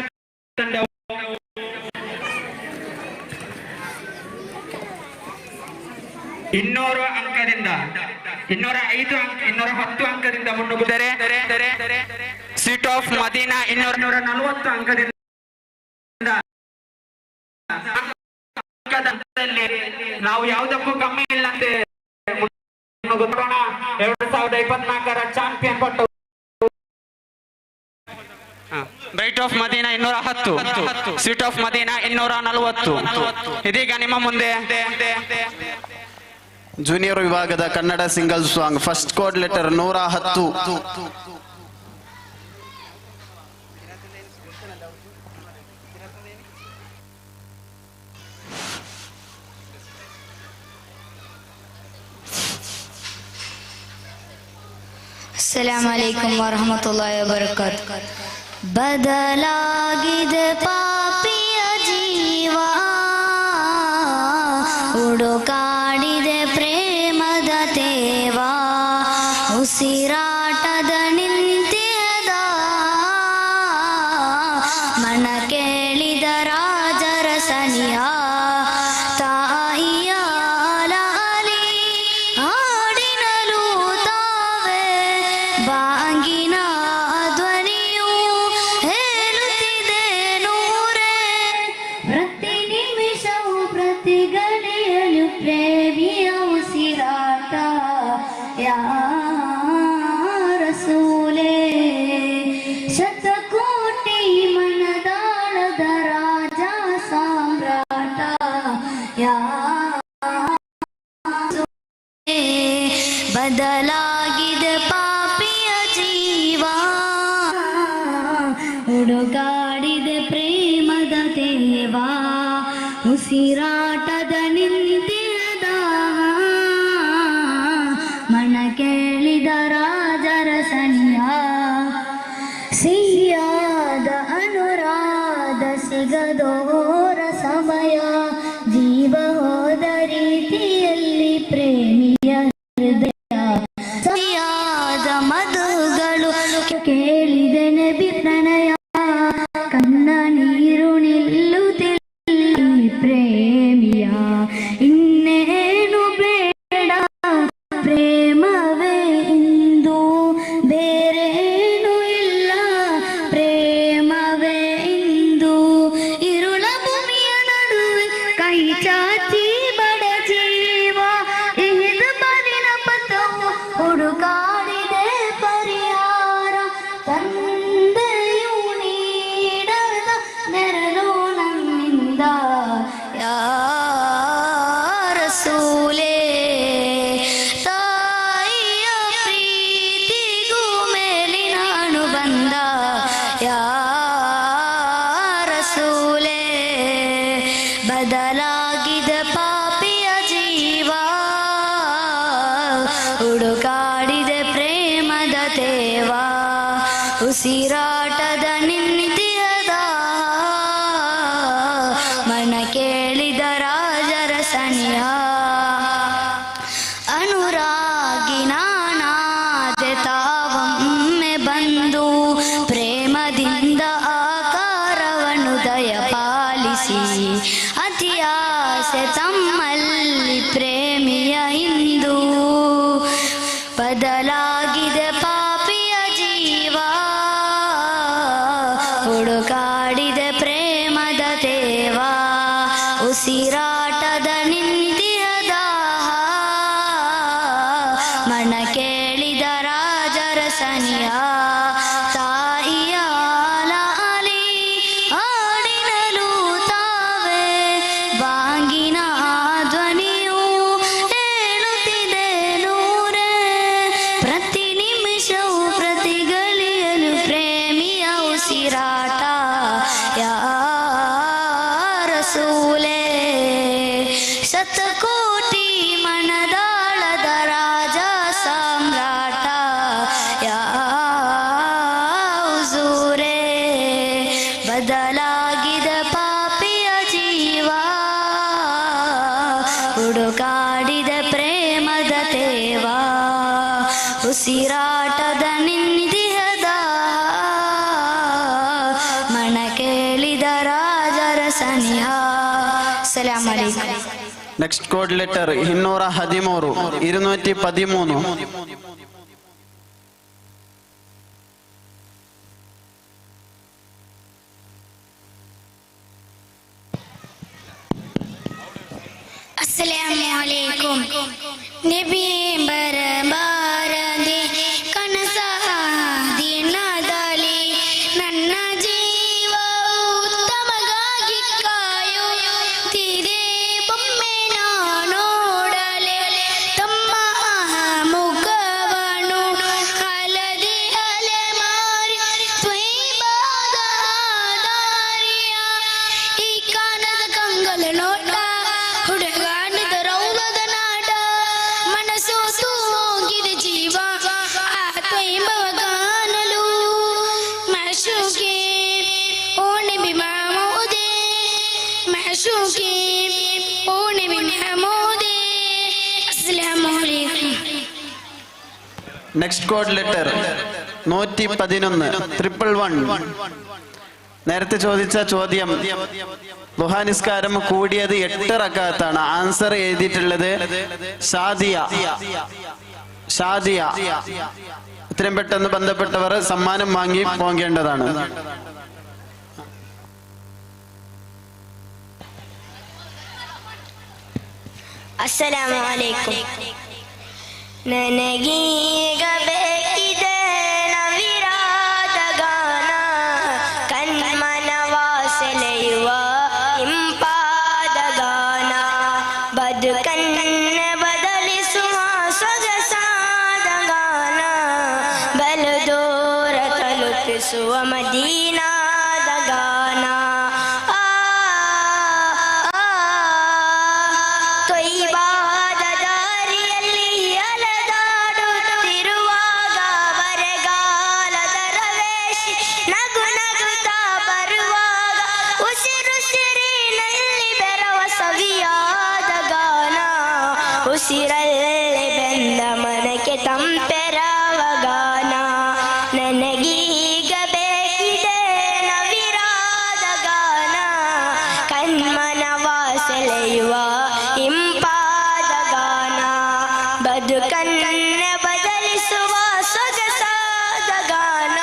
ತಂಡವು 200 ಅಂಕದಿಂದ 210 ಅಂಕದಿಂದ ಮುನ್ನುಗ್ಗಿದರೆ ಸ್ವೀಟ್ ಆಫ್ ಮದೀನಾ 240 ಅಂಕದಿಂದ ನಾವು ಯಾವುದಕ್ಕೂ ಕಮ್ಮಿ ಇಲ್ಲ ಅಂತ 2024ರ ಚಾಂಪಿಯನ್ ಪಟ್ಟು bright of Madina 210, sweet of Madina 240. ಇದೀಗ ನಿಮ್ಮ ಮುಂದೆ ಜೂನಿಯರ್ ವಿಭಾಗದ Kannada single song first code letter 110. ಅಸ್ಸಲಾಮು ಅಲೈಕುಂ ವರಹಮತುಲ್ಲಾಹಿ ವಬರಕಾತುಹು. ಬದಲಾಗಿದೆ ಪಾಪಿಯ ಜೀವ, ಹುಡುಕಾಡಿದೆ ಪ್ರೇಮದ ತೇವ, ಉಸಿರಾಟದ ನಿಂತಿಯದ ಮನ ಕೇಳಿದ ರಾಜರ ಸನಿಯ, ತಾಯಿಯ ಲಾಲಿ ಹಾಡಿನಲು ತಾವೇ ಬಾಂಗಿನ ಧ್ವನಿಯು ಹೇಳುತ್ತಿದೆ ನೂರೇ, ಪ್ರತಿ ನಿಮಿಷವು ಪ್ರತಿ ಗಡಿಯಲು ಪ್ರೇಮಿಯ ಉಸಿರಾಟ ಯಾ ರಸೂಲೇ, ಶತಕೋಟಿ ಮನದಾಳದ ರಾಜ ಸಾಮ್ರಾಟ ಯಾ ಬದಲಾಗಿದೆ ಪಾಪಿಯ ಜೀವ, ಹುಡುಗಾಡಿದೆ ಪ್ರೇಮದ ದೇವ, ಉಸಿರಾಟದ ನಿಂತಿರದ ಮನ ಕೇಳಿದ ರಾಜರ ಸನಿಯ, ಸಿಹಿಯಾದ ಅನುರಾಧ ಸಿಗದೋರ ಸಮಯ, ಜೀವ ಹೋದ ರೀತಿಯಲ್ಲಿ ಪ್ರೇಮಿಯ ಹೃದಯ, ಸಹಿಯಾದ ಮಧುಗಳು ಕೇಳಿದೆ ನಬಿ ಪ್ರಣಯ, ಕಣ್ಣ ನೀರು ನಿಲ್ಲುತ್ತಿಲ್ಲ ಪ್ರೇಮಿಯ, ಇನ್ನೇನು ಬೇಡ ಪ್ರೇಮವೇ ಇಂದು, ಬೇರೇನು ಇಲ್ಲ ಪ್ರೇಮವೇ ಇಂದು, ಇರುಳ ಭೂಮಿಯ ನಡುವೆ ಕೈ ಚಾಚಿ ಬಡ ಜೀವ, ಇಹಿದ ಬಲಿನ ಪಥವು ಹುಡುಕಾಡಿದೆ ಪರಿಹಾರ, ತಂದೆಯು ನೀಡದ ನೆರಳು ನನ್ನಿಂದ ಯಾ ರಸೂಲೇ, ತಾಯಿಯ ಪ್ರೀತಿಗೂ ಮೇಲಿ ನಾನು ಬಂದ ಯಾ ರಸೂಲೇ, ಬದಲಾಗಿದೆ ಪಾಪಿಯ ಜೀವ, ಹುಡುಕಾಡಿದೆ ಪ್ರೇಮದ ತೇವ, ಉಸಿರಾಟದ ನಿಂತಿಯದ ಮನ ಕೇಳಿದ ರಾಜರ ಸನಿಯ, ಅನುರಾಗಿ ನಾನಾದೆ ತಾವೊಮ್ಮೆ ಬಂದು ಪ್ರೇಮದಿಂದ ಆಕಾರವನ್ನು ದಯ ಪಾಲಿಸಿ, ಅತಿಯಾಸೆ ತಮ್ಮಲ್ಲಿ ಪ್ರೇಮಿಯ ಇಂದು, ಬದಲಾಗಿದೆ ಪಾಪಿಯ ಜೀವ, ಹುಡುಕಾಡಿದೆ ಪ್ರೇಮದ ದೇವ, ಉಸಿರಾಟದ ನಿಂತಿಯದ ಮನ ಕೇಳಿದ ರಾಜರ ಸನಿಯ, ತಾಯಿಯ ಲಾಲಿ ಹಾಡಿನಲು ತಾವೇ ಬಾಂಗಿನ ಧ್ವನಿಯು ಹೇಳುತ್ತಿದೆ ನೂರೇ, ಪ್ರತಿ ನಿಮಿಷವು ಪ್ರತಿ ಗಳಿಯಲು ಪ್ರೇಮಿಯ ಉಸಿರಾಟ ಯಾ ರಸೂಲೇ, ಶತಕೋಟಿ ಮನದಾಳದ ರಾಜ ಸಾಮ್ರಾಟ ಯಾ ಹುಜೂರೇ, ಬದಲಾಗಿದೆ ಪಾಪಿಯ ಜೀವ, ಹುಡುಕಾಡಿದೆ ಪ್ರೇಮದ ತೇವ, ಉಸಿರ ಮನ ಕೇಳಿದ ರಾಜರ ಸನಿಹ. ಅಸ್ಸಲಾಮು ಅಲೈಕುಂ. Next code letter 213 213. ಅಸ್ಸಲಾಮು ಅಲೈಕುಂ. ನಬಿ ಬರಬಾರದೆ ಕನಸ ದಿನದಲ್ಲಿ ನನ್ನ ಜೀವ ಉತ್ತಮಗಾಗಿ ಕಾಯುತ್ತಿದೆ ಬೊಮ್ಮೆ ನೋಡಲೆ ತಮ್ಮ ಮುಖವನ್ನು ಅಲದೆ ಅಲೆಮಾರಿ ತ್ವೈಬಾದ ದಾರಿಯ ಈ ಕಾಣದ ಕಂಗಲ ನೋಟ ಹುಡುಗಾಟದ ರೌಲದ ನಾಡ ಮನಸ್ಸು ತೂಗಿದೆ ಜೀವ ಆ ತ್ವೈಬವ ಕಾಣಲು ಮಶೂಕೆ ಓ ನಬಿ ಮಹಮೂದೆ ಮಶೂಕೆ ಓ ನಬಿ ಮಹಮೂದೆ. ಅಸ್ಸಲಾಮು ಅಲೈಕುಂ. Next code letter 111 111. നേരത്തെ ചോദിച്ച ചോദ്യം ദുഹാ നിസ്കാരം കൂടിയത് 8 റക്അത്താണ്. ആൻസർ എഴുതിയിട്ടുള്ളത് ഷാദിയ. ഇത്രയും പെട്ടെന്ന് ബന്ധപ്പെട്ടവർ സമ്മാനം വാങ്ങി പോകേണ്ടതാണ്. ಅಸ್ಸಲಾಮು ಅಲೈಕುಂ. ನನಗೀಗ ಬೇಕಿದೆ ನವಿರಾದ ಗಾನ ಕಣ್ಮನವ ಸೆಳೆಯುವ ಇಂಪಾದ ಗಾನ ಬದುಕನ್ನ ಬದಲಿಸುವ ಸೊಗಸಾದ ಗಾನ ಬಲು ದೂರ ತಲುಪಿಸುವ ಮದೀನಾದ ಗಾನ ತ್ವೈಬಾದ ದಾರಿಯಲ್ಲಿ ಅಲೆದಾಡುತ್ತಿರುವಾಗ ಬರೆಗಾಲದ ರವೇಶಿ ನಗು ನಗುತ್ತಾ ಬರುವಾಗ ಉಸಿರುಸಿರಿನಲ್ಲಿ ಬೆರವ ಸವಿಯಾದ ಗಾನ ಉಸಿರಲ್ಲಿ ಬೆಂದ ಮನಕ್ಕೆ ತಂಪೆರವ ಗಾನ ನನಗೀಗ ಬೇಕಿದೆ ನವಿರಾದ ಗಾನ ಕಣ್ಮನವ ಸೆಳೆಯುವ ಇಂಪಾದ ಗಾನ ಬದುಕನ್ನ ಬದಲಿಸುವ ಸೊಗಸಾದ ಗಾನ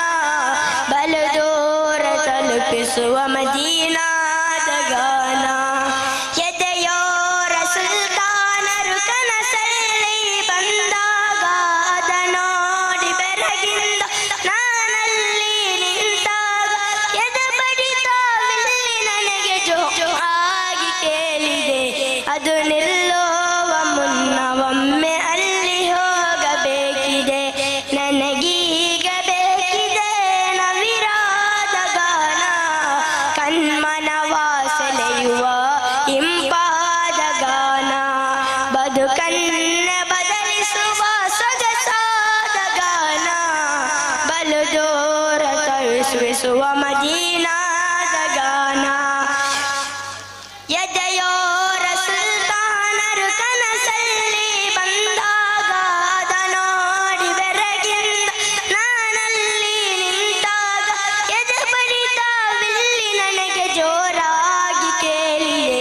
ಬಲು ದೂರ ತಲುಪಿಸುವ ಮದೀನಾದ ಗಾನ ಎದೆಯೋರ ಸುಲ್ತಾನರು ಕನಸಲ್ಲಿ ಬಂದಾಗ ಅದ ನೋಡಿ ಬೆರಗಿಂದ ನಾನಲ್ಲಿ ನಿಂತಾಗ ಎದೆ ಬಡಿತವಿಲ್ಲಿ ನನಗೆ ಜೋ ಆಗಿ ಕೇಳಿದೆ ಅದು ನಿಲ್ಲುವ ಮುನ್ನ ಒಮ್ಮೆ ಅಲ್ಲಿ ಹೋಗಬೇಕಿದೆ ನನಗೀಗ ಬೇಕಿದೆ ನವಿರಾದ ಗಾನ ಕಣ್ಮನವ ಸೆಳೆಯುವ ಇಂಪಾದ ಗಾನ ಬದುಕನ್ನ ಬದಲಿಸುವ ಸೊಗಸಾದ ಗಾನ ಬಲು ದೂರ ತಲುಪಿಸುವ ಮದೀನಾದ ಗಾನ ಎದೆಯೋರ ಸುಲ್ತಾನರು ಕನಸಲ್ಲಿ ಬಂದಾಗ ಅದ ನೋಡಿ ಬೆರಗಿಂದ ನಾನಲ್ಲಿ ನಿಂತಾಗ ಎದೆ ಬಡಿತವಿಲ್ಲಿ ನನಗೆ ಜೋರಾಗಿ ಕೇಳಿದೆ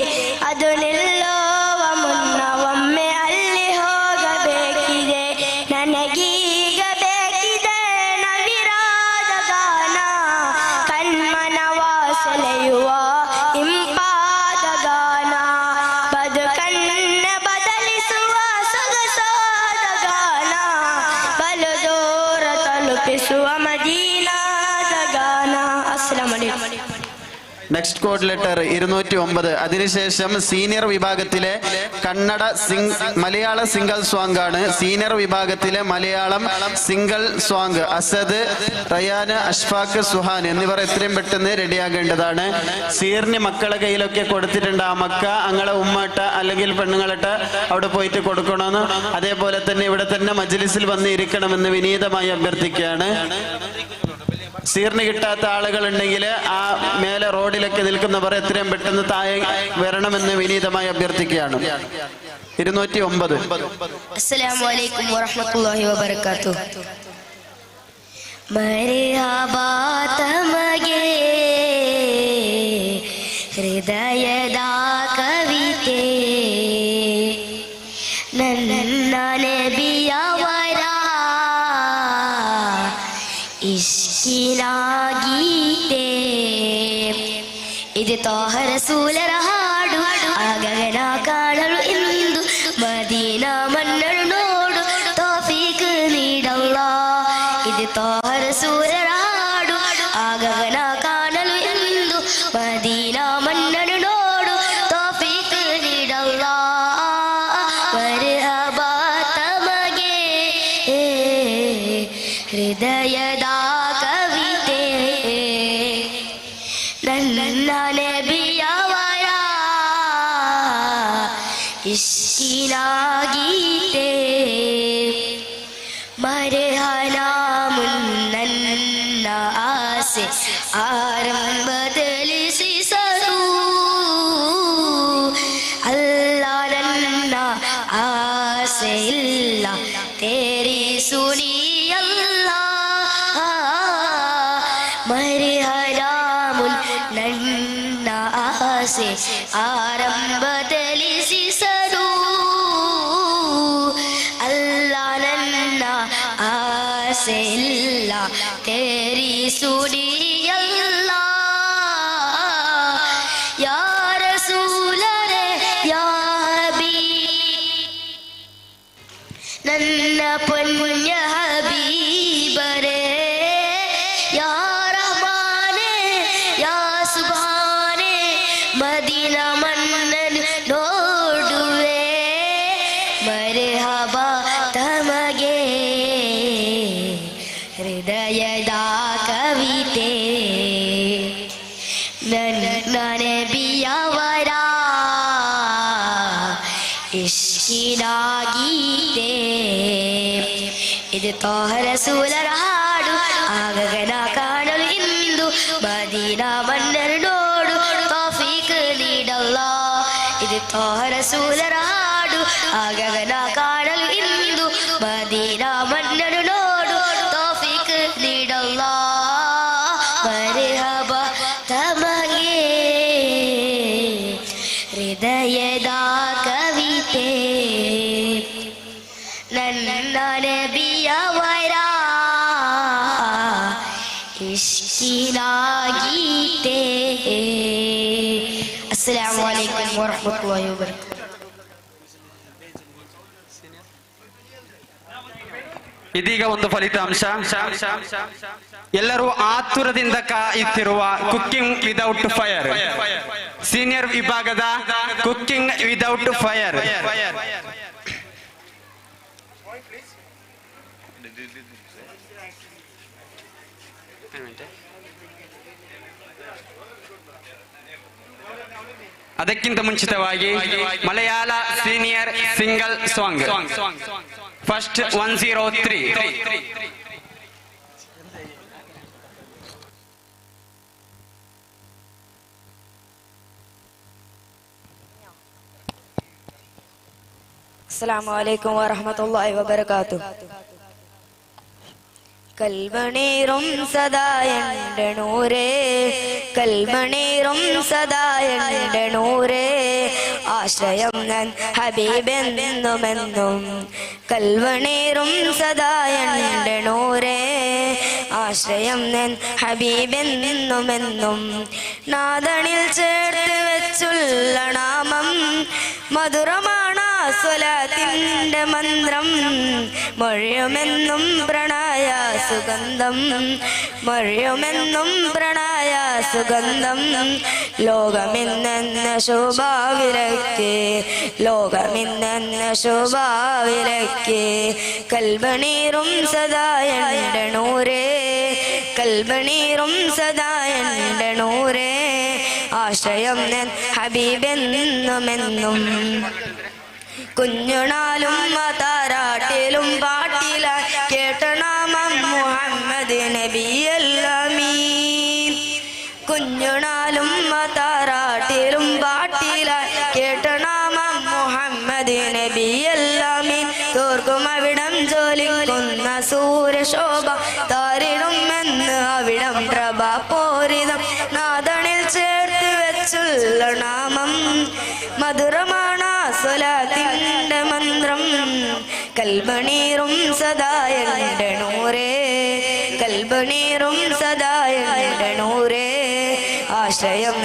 ಅದು ನಿಲ್ಲುವ ಮುನ್ನ ಒಮ್ಮೆ ಅಲ್ಲಿ ಹೋಗಬೇಕಿದೆ ನನಗೀಗ ಬೇಕಿದೆ ನವಿರಾದ ಗಾನ ಕಣ್ಮನವ ಸೆಳೆಯುವ ಇಂಪಾದ ಗಾನ ಬದುಕನ್ನ ಬದಲಿಸುವ ಸೊಗಸಾದ ಗಾನ ಬಲು ದೂರ ತಲುಪಿಸುವ ಮದೀನಾದ ಗಾನ. ಅಸ್ಸಲಾಮು ಅಲೈಕುಂ. Next code letter 209. അതിനുശേഷം സീനിയർ വിഭാഗത്തിലെ കന്നഡ മലയാള സിംഗിൾ സോങ് ആണ്. സീനിയർ വിഭാഗത്തിലെ മലയാളം സിംഗിൾ സോങ് അസദ്, റയാന്, അഷ്ഫാഖ്, സുഹാൻ എന്നിവർ എത്രയും പെട്ടെന്ന് റെഡിയാകേണ്ടതാണ്. സീറിന് മക്കളെ കയ്യിലൊക്കെ കൊടുത്തിട്ടുണ്ട്. ആ മക്ക അങ്ങളെ ഉമ്മട്ട അല്ലെങ്കിൽ പെണ്ണുങ്ങളിട്ട അവിടെ പോയിട്ട് കൊടുക്കണമെന്ന്, അതേപോലെ തന്നെ ഇവിടെ തന്നെ മജ്ലിസിൽ വന്ന് ഇരിക്കണമെന്ന് വിനീതമായി അഭ്യർത്ഥിക്കുകയാണ്. സീറിന് കിട്ടാത്ത ആളുകൾ ഉണ്ടെങ്കിൽ ആ മേലെ റോഡിലൊക്കെ നിൽക്കുന്നവർ എത്രയും പെട്ടെന്ന് താഴെ വരണമെന്ന് വിനീതമായി അഭ്യർത്ഥിക്കുകയാണ്. 209. അസ്സലാമു അലൈക്കും വറഹ്മത്തുള്ളാഹി വബറകാതുഹു. മർഹബാ തമഗേ ಹೃದಯದ ಕವಿತೆ ನನ್ನ ನಬಿಯವರ ಇಷ್ಕಿನ ಗೀತೆ ಇದು ತ್ವಾಹ ರಸೂಲರ ಹಾಡು ಆಗಗನ ಕಾಣಲು ಇಂದು ಮದೀನಾ ಮನ್ನಳು ನೋಡು ತೌಫೀಕ್ ನೀಡಲ್ಲ ಇದು ತ್ವಾಹ ರಸೂಲರ ಹಾಡು ಆಗಗನ ಕಾಣಲು ಇಂದು ಮದೀನಾ ಮನ್ನಳು ನೋಡು ತೌಫೀಕ್ ನೀಡಲ್ಲ ಮರ್ಹಬಾ ತಮಗೆ ಹೃದಯದ ಕವಿತೆ ನನ್ನ ನಬಿಯವರ ಇಷ್ಕಿನ ಗೀತೆ ಮರೆಹನ ಮುನ್ನ ಆಸೆ ಆರಂಭದಲ್ಲಿ ಸಿಸರು ಅಲ್ಲ ನನ್ನ ಆಸೆ ಇಲ್ಲ ತೇರಿಸುನಿ ಅಲ್ಲ ಮರೆಹನ ನನ್ನ ಆಸೆ ಆರಂಭದಲ್ಲಿ ಸಿಸರು ಅಲ್ಲ ನನ್ನ ಆಸೆ ಇಲ್ಲ ತೇರಿಸುಡಿಯಲ್ಲ ಯಾ ರಸೂಲರೇ ಯಾ ಹಬೀಬ್ ನನ್ನ ಪುಣ್ಯ ಹಬೀಬರೇ ಯಾ ರಹಮಾನೇ ಯಾ ಸುಬ್ಹಾನೇ ಮದೀನಾ ಮನ್ನನು ನೋಡುವೆ ಮರ್ಹಬಾ ತಮಗೆ ಹೃದಯದ ಕವಿತೆ ನನ್ನ ನಬಿಯವರ ಇಷ್ಕಿನ ಗೀತೆ ಇದು ತ್ವಾಹ ರಸೂಲರ ಹಾಡು ಆಗಗನ ಕಾಣಲು ಇಂದು ಮದೀನಾ ಮನ್ನರು ನೋಡು ತೌಫೀಕ್ ನೀಡಲ್ಲ ಇದು ತ್ವಾಹ ರಸೂಲರ ಹಾಡು ಆಗಗನ ಕಾಣಲು ಇಂದು ಮದೀನಾ ಮನ್ನರು ನೋಡು ತೌಫೀಕ್ ನೀಡಲ್ಲ ಮರ್ಹಬಾ ತಮಗೆ ಹೃದಯದ ಕವಿತೆ ನನ್ನ ನಬಿಯವರ ಇಷ್ಕಿನ ಗೀತೆ ಅಸ್ಸಲಾಮು ಅಲೈಕುಂ ವರಹ್ಮತುಲ್ಲಾಹಿ ವಬರಕಾತುಹು ಇದೀಗ ಒಂದು ಫಲಿತಾಂಶ ಎಲ್ಲರೂ ಆತುರದಿಂದ ಕಾಯುತ್ತಿರುವ ಕುಕ್ಕಿಂಗ್ ವಿದೌಟ್ ಫೈರ್ ಸೀನಿಯರ್ ವಿಭಾಗದ ಕುಕ್ಕಿಂಗ್ ವಿದೌಟ್ ಫೈರ್ ಅದಕ್ಕಿಂತ ಮುಂಚಿತವಾಗಿ Malayala senior single song first 103 അസ്സലാമു അലൈക്കും വറഹ്മത്തുള്ളാഹി വബറകാതുഹു കൽബണീറും സദായന്റെ നൂരേ കൽബണീറും സദായന്റെ നൂരേ ആശ്രയം ഞാൻ ഹബീബെന്നുമെന്നും കൽവണീറും സദായന്റെ നൂരേ ആശ്രയം ഞാൻ ഹബീബെന്നുമെന്നും നാദണിൽ ചേർത്ത് വെച്ചുള്ള നാമം മധുരമാണ് സ്വലാത്തിന്റെ മന്ത്രം മൊഴിയുമെന്നും പ്രണയ സുഗന്ധം മൊഴിയുമെന്നും പ്രണയ സുഗന്ധം ലോകമിന്നെന്ന ശോഭാവിലക്ക് ലോകമിന്നെന്ന ശോഭാവിലക്ക് കൽബണീറും സദായന്റെ നൂരേ കൽബണീറും സദായന്റെ നൂരേ ആശ്രയം ഞാൻ ഹബീബെന്നുമെന്നും കുഞ്ഞുനാളും താരാട്ടിലും പാട്ടില കേട്ട നാമം മുഹമ്മദ് നബിയല്ലമീൻ കുഞ്ഞുനാളും താരാട്ടിലും പാട്ടില കേട്ട നാമം മുഹമ്മദ് നബിയല്ലമീൻ തോർക്കും അവിടം ജോലിക്കുന്ന സൂര്യശോഭ താരിടുമെന്ന് അവിടം പ്രഭ പോരിതം നാദണിൽ ചേർത്ത് വെച്ചുള്ള നാമം മധുരമാണ് സ്വലാത്തിന്റെ മന്ത്രം കൽബണീറും സദായന്റെ നൂരേ കൽബണീറും സദായന്റെ നൂരേ ആശ്രയം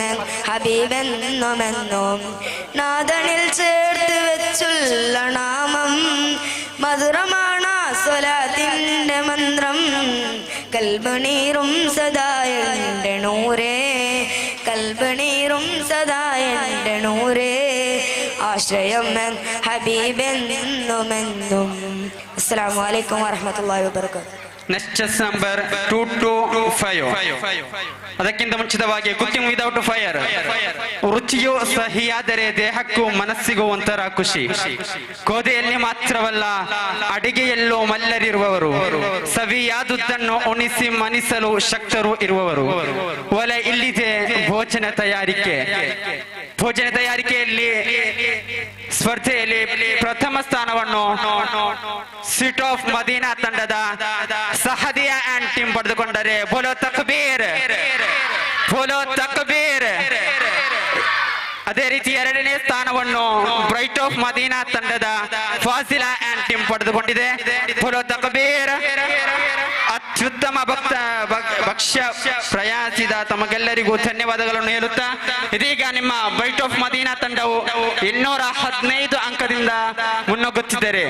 ഹബീബെന്നുമെന്നും നാദനിൽ ചേർത്ത് വെച്ചുള്ള നാമം മധുരമാണ് സ്വലാത്തിന്റെ മന്ത്രം കൽബണീറും സദായന്റെ നൂരേ കൽബണീറും സദായന്റെ നൂരേ ആശ്രയം ഹബീബെന്നുമെന്നും. അസ്സലാമു അലൈക്കും വറഹ്മത്തുള്ളാഹി വബറകാതുഹു. Next number 225. ಅದಕ್ಕಿಂತ ಮುಂಚಿತವಾಗಿ ಕುಕಿಂಗ್ ವಿದೌಟ್ ಫೈರ್. ರುಚಿಯು ಸಹಿಯಾದರೆ ದೇಹಕ್ಕೂ ಮನಸ್ಸಿಗೂ ಒಂಥರ ಖುಷಿ. ಗೋಧೆಯಲ್ಲಿ ಮಾತ್ರವಲ್ಲ ಅಡಿಗೆಯಲ್ಲೂ ಮಲ್ಲರಿರುವವರು, ಸವಿಯಾದುದನ್ನು ಉಣಿಸಿ ಮನಿಸಲು ಶಕ್ತರು ಇರುವವರು. ಒಲೆ ಇಲ್ಲಿದೆ ಭೋಜನ ತಯಾರಿಕೆಯಲ್ಲಿ ಸ್ಪರ್ಧೆಯಲ್ಲಿ ಪ್ರಥಮ ಸ್ಥಾನವನ್ನು ಸಿಟ್ ಆಫ್ ಮದೀನಾ ತಂಡದ ಸಹದಿಯಾ ಅಂಡ್ ಟೀಮ್ ಪಡೆದುಕೊಂಡರೆ ಬೋಲೋ ತಕ್ಬೀರ್. ಅದೇ ರೀತಿ ಎರಡನೇ ಸ್ಥಾನವನ್ನು ಬ್ರೈಟ್ ಆಫ್ ಮದೀನಾ ತಂಡದ ಫಾಸಿಲಾ ಅಂಡ್ ಟೀಮ್ ಪಡೆದುಕೊಂಡಿದೆ. ಬೋಲೋ ತಕ್ಬೀರ್. ಅತ್ಯುತ್ತಮ ಭಕ್ಷ್ಯ ಪ್ರಯಾಸಿದ ತಮಗೆಲ್ಲರಿಗೂ ಧನ್ಯವಾದಗಳನ್ನು ಹೇಳುತ್ತಾ ಇದೀಗ ನಿಮ್ಮ ಬ್ರೈಟ್ ಆಫ್ ಮದೀನಾ ತಂಡವು 215 ಅಂಕದಿಂದ ಮುನ್ನುಗ್ಗುತ್ತಿದ್ದಾರೆ.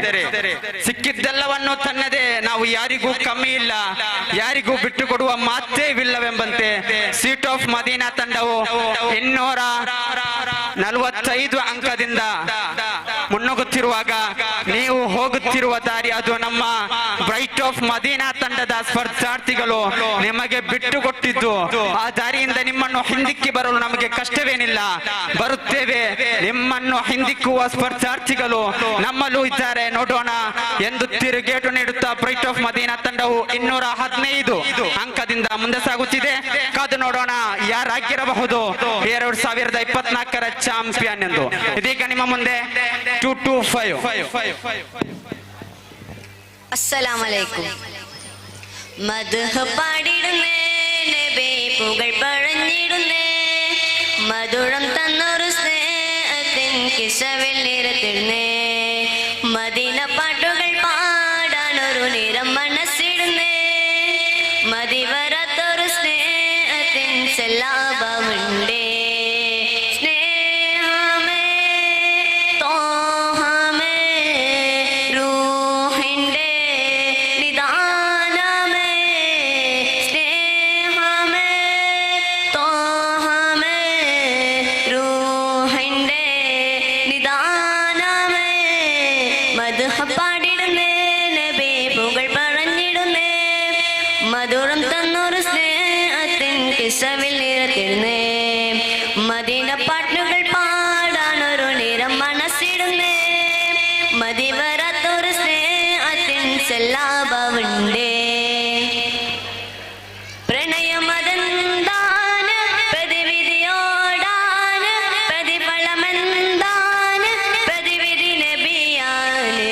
ಸಿಕ್ಕಿದ್ದೆಲ್ಲವನ್ನು ತನ್ನದೇ, ನಾವು ಯಾರಿಗೂ ಕಮ್ಮಿ ಇಲ್ಲ, ಯಾರಿಗೂ ಬಿಟ್ಟು ಕೊಡುವ ಮಾತೇ ಇಲ್ಲವೆಂಬಂತೆ ಸೀಟ್ ಆಫ್ ಮದೀನಾ ತಂಡವು 245 ಅಂಕದಿಂದ ಮುನ್ನುಗ್ಗುತ್ತಿರುವಾಗ ನೀವು ಹೋಗುತ್ತಿರುವ ದಾರಿ ಅದು ನಮ್ಮ ಬ್ರೈಟ್ ಆಫ್ ಮದೀನಾ ತಂಡದ ಸ್ಪರ್ಧಾರ್ಥಿಗಳು ನಿಮಗೆ ಬಿಟ್ಟು ಕೊಟ್ಟಿದ್ದು. ಆ ದಾರಿಯಿಂದ ನಿಮ್ಮನ್ನು ಹಿಂದಿಕ್ಕಿ ಬರಲು ನಮಗೆ ಕಷ್ಟವೇನಿಲ್ಲ, ಬರುತ್ತೇವೆ. ನಿಮ್ಮನ್ನು ಹಿಂದಿಕ್ಕುವ ಸ್ಪರ್ಧಾರ್ಥಿಗಳು ನಮ್ಮಲ್ಲೂ ಇದ್ದಾರೆ, ನೋಡೋಣ ಎಂದು ತಿರುಗೇಟು ನೀಡುತ್ತಾ ಬ್ರೈಟ್ ಆಫ್ ಮದೀನಾ ತಂಡವು 215 ಅಂಕದಿಂದ ಮುಂದೆ ಸಾಗುತ್ತಿದೆ. ಕಾದು ನೋಡೋಣ ಯಾರಾಗಿರಬಹುದು 2024ರ ಚಾಂಪಿಯನ್ ಎಂದು. ಇದೀಗ ನಿಮ್ಮ ಮುಂದೆ 225. അസ്സലാമലൈക്കും. മദ്ഹ് പാടിടുന്നേ, നബി പുകൾ പഴഞ്ഞിടുന്നേ, മധുരം തന്നൊരു സ്നേഹത്തിൻ കിശവിൽ നിരത്തിടുന്നേ, മദീന പാട്ടുകൾ പാടാനൊരു നിരം മനസ്സിടുന്നേ, മതി വരാത്തൊരു സ്നേഹത്തിൻ സല്ലാപമുണ്ടേ, മധുരം തന്നൊരു സ്നേഹത്തിൻ കിശവിൽ നിരത്തിടുന്നേ, മദീന പാട്ടുകൾ പാടാനൊരു നിരം മനസ്സിടുന്നേ, മതി വരാത്തൊരു സ്നേഹത്തിൻ സല്ലാപമുണ്ടേ. പ്രണയമതെന്താണ്, പ്രതിവിധിയോടാണ്, പ്രതിഫലമെന്താണ്, പ്രതിവിധി നബിയാണ്.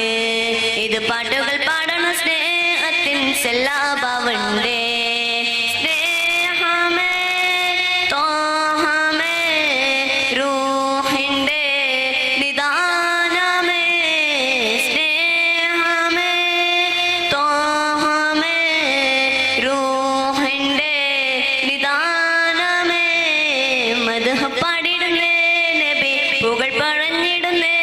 ഇത് പാട്ടുകൾ പാടണ സ്നേഹത്തിൻ സല്ലാപമുണ്ടേ. സ്നേഹമേ തോഹമേ റൂഹിന്റെ നിദാനമേ, സ്നേഹമേ തോഹമേ റൂഹിന്റെ നിദാനമേ, മദ്ഹ് പാടിടുന്നേ, നബി പുകൾ പഴഞ്ഞിടുന്നേ,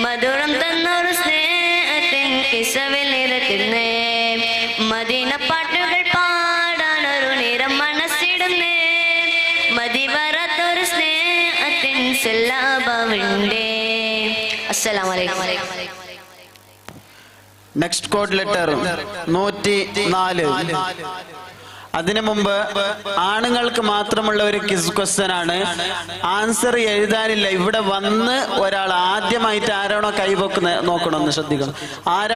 മധുരം തന്നൊരു സ്നേഹത്തിൻ കിശവിൽ നിരത്തിടുന്നേ, മദീന പാട്ടുകൾ പാടാനൊരു നിരം മനസ്സിടുന്നേ, മതി വരാത്തൊരു സ്നേഹത്തിൻ സല്ലാപമുണ്ടേ. അസ്സലാമു അലൈക്കും. Next code letter 104. അതിനു മുമ്പ് ആണുങ്ങൾക്ക് മാത്രമുള്ള ഒരു ക്വിസ് ക്വസ്റ്റ്യൻ ആണ്. ആൻസർ എഴുതാനില്ല. ഇവിടെ വന്ന് ഒരാൾ ആദ്യമായിട്ട് ആരാണോ കൈവെക്കുന്നത് നോക്കണമെന്ന് ശ്രദ്ധിക്കണം. ആരാ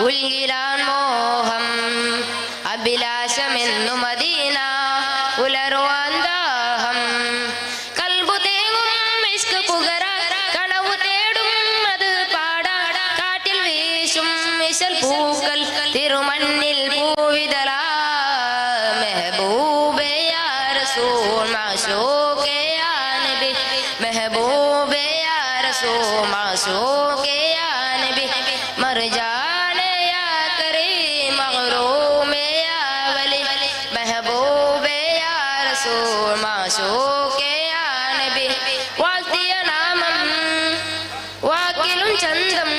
ഉൽകിലാൻ മോഹം അഭിലാഷമെന്നു മദീന ഉലറുവാൻ ദാഹം കൽബു തേങ്ങും ഇഷ്ക് പുകര കനവു തേടും അത് പാടാ കാറ്റിൽ വീശും ഇശൽ പൂക്കൾ തിരുമണ്ണിൽ പൂവിതല മെഹബൂബേ യാ റസൂൽ മാശൂഖേ യാ നബി മെഹബൂബേ യാ റസൂൽ മാശൂഖേ യാ നബി മർജാനെ യാ കരീം മഗ്റൂമേ യാ വലി മെഹബൂബേ യാ റസൂൽ മാശൂഖേ യാ നബി വാഴ്ത്തിയ നാമം വാക്കിലും ചന്തം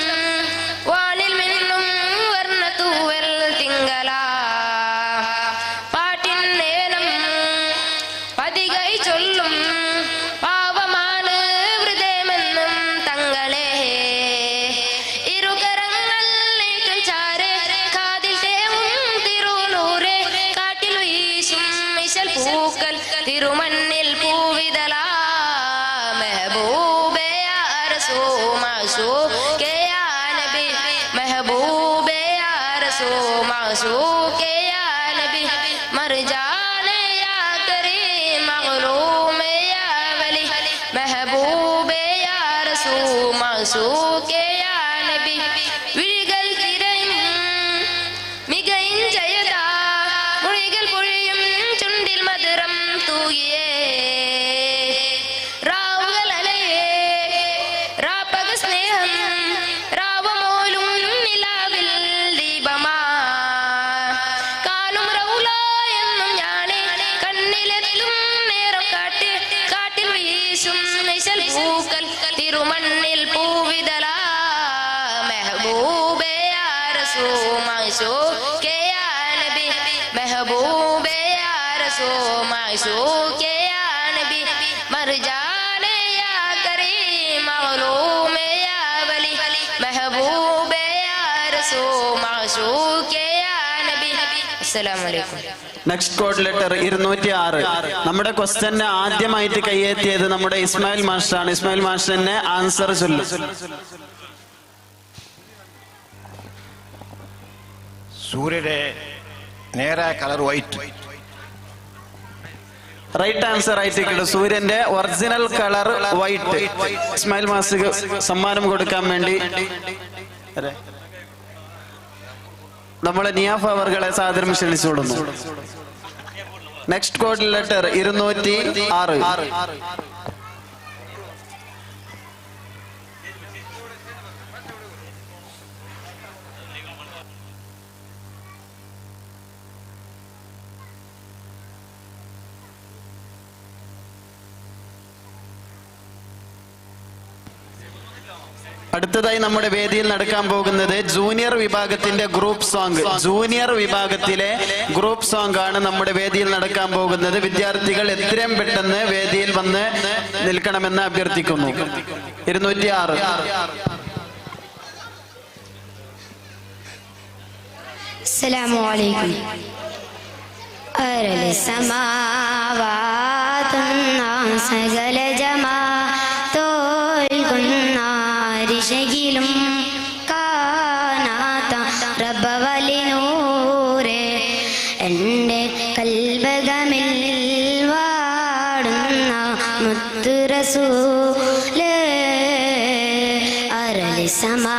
വാനിൽ മിന്നും വർണ്ണത്തൂവൽ തിങ്കള പാട്ടിൻ നേരം പതികൈ ചൊല്ലും പാവമാണ് ഹൃദയമെന്നും തങ്ങളെ ഇരുകരങ്ങൾ നീട്ടും ചാരെ കാതിൽ തേവും തിരുനൂറെ കാട്ടിൽ വീശും ഇശൽ പൂക്കൾ തിരുമണ്ണിൽ പൂവിതല മെഹബൂബേ യാ റസൂൽ മാശൂഖേ യാ നബി മെഹബൂബേ യാ റസൂൽ മാശൂഖേ യാ നബി മർജാനെ യാ കരീം മഗ്റൂമേ യാ വലി മെഹബൂബേ യാ റസൂൽ മാശൂഖേ യാ നബി വിഴികൾ തിരയും മികയിൻ ജയത മൊഴികൾ പൊഴിയും ചുണ്ടിൽ മധുരം തൂകിയേ റാവുകൾ അലയേ റാപ്പക സ്നേഹം രാവമോലും നിലാവിൽ ദീപമാ കാണും റൗല എന്നും ഞാനേ കണ്ണിലെത്തും നേരം കാട്ടിൽ വീശും നിശൽ പൂക്കൾ തിരുമണ്ണിൽ പൂവിതല മെഹബൂബേ യാ റസൂൽ മാശൂഖേ യാ നബി മെഹബൂബേ യാ റസൂൽ മാശൂഖേ യാ നബി മർജാനെ യാ കരീം മഗ്റൂമേ യാ വലി മെഹബൂബേ യാ റസൂൽ മാശൂഖേ യാ നബി അസ്സലാമു അലൈക്കും. Next code letter 206. നമ്മുടെ ക്വസ്റ്റ്യന് ആദ്യമായിട്ട് കയ്യെത്തിയത് നമ്മുടെ ഇസ്മായിൽ മാസ്റ്ററാണ്. ഇസ്മായിൽ മാസ്റ്ററിന്റെ ആൻസർ ചൊല്ലും. സൂര്യയുടെ നേരായ കളർ വൈറ്റ്. റൈറ്റ് ആൻസർ ആയിട്ട് കിട്ടും. സൂര്യന്റെ ഒറിജിനൽ കളർ വൈറ്റ്. ഇസ്മായിൽ മാസ്റ്റർക്ക് സമ്മാനം കൊടുക്കാൻ വേണ്ടി നമ്മളെ നിയാഫ് അവർകളെ സാദരം ക്ഷണിച്ചുകൊള്ളുന്നു. Next code letter 206. അടുത്തതായി നമ്മുടെ വേദിയിൽ നടക്കാൻ പോകുന്നത് ജൂനിയർ വിഭാഗത്തിന്റെ ഗ്രൂപ്പ് സോങ്. ജൂനിയർ വിഭാഗത്തിലെ ഗ്രൂപ്പ് സോങ് ആണ് നമ്മുടെ വേദിയിൽ നടക്കാൻ പോകുന്നത്. വിദ്യാർത്ഥികൾ എത്രയും പെട്ടെന്ന് വേദിയിൽ വന്ന് നിൽക്കണമെന്ന് അഭ്യർത്ഥിക്കുന്നു. 206. അസ്സലാമു അലൈക്കും. അരൽ സമാവാതുന്ന സകല ജമാഅത്തോൽകുന്നാരിശകിലും കാണാത്ത റബ്ബവലിനൂറെ എൻ്റെ കൽബകമിൽ വാടുന്ന മുത്തു റസൂലേ. അരൽ സമാവാതുന്ന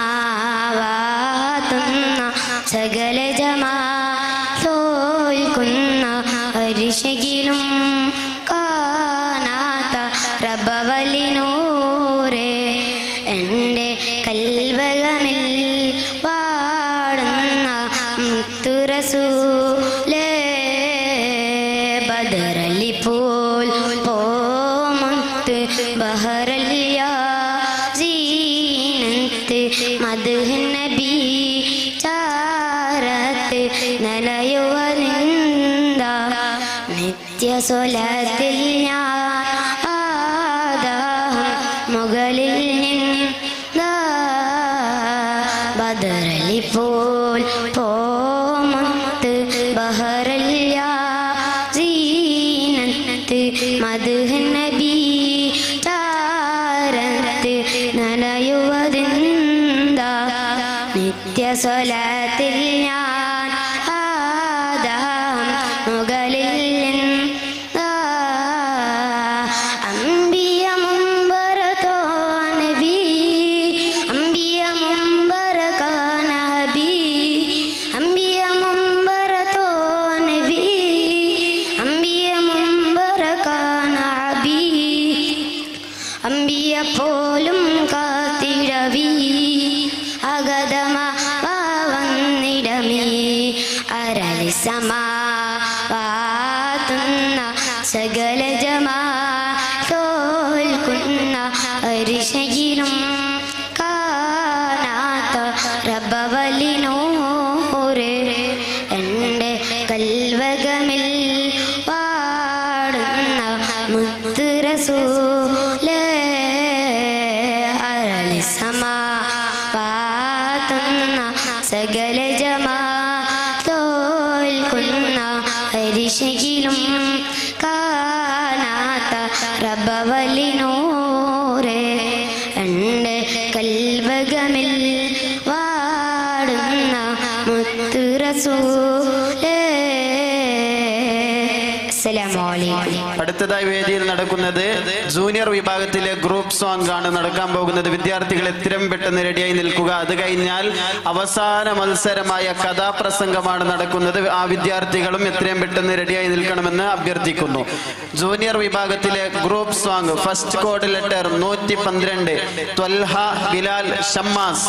സകല ജമാഅത്തോൽകുന്ന അരിശകിലും കാണാത്ത റബ്ബവലിനൂറെ എൻ്റെ കൽബകമിൽ വാടുന്ന മുത്തു റസൂലേ. ബദറലി പോൽ പോമുത്ത് ബഹറലിയാ സീനത്ത് മദ്ഹ് നബി ചാരത്ത് നനയുവനിന്ദ നിത്യ സ്വലാത്തിൽ ഞാൻ ആദാഹം മുകളിൽ നിന്നാ. ബദറലി പോൽ പോമുത്ത് ബഹറലിയാ സീനത്ത് മദ്ഹ് നബി ചാരത്ത് നനയുവതിന്ദ നിത്യസ്വലാത്തിൽ ഞാൻ ആദാം മുകളിൽ അമ്പിയ മുമ്പറതോ നബി അമ്പിയ മുമ്പറകാന ഹബി അമ്പിയ മുമ്പറതോ നബി അമ്പിയ മുമ്പറകാന ഹബി അമ്പിയ പോലും കാത്തിടവി അഗതമ വന്നിടമേ അരളി സമാവാത്തുന്ന സകല ജമാ തോൽക്കുന്ന അരിശയിലും കാണാത്ത റബ്ബവലിനൂരെ എൻ്റെ കൽവകമിൽ പാടുന്ന മുത്ത് റസൂലേ അരളി സമാവാത്തുന്ന സകല ജമാ തോൽക്കുന്ന അരിശയിലും കാണാത്ത റബ്ബവലിനൂരെ എൻ്റെ കൽവകമിൽ വാടുന്ന മുത്ത് റസൂലേ. അസ്സലാമു അലൈക്കും. അടുത്തതായി വേദിയിൽ നടക്കുന്നത് ജൂനിയർ വിഭാഗത്തിലെ ഗ്രൂപ്പ് സോങ് ആണ് നടക്കാൻ പോകുന്നത്. വിദ്യാർത്ഥികൾ എത്രയും പെട്ടെന്ന് റെഡിയായി നിൽക്കുക. അത് കഴിഞ്ഞാൽ അവസാന മത്സരമായ കഥാപ്രസംഗമാണ് നടക്കുന്നത്. ആ വിദ്യാർത്ഥികളും എത്രയും പെട്ടെന്ന് റെഡിയായി നിൽക്കണമെന്ന് അഭ്യർത്ഥിക്കുന്നു. ജൂനിയർ വിഭാഗത്തിലെ group song first code letter 112 Talha Bilal Shammas.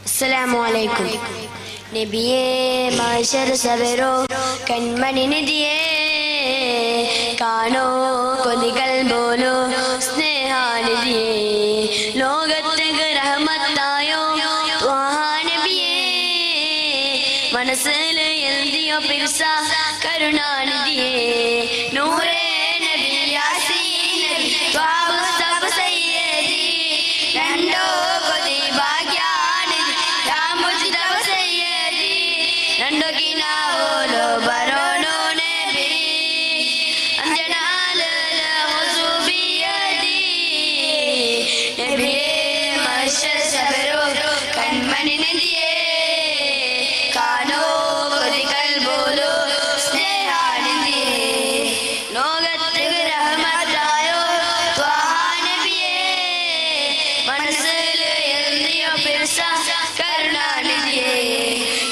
അസ്സലാമു അലൈക്കും. നബിയേ മാശർ സബരോ കൺമണി നിധിയേ കാണോ കൊതികൾ പോലോ സ്നേഹാനിധിയേ ലോകത്ത് റഹ്മത്തായോ നബിയേ മനസ്സിൽ എഴുതിയോ പിർസ കരുണാനിധിയേ നൂറേ നബി യാസീൻ നബി ത്വാബ് സബ് സയ്യിദി രണ്ടോ കൊതി ഭാഗ്യാനിധി യാ മുജ്തബ സയ്യിദി രണ്ടോ കിനാവോലോ ബരോനോ നബി അഞ്ജനാല ഹുസുബിയദി നബിയേ മശർ സബരോ കൺമണി നിധിയേ കാണോ കൊതികൾ പോലോ സ്നേഹാനിധിയേ ലോകത്ത് റഹ്മത്തായോ ത്വാഹാ നബിയേ മനസ്സിൽ എഴുതിയോ പിർസ കരുണാനിധിയേ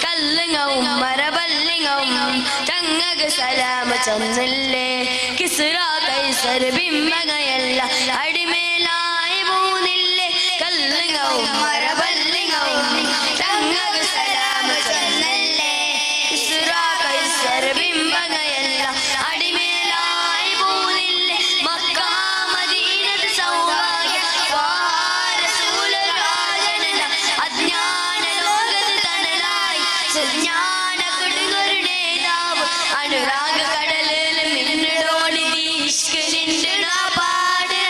കല്ലുങ്ങവും മരബല്ലിങ്ങവും ചങ്ങക്ക് സലാമ ചൊന്നില്ലേ കിസ്റ കൈസർ ബിംബകയല്ല അടിമേലായി മൂന്നില്ലേ കല്ലുങ്ങവും മരബല്ലിങ്ങവും ചങ്ങക്ക് സലാമ ചൊന്നില്ലേ കിസ്റ കൈസർ ബിംബകയല്ല അടിമേലായി മൂന്നില്ലേ മക്ക മദീനത്ത് സൗഭാഗ്യ റസൂലുള്ളാഹിന അജ്ഞാന ലോകത്ത് തണലായി സുജ്ഞാന കൊടുങ്ങൊരു നേതാവ് അനുരാഗ കടലിൽ മിന്നിടോടി ഇഷ്ക് നിന്നിട പാട്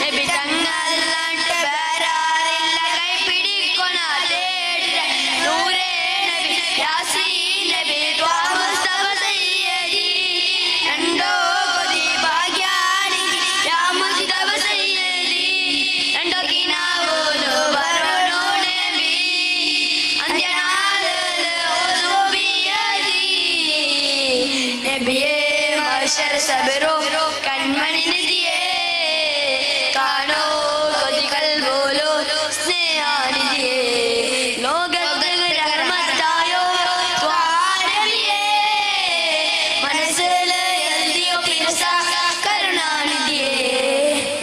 നബി തങ്ങളല്ലാണ്ട് വേറാരില്ല കൈപിടിക്കൊണ തേടിര നൂറേ നബി യാസീൻ നബി ത്വാഹ മുസ്തഫ സയ്യിദി രണ്ടോ കൊതി ഭാഗ്യാനിധി യാ മുജ്തബ സയ്യിദി രണ്ടോ കിനാവോലോ ബരോനോ നബി അഞ്ജനാല ഹുസുബിയദി നബിയേ മശർ സബരോ കൺമണി നിധിയേ കാണോ കൊതികൾ പോലോ സ്നേഹാനിധിയേ ലോകത്ത് റഹ്മത്തായോ ത്വാഹാ നബിയേ മനസ്സിൽ എഴുതിയോ പിർസ കരുണാനിധിയേ.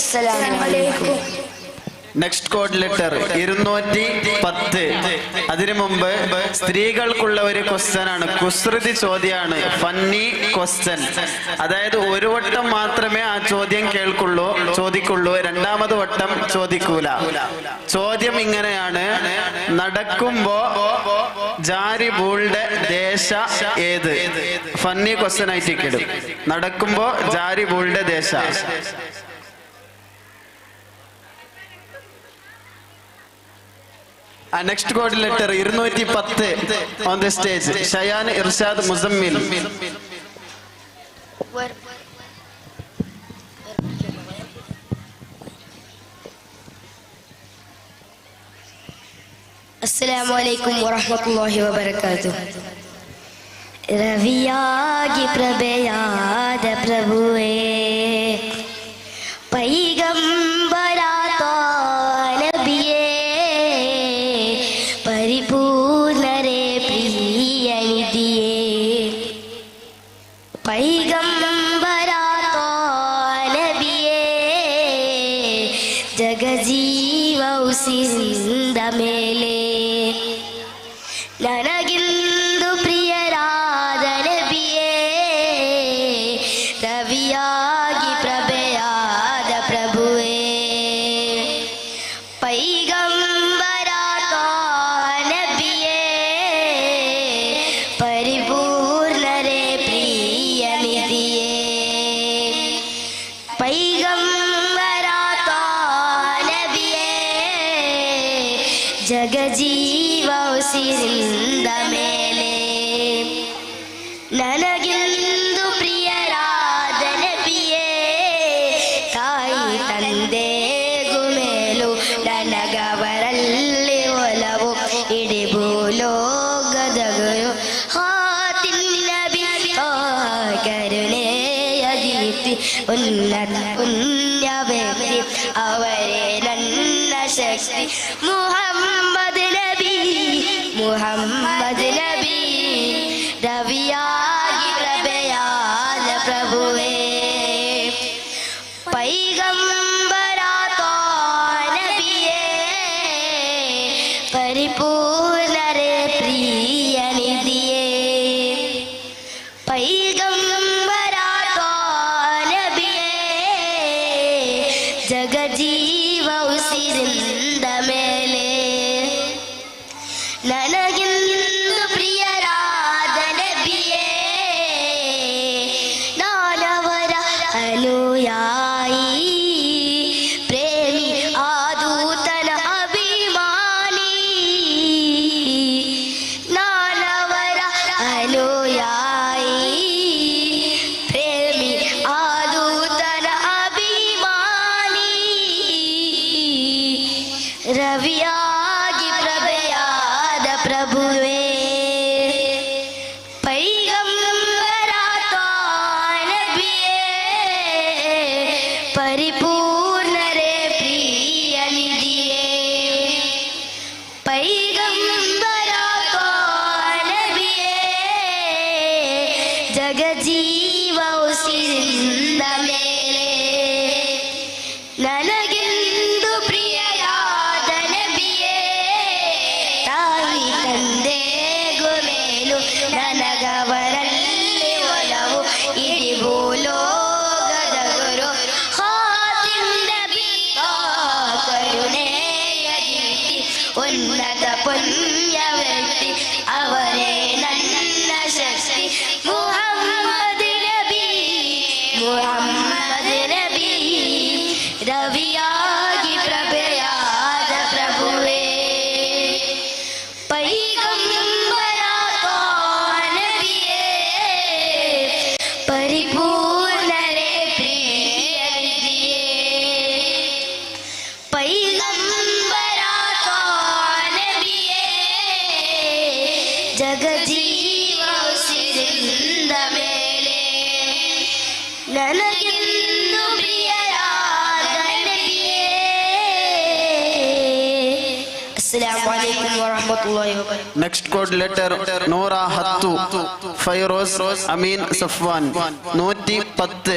അസ്സലാമു അലൈക്കും. Next code letter 210. അതിനു മുമ്പ് സ്ത്രീകൾക്കുള്ള ഒരു ക്വസ്റ്റ്യൻ ആണ്, കുസൃതി ചോദ്യമാണ്, ഫന്നി ക്വസ്റ്റ്യൻ. അതായത് ഒരു വട്ടം മാത്രമേ ആ ചോദ്യം ചോദിക്കുള്ളൂ, രണ്ടാമത് വട്ടം ചോദിക്കൂല. ചോദ്യം ഇങ്ങനെയാണ്: നടക്കുമ്പോ ജാരിബൂളുടെ ദേശ ഏത്? ഫന്നി ക്വസ്റ്റ്യൻ ആയിട്ട് ഇടും. നടക്കുമ്പോ ജാരിബൂളുടെ ദേശ. Next code letter 210 on the stage. Shayan Irshad Muzammil. Assalamu alaikum wa rahmatullahi wa barakatuh. Raviyagi prabhayada prabhuve paigambara nabiye paripurnare priyanidhiye paigambara nabiye jagajeeva usinda mele ನನಗಿಂದು ಪ್ರಿಯರಾದ ನಬಿಯೇ ರವಿಯಾಗಿ ಪ್ರಭೆಯಾದ ಪ್ರಭುವೇ ಪೈಗಂಬರಾದ ನಬಿಯೇ ಪರಿಪೂರ್ಣರೇ ಪ್ರಿಯ ನಿಧಿಯೇ ಪೈಗಂಬರಾದ ನಬಿಯೇ ಜಗಜೀವ ಉಸಿರಿಂದ ಮೇಲೆ ನನಗಿಂದು ಪ್ರಿಯರಾದ ನಬಿಯೇ ತಾಯಿ ತಂದೆಗೂ ಮೇಲು ನನಗವರಲ್ಲಿ ಒಲವು ಇಡೀ ಭೂಲೋಕದಗರು ಹಾತಿನ್ನಬಿ ಕರುಣೆಯ ದೀಪ್ತಿ ಉನ್ನತ ಪುಣ್ಯ ವ್ಯಕ್ತಿ ಅವರೇ ನನ್ನ ಶಕ್ತಿ ಮುಹಮ್ಮದ್ ನಬಿ ರವಿಯಾಗಿ ಪ್ರಭೆಯಾದ ಪ್ರಭುವೇ ಪೈಗಂಬರಾದ ನಬಿಯೇ ಪರಿಪೂರ್ಣರೇ ಪ್ರಿಯ ನಿಧಿಯೇ ಪೈಗಂಬರಾದ ನಬಿಯೇ ಜಗಜೀವ ಉಸಿರಿಂದ ಮೇಲೆ ನನಗಿಂದು ಪ್ರಿಯರಾದ ನಬಿಯೇ ನಾನವರ ಅನುಯಾಯಿ ಪ್ರೇಮಿ ಆದೂತನ ಅಭಿಮಾನಿ ನಾನವರ ಅನುಯಾಯಿ ಪ್ರೇಮಿ ಆದೂತನ ಅಭಿಮಾನಿ ರವಿಯಾಗಿ ಪ್ರಭೆಯಾದ ಪ್ರಭುವೇ ಪೈಗಂಬರಾದ ನಬಿಯೇ ಪರಿಪೂರ್ಣರೇ ಪ್ರಿಯ ನಿಧಿಯೇ ಪೈಗಂಬರಾದ ನಬಿಯೇ ಜಗಜೀವ ಉಸಿರಿಂದ ಮೇಲೆ ನನಗೆಂದು ಪ್ರಿಯರಾದ ನಬಿಯೇ ತಾಯಿ ತಂದೆಗೂ ಮೇಲು ನನಗವರಲ್ಲಿ ಒಲವು ಇಡೀ ಭೂಲೋಕದ ಗುರು ಹಾತಿಂ ನಬಿ ಕರುಣೆಯ ದೀಪ್ತಿ ಉನ್ನತ ಪುಣ್ಯ ವ್ಯಕ್ತಿ ಅವರೇ ನನ್ನ ಶಕ್ತಿ ಮುಹಮ್ಮದ್ ನಬಿ ರವಿಯಾಗಿ ಪ್ರಭೆಯಾದ ಪ್ರಭುವೇ ಪೈಗಂಬರಾದ ನಬಿಯೇ ಪರಿಪೂರ್ಣರೇ ಪ್ರಿಯ ನಿಧಿಯೇ ಪೈಗಂಬರಾದ ನಬಿಯೇ ಜಗಜೀವ ಉಸಿರಿಂದ ಮೇಲೆ ನನಗೆಂದು ಪ್ರಿಯರಾದ ನಬಿಯೇ ಅಸ್ಸಲಾಮು ಅಲೈಕುಂ ವರಹಮತುಲ್ಲಾಹಿ ವಬರಕಾತುಹು. Next code letter Noora Hattu Fairoz Amin Safwan 110.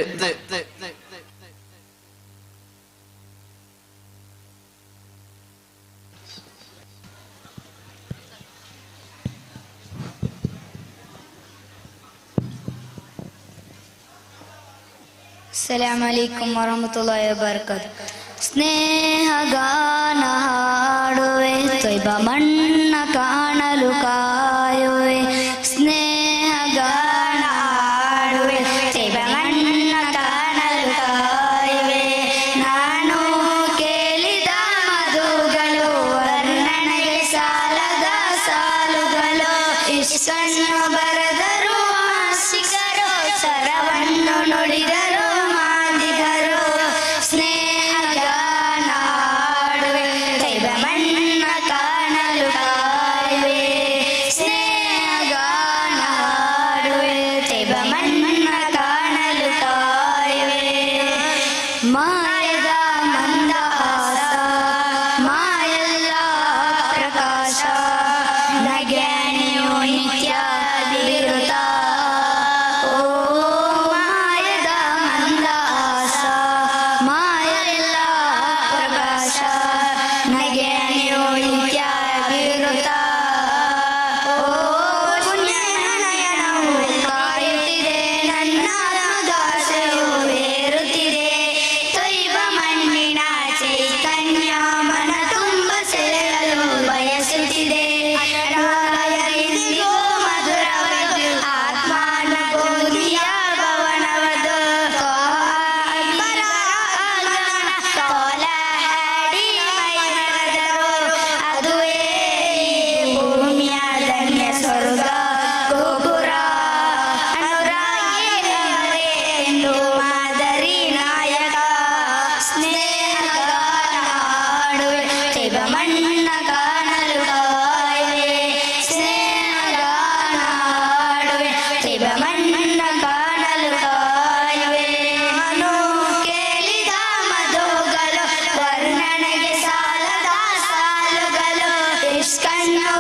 ಅಸ್ಸಲಾಮು ಅಲೈಕುಂ ವರಹಮತುಲ್ಲಾಹಿ ವಬರಕಾತುಹು. ಸ್ನೇಹಗಾನ ಹಾಡುವೆ ತೊಯ್ಬ ಮಣ್ಣ ಕಾಣಲು ಕಾಯುವೆ ಸ್ನೇಹಗಾನ ಹಾಡುವೆ ತೊಯ್ಬ ಮಣ್ಣ ಕಾಣಲು ಕಾಯುವೆ ನಾನು ಕೇಳಿದ ಮಧುಗಳು ವರ್ಣನೆಗೆ ಸಾ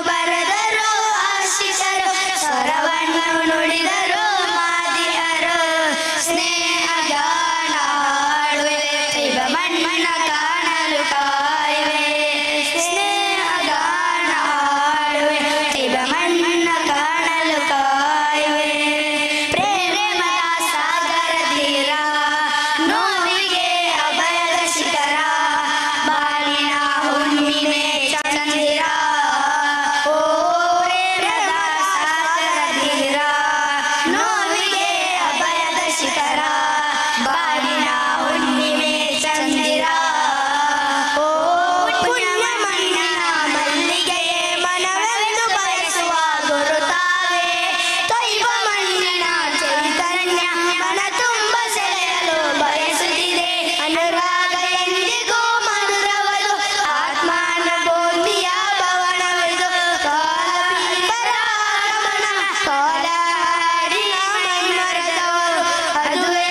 ಬರೆದರು ಆಶಿಕರು ಸ್ವರವನ್ನು ನುಡಿದರು ಮಾದಿಯರು ಸ್ನೇಹಗಾನ ಹಾಡುವೆ ಇವ ಮಣ್ಣ ಕಾಣಲು ಕಾಯುವೆ ಸ್ನೇಹಗಾನ ಹಾಡುವೆ ಇವ ಮಣ್ಣ ಕಾಣಲು ಕಾಯುವೆ ಪ್ರೇಮದ ಸಾಗರ ತೀರ ನೋವಿಗೆ ಅಭಯದ ಶಿಖರ ಬಾಳಿನ ಹುಣ್ಣಿಮೆ ಚಂದಿರ ಓ ಪ್ರೇಮದ ಸಾಗರ ತೀರ ನೋವಿಗೆ ಅಭಯದ ಶಿಖರ ಬಾಳಿನ ಹುಣ್ಣಿಮೆ ಚಂದಿರ ಓ ಪುಣ್ಯ ಮಣ್ಣಿನ ಮಲ್ಲಿಗೆಯೇ ಮನವೆಂದು ಬಯಸುವ ಗುರುತಾವೆ ತೊಯ್ವ ಮಣ್ಣಿನ ಚೈತನ್ಯ ಮನ ತುಂಬ ಸೆಳೆಯಲು ಬಯಸುತ್ತಿದೆ ಅನುರಾಗ ಎಂದಿಗೂ ಮಧುರವದು ಆತ್ಮಾನುಭೂತಿಯ ಭವನವಿದು ಕಾಲಪೀಪರ ಆಗಮನ ಕಾಲಾಡಿನ ಮೈಮರೆದವರು ಅದುವೇ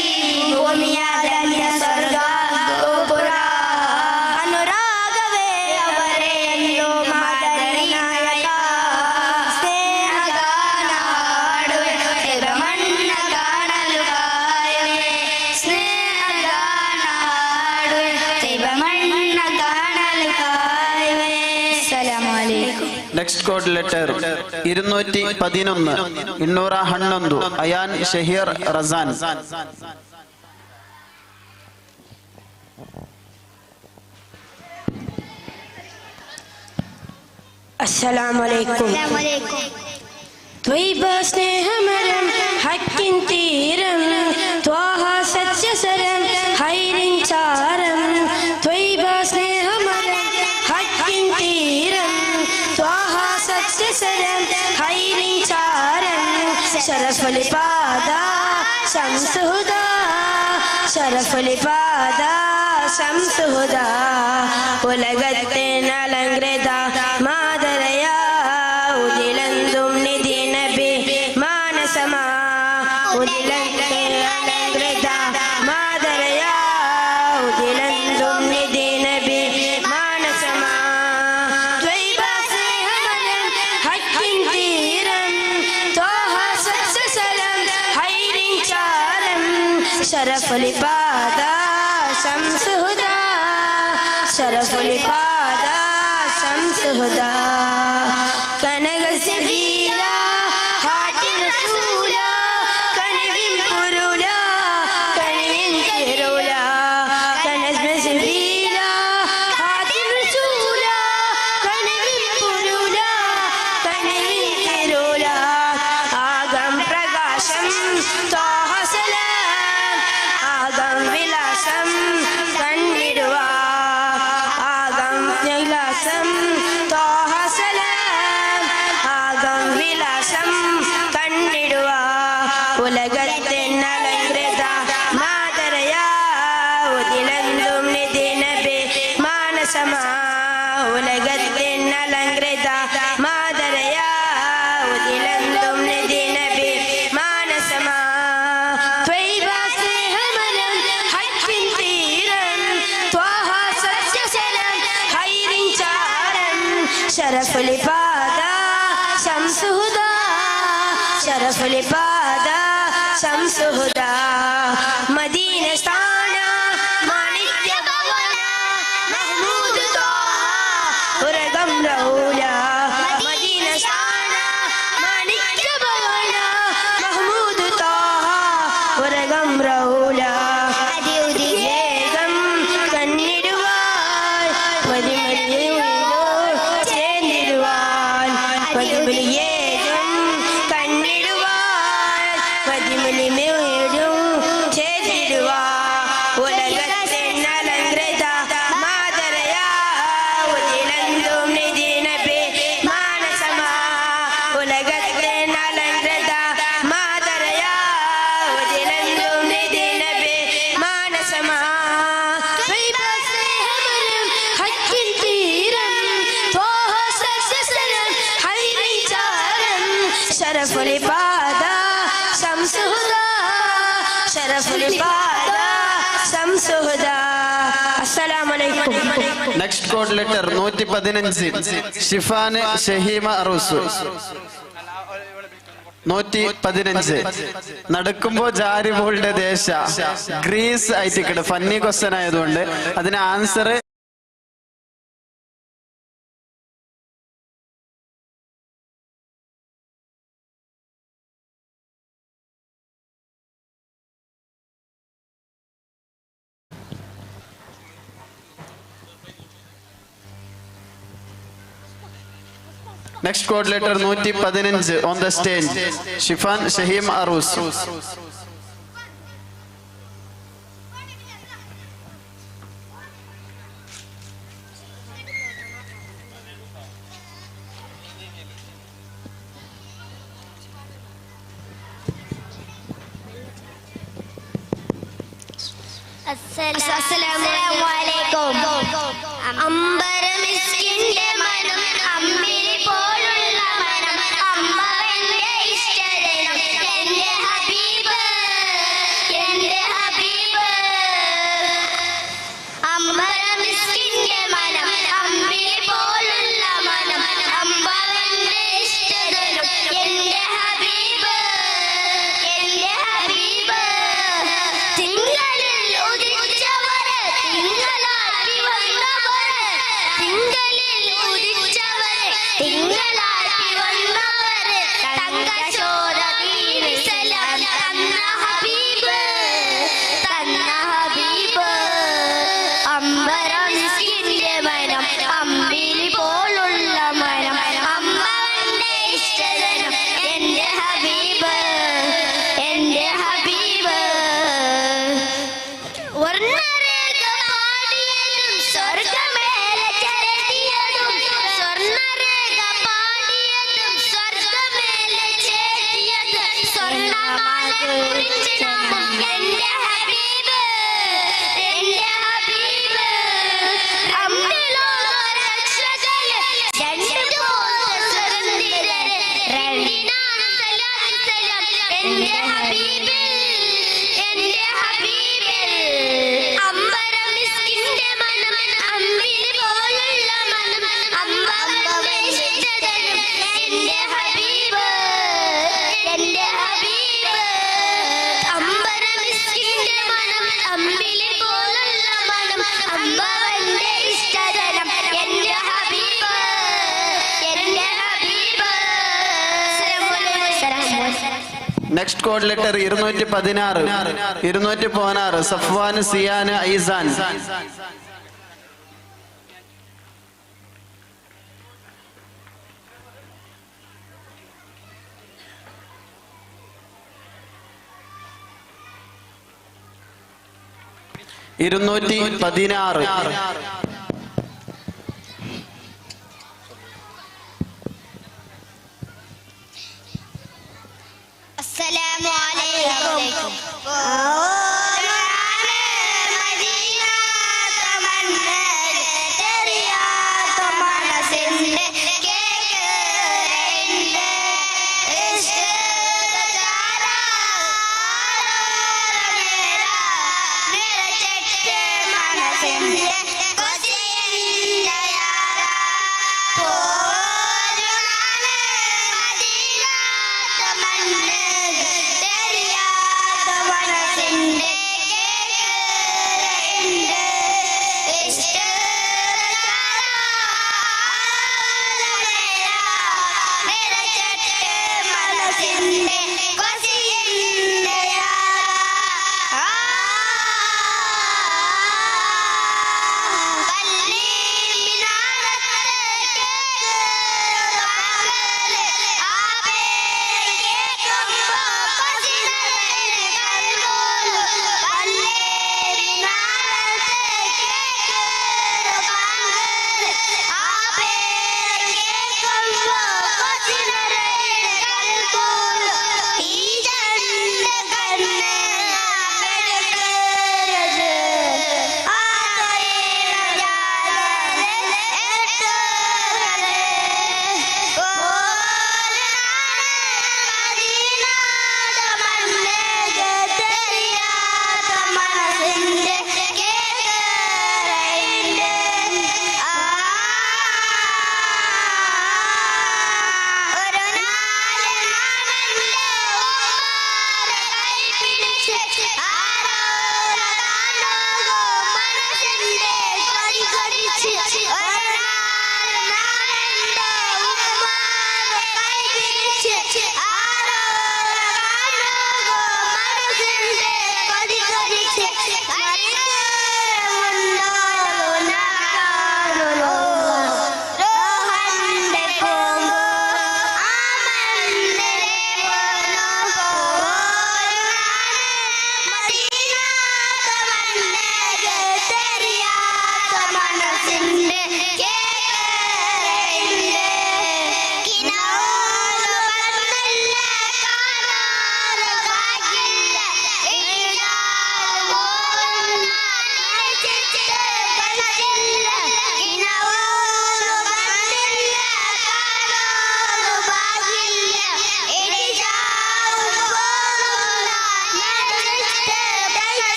ಈ ಭೂಮಿಯ ಧನ್ಯ ಸ್ವರ್ಗ ಗೋಪುರ ಅನುರಾಗವೇ ಅವರೇ ಎಂದು ಮಾದರಿ ನಾಯಕ ಸ್ನೇಹಗಾನ ಹಾಡುವೆ ಇವ ಮಣ್ಣ ಕಾಣಲು ಕಾಯುವೆ ಸ್ನೇಹಗಾನ ಹಾಡುವೆ ಇವ ಮಣ್ಣ ಕಾಣಲು ಕಾಯುವೆ ಸಲಾಮು ಅಲೈಕುಂ. Next code letter 211 211 Ayan Shaheer Razan. السلام عليكم. ത്വയ്ബ സ്നേഹമരം ഹക്കിൻ തീരം ത്വാഹ സത്യസരം ഹൈരിൻ ചാരം ത്വയ്ബ സ്നേഹമരം ഹക്കിൻ തീരം ത്വാഹ സത്യസരം ഹൈരിൻ ചാരം ശരഫുൽ പാദ ശംസുഹുദ ശരഫുൽ പാദ ശംസുഹുദ ഉലകത്തെ നലങ്കൃത മാതരയ ഉദിലന്തും നിധി നബി മാനസമാ ഉദിലത്തെ നലങ്കൃത മാതരയ ഉദിലന്തും നിധി നബി മാനസമാ ത്വയ്ബ സ്നേഹമരം ഹക്കിൻ തീരം ത്വാഹ സത്യസലം ഹൈരിൻ ചാരം ശരഫുൽ പാദ ശംസുഹുദ ശരഫുൽ പാദ ശംസുഹുദ കനക സബീല ഹാട്ടിൻ റസൂല കനിവിൻ പുരുല കനിവിൻ തിരുല കനക സബീല ഹാട്ടിൻ റസൂല കനിവിൻ പുരുല കനിവിൻ തിരുല ആഗം പ്രകാശം ത്വാഹ സലാം ആഗം വിലാസം കണ്ണിടുവ ആഗം വിലാസം ത്വാഹ സലാം ആഗം വിലാസം കണ്ണിടുവ ഉലകത്തെ നലങ്കൃത മാതരയ ഉദിലന്തും നിധി നബി മാനസമാ ഉലകത്തെ നലങ്കൃത മാതരയ ഉദിലന്തും നിധി നബി മാനസമാ ത്വയ്ബ സ്നേഹമരം ഹക്കിൻ തീരം ത്വാഹ സത്യസലം ഹൈരിൻ ചാരം ശരഫുൽ പാദ ശംസുഹുദ ശരഫുൽ പാദ ശംസുഹുദ മദീന സ്ഥാന മാണിക്യ ഭവന മഹ്മൂദ് ത്വാഹ ഉരഗം റൗല മദീന സ്ഥാന മാണിക്യ ഭവന മഹ്മൂദ് ത്വാഹ ഉരഗം റൗല അതിവേഗം കണ്ണിടുവാൻ മതിമല്ലിയോ ചേർന്നിടുവാൻ മതിമല്ലിയേകം കണ്ണിടുവാൻ മതിമല്ലിമേടും ചേർന്നിടുവാൻ ഉലകത്തെ നലങ്കൃത മാതരയ ഉദിലന്തും നിധി നബി മാനസമാ ഉലകത്തെ നലങ്കൃത മാതരയ ഉദിലന്തും നിധി നബി മാനസമാ ത്വയ്ബ സ്നേഹമരം ഹക്കിൻ തീരം ത്വാഹ സത്യസലം ഹൈരിൻ ചാരം ശരഫുൽ പാദ ശംസുഹുദ ശരഫുൽ പാദ ശംസുഹുദ अस्सलाम अलैकुम next code letter 115 Shifan Shaheema Aroos 115 നടക്കുമ്പോ ജാരിബോളുടെ ദേശ ഗ്രീസ് ആയിട്ട് ഫന്നി ക്വസ്റ്റ്യൻ ആയതുകൊണ്ട് അതിന് answer next code letter 115 on the stage Shifan Shaheem Aroos അസ്സലാമലൈക്കും. അമ്പരമിസ്കിന്റെ മനം അമ്പിളി പോലുള്ള മനം അമ്മാവന്റെ ഇഷ്ടജനം എന്റെ ഹബീബ് എന്റെ ഹബീബ്. അമ്പരമിസ്കിന്റെ മനം അമ്പിളി പോലുള്ള മനം അമ്മാവന്റെ ഇഷ്ടജനം എന്റെ ഹബീബ് എന്റെ ഹബീബ്. തിങ്കളിൽ ഉദിച്ചവരെ തിങ്കളാക്കി വന്നവരെ തിങ്കളിൽ ഉദിച്ചവരെ തിങ്കളാക്കി വന്നവരെ തങ്കശോധ സലാം തന്ന ഹബീബ് തന്ന ഹബീബ്. അമ്പരമിസ്കിന്റെ മനം അമ്പിളി പോലുള്ള മനം അമ്മാവന്റെ ഇഷ്ടജനം എന്റെ ഹബീബ് എന്റെ ഹബീബ്. വർണ്ണരേഖ പാടിയതും സ്വർഗമേലെ ചേർത്തിയതും സ്വർണ്ണരേഖ പാടിയതും സ്വർഗമേലെ ചേർത്തിയത് സ്വർണ്ണമാല കുറിച്ച് നാമം എന്റെ ഹബീബ് എന്റെ ഹബീബ്. അമ്പിളോക രക്ഷകന് രണ്ട് സുഗന്ധിതരെ രണ്ടിനാണ് സലാത്ത് സലാം എന്റെ ഹബീബ് എന്റെ ഹബീബ്. അമ്പരമിസ്കിന്റെ മനം അമ്പിളി പോലുള്ള മനം അമ്പാവന്റെ ഇഷ്ടജനം എന്റെ ഹബീബ് എന്റെ ഹബീബ്. അമ്പരമിസ്കിന്റെ മനം അമ്പിളി പോലുള്ള മനം അമ്പാവന്റെ ഇഷ്ടജനം എന്റെ ഹബീബ് എന്റെ ഹബീബ്. Next code letter 216 Safwan Siyan Aizan ഇരുന്നൂറ്റി 16 अस्सलामु अलैकुम. मदीना तमन्ना तेरिया तो मनसिंदे കേക്കരinde ഇഷ്കദാരാ മേരാ മേരാ ചെക്ക മനസിंदे കൊസിയന്റെ യാരാ പോരുനാനെ മദീന തമന്ന तेरिया तो मनसिंदे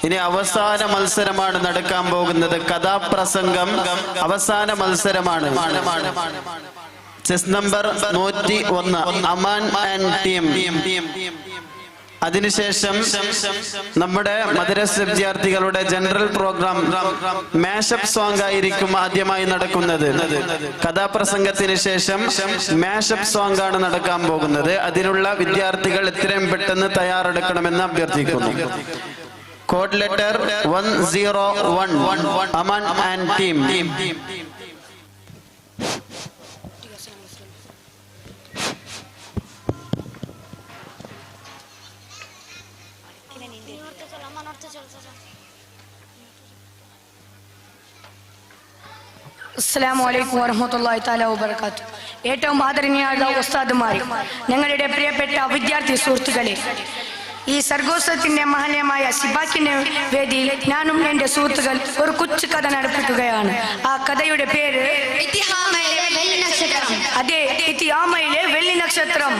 ഇനി അവസാന മത്സരമാണ് നടക്കാൻ പോകുന്നത്. കഥാപ്രസംഗം അവസാന മത്സരമാണ്. Chest number 101 Aman and team. അതിനുശേഷം നമ്മുടെ മദ്രസ വിദ്യാർത്ഥികളുടെ ജനറൽ പ്രോഗ്രാം മാഷപ്പ് സോങ് ആയിരിക്കും ആദ്യമായി നടക്കുന്നത്. കഥാപ്രസംഗത്തിന് ശേഷം മാഷപ്പ് സോങ് ആണ് നടക്കാൻ പോകുന്നത്. അതിനുള്ള വിദ്യാർത്ഥികൾ എത്രയും പെട്ടെന്ന് തയ്യാറെടുക്കണമെന്ന് അഭ്യർത്ഥിക്കുന്നു. Code letter 101 Aman and team. അസ്സലാമു അലൈക്കും വറഹ്മത്തുള്ളാഹി തആല വബറകാതുഹു. ഏറ്റവും ആദരണീയരായ ഉസ്താദുമാരെ, ഞങ്ങളുടെ പ്രിയപ്പെട്ട വിദ്യാർത്ഥി സുഹൃത്തുക്കളെ, ഈ സർഗോത്സവത്തിന്റെ മഹനീയമായ സിബാക്കിന്റെ വേദിയിൽ ഞാനും എന്റെ സുഹൃത്തുക്കൾ ഒരു കൊച്ചു കഥ നടപ്പിക്കുകയാണ്. ആ കഥയുടെ പേര് അതെ, ഇത്തിഹാമയിലെ വെള്ളി നക്ഷത്രം.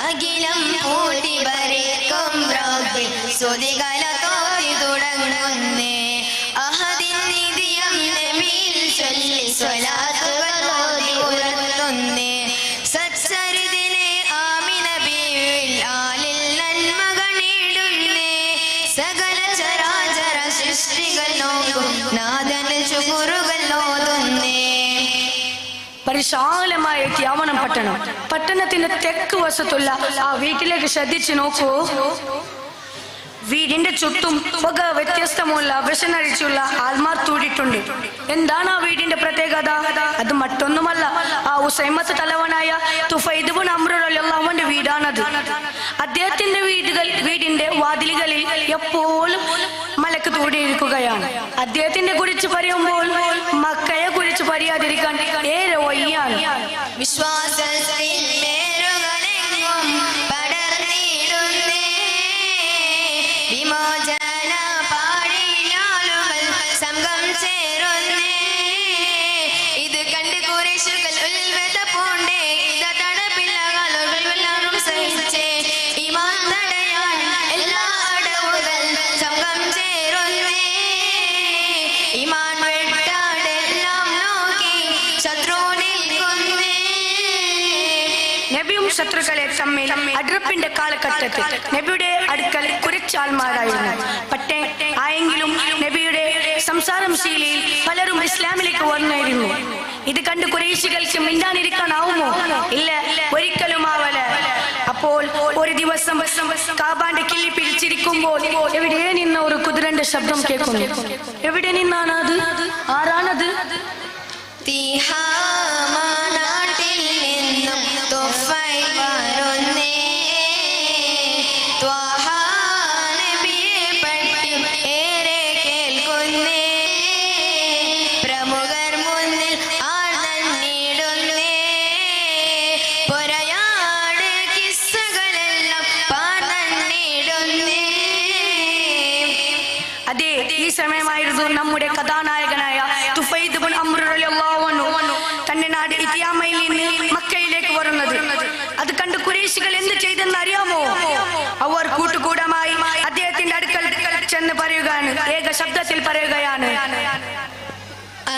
അഖിലം പൂട്ടി വരേക്കും റബ്ബിൽ സ്തുതികൾ തോതി തുടങ്ങുന്നേ. അഹദിൻ നിധിയം നബിയിൽ ചൊല്ലി സ്വലാത്തുകൾ ഓതി ഉയർത്തുന്നേ. സച്ചരിതിലെ ആമിന ബീവിൽ ആലിൽ നന്മകളിടുന്നേ. സകല ചരാചര സൃഷ്ടികൾ നോക്കും നാദന് ശുക്റുകൾ ഓതുന്നേ. പരിശാലമായ ത്യാവനം പട്ടണത്തിന്റെ തെക്ക് വശത്തുള്ള ആ വീട്ടിലേക്ക് ശ്രദ്ധിച്ചു നോക്കൂ. വീടിന്റെ ചുറ്റും വക വ്യത്യസ്തമുള്ള വിഷനഴിച്ചുള്ള ആൽമാർ തൂടിയിട്ടുണ്ട്. എന്താണ് ആ വീടിന്റെ പ്രത്യേകത? അത് മറ്റൊന്നുമല്ല, ആ ഉസൈമത്ത് തലവനായ തുഫൈദ് ഇബ്നു അംർ റളിയല്ലാഹു അൻഹുവിന്റെ വീടാണത്. അദ്ദേഹത്തിന്റെ വീടിന്റെ വാതിലുകളിൽ എപ്പോഴും മലക്ക് തൂടിയിരിക്കുകയാണ്. അദ്ദേഹത്തിനെ കുറിച്ച് പറയുമ്പോൾ മക്കയെ കുറിച്ച് പറയാതിരിക്കാൻ ഏറെ വയ്യാണ്. വിശ്വാസത്തിൽ മേരുകളെങ്ങും പടർന്നിടുന്നേ. വിമോചന പാടിയാളുകൾ സംഘം ചേരുന്നേ. ഇത് കണ്ട് ഖുറൈശുകൾ ഉൽവത പൂണ്ടേ. ഇത് തടപ്പില്ലകളുകൾ എല്ലാവരും സഹിച്ചേ. ഈമാൻ തടയാൻ എല്ലാ അടവുകൾ സംഘം ചേരുന്നേ. ഈമാൻ വെട്ടാടെല്ലാം നോക്കി ശത്രു നിൽക്കുന്നേ. നബിയും ശത്രുക്കളെ തമ്മിൽ അടർപ്പിന്റെ കാലഘട്ടത്തിൽ നബിയുടെ അടുക്കൽ കുറിച്ചാൽമാരായിരുന്നു. പക്ഷേ ആയെങ്കിലും നബിയുടെ സംസാരം ശീലയിൽ പലരും ഇസ്ലാമിലേക്ക് വന്നിരുന്നു. ഇത് കണ്ട് ഖുറൈശികൾക്ക് മിണ്ടാനിരിക്കാനാവുമോ? ഇല്ല, ഒരിക്കലും ആവല. അപ്പോൾ ഒരു ദിവസം കാബാന്റെ കിള്ളി പിടിച്ചിരിക്കുമ്പോൾ എവിടെ നിന്ന് ഒരു കുതിരന്റെ ശബ്ദം കേൾക്കുന്നു. എവിടെ നിന്നാണ് അത്? ആരാണത്? നാട്ടിൽ നിന്നും തുഫൈൽ വരുന്നേ. ത്വാഹ നബിയെ പറ്റി ഏറെ കേൾക്കുന്നേ. പ്രമുഖർ മുന്നിൽ ആർന്നിടുന്നേ. പൊരയാട് കിസ്സകളെല്ലാം പറഞ്ഞിടുന്നേ. അതെ, ഈ സമയമായിരുന്നു നമ്മുടെ കഥാനായകനായ തുഫൈദ് ഇബ്നു അംർ റളിയല്ലാഹു അൻഹു തന്റെ നാട് ഇത്തിഹാമയിൽ നിന്ന് മക്കയിലേക്ക് വരുന്നത്. അത് കണ്ട് ഖുറൈശികൾ എന്ത് ചെയ്തെന്ന് അറിയാമോ? അവർ കൂട്ടുകൂടമായി അദ്ദേഹത്തിന്റെ അടുക്കൽ ചെന്ന് പറയുകയാണ്, ഏക ശബ്ദത്തിൽ പറയുകയാണ്,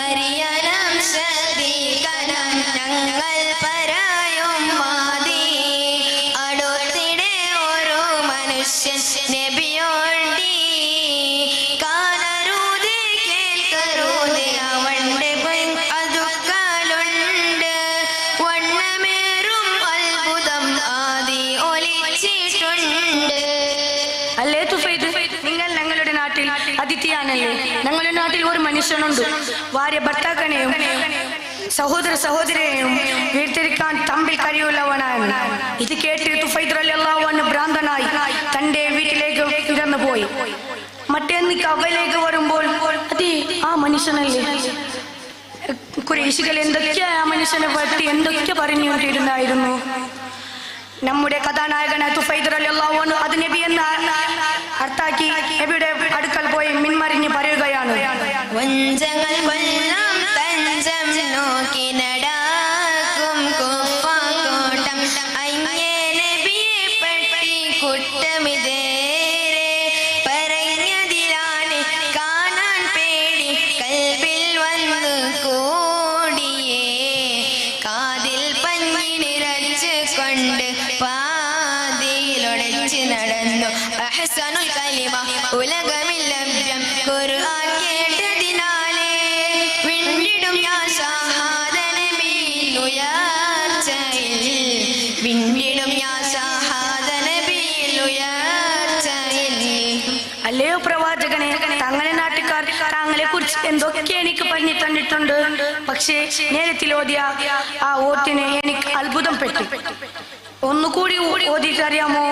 അറിയണം ശ്രദ്ധിക്കണം ഞങ്ങൾ പറയും മാതി. അടുത്തിടെ ഓരോ മനുഷ്യൻ നബിയോണ്ടി. കാണരുത് കേൾക്കരുത് അവന്റെ അതുക്കളുണ്ട്. വണ്ണമേറും അത്ഭുതം ആദി ഒലിച്ചിട്ടുണ്ട്. അല്ലേ തുഫൈദ്, നിങ്ങൾ ഞങ്ങളുടെ നാട്ടിൽ അതിഥിയാണല്ലേ? ഞങ്ങളുടെ നാട്ടിൽ ഒരു മനുഷ്യനുണ്ട്, ഭാര്യ ഭർത്താക്കനെയും സഹോദരയെയും വീഴ്ത്തിരിക്കാൻ തമ്മിൽ കഴിയുള്ളവനാണ്. ഇത് കേട്ട് തുഫൈദ് റളിയല്ലാഹു അൻഹു ഭ്രാന്തനായി തന്റെ വീട്ടിലേക്ക് ഇറന്നു പോയി. മറ്റേന്ന് കവലേക്ക് വരുമ്പോൾ അതെ, ആ മനുഷ്യനല്ലേ? ഖുറൈശികൾ എന്തൊക്കെയാ ആ മനുഷ്യനെ പറ്റി എന്തൊക്കെ പറഞ്ഞുകൊണ്ടിരുന്നായിരുന്നു. നമ്മുടെ കഥാനായകനായ തുഫൈദ് റളിയല്ലാഹു അൻഹു അത് നബി എന്ന അർത്ഥാക്കി നബിയുടെ അടുക്കൽ പോയി മിൻമറിഞ്ഞ് പറയുകയാണ്, വഞ്ചങ്ങൾ കൊല്ലാം തഞ്ചം നോക്കി നടാക്കും കുഫാക്കോട്ടം. അങ്ങേ നബിയെ പറ്റി കുറ്റമിതേറെ പറഞ്ഞതിലാണ് കലിമ ഉലകമിൽ ലഭ്യം ഖുർആൻ കേട്ടതിനാലേ വിണ്ടിടും യാ ഷഹാദ നബിയിൽ ഉയർച്ചയിൽ വിണ്ടിടും യാ ഷഹാദ നബിയിൽ ഉയർച്ചയിൽ. അല്ലയോ പ്രവാചകനെ, തങ്ങളെ നാട്ടുകാർ താങ്കളെ കുറിച്ച് എന്തൊക്കെ എനിക്ക് പറഞ്ഞു തന്നിട്ടുണ്ട്. പക്ഷേ നേരത്തിൽ ഓതിയ ആ ഓട്ടിന് എനിക്ക് അത്ഭുതം പെട്ടു. ഒന്നുകൂടി ഓതിയിട്ട് അറിയാമോ?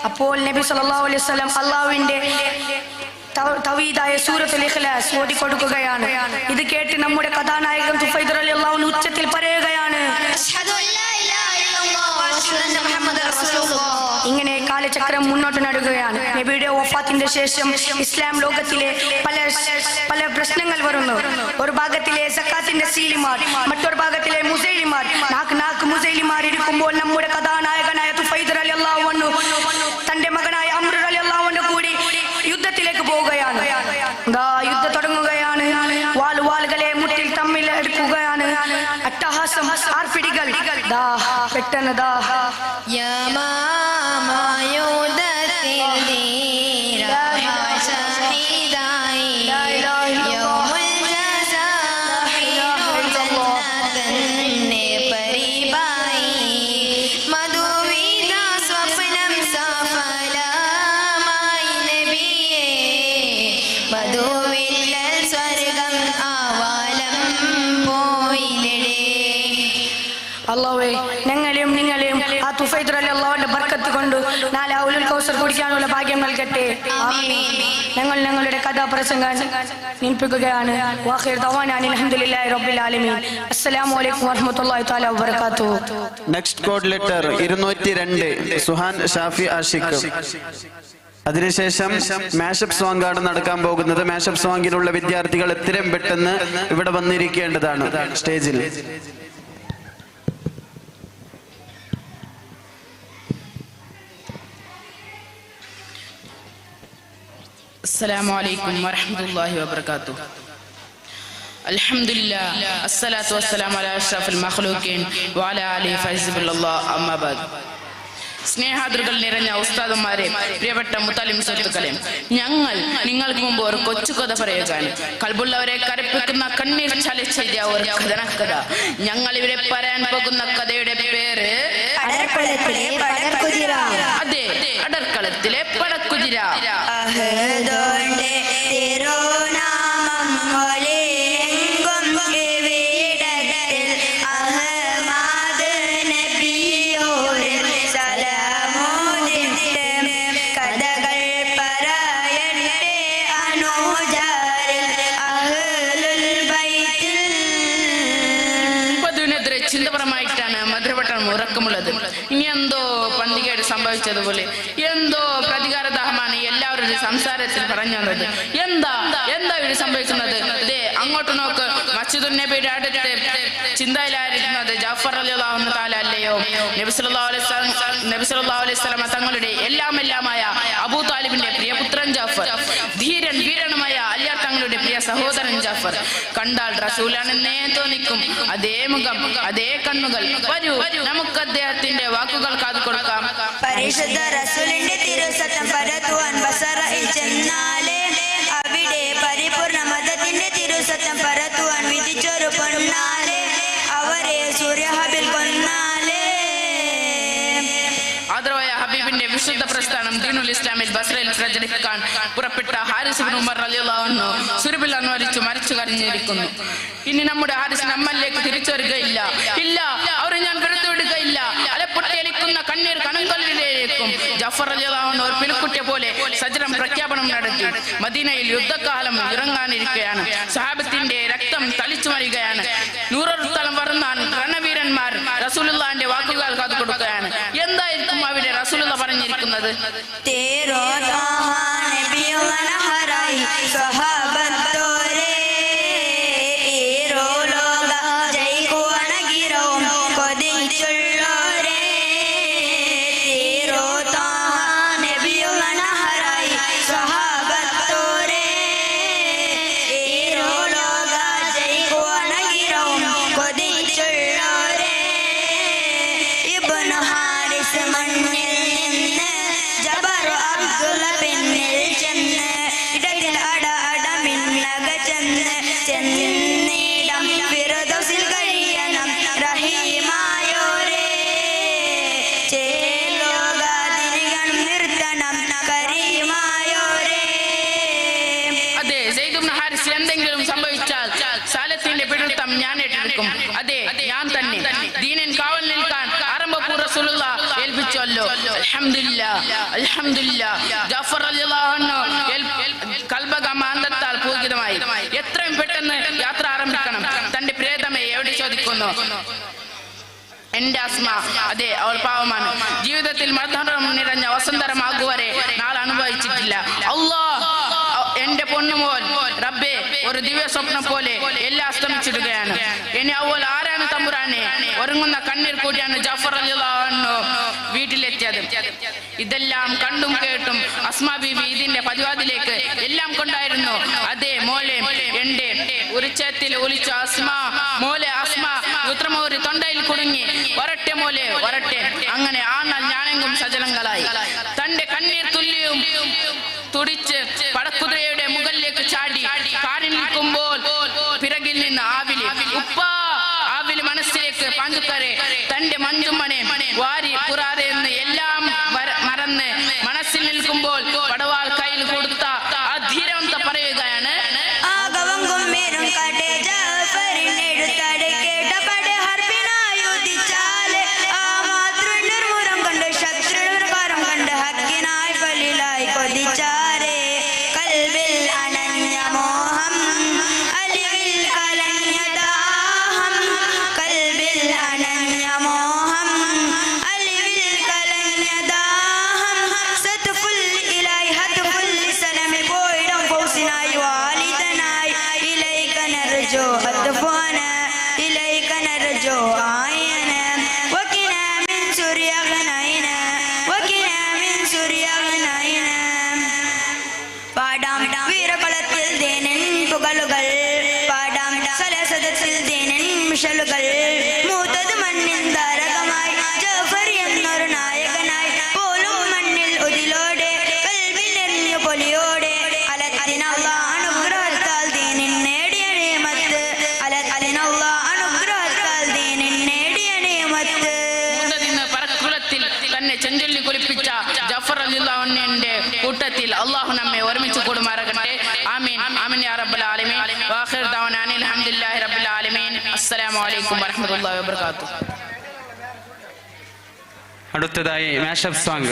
അപ്പോൾ നബി സല്ലല്ലാഹു അലൈഹി വസല്ലം അള്ളാഹുവിന്റെ തൗഹീദായ സൂറത്തുൽ ഇഖ്ലാസ് ഓതിക്കൊടുക്കുകയാണ്. ഇത് കേട്ട് നമ്മുടെ കഥാനായകൻ തുഫൈദ് റളിയല്ലാഹു അൻഹു ഉച്ചത്തിൽ പറയുകയാണ്, അഷ്ഹദു അല്ലാ ഇലാഹ ഇല്ലല്ലാഹ് വ അഷ്ഹദു അന്ന മുഹമ്മദൻ റസൂലുള്ളാഹ്. ഇങ്ങനെ കാലചക്രം മുന്നോട്ട് നടുകയാണ്. നബിയുടെ വഫാത്തിന്റെ ശേഷം ഇസ്ലാം ലോകത്തിലെ പല പ്രശ്നങ്ങൾ വരുന്നു. ഒരു ഭാഗത്തിലെ സക്കാത്തിന്റെ സീലിമാർ, മറ്റൊരു ഭാഗത്തിലെ മുസൈലിമാർ, നാക്ക് മുസൈലിമാർ ഇരിക്കുമ്പോൾ നമ്മുടെ കഥാനായകനായ തുഫൈദ് റളിയല്ലാഹു അൻഹു തന്റെ മകനായ അംർ റളിയല്ലാഹു അൻഹു കൂടി യുദ്ധത്തിലേക്ക് പോവുകയാണ്. യുദ്ധം തുടങ്ങുകയാണ്. വാളുകളെ മുട്ടിൽ തമ്മിൽ എടുക്കുകയാണ്. അട്ടഹാസം, ആർപ്പിടികൾ. പെട്ടെന്ന് അല്ലാഹുവേ, ഞങ്ങളെയും നിങ്ങളെയും ആ തുഫൈദ് റളിയല്ലാഹുവിന്റെ ബർക്കത്ത് കൊണ്ട് നാലാവുൽ കൗസർ കുടിക്കാനുള്ള ഭാഗ്യം നൽകട്ടെ. ആമീൻ. ഞങ്ങൾ ഞങ്ങളുടെ കഥാപ്രസംഗം നിൽപ്പിക്കുകയാണ്. വാഖിർ ദഅവാനാ അൽഹംദുലില്ലാഹി റബ്ബിൽ ആലമീൻ. അസ്സലാമു അലൈക്കും വറഹ്മത്തുള്ളാഹി തആല വബറകാതുഹു. Next code letter 202 Suhan Shafi Ashiq. അതിനുശേഷം മാഷപ്പ് സോങ് ആണ് നടക്കാൻ പോകുന്നത്. മാഷപ്പ് സോങ്ങിലുള്ള വിദ്യാർത്ഥികൾ എത്രയും പെട്ടെന്ന് ഇവിടെ വന്നിരിക്കേണ്ടതാണ് സ്റ്റേജിൽ. السلام عليكم ورحمة الله وبركاته. الحمد لله الصلاة والسلام على أشرف المخلوقين وعلى آله فحسبي الله أما بعد. സ്നേഹാദുകൾ നിറഞ്ഞ ഉസ്താദന്മാരെ, പ്രിയപ്പെട്ട മുത്തലിം സുഹൃത്തുക്കളെ, ഞങ്ങൾ നിങ്ങൾക്ക് മുമ്പ് ഒരു കൊച്ചു കഥ പറയുകയാണ്. കൽബുള്ളവരെ കരപ്പിക്കുന്ന കണ്ണീർ ചലിച്ചെഴുതിയ ഒരു കഥനക്കഥ. ഞങ്ങൾ ഇവരെ പറയാൻ പോകുന്ന കഥയുടെ പേര് അതെ, അടർക്കളത്തിലെ പടക്കുതിര. ചിന്തപരമായിട്ടാണ് മധുരപട്ടണം ഉറക്കമുള്ളത്. ഇനി എന്തോ പന്തികേട് സംഭവിച്ചതുപോലെ എന്തോ പ്രതികാരദാഹമാണ് എല്ലാവരുടെ സംസാരത്തിൽ പറഞ്ഞു വന്നത്. എന്താ ഇവിടെ സംഭവിക്കുന്നത്? അങ്ങോട്ട് നോക്ക്, മസ്ജിദുൻ നബിയുടെ അടുത്ത് ചിന്തയിലായിരുന്നത് ജാഫർ റളിയല്ലാഹു തആല അല്ലയോ? നബി സല്ലല്ലാഹു അലൈഹി വസല്ലം തങ്ങളുടെ എല്ലാമായ അബൂ താലിബിന്റെ പ്രിയപുത്രൻ ജാഫർ, ധീരൻ വീരനുമായ അലിയാർ തങ്ങളുടെ പ്രിയ സഹോദരൻ ജാഫർ. കണ്ടാൽ റസൂലാണെന്നേ തോന്നിക്കും. അതേ മുഖം, അതേ കണ്ണുകൾ. വരൂ, നമുക്ക് അദ്ദേഹത്തിന്റെ വാക്കുകൾ കാതു കൊടുക്കാം. പരിശുദ്ധ റസൂലിന്റെ തിരുസത്തം പരത്തുവാൻ ബസറയിൽ ചെന്നാലേ അവിടെ പരിപൂർണ മതത്തിന്റെ തിരുസത്തം പരത്തുവാൻ വിധിച്ചൊരു പൊന്നാലേ അവരെ സൂര്യഹബിൽ കൊന്നാലേ. ആദരവായ ഹബീബിന്റെ വിശുദ്ധ പ്രസ്ഥാനം ദീനുൽ ഇസ്ലാമിൽ ബസ്രയിൽ പ്രചരിക്കാൻ പുറപ്പെട്ട ഹാരിസ് ഇബ്നു ഉമർ റളിയല്ലാഹു അൻഹു സുരബിൽ അൻവരിച്ചു മരിച്ചു കരഞ്ഞിരിക്കുന്നു. ഇനി നമ്മുടെ ഹാരിസ് നമ്മളിലേക്ക് തിരിച്ചു വരികയില്ല. അവരെ ഞാൻ വെറുതെ വിടുകയില്ല. അലപ്പൊട്ടിയടിക്കുന്ന കണ്ണീർ കണങ്കൊല്ലിലേക്കും ജാഫർ റളിയല്ലാഹു അൻഹു ഒരു പിൽക്കുട്ടിയെ പോലെ സജ്ജനം പ്രഖ്യാപനം നടത്തി. മദീനയിൽ യുദ്ധകാലം ഇറങ്ങാനിരിക്കുകയാണ്. സഹാബത്തിന്റെ രക്തം തളിച്ചു മറിയുകയാണ്. 100 വരുന്ന രണവീരന്മാർ റസൂലുള്ളാഹിന്റെ വാക്കുകൾ കാതു കൊടുക്കുകയാണ്. എന്തായിരിക്കും അവിടെ റസൂലുള്ള പറഞ്ഞിരിക്കുന്നത്? മണ്ണിൽ നിന്ന് ജബർ അബ്ദുള്ള പിന്നിൽ ചൊല്ലു. അൽഹംദുലില്ലാഹ് അൽഹംദുലില്ലാഹ്. ജാഫർ റളിയല്ലാഹു അൻഹു കൽബക മാന്തത്താൽ പൂജിതമായി. എത്രയും പെട്ടെന്ന് യാത്ര ആരംഭിക്കണം. തന്റെ പ്രിയതമയെ എവിടെ ചോദിക്കുന്നു? എന്റെ അസ്മ, അതെ അവൾ പാവമാണ്. ജീവിതത്തിൽ മർദ്ദനം നിറഞ്ഞ വസന്തരമാകുവരെ നാളെ അനുഭവിച്ചിട്ടില്ല. അല്ലാഹ്, എന്റെ പൊന്നുമോൻ റബ്ബേ ഒരു ദിവ്യ സ്വപ്നം പോലെ എല്ലാം അസ്തമിച്ചിടുകയാണ്. ഇനി അവൾ ആരാണ് തമ്പുരാനെ? ഒരുങ്ങുന്ന കണ്ണീർ കൂടിയാണ് ജാഫർ റളിയല്ലാഹു അൻഹു വീട്ടിലെത്തിയത്. ഇതെല്ലാം കണ്ടും കേട്ടും അസ്മാ ബീവി ഇതിന്റെ പതിവാതിലേക്ക് എല്ലാം കൊണ്ടായിരുന്നു. അതേ മോലെ, എന്റെ ഉറിച്ചത്തിൽ ഒലിച്ച അസ്മ, മോലെ അസ്മ ഉത്രമൂരി തൊണ്ടയിൽ കുടുങ്ങി. വരട്ടെ മോലെ വരട്ടെ. അങ്ങനെ ആണൽ ഞാനെങ്കും സജലങ്ങളായി. തന്റെ കണ്ണീർ തുല്യവും തുടിച്ച് പടക്കുതിരയുടെ മുകളിലേക്ക് ചാടി. കാറിൽ നിൽക്കുമ്പോൾ പിറകിൽ നിന്ന് ആവിലി, ഉപ്പ ആവിലി മനസ്സിലേക്ക് പാഞ്ചുക്കരെ തന്റെ മഞ്ജുമ്മനെ വാരി പുറാതെ എന്ന് എല്ലാം മറന്ന് മനസ്സിൽ നിൽക്കുമ്പോൾ പടവാൾ കയ്യിൽ കൊടുത്ത ആ ധീരവന്ത പറയുകയാണ്, മൂത്തത് മണ്ണിൻ താരകമായി ജാഫർ എന്നൊരു നായകനായി പോലും മണ്ണിൽ ഉതിലോടെ കൽബിലെറിഞ്ഞു പൊലിയോടെ അലത്തിനല്ലാഹ് അനുഗ്രഹത്താൽ ദീനിൻ നേടിയ നിയമത്ത് അലത്തിനല്ലാഹ് അനുഗ്രഹത്താൽ ദീനിൻ നേടിയ നിയമത്ത് പറക്കുളത്തിൽ തന്നെ ചെഞ്ചൊല്ലി കുളിപ്പിച്ച ജാഫർ റളിയല്ലാഹു അൻഹുവിന്റെ കൂട്ടത്തിൽ അല്ലാഹു നമ്മെ ഒരുമിച്ച് കൂടുമാറാകട്ടെ. ആമീൻ ആമീൻ യാ റബ്ബൽ ആലമീൻ. വആഖിറു ദഅവാനാ അൽഹംദുലില്ലാഹി റബ്ബിൽ ആലമീൻ. അസ്സലാമു അലൈക്കും വറഹ്മത്തുള്ളാഹി വബറകാതുഹു. അടുത്തതായി മാഷപ്പ് സോങ്.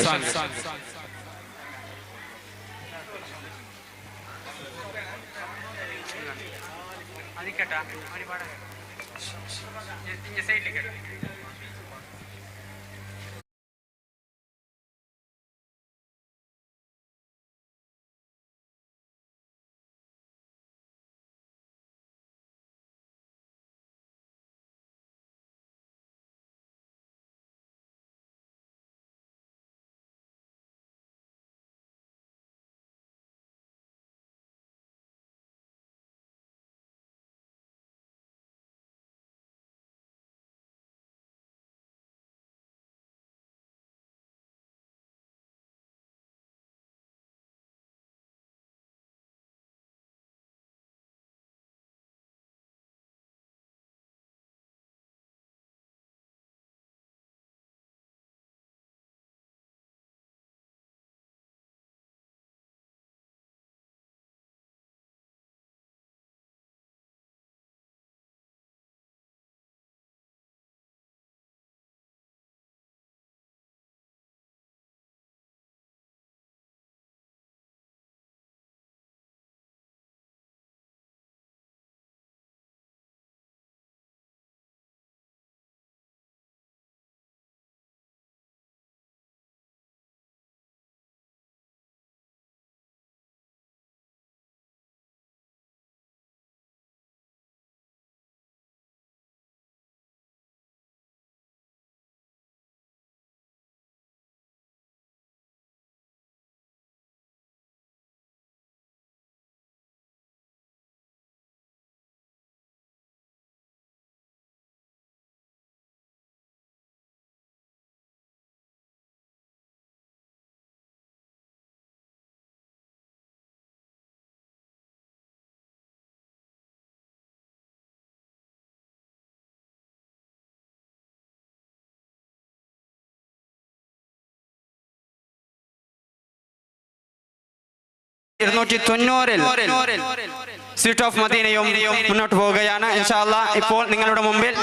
സ്വീറ്റ് ഓഫ് മദീനയും മുന്നോട്ട് പോവുകയാണ്. ഇൻഷാ അല്ലാഹ് ഇപ്പോൾ നിങ്ങളുടെ മുമ്പിൽ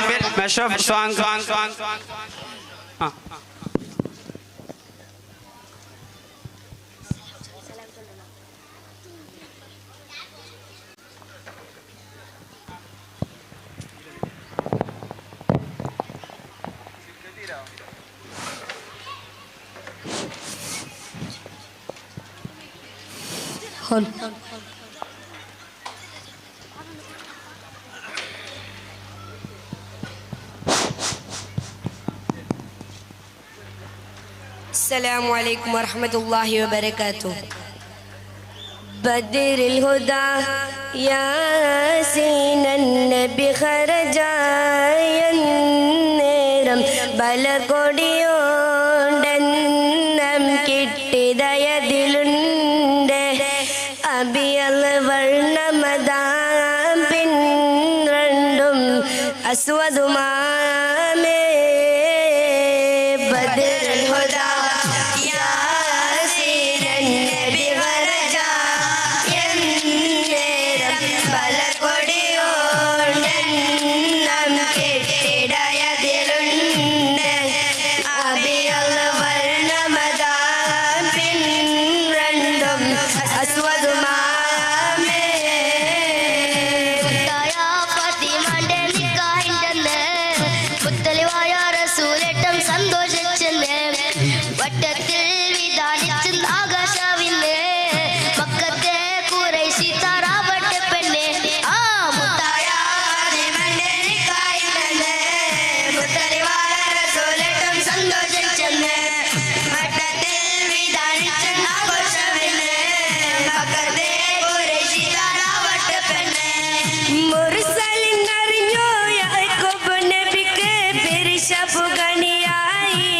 മെഷഫ് സോങ് السلام عليكم ورحمة الله وبركاته. بدر الهدى ياسين النبي خرجا ينيرم ബലകൊടിയോണ്ടെന്നം കിട്ടിയതിലുണ്ട് അബിയൽ വർണ്ണമതാം പിൻരണ്ടും അസ്വദുമാമേ ബദറുൽ ഹുദാ യാസീനൻ നബി ഖറജാ യന്നേരം ബലകൊടിയോണ്ടെന്നം കിട്ടിയതിലുണ്ട് അബിയൽ വർണ്ണമതാം പിൻരണ്ടും അസ്വദുമാമേ സന്തോഷിച്ചെന്ന് വട്ടത്തിൽ വിധാനിച്ച് ആകാശാവിന്ന് പക്കത്തെ കുറേശി താറാവട്ടെ പെണ്ണെ ആ മുത്തായ സന്തോഷിച്ചെന്ന് വട്ടത്തിൽ വിധാനിച്ച് ആകാശാവിന്ന് പക്കത്തെ കുറേശി താറാവട്ടെ പെണ്ണെ മുർസലിനറിഞ്ഞോ യാക്കോബ് നബിക്ക് പിരിശപ്പുകണിയായി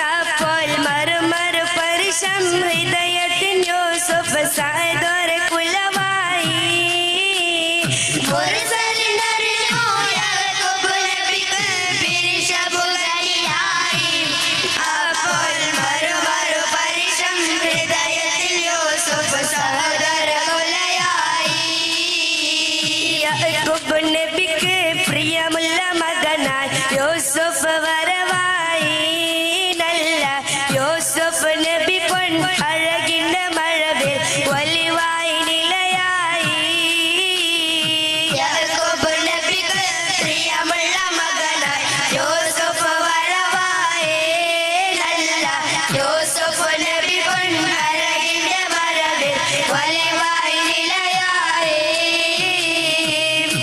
അപ്പോൾ മറുമറു പരിശം ഹൃദയത്തിൻ യൂസുഫ് സാദോരെ കുലവായി മുർസലിനറിഞ്ഞോ യാക്കോബ് നബിക്ക് പിരിശപ്പുകണിയായി അപ്പോൾ മറുമറു പരിശം ഹൃദയത്തിൽ യൂസുഫ് സാദോരെ കുലയായി യാക്കോബ് നബിക്ക് പ്രിയമുള്ള മകനായി യൂസുഫ് വരവായി നല്ല യൂസുഫ് നബി പൊൻ അഴകിന്റെ മഴവിൽ വലിവായി നിലയായി യാക്കോബ് നബിക്ക് പ്രിയമുള്ള മകനായി യൂസുഫ് വരവായി നല്ല യൂസുഫ് നബി പൊൻ അഴകിന്റെ മഴവിൽ വലിവായി നിലയായി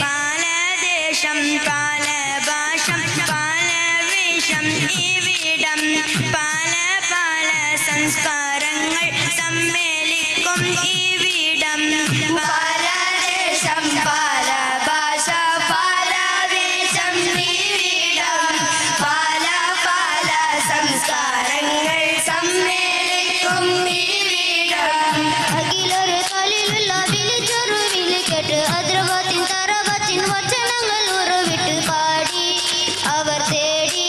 പാലദേശം പാലഭാഷം പാലവേഷം ഇവിടം പാല പാല സംസ്കാരങ്ങൾ സമ്മേളിക്കും ഇവിടം പാലദേശം പാല ഭാഷ പാലവേഷം ഇവിടം പാല പാല സംസ്കാരങ്ങൾ സമ്മേളിക്കും ഇവിടം അഖിലൊരു കളിലുള്ള വിളിച്ചൊരുവിൽ കേട്ട് അദ്രവത്തിൻ തറവത്തിൻ വചനങ്ങൾ ഉറവിട്ട് പാടി അവർ തേടി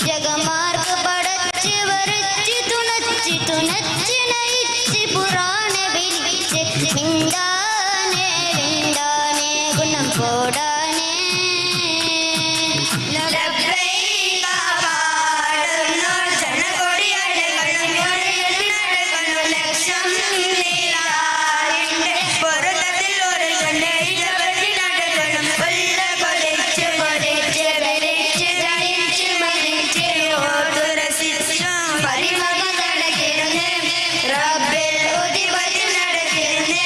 ജഗമാർക്ക് പടച്ച് വരച്ച് തുണച്ച് തുണച്ച് നയിച്ച് പുറാണ വിളിച്ച് മിണ്ടാനേ വിണ്ടാനേ ഗുണം പോടാനേ ലബ്ബൈക പാടുന്നു ജനകൊടിയടകളും നടക്കുന്നു ലക്ഷം നീരാറിന്റെ പുറത്തത്തിൽ ഒരു നടക്കണം കൊല്ല കൊലച്ച് കൊലച്ച് വലിച്ച് ധരിച്ച് മരിച്ച് ഓർത്തു രസിച്ചു പരിമക നടക്കിരുന്ന് റബ്ബിൽ ഉതി പതി നടക്കിരുന്ന്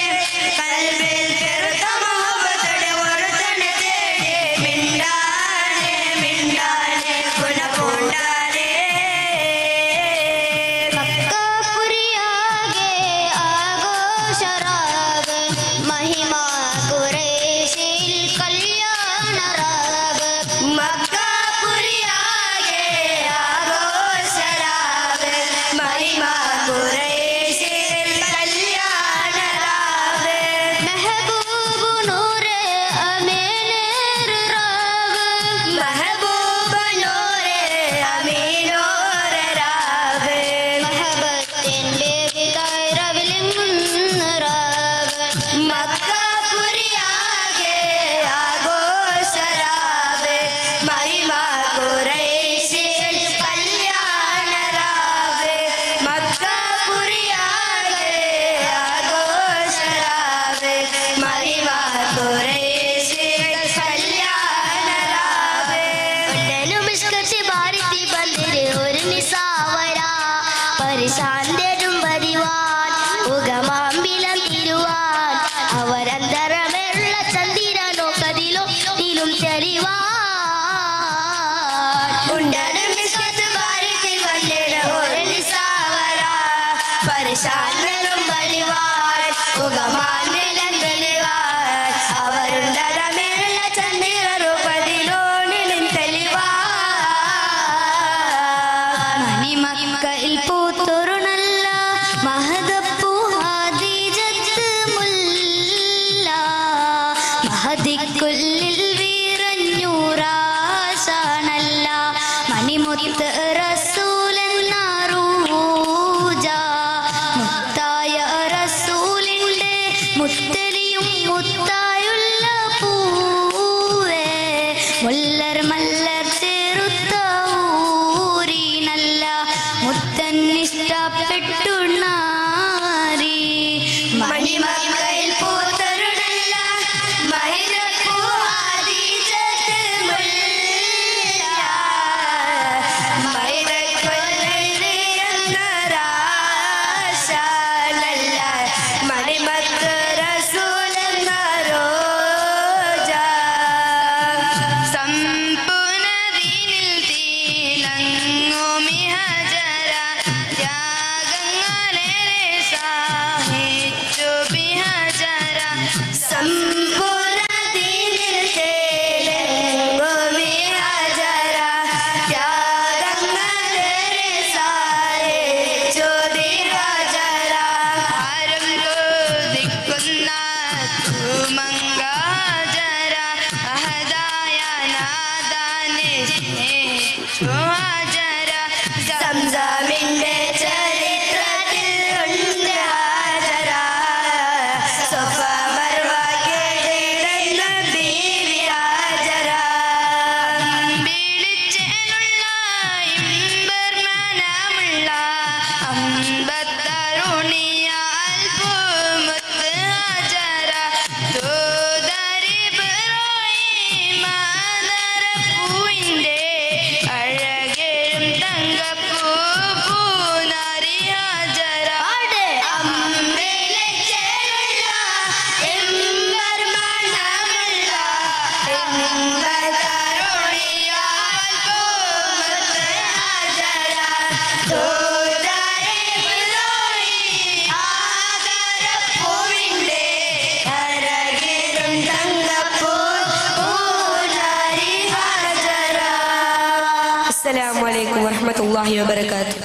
Assalamualaikum warahmatullahi wabarakatuh.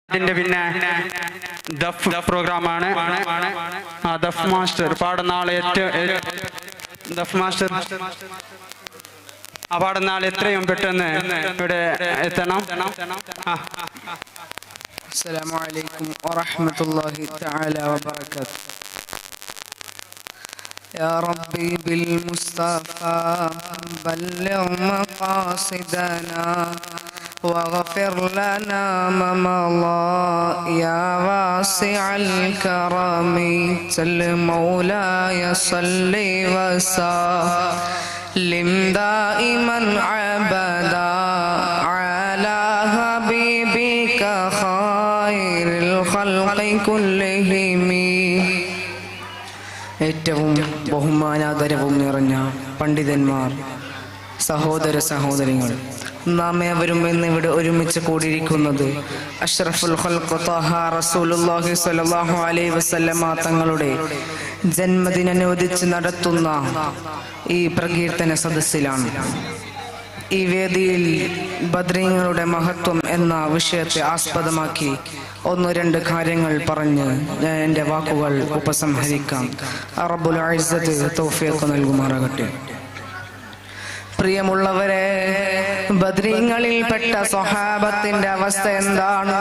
ഇതിന്റെ പിന്നെ ദഫ് പ്രോഗ്രാമാണ്. ദഫ് മാസ്റ്റർ പാടുന്ന ആളെ ദഫ് മാസ്റ്റർ പാടുന്ന ആൾ എത്രയും പെട്ടെന്ന് ഇവിടെ എത്തണം. അസ്സലാമു അലൈക്കും വറഹ്മത്തുള്ളാഹി തആല വബറകാതുഹു. يا ربي بالمصطفى بلغ مقاصدنا واغفر لنا ما مضى يا واسع الكرم صل مولاي صل وسلم دائما عبدا على حبيبك خير الخلق كلهم. ഏറ്റവും ബഹുമാനാദരവും നിറഞ്ഞ പണ്ഡിതന്മാർ, സഹോദര സഹോദരികൾ, നാം ഏവരും ഇന്നിവിടെ ഒരുമിച്ച് കൂടിയിരിക്കുന്നത് അഷ്റഫുൽ ഖൽഖ് ത്വഹ റസൂലുള്ളാഹി സ്വല്ലല്ലാഹു അലൈഹി വസല്ലമ തങ്ങളുടെ ജന്മദിനമനുവദിച്ച് നടത്തുന്ന ഈ പ്രകീർത്തന സദസ്സിലാണ്. ഈ വേദിയിൽ ബദ്രീങ്ങളുടെ മഹത്വം എന്ന വിഷയത്തെ ആസ്പദമാക്കി ഒന്ന് രണ്ട് കാര്യങ്ങൾ പറഞ്ഞ് ഞാൻ എൻ്റെ വാക്കുകൾ ഉപസംഹരിക്കാം. റബ്ബുൽ ഇസ്സത്ത് തൗഫീഖ് നൽകുമാറാകട്ടെ. പ്രിയമുള്ളവരെ, ബദ്രീങ്ങളിൽപ്പെട്ട സ്വഹാബത്തിന്റെ അവസ്ഥ എന്താണ്?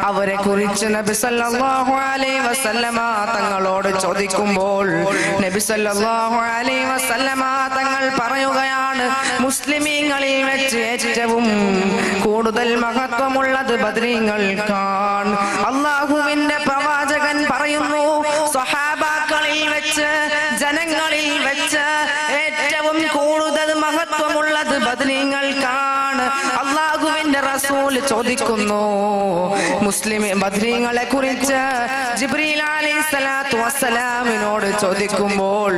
അവരെ കുറിച്ച് നബി സല്ലല്ലാഹു അലൈഹി വസല്ലമ തങ്ങളോട് ചോദിക്കുമ്പോൾ നബി സല്ലല്ലാഹു അലൈഹി വസല്ലമ തങ്ങൾ പറയുകയാണ്, മുസ്ലിമീങ്ങളിൽ വെച്ച് ഏറ്റവും കൂടുതൽ മഹത്വമുള്ളത് ബദ്രീങ്ങൾക്കാണ്. അല്ലാഹുവിന്റെ പ്രവാചകൻ പറയുന്നു, സ്വഹാബാക്കളിൽ വെച്ച് ജനങ്ങളിൽ വെച്ച് ഏറ്റവും കൂടുതൽ മഹത്വമുള്ളത് ബദ്രീങ്ങൾക്കാണ്. അല്ലാഹുവിന്റെ റസൂൽ ചോദിക്കുന്നു, മുസ്ലിം ബദ്രീങ്ങളെ കുറിച്ച് ജിബ്രീൽ അലൈഹിസ്സലാത്തു വസ്സലാമിനോട് ചോദിക്കുമ്പോൾ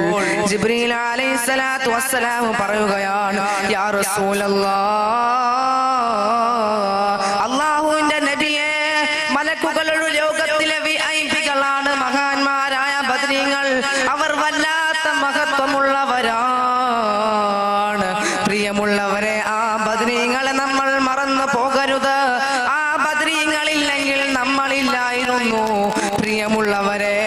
ജിബ്രീൽ അലൈഹിസ്സലാത്തു വസ്സലാം പറയുകയാണ്, യാ റസൂലല്ലാഹ്, അല്ലാഹുവിന്റെ നബിയെ, മലക്കുകളുടെ ലോകത്തിലെ വിഐപികളാണ് മഹാന്മാരായ ബദ്രീങ്ങൾ. അവർ വല്ലാത്ത മഹത്വമുള്ളവരാണ്. പ്രിയമുള്ളവരെ, ആ ബദ്രീങ്ങളെ നമ്മൾ മറന്നു പോകരുത്. ആ ബദ്രീങ്ങളില്ലെങ്കിൽ നമ്മളില്ലായിരുന്നു. പ്രിയമുള്ളവരെ,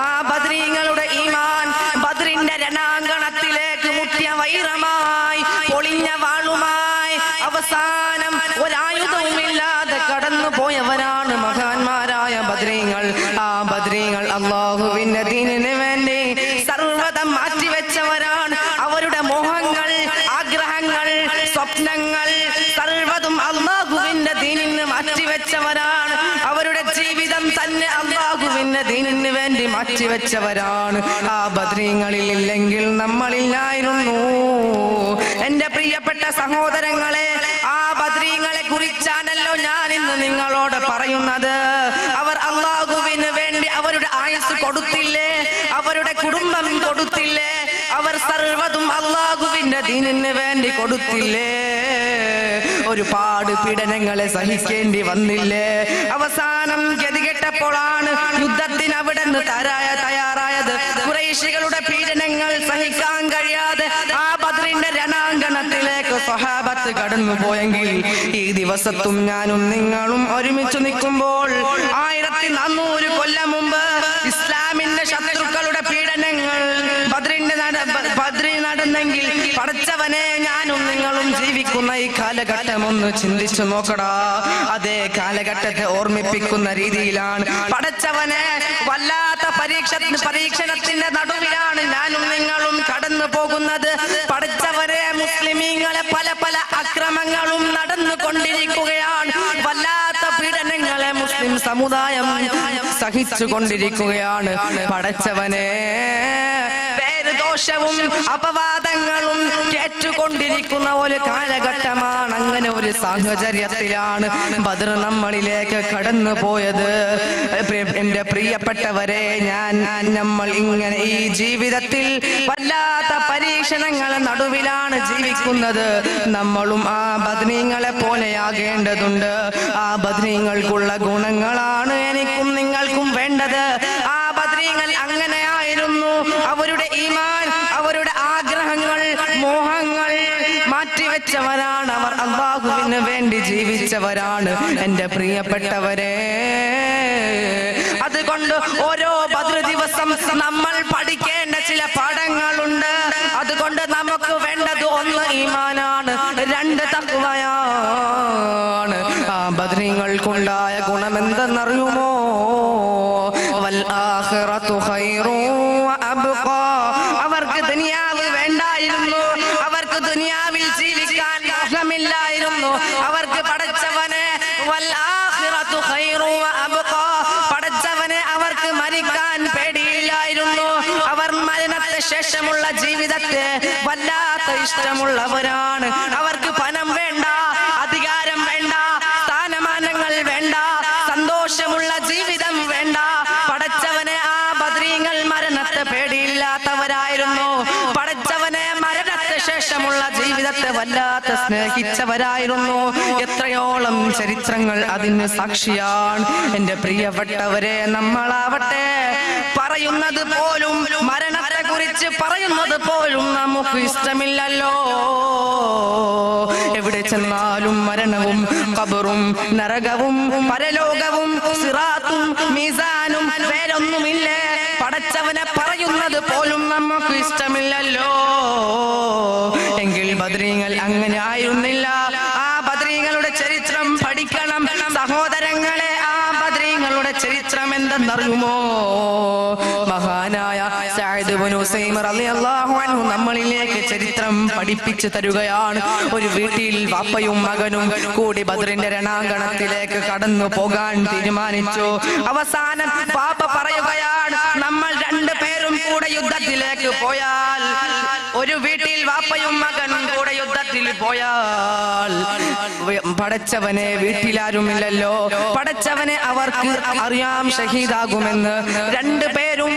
ആ ബദ്രീങ്ങളുടെ ഈമാൻ ബദ്രിന്റെ രണാങ്കണത്തിലേക്ക് മുട്ടിയ വൈരമായി പൊളിഞ്ഞ വാളുമായി അവസാനം ഒരായുധവുമില്ലാതെ കടന്നു പോയവരാണ് മഹാന്മാരായ ബദ്രീങ്ങൾ. ആ ബദ്രീങ്ങൾ അല്ലാഹുവിന്റെ ദീനിന് വേണ്ടി സർവ്വതം മാറ്റിവെച്ചവരാണ്. അവരുടെ മോഹങ്ങൾ, ആഗ്രഹങ്ങൾ, സ്വപ്നങ്ങൾ സർവ്വതും അല്ലാഹുവിന്റെ ദീനിന് മാറ്റിവെച്ചവരാണ്. അവരുടെ ജീവിതം തന്നെ അല്ലാഹുവിന്റെ ദീനിന് വേണ്ടി മാറ്റിവെച്ചവരാണ്. ആ ബദ്രീങ്ങളിൽ ഇല്ലെങ്കിൽ നമ്മളില്ലായിരുന്നു. എന്റെ പ്രിയപ്പെട്ട സഹോദരങ്ങളെ, ആ ബദ്രീങ്ങളെ കുറിച്ചാണല്ലോ ഞാൻ ഇന്ന് നിങ്ങളോട് പറയുന്നത്. അവർ അല്ലാഹുവിന് വേണ്ടി അവരുടെ ആയുസ് കൊടുത്തില്ലേ? അവരുടെ കുടുംബം കൊടുത്തില്ലേ? അവർ സർവ്വതും അല്ലാഹുവിന്റെ ദീനിന് വേണ്ടി കൊടുത്തില്ലേ? ഒരുപാട് പീഡനങ്ങളെ സഹിക്കേണ്ടി വന്നില്ലേ? അവസാനം ഗതികെട്ടപ്പോഴാണ് യുദ്ധത്തിന് അവിടെ നിന്ന് തയ്യാറായത്. ഖുറൈശികളുടെ പീഡനങ്ങൾ സഹിക്കാൻ കഴിയാതെ ആ ബദ്രിന്റെ രണാങ്കണത്തിലേക്ക് സ്വഹാബത്ത് കടന്നു പോയെങ്കിൽ ഈ ദിവസത്തും ഞാനും നിങ്ങളും ഒരുമിച്ച് നിൽക്കുമ്പോൾ 1400 കൊല്ലം മുമ്പ് ഇസ്ലാമിന്റെ ശത്രുക്കളുടെ പീഡനങ്ങൾ ബദ്രിൽ നടന്നെങ്കിൽ പടച്ചവനെ, ഞാനും നിങ്ങളും ജീവിക്കുന്ന ഈ കാലഘട്ടം ഒന്ന് ചിന്തിച്ചു നോക്കടാ. അതേ കാലഘട്ടത്തെ ഓർമ്മിപ്പിക്കുന്ന രീതിയിലാണ് പടച്ചവനെ, വല്ലാത്ത പരീക്ഷണത്തിന്റെ നടുവിലാണ് ഞാനും നിങ്ങളും കടന്നു പോകുന്നത്. പടച്ചവനെ, മുസ്ലിമീങ്ങളെ പല പല അക്രമങ്ങളും നടന്നുകൊണ്ടിരിക്കുകയാണ്. വല്ലാത്ത പീഡനങ്ങളെ മുസ്ലിം സമുദായം സഹിച്ചു കൊണ്ടിരിക്കുകയാണ്. പടച്ചവനെ, ദോഷവും അപവാദങ്ങളും കേട്ടുകൊണ്ടിരിക്കുന്ന ഒരു കാലഘട്ടമാണ്. അങ്ങനെ ഒരു സാഹചര്യത്തിലാണ് ബദർ നമ്മളിലേക്ക് കടന്നു പോയത്. എന്റെ പ്രിയപ്പെട്ടവരെ, നമ്മൾ ഇങ്ങനെ ഈ ജീവിതത്തിൽ വല്ലാത്ത പരീക്ഷണങ്ങളെ നടുവിലാണ് ജീവിക്കുന്നത്. നമ്മളും ആ ബദ്രീങ്ങളെ പോലെയാകേണ്ടതുണ്ട്. ആ ബദ്രീങ്ങൾക്കുള്ള ഗുണങ്ങളാണ് എനിക്കും നിങ്ങൾക്കും വേണ്ടത്. ആ ബദ്രീങ്ങൾ അങ്ങനെയായിരുന്നു. അവരുടെ ഈമാൻ, അവരുടെ ആഗ്രഹങ്ങൾ, മോഹങ്ങൾ മാറ്റിവെച്ചവരാണ്. അവർ അല്ലാഹുവിന് വേണ്ടി ജീവിച്ചവരാണ്. എന്റെ പ്രിയപ്പെട്ടവരെ, അതുകൊണ്ട് ഓരോ ബദ്ർ ദിവസം നമ്മൾ പഠിക്കേണ്ട ചില പാഠങ്ങളുണ്ട്. അതുകൊണ്ട് നമുക്ക് വേണ്ടത് 1 ഈമാനാണ്, 2 തഖ്വയാണ്. ആ ബദ്രീങ്ങൾക്കുണ്ടായ ഗുണം എന്തെന്നറിയുമോ? വൽ ആഖിറതു ഖൈറു വ അബ്ഖാ. അവർക്ക് ദുനിയാവ് വേണ്ടായിരുന്നു. അവർക്ക് ദുനിയാവിൽ ജീവിക്കാൻ മോഹമില്ലായിരുന്നു. അവർക്ക് പടച്ചവനെ, വൽ ആഖിറതു ഖൈറു വ അബ്ഖാ, പടച്ചവനെ, അവർക്ക് മരിക്കാൻ പേടിയില്ലായിരുന്നു. അവർ മരണത്തെ ശേഷമുള്ള ജീവിതത്തെ വല്ലാത്ത ഇഷ്ടമുള്ളവരാണ്. അവർക്ക് പണം വേണ്ട, അധികാരം വേണ്ട, സ്ഥാനമാനങ്ങൾ വേണ്ട, സന്തോഷമുള്ള ജീവിതം വേണ്ട. പടച്ചവനെ, ആ ബദ്രീങ്ങൾ മരണത്തെ പേടിയില്ലാത്തവരായിരുന്നു. പടച്ചവനെ, മരണത്തെ ശേഷമുള്ള ജീവിതത്തെ വല്ലാത്ത സ്നേഹിച്ചവരായിരുന്നു. എത്രയോളം ചരിത്രങ്ങൾ അതിന് സാക്ഷിയാണ്. എന്റെ പ്രിയപ്പെട്ടവരെ, നമ്മളാവട്ടെ പറയുന്നത് പോലും, മരണത്തെ കുറിച്ച് പറയുന്നത് പോലും നമുക്ക് ഇഷ്ടമില്ലല്ലോ. എവിടെ ചെന്നാലും മരണവും ഖബറും നരകവും പരലോകവും സിറാത്തും മീസാനും വേറൊന്നുമില്ലേ? പടച്ചവനെ പറയുന്നത് പോലും നമുക്ക് ഇഷ്ടമില്ലല്ലോ. എങ്കിൽ ബദ്രീങ്ങൾ അങ്ങനെ ആയിരുന്നില്ല. ആ അറിയുമോ? മഹാനായ സഅദ് ഇബ്നു ഉസൈം റളിയല്ലാഹു അൻഹു നമ്മളിലേക്ക് ചരിത്രം പഠിപ്പിച്ചു തരുകയാണ്. ഒരു വീട്ടിൽ വാപ്പയും മകനും കൂടി ബദ്രിന്റെ രണാങ്കണത്തിലേക്ക് കടന്നു പോകാൻ തീരുമാനിച്ചു. അവസാനം പാപ്പ പറയുകയാണ്, നമ്മൾ രണ്ടുപേരും കൂടെ യുദ്ധത്തിലേക്ക് പോയാൽ, ഒരു വീട്ടിൽ വാപ്പയും മകനും കൂടെ യുദ്ധത്തിൽ പോയാൽ പടച്ചവനെ വീട്ടിലാരുമില്ലല്ലോ, പടച്ചവനെ അവർക്ക് അറിയാം ഷഹീദാകുമെന്ന്. രണ്ടുപേരും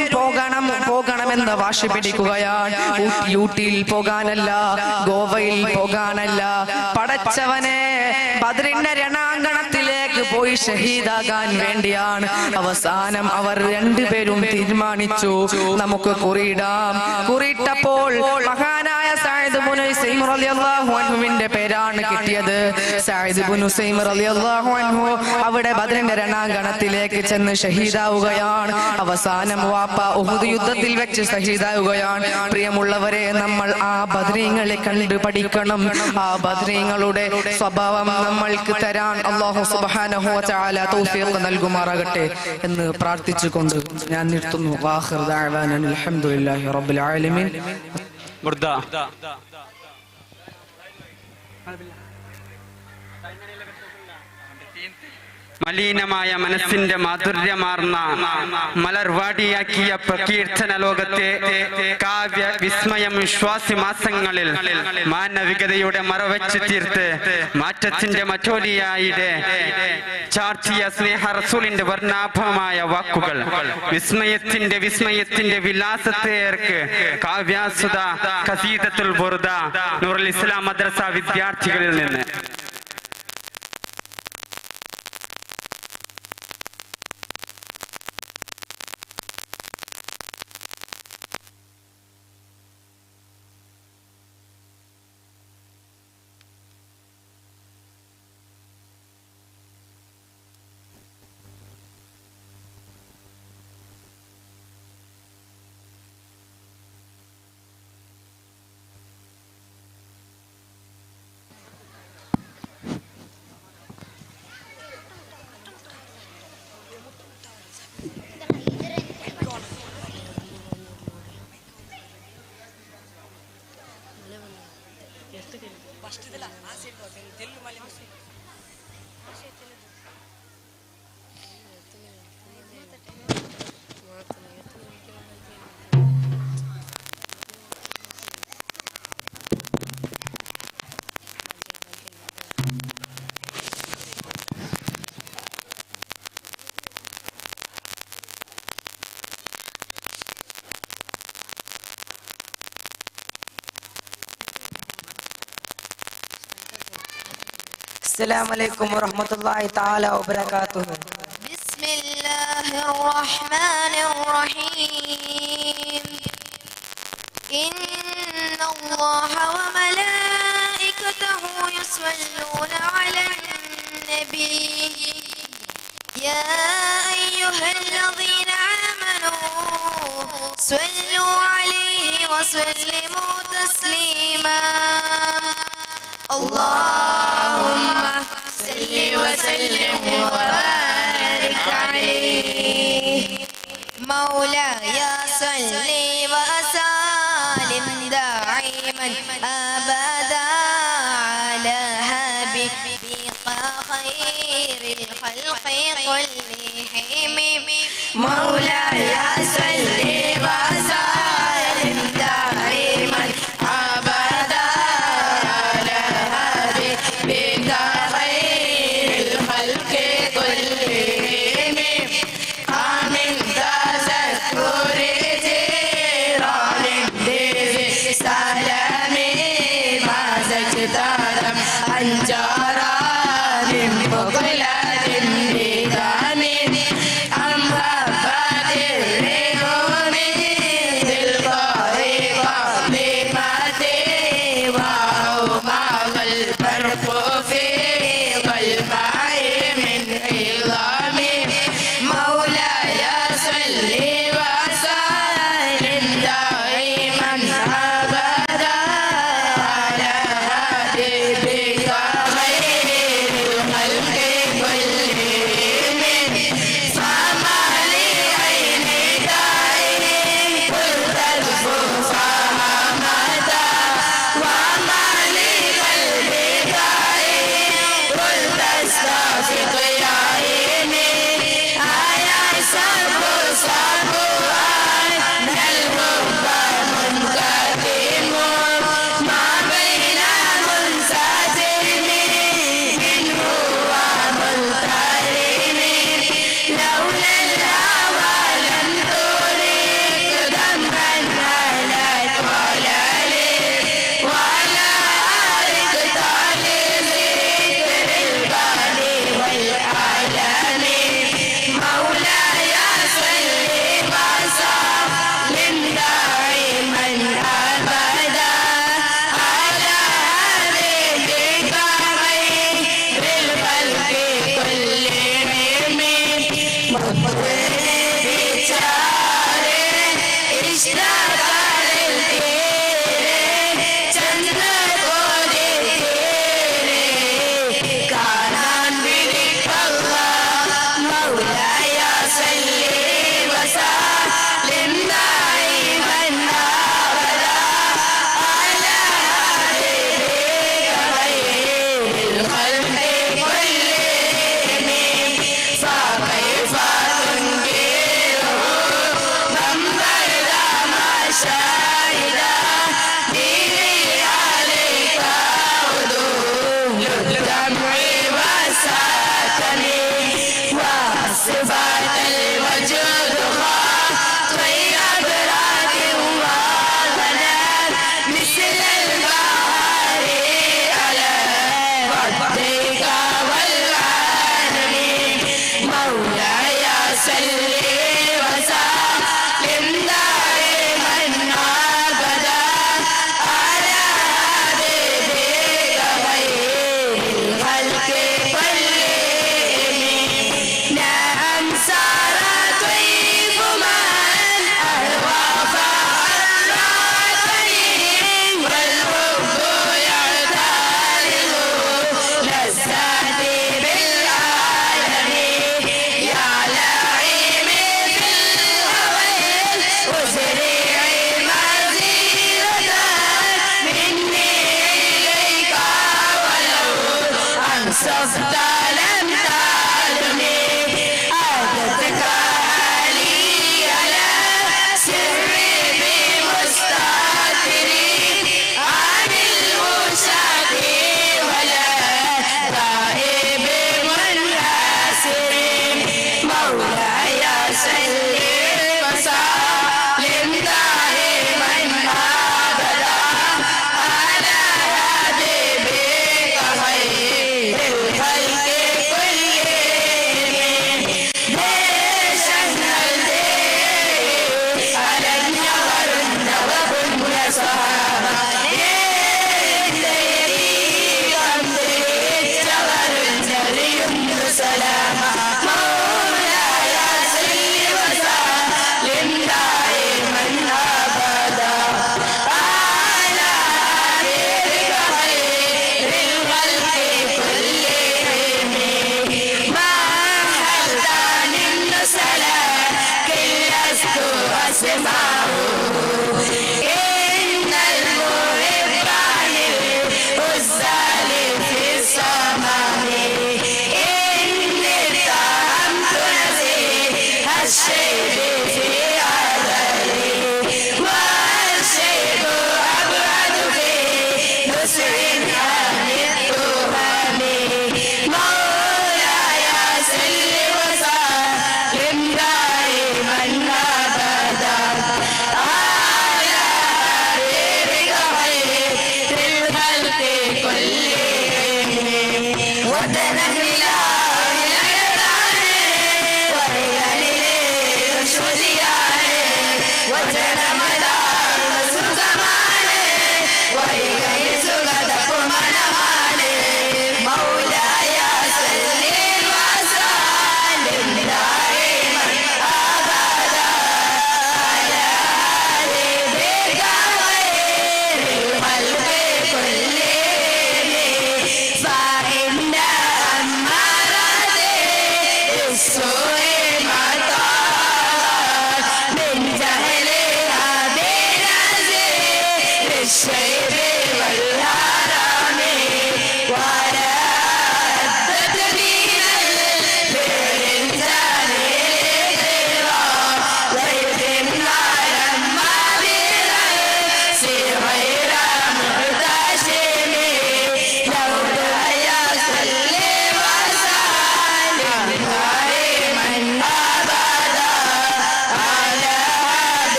പോകണമെന്ന് വാശി പിടിക്കുകയാണ്. ഊട്ടിയിൽ പോകാനല്ല, ഗോവയിൽ പോകാനല്ല, പടച്ചവനെ ബദ്രിന്റെ രണാങ്കണത്തിലേക്ക് പോയി ഷഹീദാകാൻ വേണ്ടിയാണ്. അവസാനം അവർ രണ്ടുപേരും തീരുമാനിച്ചു, നമുക്ക് കുറിയിടാം. കുറിയിട്ടപ്പോൾ മഹാനായ സഅദ് ഇബ്നു ഉസൈം റളിയല്ലാഹു അൻഹുവിന്റെ പേരാണ് കിട്ടിയത്. സഅദ് ഇബ്നു ഉസൈം റളിയല്ലാഹു അൻഹു അവിടെ ബദ്രിന്റെ രണാങ്കണത്തിലേക്ക് ചെന്ന് ഷഹീദാവുകയാണ്. അവസാനം വാപ്പ ഉഹുദ് യുദ്ധത്തിൽ വെച്ച് ഷഹീദാവുകയാണ്. പ്രിയമുള്ളവരെ, നമ്മൾ ആ ബദ്രീങ്ങളെ കണ്ടു പഠിക്കണം. ആ ബദ്രീങ്ങളുടെ സ്വഭാവം നമ്മൾക്ക് തരാൻ അല്ലാഹു സുബ്ഹാനഹു വ തആല തൗഫീഖ് നൽകുമാറാകട്ടെ എന്ന് പ്രാർത്ഥിച്ചുകൊണ്ട് ഞാൻ നിർത്തുന്നു. വാഖിർ ദഅവാന അൽഹംദുലില്ലാഹി റബ്ബിൽ ആലമീൻ. മലീനമായ മനസ്സിന്റെ മാധുര്യമാർന്ന മലർവാടിയാക്കിയ പ്രകീർത്തന ലോകത്തെ കാവ്യ വിസ്മയം വിശ്വാസി മാസങ്ങളിൽ മാനവികതയുടെ മറവച്ച് തീർത്ത് മാറ്റത്തിന്റെ മറ്റോലിയായിട്ട് ചാർത്തിയ സ്നേഹ റസൂലിന്റെ വർണ്ണാഭമായ വാക്കുകൾ വിസ്മയത്തിന്റെ വിലാസത്തേർക്ക് കാവ്യാസുത ഖസീദത്തുൽ ബുർദ നൂറുൽ ഇസ്ലാം മദ്രസ വിദ്യാർത്ഥികളിൽ നിന്ന്. السلام عليكم ورحمة الله تعالى وبركاته. بسم الله الرحمن الرحيم. إن الله وملائكته يصلون على النبي يا أيها الذين آمنوا صلوا عليه وسلموا تسليما. اللهم صل وسلم وبارك عليه. مولاي صل وسلم دائما أبدا على حبيبك خير الخلق كلهم. مولاي صل وسلم دائما أبدا على حبيبك خير الخلق كلهم. آمين تذكر جيران سلامي ما زجتهم أنجاران بغلة بدام أم هبت الريح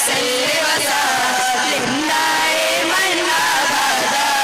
صل وسلم دائما أبدا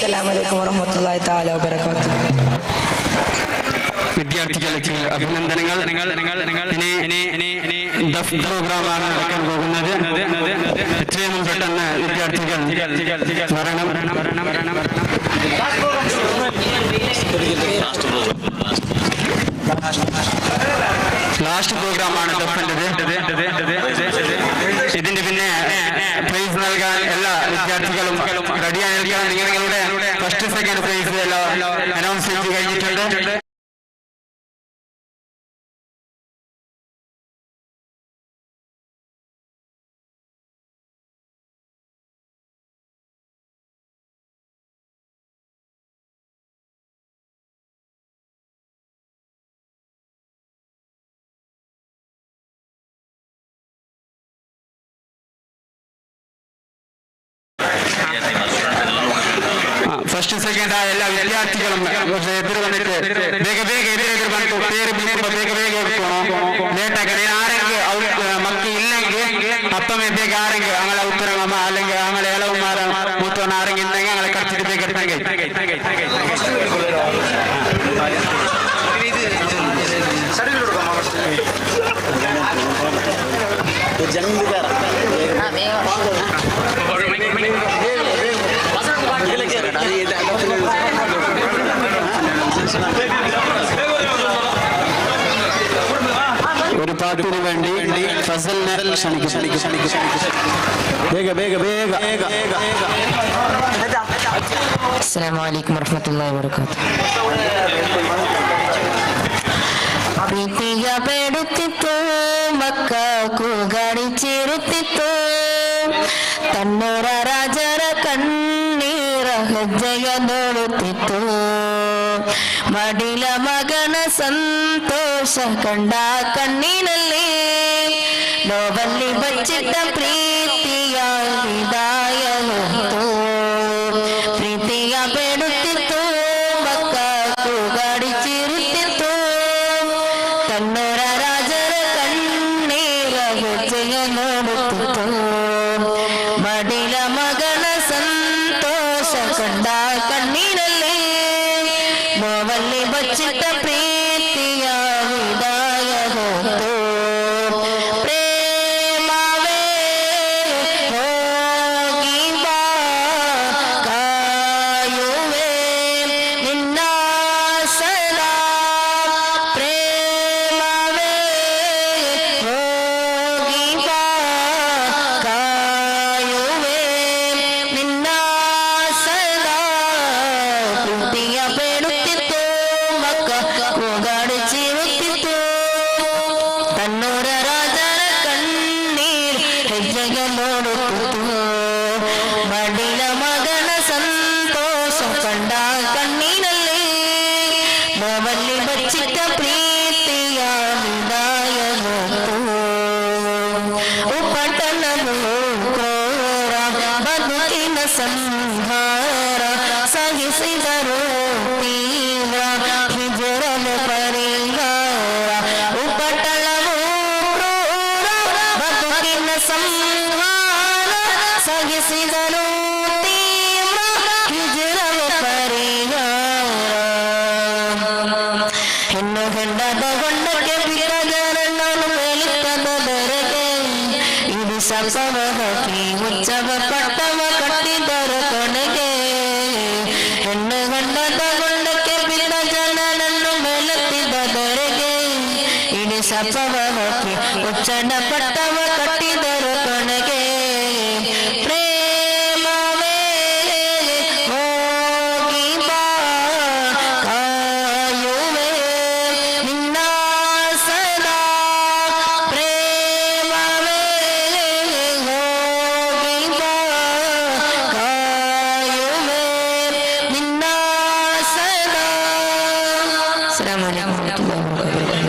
അസ്സലാമു അലൈക്കും വറഹ്മത്തുള്ളാഹി തആല വബറകാതുഹു. വിദ്യാർത്ഥികൾക്ക് അഭിനന്ദനങ്ങൾ. ദഫ് പ്രോഗ്രാമാണ് നടക്കാൻ പോകുന്നത്. എത്രയും പെട്ടെന്ന് വിദ്യാർത്ഥികൾ വരണം. ലാസ്റ്റ് പ്രോഗ്രാമാണ് ദഫിൻ്റെത്. ഇതിന്റെ പിന്നെ പ്രൈസ് നൽകാൻ എല്ലാ വിദ്യാർത്ഥികളും റെഡിയായി നിൽക്കാൻ. നിങ്ങളുടെ ഫസ്റ്റ് സെക്കൻഡ് പ്രൈസ് അനൗൺസ് ചെയ്ത് കഴിഞ്ഞിട്ടുണ്ട്. ഫസ്റ്റ് സെക്കൻഡ് ആയ എല്ലാ വിദ്യാർത്ഥികളും എതിർ വന്നിട്ട് വേഗം എതിർ വന്നിട്ട് പേര് വിളിക്കുമ്പോൾ വേഗം എടുക്കണം. ലേട്ടാക്കാൻ ആരെങ്കിലും മക്കൾ ഇല്ലെങ്കിൽ അപ്പമേ വേഗം ആരെങ്കിലും അങ്ങനെ ഉത്തരം അല്ലെങ്കിൽ അങ്ങനെ ഇളവന്മാർ മൂത്തവൻ ആരെങ്കിലും ഉണ്ടെങ്കിൽ അങ്ങനെ കടിച്ചിട്ട് വേഗം എടുത്തെങ്കിൽ ഒരു പാട്ടിന് വേണ്ടി ഫസലിനെ ക്ഷണിക്കും. അസ്സലാമു അലൈക്കും വറഹ്മത്തുള്ളാഹി വബറകാതുഹു. ಪ್ರೀತಿಯ ಬೇಡುತ್ತಿತ್ತು ಮಕ್ಕಳು ಗಡಿಚಿರುತ್ತಿತ್ತು ತನ್ನೂರ ರಾಜರ ಕಣ್ಣೀರ ಹೆಜ್ಜೆಯ ನೋಡುತ್ತಿತ್ತು ಮಡಿಲ ಮಗನ ಸಂತೋಷ ಕಂಡ ಕಣ್ಣಿನಲ್ಲಿ ನೋವಲ್ಲಿ ಬಚ್ಚಿಟ್ಟ ಪ್ರೀತಿಯ ವಿದಾಯ ಹೊತ್ತು ಪ್ರೀತಿಯ ಬೇಡುತ್ತಿತ್ತು ಮಕ್ಕಳು ಗಡಿಚಿರುತ್ತಿತ್ತು ತನ್ನೂರ ರಾಜರ ಕಣ್ಣೀರ ಹೆಜ್ಜೆಯ ನೋಡುತ್ತಿತ್ತು ಮಡಿಲ ಮಗನ ಸಂತೋಷ ಕಂಡ ಕಣ್ಣಿನಲ್ಲಿ ನೋವಲ್ಲಿ ಬಚ್ಚಿಟ್ಟ ಪ್ರೀತಿಯ ವಿದಾಯ ಹೊತ್ತು ಪ್ರೇಮವೇ ಹೋಗಿ ಬಾ ಕಾಯುವೆ ನಿನ್ನ ಸದಾ ಪ್ರೇಮವೇ ಹೋಗಿ ಬಾ ಕಾಯುವೆ ನಿನ್ನ ಸದಾ ಪ್ರೀತಿಯ ಬೇಡುತ್ತಿತ್ತು ಮಕ್ಕಳು ಗಡಿಚಿರುತ್ತಿತ್ತು ತನ್ನೂರ ರಾಜರ ಕಣ್ಣೀರ್ ಹೆಜ್ಜೆಗೆ ನೋಡುತ್ತಿತ್ತು ಮಡಿಲ ಮಗನ ಸಂತೋಷ ಕಂಡ ಕಣ್ಣಿನಲ್ಲಿ ನೋವಲ್ಲಿ ಬಚ್ಚಿಟ್ಟ ಪ್ರೀತಿಯ ವಿದಾಯ ಹೊತ್ತು ಉಪಟನವು ಕ್ರೂರ ಬದುಕಿನ ಸಂಹಾರ ಸಹಿಸಿದರು ತೀವ್ರ ಹಿಜರಲು ಪರಿಹಾರ ಉಪಟಳವು ಕ್ರೂರ ಬದುಕಿನ ಸಂಹಾರ ಸಹಿಸಿದರು ತೀವ್ರ ಹಿಜರಲು ಪರಿಹಾರ ಹೆಣ್ಣು ಹೆಂಡದ ಹೊಂಡಕ್ಕೆ ಬಿಡದರಣ್ಣನು ಮೇಲಿಕ್ಕದ ಬೆರಗೆ ಇದು ಸಪವ ಹಾಕಿ ಉಚ್ಚವ ಪಟ್ಟವ ಕಟ್ಟಿದರ ಕೊನೆಗೆ ಹೆಣ್ಣು ಗಂಡದ ಹೊಂಡಕ್ಕೆ ಬಿಡ ಜನನನ್ನು ಮೇಲೆತ್ತಿದ ಬೆರಗೆ ಇಡೀ ಸಪವ ಹಾಕಿ ಉಚ್ಚನ ಪಟ್ಟವ ಕಟ್ಟಿದರ ಕೊನೆಗೆ ಪ್ರೇಮವೇ ಹೋಗಿ ಬಾ ಕಾಯುವೆ ನಿನ್ನ ಸದಾ ಪ್ರೇಮವೇ ಹೋಗಿ ಬಾ ಕಾಯುವೆ ನಿನ್ನ ಸದಾ. ಅಸ್ಸಲಾಮು ಅಲೈಕುಂ ವರಹ್ಮತುಲ್ಲಾಹಿ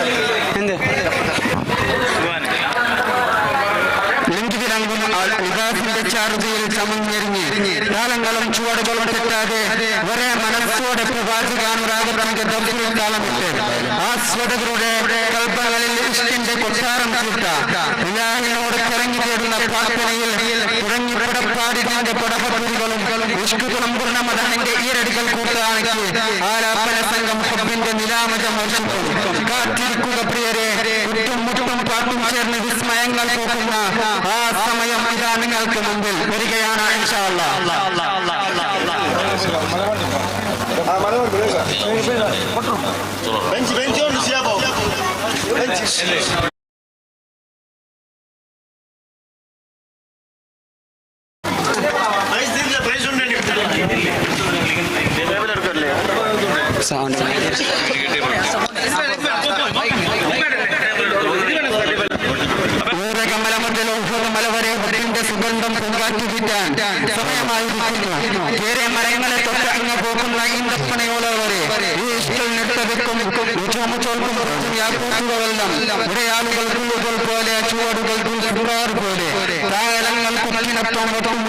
ವಬರಕಾತುಹು. കണ്ണുകളിൽ ചമഞ്ഞെരിഞ്ഞ് കാലങ്ങളും ചുവടുകളും തെറ്റാതെ ഒരേ മനസ്സോടെ പ്രവാചകാനുരാഗത്തിന്റെ ദർശനം കാലമിട്ട് ആസ്വദകരുടെ കൽപ്പനകളിൽ ഇഷ്ടിന്റെ കൊട്ടാരം തീർത്ത ഇലാഹിനോട് കറങ്ങി തേടുന്ന പ്രാർത്ഥനയിൽ തുടങ്ങി പടപ്പാടിന്റെ പടപൂരികളും ഇഷ്കുകളും പൂർണ്ണമതന്റെ ഈരടികൾ കൂട്ടാണെങ്കിൽ ആലാപന സംഘം ഹബ്ബിന്റെ നിലാമജം വർഷിക്കും. കാത്തിരിക്കുക പ്രിയരെ, കുറ്റും മുട്ടും പാട്ടും ചേർന്ന് വിസ്മയങ്ങൾ പോക്കുന്ന ആ സമയം ഇതാ നിങ്ങൾക്ക് മുമ്പിൽ വരികയാണ് ഇൻഷാ അല്ലാഹ്. മല വരെ ഹൃദയന്റെ സുഗന്ധം പൊങ്കാറ്റുകിട്ടാൻ സമയമായിരിക്കുന്നു. കേരെ മരങ്ങളെ തൊട്ട് അങ്ങ് പോകുന്ന ഈന്തപ്പനയോളം വരെ ഈ ഇഷ്ടൽ നിർത്തവെക്കും യാക്കൂട്ടുകളെല്ലാം ഉടയാളുകൾ പുല്ലുകൾ പോലെ ചുവടുകൾ പോലെ താളങ്ങൾ കുഞ്ഞിനൊപ്പം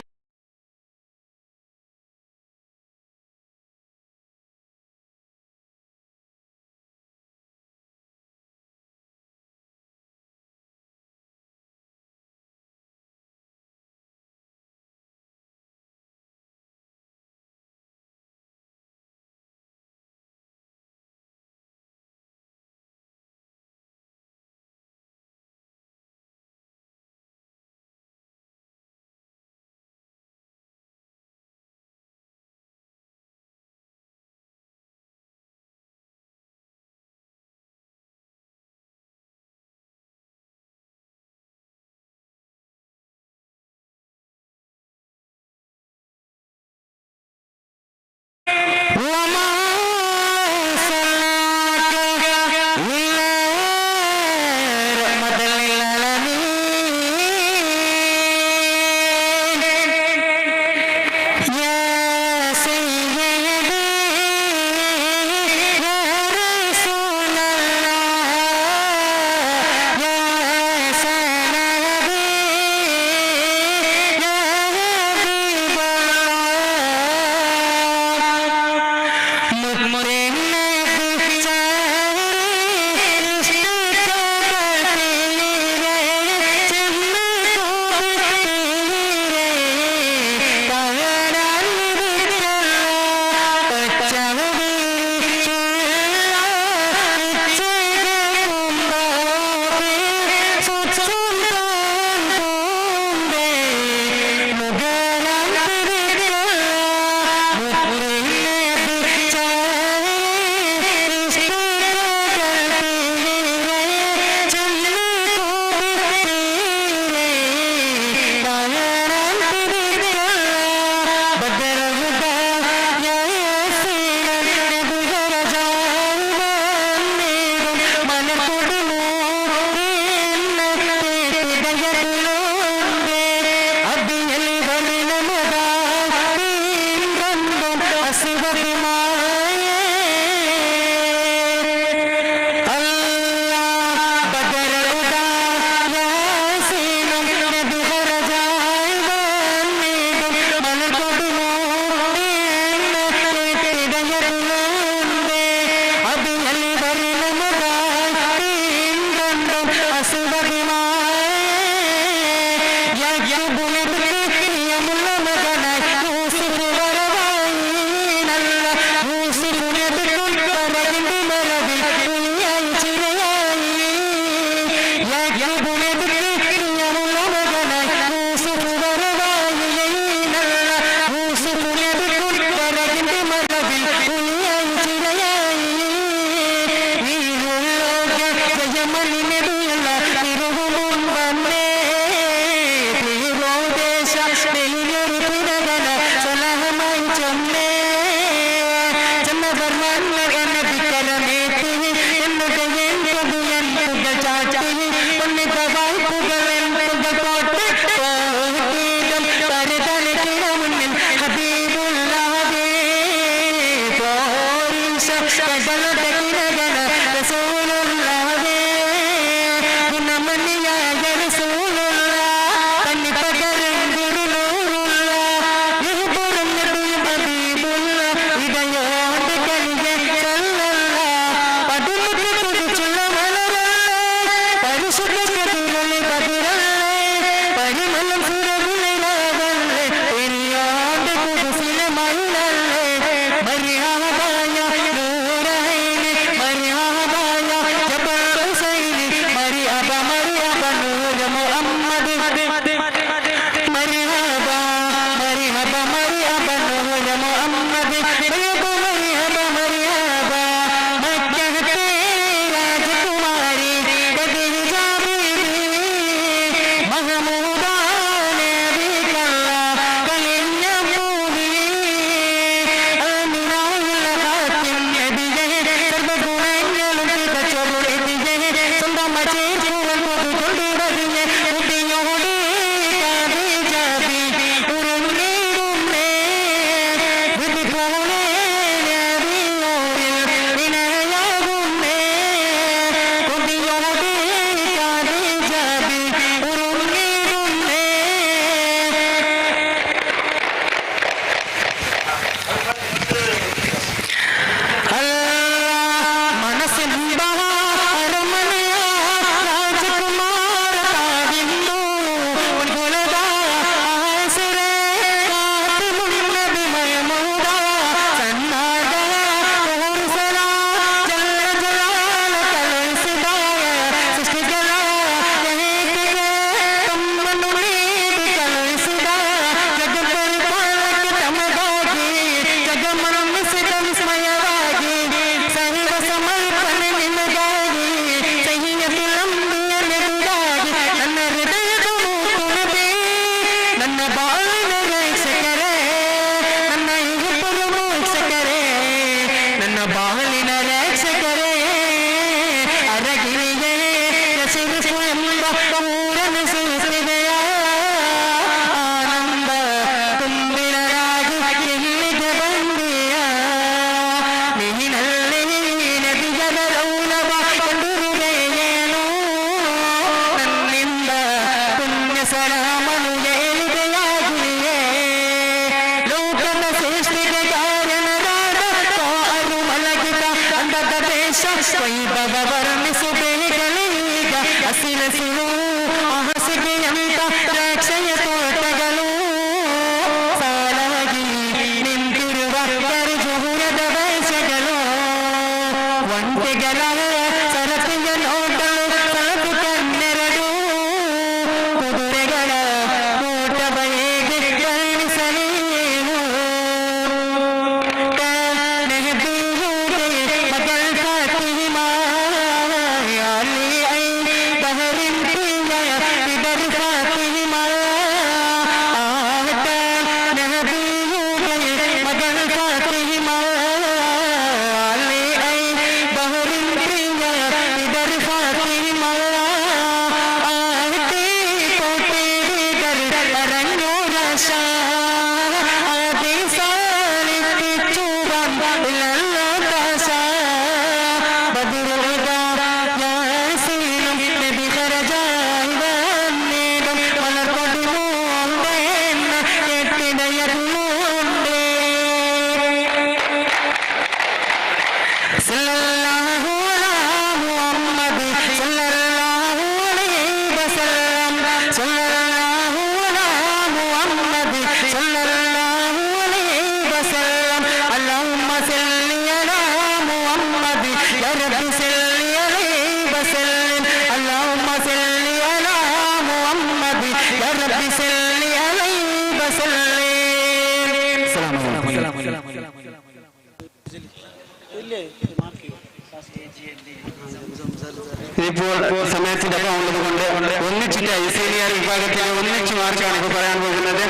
ഇപ്പോൾ സമയത്തിന്റെ അഭാവം ഉള്ളതുകൊണ്ട് ഒന്നിച്ചിട്ട് സീനിയർ വിഭാഗത്തിലെ ഒന്നിച്ച് മാർക്കാണ് ഇപ്പോൾ പറയാൻ പോകുന്നത്.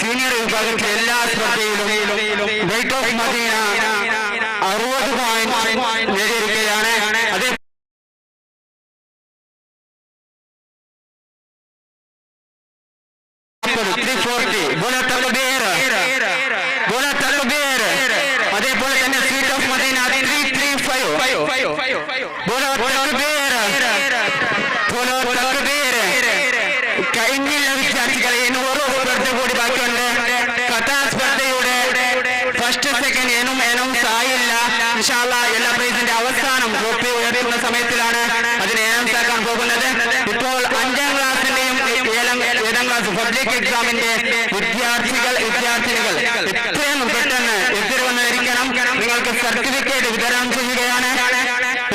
സീനിയർ വിഭാഗത്തിലെ എല്ലാ സ്പർദ്ധയിലും വെയിറ്റ് ഓഫ് മദീന 60 പോയിന്റ് നേടിയിരിക്കുകയാണ്. അതേ അതേപോലെ തന്നെ സ്വീറ്റ് ഓഫ് മദീന 335 കഴിഞ്ഞില്ല വിദ്യാർത്ഥികളെ ഓരോ സ്പർദ്ധ കൂടി ബാക്കിയുണ്ട്. കഥാ സ്പർദ്ധയുടെ ഫസ്റ്റ് സെക്കൻഡ് എനും സായില്ല. ഇൻഷാ അല്ലാഹ് എല്ലാ പ്രൈസിന്റെ അവസാനം ട്രോഫി ഉയർത്തുന്ന സമയത്തിലാണ് അതിനെ അനൗൺസ് ആക്കാൻ പോകുന്നത്. ഇപ്പോൾ 5ാം ക്ലാസ്സിന്റെയും 7ാം ക്ലാസ് പബ്ലിക് എക്സാമിന്റെ വിദ്യാർത്ഥിനികൾ എത്രയും പെട്ടെന്ന് എത്തിരി വന്നിരിക്കണം. നിങ്ങൾക്ക് സർട്ടിഫിക്കറ്റ് വിതരണം ചെയ്യുകയാണ്.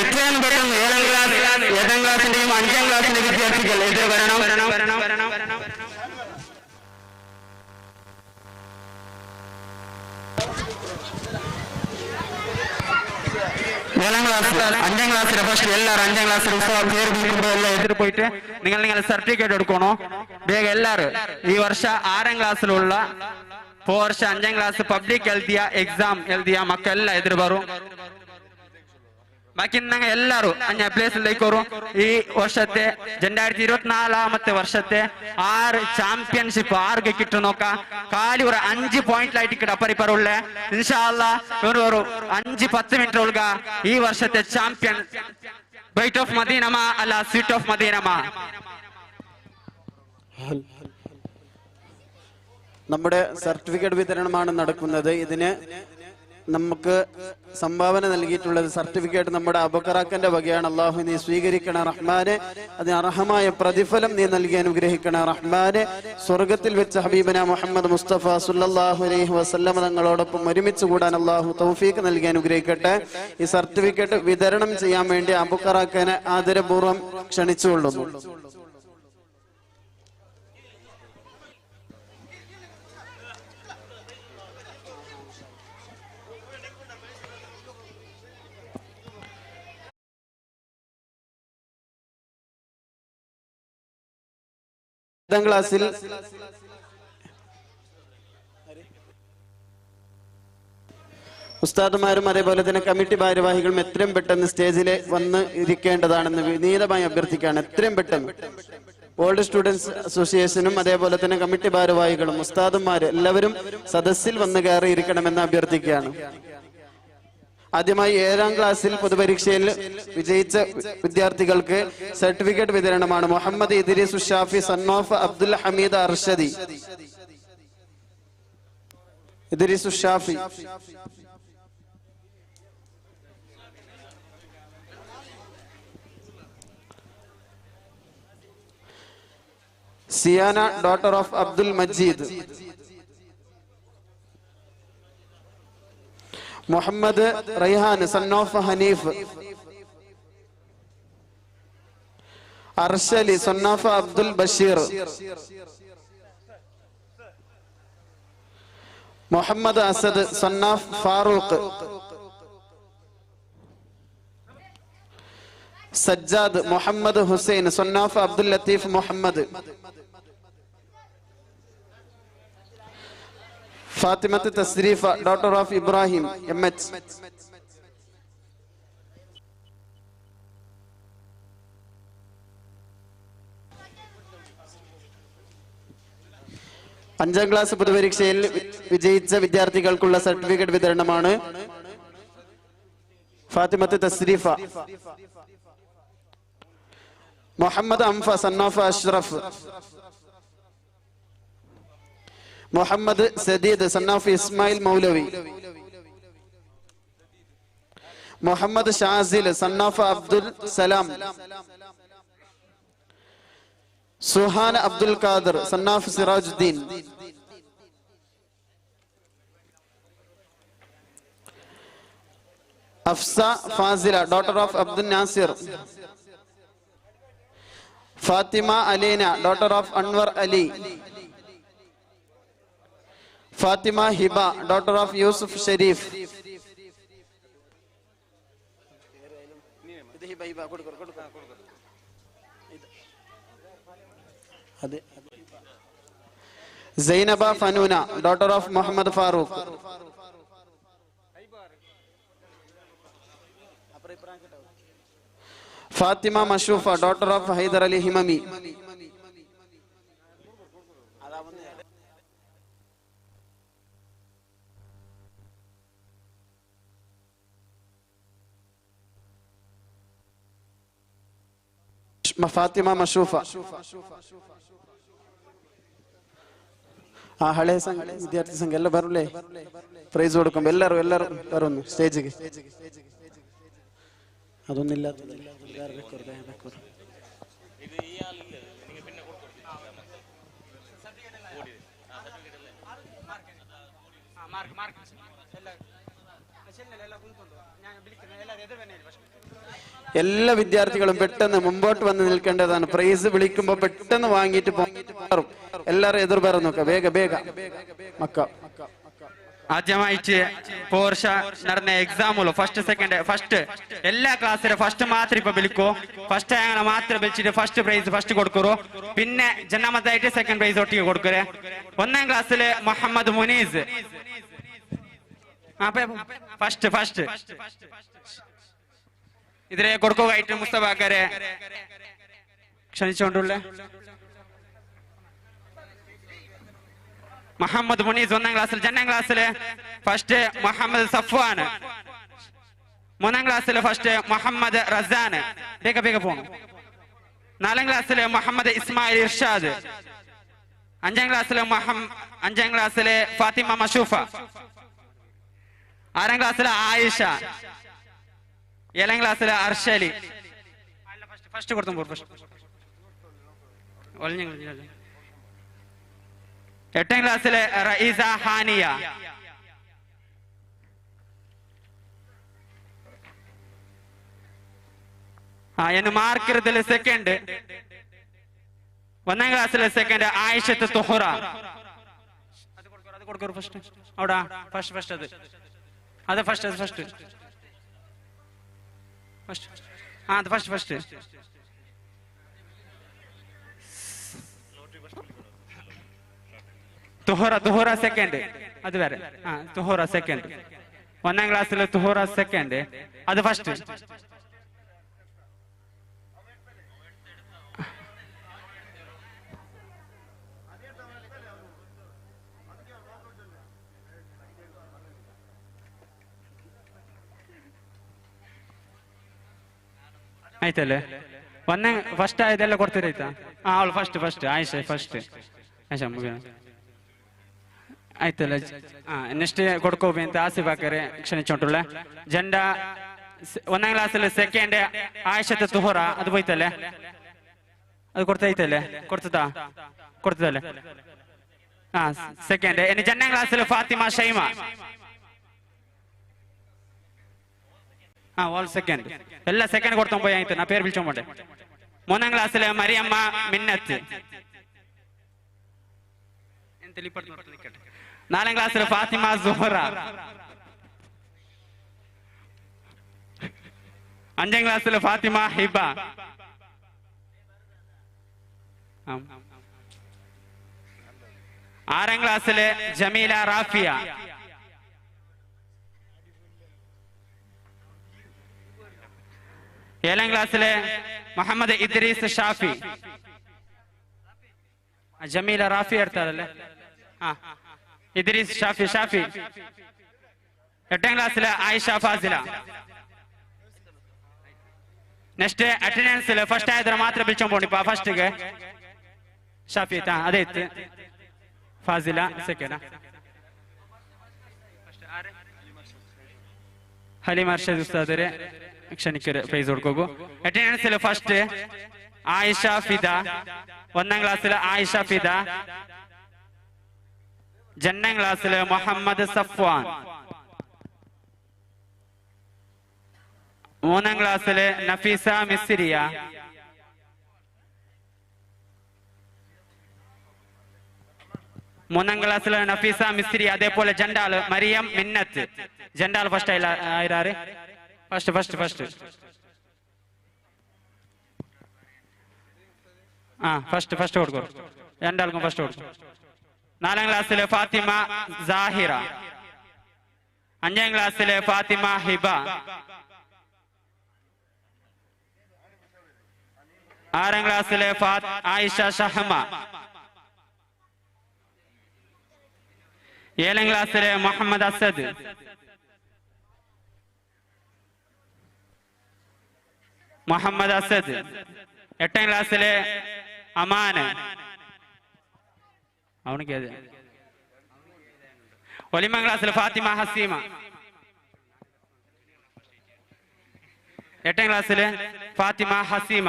എത്രയും പെട്ടെന്ന് 7ാം ക്ലാസിന്റെയും 5ാം ക്ലാസിന്റെ വിദ്യാർത്ഥികൾ എതിർ വരണം. ഏഴാം ക്ലാസ് 5ാം ക്ലാസ്സിലെ ഫസ്റ്റ് എല്ലാവരും 5ാം ക്ലാസ്സിൽ പേര് വിളിക്കുമ്പോൾ എല്ലാം എതിർ പോയിട്ട് നിങ്ങൾ സർട്ടിഫിക്കറ്റ് എടുക്കണോ വേഗം എല്ലാവരും. ഈ വർഷം 6ാം ക്ലാസ്സിലുള്ള വർഷം 5ാം ക്ലാസ് പബ്ലിക് എക്സാം എഴുതിയ മക്കളെല്ലാം എതിർ വരും. ബാക്കി എല്ലാവരും 5 പ്ലേസിലേക്ക് വരും. ഈ വർഷത്തെ 2024 വർഷത്തെ 6 ചാമ്പ്യൻഷിപ്പ് ആർക്ക് കിട്ടും നോക്കാം. കാലി ഒരു 5 പോയിന്റിലായിട്ട് കിടപ്പറിപ്പറുള്ള ഇൻഷാല്ലാ ഒരു 5-10 മിനിറ്റ് ഉൾക ഈ വർഷത്തെ ചാമ്പ്യൻ ബൈറ്റ് ഓഫ് മദീനമ അല്ല സ്വീറ്റ് ഓഫ് മദീനമ. നമ്മുടെ സർട്ടിഫിക്കറ്റ് വിതരണമാണ് നടക്കുന്നത്. ഇതിന് നമുക്ക് സംഭാവന നൽകിയിട്ടുള്ളത് സർട്ടിഫിക്കറ്റ് നമ്മുടെ അബൂബക്കറാക്കന്റെ വകയാണ്. അള്ളാഹു നീ സ്വീകരിക്കണ റഹ്മാനെ, അതിന് അർഹമായ പ്രതിഫലം നീ നൽകി അനുഗ്രഹിക്കണ റഹ്മാനെ. സ്വർഗത്തിൽ വെച്ച് ഹബീബന മുഹമ്മദ് മുസ്തഫ സല്ലല്ലാഹു അലൈഹി വസല്ലം തങ്ങളോടൊപ്പം ഒരുമിച്ച് കൂടാൻ അള്ളാഹു തൗഫീഖ് നൽകി അനുഗ്രഹിക്കട്ടെ. ഈ സർട്ടിഫിക്കറ്റ് വിതരണം ചെയ്യാൻ വേണ്ടി അബൂബക്കറാക്കനെ ആദരപൂർവ്വം ക്ഷണിച്ചുകൊള്ളുന്നു. ക്ലാസ്സിൽ ഉസ്താദുമാരും അതേപോലെ തന്നെ കമ്മിറ്റി ഭാരവാഹികളും എത്രയും പെട്ടെന്ന് സ്റ്റേജിൽ വന്ന് ഇരിക്കേണ്ടതാണെന്ന് വിനീതമായി അഭ്യർത്ഥിക്കുകയാണ്. എത്രയും പെട്ടെന്ന് ഓൾഡ് സ്റ്റുഡൻസ് അസോസിയേഷനും അതേപോലെ തന്നെ കമ്മിറ്റി ഭാരവാഹികളും ഉസ്താദുമാരും എല്ലാവരും സദസ്സിൽ വന്ന് കയറിയിരിക്കണമെന്ന് അഭ്യർത്ഥിക്കുകയാണ്. ആദ്യമായി 7ാം ക്ലാസ്സിൽ പൊതുപരീക്ഷയിൽ വിജയിച്ച വിദ്യാർത്ഥികൾക്ക് സർട്ടിഫിക്കറ്റ് വിതരണമാണ്. Muhammad Idrees Shafi son of Abdul Hameed Arshadi. Idrees Shafi Siyana daughter of Abdul Majeed. Muhammad Raihan son of Haneef. Arshali son of Abdul Basheer. Muhammad Asad son of Farooq. Sajjad Muhammad Hussain son of Abdul Latheef Muhammad. Fathimath Tasreefa daughter of Ibrahim MH. അഞ്ചാം ക്ലാസ് പൊതുപരീക്ഷയിൽ വിജയിച്ച വിദ്യാർത്ഥികൾക്കുള്ള സർട്ടിഫിക്കറ്റ് വിതരണമാണ്. Fathimath Tasreefa. Muhammad Amfa son of Ashraf. Muhammad Sadeed son of Ismail Moulavi. Muhammad Shazil sun of Abdul Salam. Suhan Abdul Khader son of Sirajuddeen. Afsa Fasila daughter of Abdul Nasir. Fathima Aleena daughter of Anwar Ali. Fathima Hiba daughter of Yusuf Shareef. Zainaba Fanoona daughter of Muhammad Farooq. Fathima Mashoofa daughter of Haider Ali Himami. Fathima Mashoofa. ആ ഹളേ സംഘ വിദ്യാർത്ഥി സംഘം എല്ലാം വരൂലേ? പ്രൈസ് കൊടുക്കുമ്പോ എല്ലാരും വരുന്നു സ്റ്റേജിക്ക്. അതൊന്നില്ലാത്ത എല്ലാ വിദ്യാർത്ഥികളും പെട്ടെന്ന് മുമ്പോട്ട് വന്ന് നിൽക്കേണ്ടതാണ്. പ്രൈസ് വിളിക്കുമ്പോ പെട്ടെന്ന് വാങ്ങിയിട്ട് എല്ലാരും എതിർ പറഞ്ഞു നോക്ക. വേഗ മക്ക ആദ്യമായിട്ട് പോർഷ നടന്ന എക്സാമുള്ളൂ ഫസ്റ്റ് എല്ലാ ക്ലാസ്സിലെ ഫസ്റ്റ് മാത്രം ഇപ്പൊ വിളിക്കൂ. ഫസ്റ്റ് ഞങ്ങളെ മാത്രം വിളിച്ചിട്ട് ഫസ്റ്റ് പ്രൈസ് ഫസ്റ്റ് കൊടുക്കൂ. പിന്നെ ജന്നാമത്തായിട്ട് സെക്കൻഡ് പ്രൈസ് ഒട്ടിക്ക് കൊടുക്കേ. 1ാം ക്ലാസ്സിലെ മുഹമ്മദ് മുനീസ് ഫസ്റ്റ് ഇതിലെ കൊടുക്കുകയായിട്ട് മുസ്തഫാക്കരെ ക്ഷണിച്ചുകൊണ്ടുള്ള മുഹമ്മദ് മുനീസ് 1ാം ക്ലാസ്സിൽ. 2ാം ക്ലാസ്സിലെ ഫസ്റ്റ് മുഹമ്മദ് സഫ്വാൻ. 3ാം ക്ലാസ്സിലെ ഫസ്റ്റ് മുഹമ്മദ് റസാൻ. വേഗം പോണു. 4ാം ക്ലാസ്സിലെ മുഹമ്മദ് ഇസ്മായിൽ ഇർഷാദ്. 5ാം ക്ലാസ്സിലെ ഫാത്തിമ മഷൂഫ. 6ാം ക്ലാസ്സിലെ ആയിഷ. 7ാം ക്ലാസ്സിലെ അർഷലി. ഫസ്റ്റ് കൊടുത്തു. 8ാം ക്ലാസ്സിലെ റഈസ ഹാനിയ. 2nd 1ാം ക്ലാസ്സിലെ second Ayishath Tuhra. First Tuhra second. അത് വേറെ. തുഹറ സെക്കൻഡ്. 1ാം ക്ലാസ്സിലെ തുഹറ സെക്കൻഡ്. അത് ഫസ്റ്റ്. ಆಯ್ತಲ್ಲ. ಫಸ್ಟ್ ಇದೆಲ್ಲ ಕೊಡ್ತೀರಾಯ್ತಾ? ಅವಳು ಫಸ್ಟ್ ಆಯಿಷ ಫಸ್ಟ್. ಆಯ್ತಲ್ಲ. ನೆಕ್ಸ್ಟ್ ಕೊಡ್ಕೋಬಿ ಅಂತ ಆಸಿಫಾಕರೆ ಕ್ಷಣಿಸೋಟುള്ള ಜಂಡ 1ാം ക്ലാസ്സിലെ സെക്കൻഡ് ആയിഷത്ത് തുഹറ. അത് പോയിത്തല്ലേ? അത് കൊടുത്തല്ലേ? കൊടുത്തതല്ലേ? സെക്കൻഡ്. ഇനി 2ാം ക്ലാസ്സിലെ ഫാത്തിമ ഷൈമ. ഓൾ സെക്കൻഡ്. എല്ലാ സെക്കൻഡ് കൊടുത്തോ പോയി ആയിട്ട് ನಾ പേര് വിളിച്ചോണ്ടേ. 3ാം ക്ലാസ്സിലെ മരിയമ്മ മിന്നത്ത്. 4ാം ക്ലാസ്സിലെ ഫാത്തിമ സുഹറ. 5ാം ക്ലാസ്സിലെ ഫാത്തിമ ഹിബ. 6ാം ക്ലാസ്സിലെ ജമീല റാഫിയ. 7ാം ക്ലാസ്സിലെ മുഹമ്മദ് ഇദ്രീസ് ഷാഫി. ജമീല റാഫി എടുത്താലല്ലേ? ഇദ്രീസ് ഷാഫി. 8ാം ക്ലാസ്സിലെ ആയിഷ ഫാസില. നെക്സ്റ്റ് അറ്റൻഡൻസിൽ ഫസ്റ്റ് ആയത്ര മാത്രം വിളിച്ചോണ്ടിപ്പോ ഫസ്റ്റ് ഷാഫി. അതെ ഫാസില സെക്കൻഡ്. ഹലീം അർഷദ് ഉസ്താദരെ ക്ഷണിക്കര് പ്രൈസ് കൊടുക്കൂ. അറ്റൻഡൻസിൽ ഫസ്റ്റ് ആയിഷ ഫിദ. 1ാം ക്ലാസ്സിലെ ആയിഷ ഫിദ. 2ാം ക്ലാസ്സിലെ മുഹമ്മദ് സഫ്വാൻ. 3ാം ക്ലാസ്സിലെ നഫീസ മിസ്രിയ. 3ാം ക്ലാസ്സിലെ നഫീസ മിസ്രി. അതേപോലെ ജണ്ടാല് മരിയം മിന്നത്ത്. ജണ്ടാൽ ഫസ്റ്റ് ആയിരാറ്. ഫസ്റ്റ് ഫസ്റ്റ് കൊടുക്കും. രണ്ടാൾക്കും ഫസ്റ്റ് കൊടുക്കും. 4ാം ക്ലാസ്സിലെ ഫാത്തിമ സാഹിറ. 5ാം ക്ലാസ്സിലെ ഫാത്തിമ ഹിബ. 6ാം ക്ലാസ്സിലെ ആയിഷ ഷഹമ. 7ാം ക്ലാസ്സിലെ മുഹമ്മദ് അസദ്. 8ാം ക്ലാസ്സിലെ അമാന്. അവനക്ക് 9ാം ക്ലാസ്സിലെ ഫാത്തിമ ഹസീമ. 8ാം ക്ലാസ്സിലെ ഫാത്തിമ ഹസീമ.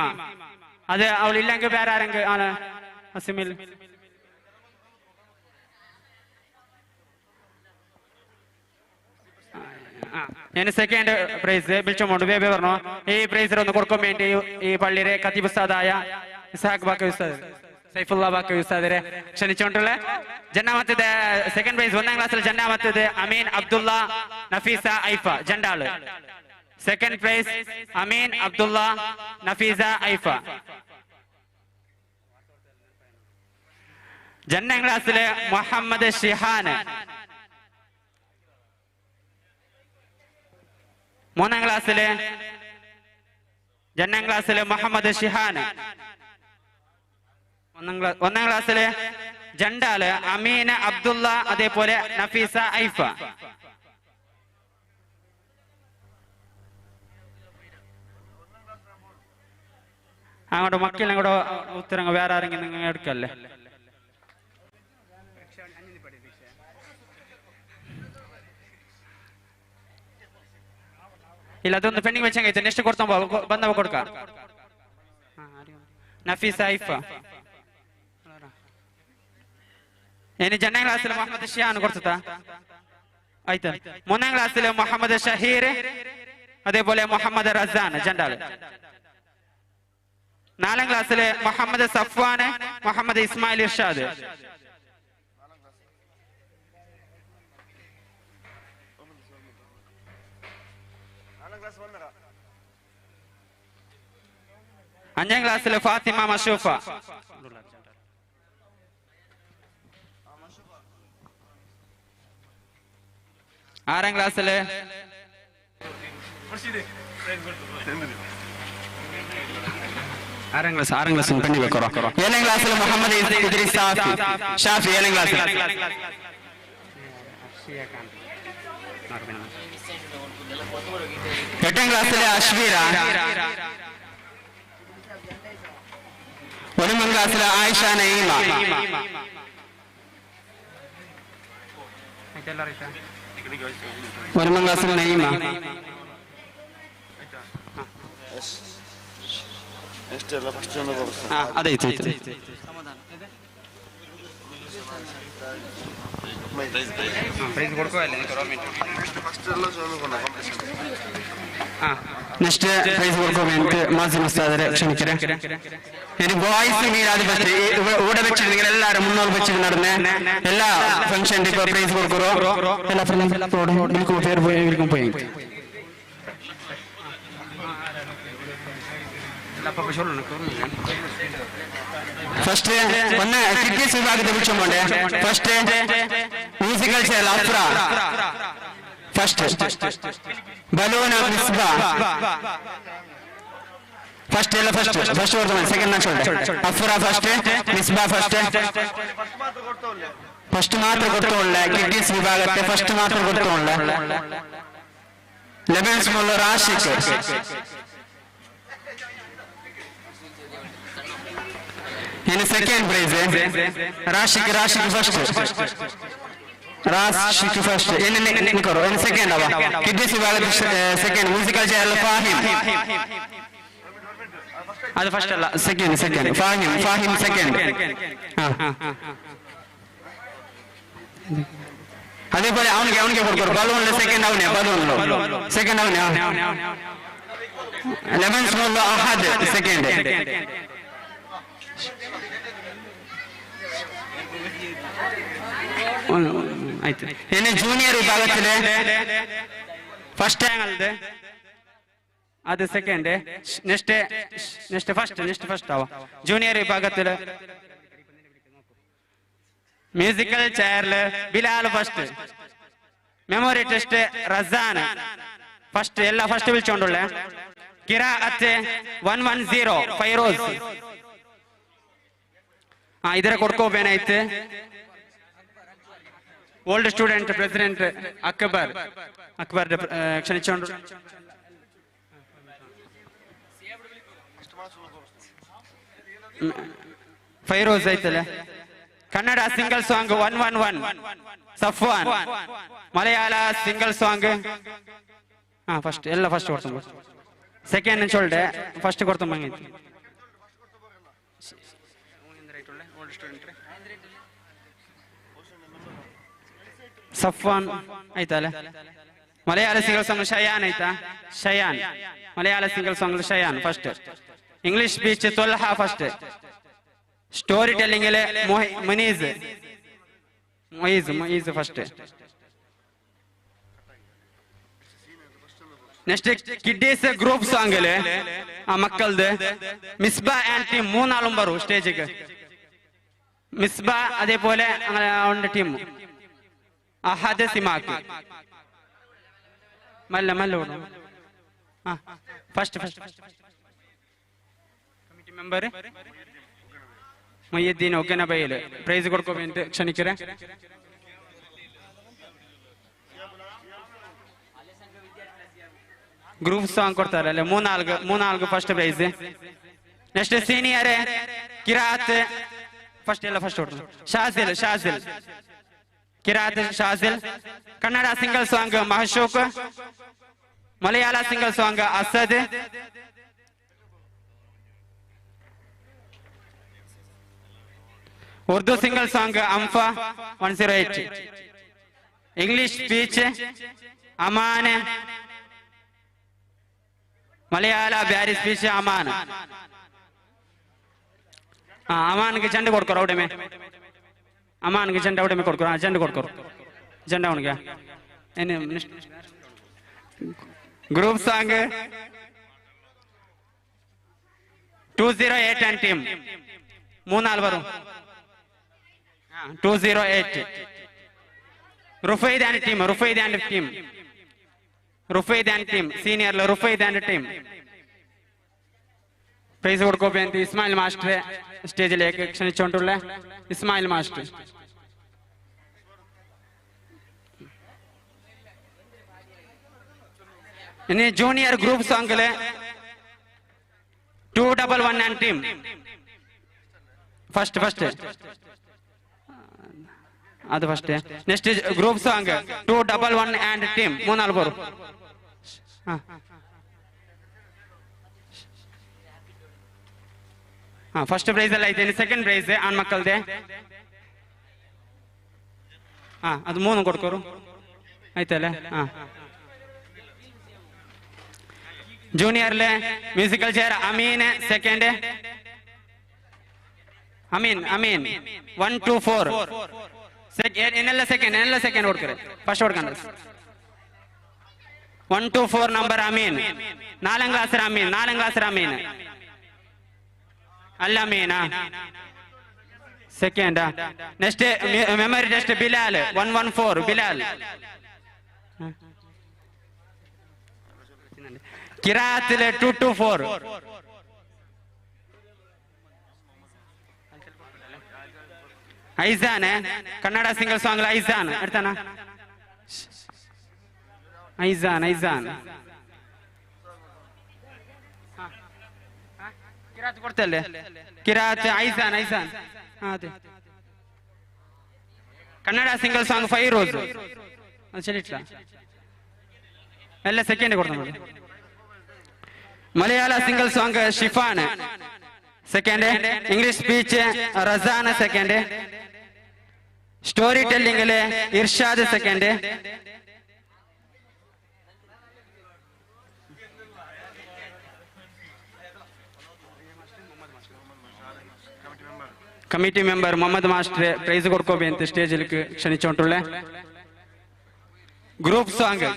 അത് അവളില്ലെങ്കിൽ വേറെ ആരെങ്കിലും ആണ് ഹസീമിൽ? ഞാൻ സെക്കൻഡ് പ്രൈസ് വിളിച്ചോണ്ട് ബേബി പറഞ്ഞു ഈ പ്രൈസ് ഒന്ന് കൊടുക്കാൻ വേണ്ടി ഈ പള്ളിയിലെ ഖത്തീബ് ഉസ്താദായ ഇസ്ഹാഖ് ബാക്കി ഉസ്താദ് സൈഫുല്ലാ ബാക്കി ഉസ്താദിനെ ക്ഷണിച്ചുകൊണ്ടുള്ള ജന്നാമത്തത് സെക്കൻഡ് പ്രൈസ് 1ാം ക്ലാസ്സിൽ ജന്നാമത്തത് അമീൻ അബ്ദുള്ള നഫീസ ഐഫ ജണ്ടാള്. സെക്കൻഡ് പ്രൈസ് അമീൻ അബ്ദുള്ള നഫീസ ഐഫ. ജന്നാം ക്ലാസ്സില് മുഹമ്മദ് ഷിഹാൻ. 3ാം ക്ലാസ്സില് ജന്നാം ക്ലാസ്സില് മുഹമ്മദ് ഷിഹാൻ. 1ാം ക്ലാസ്സില് ജണ്ടാല് അമീന അബ്ദുള്ള അതേപോലെ നഫീസ ഐഫ. അങ്ങോട്ട് മക്കളെ കൂടെ ഉത്തരങ്ങൾ വേറെ ആരെങ്കിലും നിങ്ങൾ എടുക്കല്ലേ? ಇಲ್ಲ ಅದೊಂದು ಪೆಂಡಿಂಗ್ ವೆಚ್ಚಂಗೈತೆ ನೆಕ್ಸ್ಟ್ ಕೊಡ್ತಾವ ಬಂದವ ಕೊಡ್ಕ ನಫೀಸ್ ಐಫ. ഇനി 2ാം ക്ലാസ്സിൽ മുഹമ്മദ് ഷിയാൻ കൊടുത്താ ആയിത്ത. 3ാം ക്ലാസ്സിൽ മുഹമ്മദ് ഷഹീർ അതേപോലെ മുഹമ്മദ് റസാൻ ജണ്ടാള്. 4ാം ക്ലാസ്സിൽ മുഹമ്മദ് സഫ്വാൻ മുഹമ്മദ് ഇസ്മായിൽ ഇർഷാദ്. 5ാം ക്ലാസ്സിൽ ഫാത്തിമ മഷൂഫ. 6ാം ക്ലാസ്സില് 6ാം ക്ലാസ് പെണ്ണി വെക്കറോ. 7ാം ക്ലാസ്സിൽ മുഹമ്മദ് ഇദ്രീസ് ഷാഫി 7ാം ക്ലാസ്സിൽ. 8ാം ക്ലാസ്സിലെ അഷ്വീര. 9ാം ക്ലാസ്സിലെ ആയിഷ നഈമ. 9ാം ക്ലാസ്സിൽ നഈമ. അതെ നെക്സ്റ്റ് പ്രൈസ് കൊടുക്കാൻ വേണ്ടി മാസിം ഉസ്താദിനെ ക്ഷണിക്കരെ. ഇനി ബോയ്സ് മീരാത് ഫസ്റ്റ് ഇവിടെ വെച്ചിട്ട് നിങ്ങൾ എല്ലാവരും മുന്നോട്ട് വെച്ചിട്ട് നടന്ന് എല്ലാ ഫംഗ്ഷൻ്റെ ഇപ്പൊ പ്രൈസ് കൊടുക്കറോ. എല്ലാ ഫ്രണ്ട്സും പേര് പോയി ഫസ്റ്റ് ഒന്ന് കിഡ്നീസ് വിഭാഗത്തെ വിളിച്ചോണ്ടേ. First musical chair Afra. First ബലൂന മിസ്ബ. ഫസ്റ്റ് അല്ല ഫസ്റ്റ് കൊടുത്തു. Second match Afra first Misba first. First മാത്രം കൊടുത്തോള കിഡ്നീസ് വിഭാഗത്തെ ഫസ്റ്റ് മാത്രം കൊടുത്തോള. ലെബൻസ് മുള്ള റാഷിഖ്. ഇനി second prize Rashiq first. Rashiq first. ഇനി കറോ ഇനി സെക്കൻഡ് ആവാ കിഡ്നീസ് വിഭാഗത്തിൽ സെക്കൻഡ് മ്യൂസിക്കൽ ചെയറിൽ ഫാഹിം. അത് ഫസ്റ്റ് അല്ല സെക്കൻഡ് ഫാഹിം സെക്കൻഡ്. അതേപോലെ അവനിക്ക് കൊടുക്കും ബലൂണില് സെക്കൻഡ് അവനെ സെക്കൻഡ് അവനെ. 11th മുള്ള അഹദ് സെക്കൻഡ്. ಆಯ್ತು. ಇನ್ನು ಜೂನಿಯರ್ ವಿಭಾಗದಲ್ಲಿ ಫಸ್ಟ್ ಆಂಗಲ್ದು ಅದು ಸೆಕೆಂಡ್. ನೆಕ್ಸ್ಟ್ ಫಸ್ಟ್ ಅವ ಜೂನಿಯರ್ ವಿಭಾಗത്തിൽ മ്യൂസിക്കൽ ചെയറില് Bilal first. Memory test Razan first. എല്ലാ ഫസ്റ്റ് വിളിച്ചോണ്ടുള്ള ഖിറാഅത്ത് 110 ഫൈറോസ്. ಇದರ ಕೊಡ್ಕೋಬೇನಾಯ್ತು. ಓಲ್ಡ್ ಸ್ಟೂಡೆಂಟ್ ಪ್ರೆಸಿಡೆಂಟ್ ಅಕ್ಬರ್ ಕ್ಷಣಿಸಿಕೊಂಡು ಫೈರೋಸ್ ಐತಲ್ಲ. Kannada single song 111 Safwan. Malayalam single song first ಎಲ್ಲ ಫಸ್ಟ್ ಕೊಡ್ತಾನೆ. ಸೆಕೆಂಡ್ ಚೊಲ್ಡೆ ಫಸ್ಟ್ ಕೊಡ್ತಾನೆ. ಸಫ್ವಾನ್ ಐತಲ್ಲ. ಮಲಯಾಳ ಸಿಂಗಲ್ ಸಾಂಗ್ ಶಯಾನ್ ಐತಾ. Shayan Malayalam single song Shayan first. English speech Talha first. Story ടെല്ലിങ്ങില് Moiz first. Next kiddies group സോങ്ങില് ആ മക്കളത് മിസ്ബ ആൻഡ് ടീം മൂന്നാളും വരും സ്റ്റേജിക്ക്. മിസ്ബ അതേപോലെ അവന്റെ ടീം അഹദ് സിമാക്ക് മല്ല ഫസ്റ്റ് കമ്മിറ്റി മെമ്പർ മൊയ്യദ്ദീൻ ഒക്കനബയില് പ്രൈസ് കൊടുക്കാൻ വേണ്ടി ക്ഷണിക്കറേ. ഗ്രൂപ്പ് സോങ് കൊടുത്താലല്ലേ മൂന്നാൾക്ക് ഫസ്റ്റ് പ്രൈസ്. നെക്സ്റ്റ് സീനിയർ കിറാത്ത് ഫസ്റ്റ് കൊടുത്തു ഷാസിൽ കിറാത്ത് Shazil. Kannada single song Mahshooq. Malayalam single song Asad. Urdu single song Amfa 108. English speech Aman. Malayalam Beary speech അമാന്. അമാനക്ക് ചെണ്ട കൊടുക്കറ അവിടെ അമാനക്ക് ചെണ്ട അവിടെ കൊടുക്കറ ചെണ്ട കൊടുക്കറ ചെണ്ട അവനക്ക്. ഗ്രൂപ്പ് സോങ് 208 ആൻഡ് ടീം മൂന്നാൾ വരും. 208 റുഫൈദ് ആൻഡ് ടീം സീനിയറിൽ റുഫൈദ് ആൻഡ് ടീം. പ്രൈസ് കൊടുക്കാൻ വേണ്ടി ഇസ്മായിൽ മാസ്റ്ററെ സ്റ്റേജിലേക്ക് ക്ഷണിച്ചുകൊണ്ടുള്ള ഇസ്മായിൽ മാസ്റ്റർ. ഇനി ജൂനിയർ ഗ്രൂപ്പ് സോങ്ങില് 211 ആൻഡ് ടീം ഫസ്റ്റ് അത് first. Next group song 211 and team മൂന്നാൾ പോറും. ಫಸ್ಟ್ ಪ್ರೈಸ್ ಎಲ್ಲ ಐತೆ. ಸೆಕೆಂಡ್ ಪ್ರೈಸ್ ಆಣ್ಮಕ್ಕಳದೆ. ಅದು ಮೂನು ಕೊಡ್ಕೋರು ಆಯ್ತಲ್ಲ. ಜೂನಿಯರ್ಲೆ musical chair Ameen second. Ameen 1 2 4 ಏನೆಲ್ಲ ಸೆಕೆಂಡ್ ಹೊಡ್ಕರೆ ಫಸ್ಟ್ ಹೊಡ್ಕೊಂಡ್ರೆ 1 2 4 ನಂಬರ್ ಅಮೀನ್. 4ാം ക്ലാസ് അമീൻ അല്ല Ameena second. Next memory test Bilal 114 Bilal. കിറാത്തില് 224 ഐസാന്. കന്നഡ സിംഗിൾ സോങ്ങിൽ ഐസാൻ എടുത്താന ഐസാൻ കിറാത്ത് കൊടുത്തല്ലേ. കിറാത്ത് ഐസാൻ അതെ. കന്നഡ സിംഗിൾ സോങ് ഫൈറോസ് അത് ശരിയിട്ടില്ല ಎಲ್ಲ ಸೆಕೆಂಡ್ ಕೊಡ್ತಾರೆ. Malayalam single song Shifan second. English speech Razan second. Storytelling Irshad second. Committee member Muhammad master prize കൊടുക്കോബി ಅಂತ സ്റ്റേജിലേക്ക് ക്ഷണിച്ചുകൊണ്ടുള്ള ഗ്രൂപ്പ് സോങ്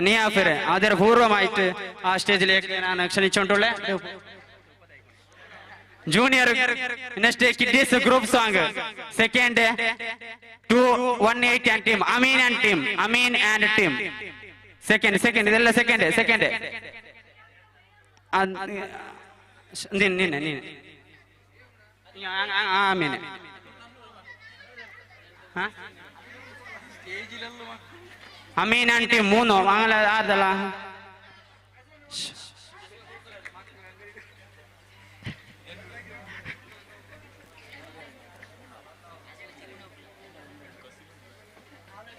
നിയാഫിർ ആദരപൂർവമായിട്ട് ആ സ്റ്റേജിലേക്ക് ഞാൻ ക്ഷണിച്ചുകൊണ്ടുള്ള junior next kids group song second 218 and team Ameen and team second ഇതെല്ലാം സെക്കൻഡ് നിന്നെ ആമീന് ಅಮೀನ್ ಆಂಟಿ ಮೂನು ಆಂಗ್ಲ ಆದಲ್ಲ.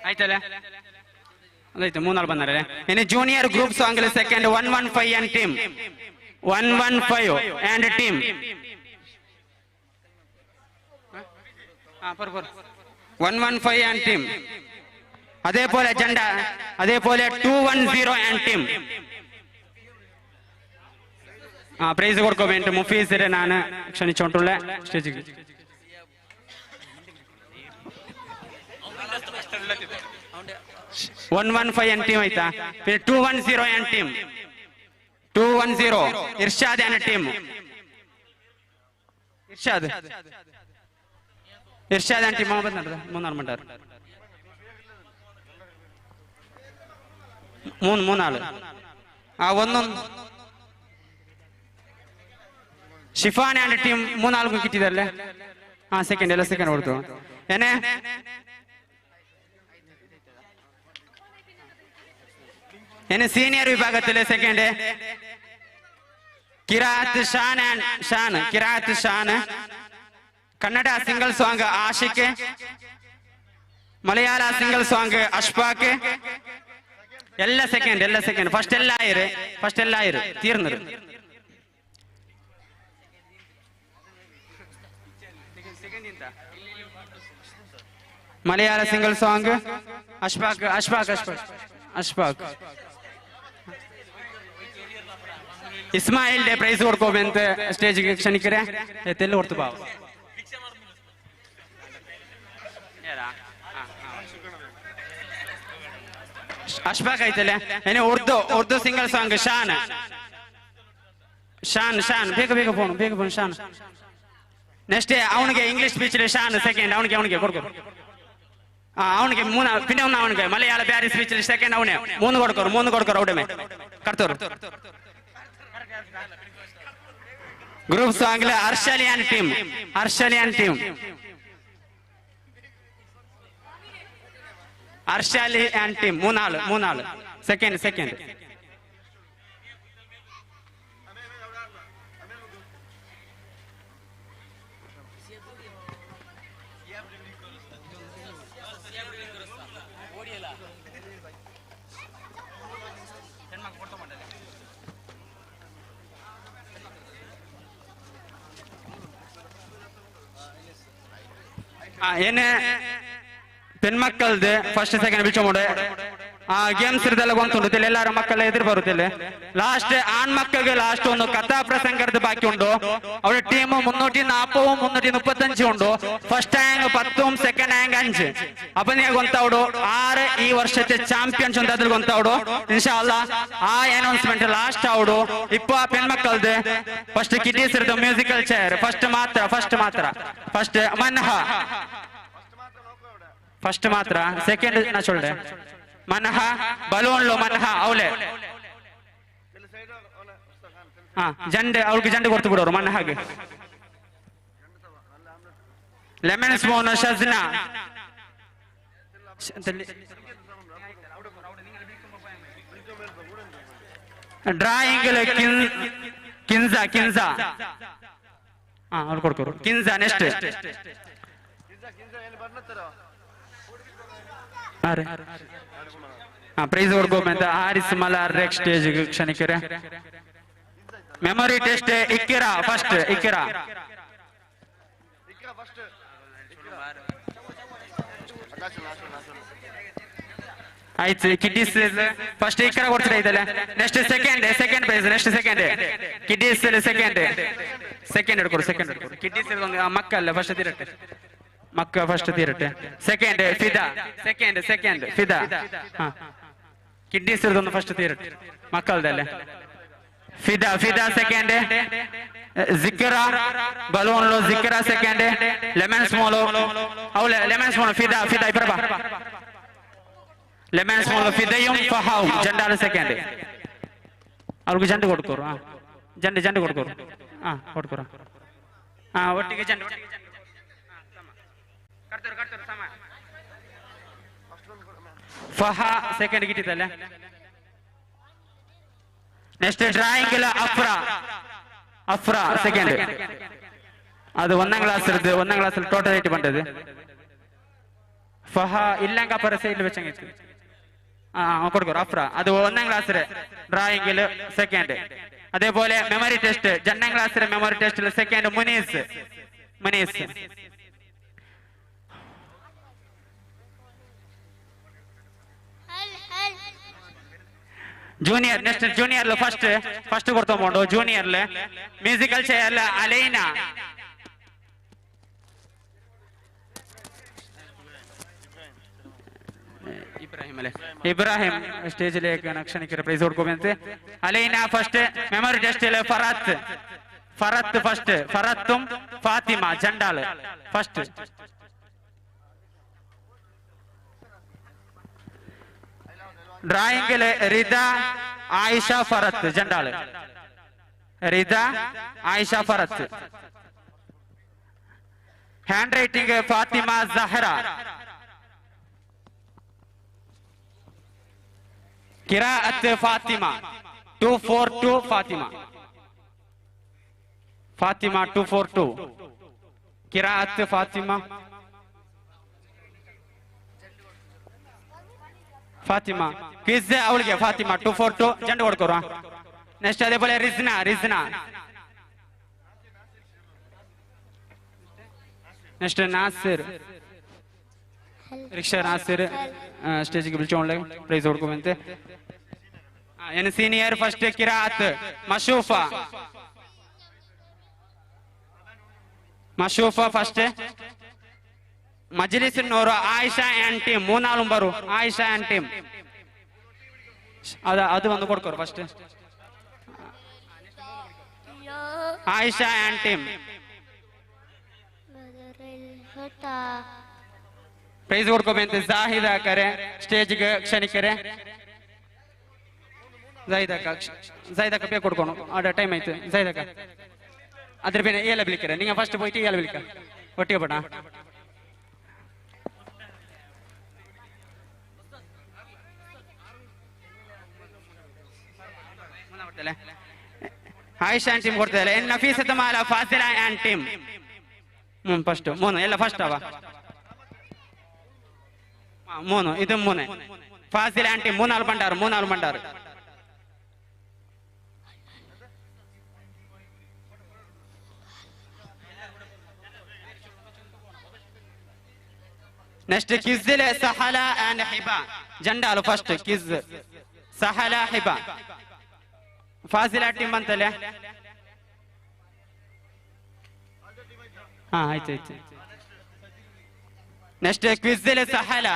ಆಯ್ತಲ್ಲ ಅದಾಯ್ತು ಮೂನಾಳು ಬಂದಾರೆ. ಇನ್ನು junior group song second 115 and team 115 and team 115 and team. അതേപോലെ ജണ്ട അതേപോലെ 210 ആൻഡ് ടീം പ്രൈസ് കൊടുക്കാൻ വേണ്ടി മുഫീസിനെ ഞാൻ ക്ഷണിച്ചോണ്ടുള്ള സ്റ്റേജിൽ. 115 എൻ ടീം ആയിട്ടാ. പിന്നെ 210 എൻ ടീം, 210 ഇർഷാദ് എന്ന ടീം. ഇർഷാദ് എന്ന ടീം മൂന്നാൾ മൂന്നാള്. ഒന്നും ഷിഫാൻ എന്ന ടീം മൂന്നാൾക്കും കിട്ടിയതല്ലേ? സെക്കൻഡ് എല്ലാ സെക്കൻഡ് കൊടുത്തു. എന്നെ സീനിയർ വിഭാഗത്തിലെ സെക്കൻഡ് കിറാത്ത് Shan, Kannada single song Ashiq, Malayalam single song Ashfaq. എല്ലാ സെക്കൻഡ് ഫസ്റ്റ് എല്ലായിരം തീർന്നത്. മലയാള സിംഗിൾ സോങ് അഷ്ഫാഖ്. ഇസ്മായിലിന്റെ പ്രൈസ് കൊടുക്കുമെന്ന് സ്റ്റേജിಗೆ ಕ್ಷಣಿಕರೆ ಎತ್ತೆಲ್ಲ ಹೊರತು ಬಾವು. ಅಶ್ಫಾಕ್ ಐತಲ್ಲ. ಏನೇ ಉರ್ದು ಸಿಂಗಲ್ ಸಾಂಗ್ ಶಾನ್ ಬೇಗ ಫೋನ್ ಶಾನ್. ನೆಕ್ಸ್ಟ್ ಅವನಿಗೆ ಇಂಗ್ಲಿಷ್ ಸ್ಪೀಚ್ ಶಾನ್ ಸೆಕೆಂಡ್, ಅವನಿಗೆ ಕೊಡ್ಕೊ. ಅವನಿಗೆ പിന്നെ അവനിಗೆ മലയാള പ്യാരി സ്പീച്ചിൽ സെക്കൻഡ് അവനെ മൂന്ന് കൊടുക്കോ അവിടെ കടത്തോർ. ഗ്രൂപ്പ് സോങ്ങില് അർഷലിയാൻ ടീം മൂന്നാള് സെക്കൻഡ്. ಏನೇ ಪೆಣ್ಮಕ್ಕಳದು ಫಸ್ಟ್ ಸೆಕೆಂಡ್ ಬಿಚ್ಚೋಡೆ ಗೇಮ್ಸ್ ಇರದೆಲ್ಲ ಗೊಂತುಂಡು ಎಲ್ಲಾರ ಮಕ್ಕಳ ಎದುರು ಬರುತ್ತಿಲ್ಲ. ಲಾಸ್ಟ್ ಆಣ್ಮಕ್ಕಳಿಗೆ ಲಾಸ್ಟ್ ಒಂದು ಕಥಾ ಪ್ರಸಂಗದ ಬಾಕಿ ಉಂಟು. ಅವರ ಟೀಮ್ 340 335 ಉಂಟು. First rank 10, second rank 5. അപ്പൊ നീ ഗൊന്തവടോ 6 ഈ വർഷത്തെ ചാമ്പ്യൻസ് ഉണ്ട്. അതിൽ ഗൊന്തവടോ ഇൻഷാല്ലാ ആ അനൗൺസ്മെന്റ് ലാസ്റ്റ് ആവടോ. ഇപ്പൊ ആ പെൺമക്കളത് ഫസ്റ്റ് കിഡീസ് ഇരുದು ಮ್ಯೂಸಿಕಲ್ ಚೇರ್ ಫಸ್ಟ್ ಮಾತ್ರ ಸೆಕೆಂಡ್ ನಾ ಚೊಲ್ಡೆ ಮನಹ ಬಲೂನ್ ಲೋ ಮನಹ ಅವಳೆ ಜಂಡೆ ಅವಳಿಗೆ ಜಂಡೆ ಕೊಡ್ತು ಬಿಡೋರು ಮನಹಾಗೆ. Lemon spoon Shajna, drawing Kinsa ಅವ್ರು ಕೊಡ್ಕೋರು ಕಿನ್ಸಾ. ನೆಕ್ಸ್ಟ್ ಪ್ರೈಸ್ ಕೊಡ್ಕೋಬೇಕಂತ ಹಾರಿಸ್ ಮಲಾರ್ ನೆಕ್ಸ್ಟ್ ಸ್ಟೇಜ್ ಕ್ಷಣಿಕರೆ. ಮೆಮೊರಿ ಟೆಸ್ಟ್ ಇಕ್ಕಿರಾ ಫಸ್ಟ್ ಆಯ್ತು. ಕಿಡ್ಡೀಸ್ ಫಸ್ಟ್ ಇಕ್ಕಿರಾ ಕೊಡ್ತಿರೈತಲ್ಲ. Next second prize. Next kiddies second ಹಿಡ್ಕೊಡು. ಕಿಡ್ಡೀಸ್ ಮಕ್ಕಲ್ಲ ಫಸ್ಟ್ ತೀರಟ್ಟೆ. ಸೆಕೆಂಡ್ ಫಿದಾ ಕಿಡ್ಡೀಸ್ ಇರೋದೊಂದು ಫಸ್ಟ್ ತೀರಟ್ಟೆ ಮಕ್ಕಳದಲ್ಲೇ. Fida second. Zikra balloon Zikra second. Lemon ಸ್ಮೋಲು ಫಿದಾ ಇಬ್ಬರ ಲೆಮನ್ ಸ್ಮೋಲು ಫಿದയും ഫഹാവും ജണ്ടാല് സെക്കൻഡ്. അവർക്ക് ജണ്ട് കൊടുക്കോರು ജണ്ട് കൊടുക്കോರು കൊടുക്കോರು ಒಟ್ಟಿಗೆ ಜಂಡು ಫಹಾ ಸೆಕೆಂಡ್ കിട്ടിയതല്ലേ. നെക്സ്റ്റ് ഡ്രായിങ്ങിൽ അഫ്ര സെക്കൻഡ്. അത് 1ാം ക്ലാസ്സിൽ ടോട്ടൽ ആയിട്ട് പണ്ടത്. ഫഹ ഇല്ലെങ്കിൽ അപ്പുറ സൈഡിൽ വെച്ചെങ്കിൽ കൊടുക്കും അഫ്ര. അത് 1ാം ക്ലാസ്സിൽ ഡ്രായിങ്ങിൽ സെക്കൻഡ്. അതേപോലെ മെമ്മറി ടെസ്റ്റ് 2ാം ക്ലാസ്സിലെ മെമ്മറി ടെസ്റ്റിൽ സെക്കൻഡ് മുനീസ്. ജൂനിയർ നെക്സ്റ്റ് ജൂനിയറിൽ ഫസ്റ്റ് കൊടുത്തോണ്ടോ ജൂനിയറില് മ്യൂസിക്കൽ ചെയറില് അലൈന ഇബ്രാഹിം സ്റ്റേജിലേക്ക് ക്ഷണിക്കുന്ന പ്രൈസ് കൊടുക്കുമെന്ന് അലൈന ഫസ്റ്റ് മെമ്മറി ടെസ്റ്റില് ഫറത്ത് ഫസ്റ്റ് ഫറത്തും ഫാത്തിമ ജണ്ടാള് ഫസ്റ്റ് ഡ്രായിങ്ങില് റിദ ആയിഷ ഫറത്ത് ജണ്ടാള് റിദ ആയിഷ ഫറത്ത് ഹാൻഡ് റൈറ്റിംഗ് ഫാത്തിമ സഹറ ഖിറാഅത്ത് ഫാത്തിമ 242 ഫാത്തിമ 242 ഖിറാഅത്ത് ഫാത്തിമ ക്വിസ് ಅವಳಿಗೆ ಫಾತಿಮಾ 242 ಜಂಡು ಕೊಡ್ಕೋರ ನೆಕ್ಸ್ಟ್ അതേപോലെ റിസ്ന ನೆಕ್ಸ್ಟ್ നാസിർ റിക്ഷ നാസിർ സ്റ്റേജിലേക്ക് വിളിച്ചോളെ പ്രൈസ് കൊടുക്കുമെന്ന് എൻ സീനിയർ ഫസ്റ്റ് ഖിറാഅത്ത് മഷൂഫ ഫസ്റ്റ് മജ്ലിസ് നൂറ് ആയിഷ ആൻഡ് ടീം മൂന്നാളും പറു ആയിഷ ആൻഡ് ടീം അത് വന്ന് കൊടുക്കോ first Ayesha and team prize കൊടുക്കുമെന്ന് സാഹിദ കരെ സ്റ്റേജിಗೆ ಕ್ಷಣಿಕರೆ ಜೈದಕ್ಕ ಬೇಕು ಕೊಡ್ಕೋಣ ಆಡ ಟೈಮ್ ಆಯ್ತು ಜೈದಕ್ಕ ಅದ್ರ ಬೇರೆ ಏಲ ಬಿಳಿಕರೆ ನೀವು ಫಸ್ಟ್ ಹೋಯ್ತು ಏಲ ಬಿಳಿಕ ಒಟ್ಟಿಗೆ ಬೇಡ ಆಯಿಷ ಆ್ಯಂಡ್ ಟೀಮ್ ಕೊಡ್ತಾರೆ ಎನ್ Nafeesath Mala Fasila and team first ಮೂನು ಎಲ್ಲ ಫಸ್ಟ್ ಅವ ಮೂನು ಇದು ಮೂನೆ ಫಾಸಿಲ ಆ್ಯಂಡ್ ಟೀಮ್ ಮೂನಾಲು ಬಂಡಾರು ನೆಕ್ಸ್ಟ್ ಕಿಜ್ಜಿಲೆ ಸಹಲ ಆ್ಯಂಡ್ ಹಿಬಾ ಜಂಡಾಲು ಫಸ್ಟ್ ಕಿಜ್ ಸಹಲ ಹಿಬಾ ಫಾಸಿಲ ಟೀಮ್ ಅಂತല്ലേ ಆಯ್ತು ನೆಕ್ಸ್ಟ್ ಕ್ವಿಜ್ಜಿಲೆ ಸಹಲ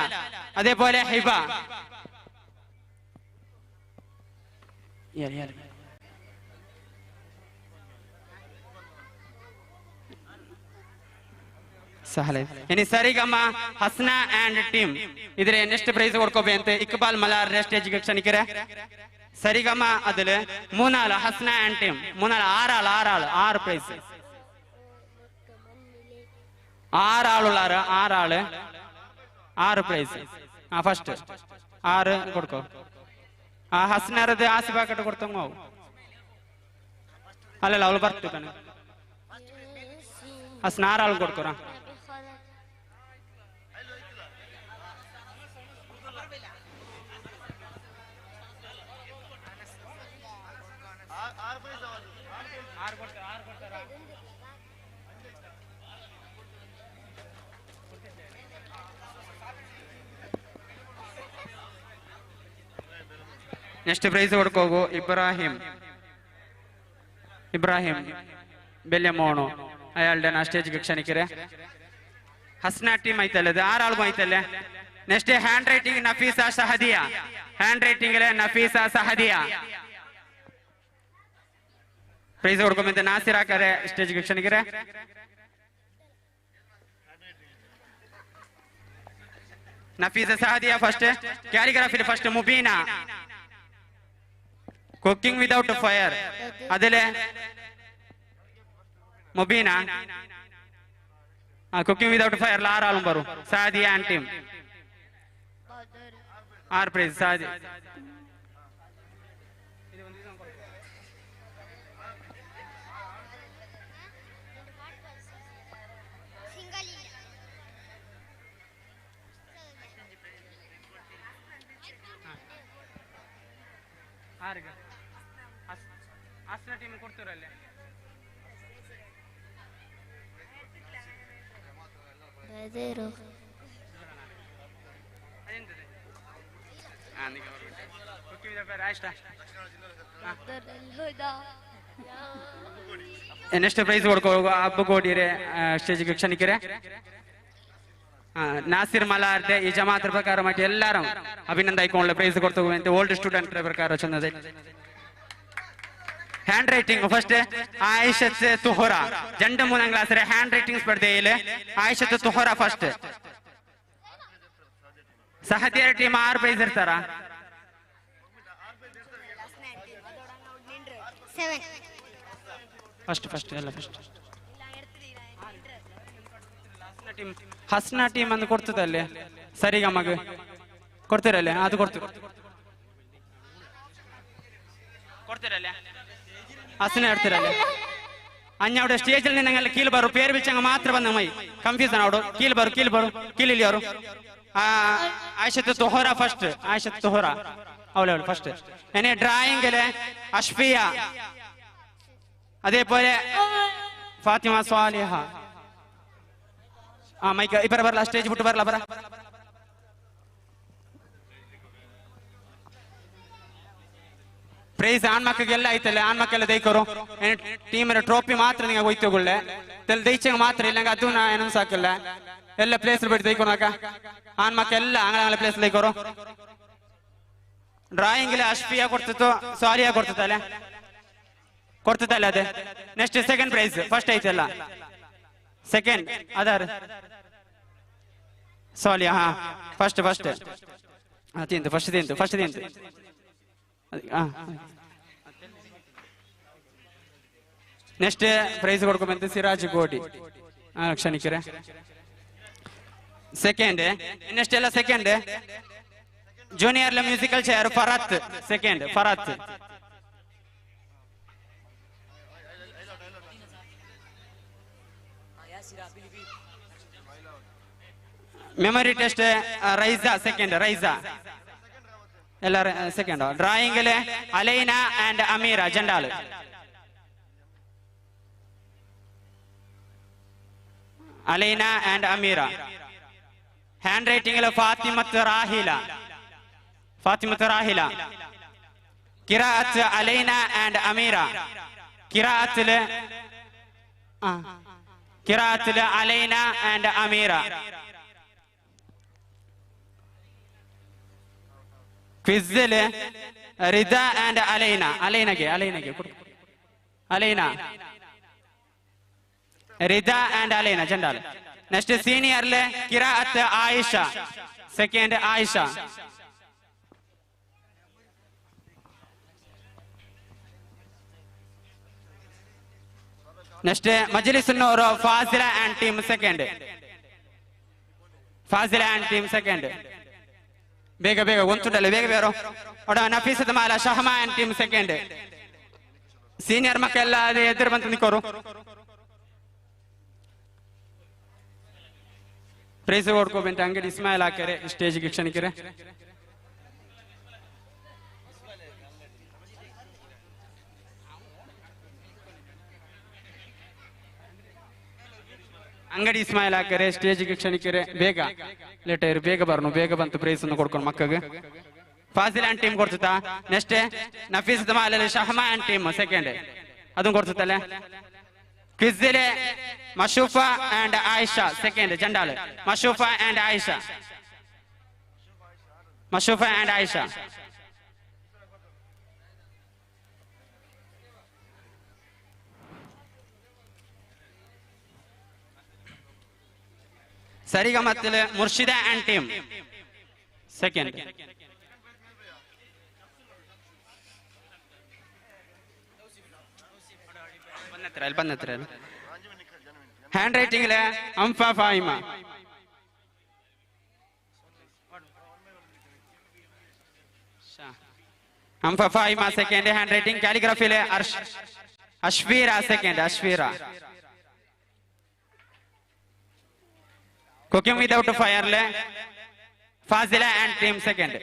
അതേപോലെ ಹಿಬ ಸಹಲ ಇനി ಸರಿಗಮ ಹಸ್ನ ಆ್ಯಂಡ್ ಟೀಮ್ ಇದ್ರೆ ನೆಕ್ಸ್ಟ್ ಪ್ರೈಸ್ ಕೊಡ್ಕೋಬೇಕಂತ ಇಕ್ಬಾಲ್ ಮಲಾರ್ ಸ್ಟೇಜ್ಗೆ ಕ್ಷಣಿಕರೆ ಸರಿಗಮ അതില് മൂന്നാള് ഹസ്ന ആൻഡ് ടീം മൂന്നാള് ആറ് പ്രൈസ് ആറ് പ്രൈസ് ഫസ്റ്റ് ആറ് കൊടുക്കോ ഹസ്നറത് ആസിഫാക്കട്ട് കൊടുത്തങ്ങോ അല്ലല്ല അവള് ಬರ್ತಿದ್ದಾನೆ ಹಸ್ನ ಆರಾಳು ಕೊಡ್ಕೋರ ನೆಕ್ಸ್ಟ್ ಪ್ರೈಸ್ കൊടുക്കോകു ഇബ്രാഹിം ബെല്യമോണോ അയാളുടെ സ്റ്റേജിಗೆ ക്ഷണിക്കരെ ഹസ്ന ടീം ആയിത്തല്ലേ ഇത് ആറാളും ആയിത്തല്ലേ next handwriting Nafeesa Sahadiya prize കൊടുക്കുമെന്ന് നാസിർ ആക്കരെ സ്റ്റേജിಗೆ ಕ್ಷಣಿಕರೆ Nafeesa Sahadiya first calligraphy first Mubeena cooking without fire അതിലെ മുബീന കുക്കിംഗ് വിതൗട്ട് ഫയറിൽ ആറാളും പറയും സാദിയ ആൻഡ് ടീം ആറ് പ്രൈസ് സാദി ಹಸ್ನ ಟೀಮ್ ಕೊಡ್ತಾರಲ್ಲೇ ನೆಕ್ಸ್ಟ್ ಪ್ರೈಸ್ ಕೊಡ್ಕೋ ಹಬ್ಬ ಕೋಡಿರೆ ಸ್ಟೇಜ್ಗೆ ಕ್ಷಣಿಕರೆ ನಾಸಿರ್ ಮಲಾರ್ದೆ ಈ ಜಮಾತ್ರ ಪ್ರಕಾರ ಮಾಡಿ ಎಲ್ಲಾರು ಅಭಿನಂದ ಐಕೊಂಡ್ಲೆ ಪ್ರೈಸ್ ಕೊಡ್ತೋಗುವಂತೆ ಓಲ್ಡ್ ಸ್ಟೂಡೆಂಟ್ ಪ್ರಕಾರ ಚಂದದೆ ಹ್ಯಾಂಡ್ ರೈಟಿಂಗ್ ಫಸ್ಟ್ ಆಯಿಷತ್ ತುಹರಾ ಜಂಡ ಮೂಲ ಕ್ಲಾಸ್ ಹ್ಯಾಂಡ್ ರೈಟಿಂಗ್ ಸ್ಪರ್ಧೆಯಲ್ಲಿ ಆಯಿಷತ್ ತುಹರಾ ಫಸ್ಟ್ ಸಹದಿಯರ ಟೀಮ್ 6 ಪ್ರೈಸ್ ಇರ್ತಾರ ಫಸ್ಟ್ ಎಲ್ಲ ಫಸ್ಟ್ ಹಸ್ನ ಟೀಮ್ ಅಂದು ಕೊಡ್ತದಲ್ಲಿ ಸರಿಗ ಮಗ ಕೊಡ್ತೀರಲ್ಲೇ ಅದು ಕೊಡ್ತೀರಲ್ಲೇ ಹಸ್ನ ಇಡ್ತೀರಲ್ಲೇ ಅನ್ಯവിടെ സ്റ്റേജിൽ നിന്നെങ്കിൽ കീൽ ബറു പേര് വിളിച്ചങ്ങ മാത്രം വന്ന മൈ കൺഫ്യൂഷൻ അവിടെ കീൽ ബറു കീലില്ല ಅವರು ആയിഷത്ത് തുഹറ ഫസ്റ്റ് ആയിഷത്ത് തുഹറ അവളെ ഫസ്റ്റ് എന്നെ ഡ്രായിങ്ങിലെ അഷ്ഫിയ അതേപോലെ ഫാത്തിമ സ്വാലിഹ ಮೈಕ್ ಇಬ್ಬರ ಬರಲ್ಲ ಸ್ಟೇಜ್ ಬಿಟ್ಟು ಬರಲ್ಲ ಬರ ಪ್ರೈಸ್ ಆಣ್ಮಕ್ಳಿಗೆಲ್ಲ ಐತಲ್ಲ ಆಣ್ಮಕ್ಕೆಲ್ಲ ದೈಕೋರು ಟೀಮಿನ ಟ್ರೋಫಿ ಮಾತ್ರ ನಿಂಗೆ ಹೋಯ್ತುಗೊಳ್ಳೆ ದೈಚಂಗ ಮಾತ್ರ ಇಲ್ಲ ಅದು ನಾ ಏನೂ ಸಾಕಿಲ್ಲ ಎಲ್ಲ ಪ್ಲೇಸ್ ಬಿಟ್ಟು ದೈಕೋನಾಕ ಆಣ್ಮಕ್ಕೆಲ್ಲ ಅಂಗಳ ಪ್ಲೇಸ್ ದೈಕೋರು ಡ್ರಾಯಿಂಗ್ ಅಶ್ಫಿಯಾ ಕೊಡ್ತಿತ್ತು ಸಾಲಿಯಾ ಕೊಡ್ತಿತ್ತಲ್ಲ ಅದೇ ನೆಕ್ಸ್ಟ್ ಸೆಕೆಂಡ್ ಪ್ರೈಸ್ ಫಸ್ಟ್ ಐತಲ್ಲ ಸೆಕೆಂಡ್ ಅದರ್ ಸಾಲಿಯಾ ಹಾ ಫಸ್ಟ್ ತಿಂತು ಫಸ್ಟ್ ತಿಂತು ನೆಕ್ಸ್ಟ್ ಪ್ರೈಸ್ ಕೊಡ್ಕೊಂಬಂತ ಸಿರಾಜ್ ಗೋಡಿ ಕ್ಷಣಿಕರೆ ಸೆಕೆಂಡ್ ನೆಕ್ಸ್ಟ್ ಎಲ್ಲ second junior musical chair Farath second Farath memory test Raisa second Raisa ಎಲ್ಲ second drawing Alaina and Ameera ಜಂಡಾಲ್ Alaina and Ameera handwriting Fathimath Rahila ಕಿರಾಅತ್ ಅಲೈನಾ ಅಂಡ್ ಅಮೀರಾ ಕಿರಾಅತ್ ಅಲೈನಾ ಅಂಡ್ ಅಮೀರಾ ಕ್ವಿಜ್ಜಲ್ ರಿದಾ ಅಂಡ್ ಅಲೈನಾಗೆ ಅಲೈನಾ ರಿದಾ ಅಂಡ್ ಅಲೈನಾ ಜಂಡಾಲ್ ನೆಕ್ಸ್ಟ್ ಸೀನಿಯರ್ ಕಿರಾಅತ್ ಆಯಿಷಾ ಸೆಕೆಂಡ್ ಆಯಿಷಾ ನೆಕ್ಸ್ಟ್ ಮಜ್ಲಿಸ್ನವರು ಫಾಜಿಲಾ ಅಂಡ್ ಟೀಮ್ ಸೆಕೆಂಡ್ ಬೇಗ ಒಂದುಂಟಲ್ಲ ಬೇಗ Nafeesath Mala Shahma and team second senior ಮಕ್ಕಳೆಲ್ಲ ಅದೇ ಎದುರು ಬಂತು ನಿಕ್ಕೋರು ಪ್ರೈಸ್ ಕೊಡ್ಕೋಬೇಂತ ಅಂಗಡಿ ಇಸ್ಮಾಯಿಲ್ ಹಾಕ್ಯಾರೆ ಸ್ಟೇಜ್ಗೆ ಕ್ಷಣಿಕರೆ ಅಂಗಡಿ ಇಸ್ಮಾಯಿಲ್ ಹಾಕ್ಯಾರೆ ಸ್ಟೇಜ್ಗೆ ಕ್ಷಣಿಕರೆ ಬೇಗ ಲೇಟ್ ಆಯ್ರು ಬೇಗ ಬಂತು ಪ್ರೈಸ್ ಅನ್ನು ಕೊಡ್ಕೊಂಡು ಮಕ್ಕಳಿಗೆ ಫಾಜಿಲ್ ಅಂಡ್ ಟೀಮ್ ಕೊಡ್ತಾ ನೆಕ್ಸ್ಟ್ ನಫೀಸ್ ಮಾಲಲ್ಲಿ ಶಹಮಾ ಅಂಡ್ ಟೀಮ್ ಸೆಕೆಂಡ್ ಅದನ್ನು ಕೊಡ್ತಲ್ಲ ಕ್ವಿಜ್ಜಿಲೆ ಮಶೂಫಾ ಅಂಡ್ ಆಯಿಷಾ ಸೆಕೆಂಡ್ ಜಂಡಾಲ್ ಮಶೂಫಾ ಅಂಡ್ ಆಯಿಷಾ ಸರಿಗಮತ್ತಲೆ ಮುರ್ಷಿದಾ ಅಂಡ್ ಟೀಮ್ ಸೆಕೆಂಡ್ ಬಂದತ್ರ handwriting Amfa Fahima second handwriting ಕ್ಯಾಲಿಗ್ರಫಿಲೆ ಅಶ್ವೀರಾ ಸೆಕೆಂಡ್ ಕುಕಿಂಗ್ ವಿದೌಟ್ ಫೈರ್ಲೆ ಫಾಜಿಲಾ ಅಂಡ್ ಟೀಮ್ ಸೆಕೆಂಡ್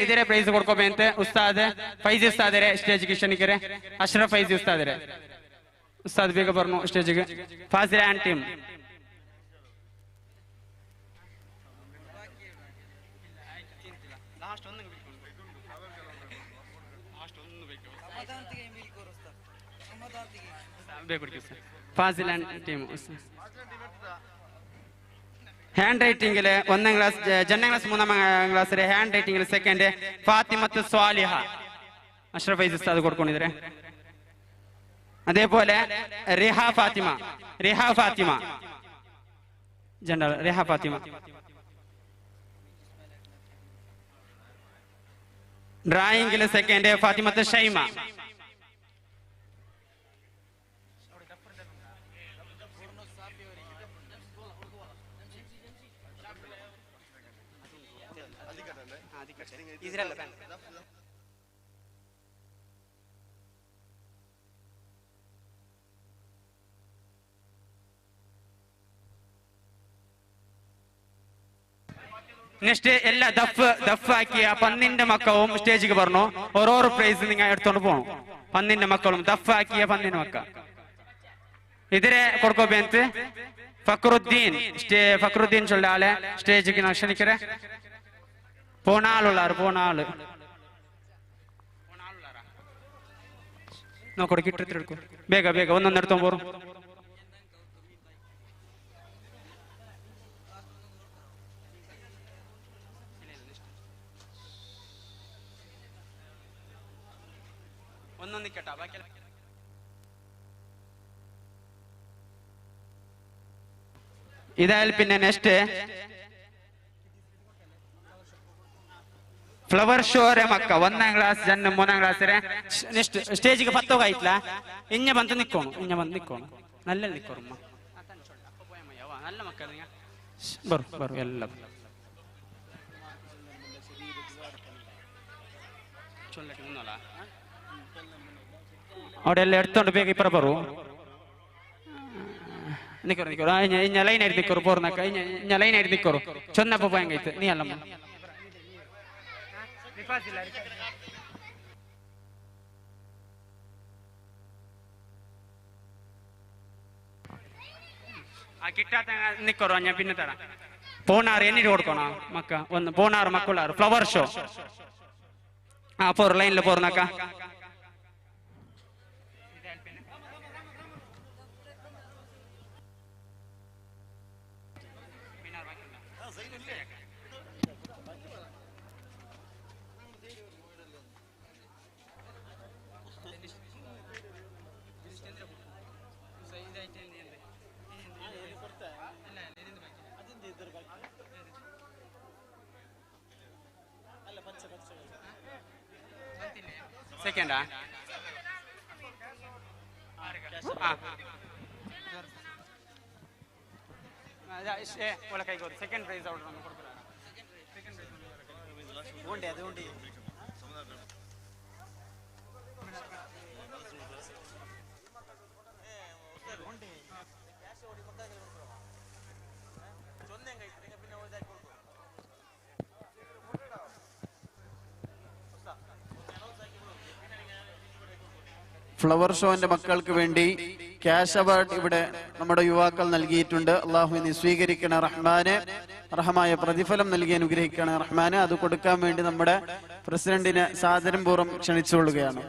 ಇದರ ಪ್ರೈಸ್ ಕೊಡ್ಕೋಬೇಕಂತೆ ಉಸ್ತಾದ್ ಫೈಜಿ ಉಸ್ತಾದರೆ ಸ್ಟೇಜ್ಗೆ ಕ್ಷಣಿಕರೆ ಅಶ್ರಫ್ ಫೈಜಿ ಉಸ್ತಾದರೆ ಉಸ್ತಾದ್ ಬೇಗ ಬರ್ನು ಸ್ಟೇಜ್ಗೆ Fazila and team Fasil team hand റൈറ്റിംഗില് 1ാം ക്ലാസ് 2ാം ക്ലാസ് 3ാം ക്ലാസ്സിലെ handwriting second Fathimath Swaliha Ashraf Faiz ഉസ്താദ് കൊടുಕೊಂಡಿದ್ರೆ. അതേപോലെ റിഹ ഫാത്തിമ ജനറൽ റിഹ ഫാത്തിമ. ഡ്രായിങ്ങിൽ സെക്കൻഡ് ഫാത്തിമത്ത് ഷൈമ. നെക്സ്റ്റ് എല്ലാ ദഫ് ആക്കിയ പന്നിന്റെ മക്കളും സ്റ്റേജിക്ക് പറഞ്ഞു ഓരോരോ പ്രൈസ് നിങ്ങൾ എടുത്തോണ്ട് പോകണം. പന്നിന്റെ മക്കളും ദഫ് ആക്കിയ പന്നിന്റെ മക്ക ഇതിരെ കൊടുക്കോബെന്ത് ഫക്രുദ്ദീൻ ചൊല്ല ആളെ സ്റ്റേജിക്ക് ക്ഷണിക്കരെ. പോണ ആള് നോക്കോട് കിട്ടെടുക്കും ಬೇಗ ಒಂದೊಂದು പോറും. ഇതായാലും പിന്നെ നെക്സ്റ്റ് ಫ್ಲವರ್ ಶೋರೆ ಮಕ್ಕ 1ാം ಕ್ಲಾಸ್ 3ാം ಕ್ಲಾಸ್ ನೆಕ್ಸ್ಟ್ ಸ್ಟೇಜಿಗೆ ಪತ್ತೋಗಾಯ್ತಲ್ಲ ಇನ್ನ ಬಂದು ನಿಕ್ಕೋಣ നല്ല ನಿಕ್ಕೋರಮ್ಮ നല്ല ಮಕ್ಕಳ ಬರು ಎಲ್ಲ ಅವಡೆಲ್ಲ ಎಡ್ತೊಂಡು ಬೇಗ ಇಪ್ಪರ ಬರು ನಿಕ್ಕೋರು ಇನ್ನ ಲೈನ್ ಆಯ್ತು ನಿಕ್ಕೋರು ಬೋರ್ನಕ್ಕ ಇನ್ನ ಲೈನ್ ಆಯ್ತು ನಿಕ್ಕೋರು ಚೊನ್ನಪ್ಪ ಹೆಂಗೈತೆ ನೀ ಅಲ್ಲಮ್ಮ കിട്ടാത്ത നിക്കറോ ഞാൻ പിന്നെ തരാം. പോണാറ് എന്നിട്ട് കൊടുക്കണോ മക്ക ഒന്ന് പോണാറ് മക്കളാറ് ഫ്ലവർ ഷോ പോർ ലൈനിൽ പോർന്നക്ക സെക്കൻഡാ ಒಳ ಕೈಗೋದು ಸೆಕೆಂಡ್ ಪ್ರೈಸ್ ಆರ್ಡರ್ ಅನ್ನು ಕೊಡ್ತಾರೆ. ഫ്ലവർ ഷോന്റെ മക്കൾക്ക് വേണ്ടി ക്യാഷ് അവാർഡ് ഇവിടെ നമ്മുടെ യുവാക്കൾ നൽകിയിട്ടുണ്ട്. അള്ളാഹുവിനെ സ്വീകരിക്കണ റഹ്മാനെ, അർഹമായ പ്രതിഫലം നൽകി അനുഗ്രഹിക്കണ റഹ്മാനെ. അത് കൊടുക്കാൻ വേണ്ടി നമ്മുടെ പ്രസിഡന്റിനെ സാദരം പൂർവ്വം ക്ഷണിച്ചുകൊള്ളുകയാണ്.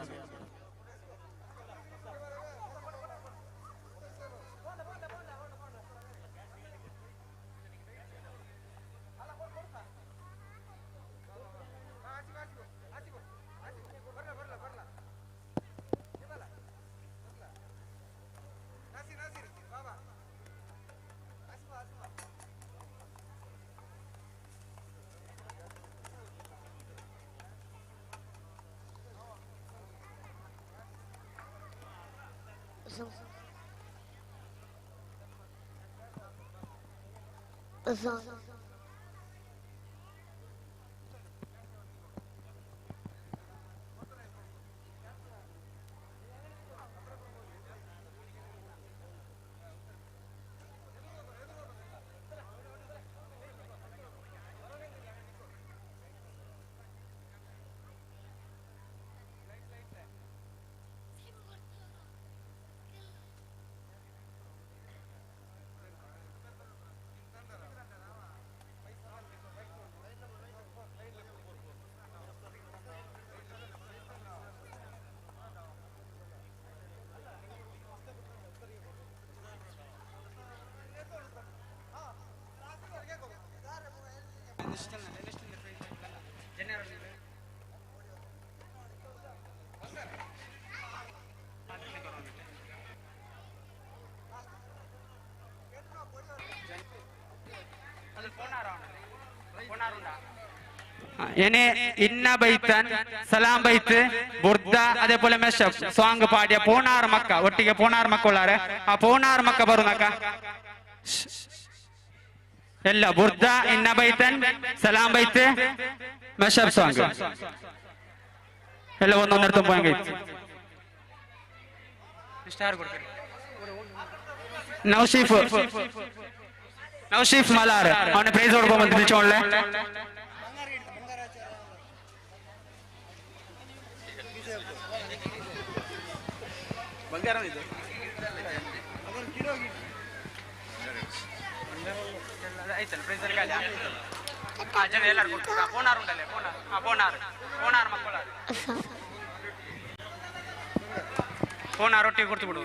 ഇനി ഇന്ന ബൈത്തൻ സലാം ബൈത്ത് ബുർദ അതേപോലെ മെഷഫ് സോങ് പാടിയ പൂണാർ മക്ക ഒട്ടിಗೆ പൂണാർ മക്ക ഉള്ളാರೆ ആ പൂണാർ മക്ക ಬರುನಕ ಎಲ್ಲ ಬುರ್ದ ಇನ್ನ ಬೈತನ್ ಸಲಾಂ ಬೈತ್ ಮೆಷಫ್ ಸಾಂಗ್ ಎಲ್ಲ ಒಂದೊಂದರ പോയಂಗೈತಿ ಸ್ಟಾರ್ ಕೊಡ್ತೀನಿ ನೌಶೀಫ್ ಮಲಾರ್ ಅವನ ಪ್ರೈಸ್ ಹೊಡ್ಕೊಂಡ್ ಬಂದಿದ್ದೆ ಚೋಳ್ಳೆ ಬಂಗಾರ ಇದೆ ಐತಲ್ಲ ಪ್ರೈಸರ್ ಗಾಲಿ ಆ ಜನ ಎಲ್ಲರೂ ಕೊಡ್ತಾರೆ ಫೋನಾರ್ ಉಂಟಲ್ಲ ಫೋನಾರ್ ಮಕ್ಕಳ ಫೋನಾರ್ ಒಟ್ಟಿಗೆ ಕೊಡ್ತು ಬಿಡು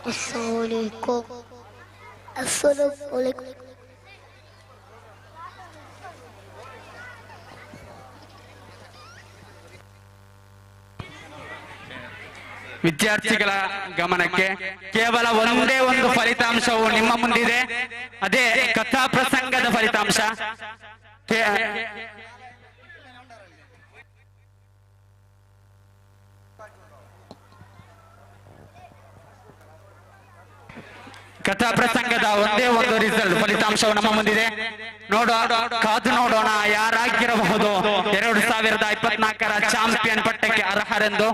Assalamualaikum. ವಿದ್ಯಾರ್ಥಿಗಳ ಗಮನಕ್ಕೆ ಕೇವಲ ಒಂದೇ ಒಂದು ಫಲಿತಾಂಶವು ನಿಮ್ಮ ಮುಂದಿದೆ, ಅದೇ ಕಥಾ ಪ್ರಸಂಗದ ಫಲಿತಾಂಶ. ಕಥಾ ಪ್ರಸಂಗದ ಒಂದೇ ಒಂದು ರಿಸಲ್ಟ್ ಫಲಿತಾಂಶವು ನಮ್ಮ ಮುಂದಿದೆ. ಕಾದು ನೋಡೋಣ ಯಾರಾಗಿರಬಹುದು 2024ರ ಚಾಂಪಿಯನ್ ಪಟ್ಟಕ್ಕೆ ಅರ್ಹರೆಂದು.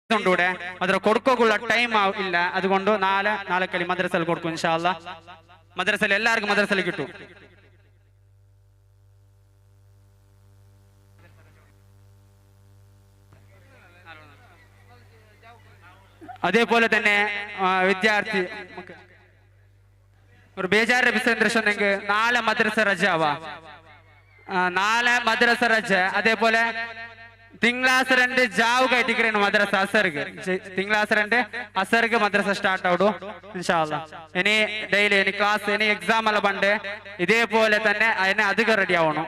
ഇവിടെ ಅದರ കൊടുക്കുള്ള ടൈം ഇല്ല, അതുകൊണ്ട് നാലക്കലി മദ്രസയിൽ കൊടുക്കും ഇൻഷാ അല്ലാ. മദ്രസയിൽ എല്ലാവർക്കും മദ്രസയിൽ കിട്ടും. അതേപോലെ തന്നെ വിദ്യാർത്ഥി ഒരു ಬೇಜಾರ ಬಿಸಂದ್ರಶನೆಂಗೆ നാളെ മദ്രസ ರಜಾವ, നാളെ മദ്രസ ರಜ. അതേപോലെ തിങ്കളാഴ്ച 2 ജാവ് കയറ്റിக்கிறேன் മദ്രസ അസർക്ക്. തിങ്കളാഴ്ച 2 അസർക്ക് മദ്രസ സ്റ്റാർട്ട് ആവും ഇൻഷാ അല്ലാ. ഇനി ഡെയിലി ഇനി ക്ലാസ് ഇനി എക്സാം എല്ലാം പണ്ട് ഇതേപോലെ തന്നെ അതിനെ അധികം റെഡി ആവണം.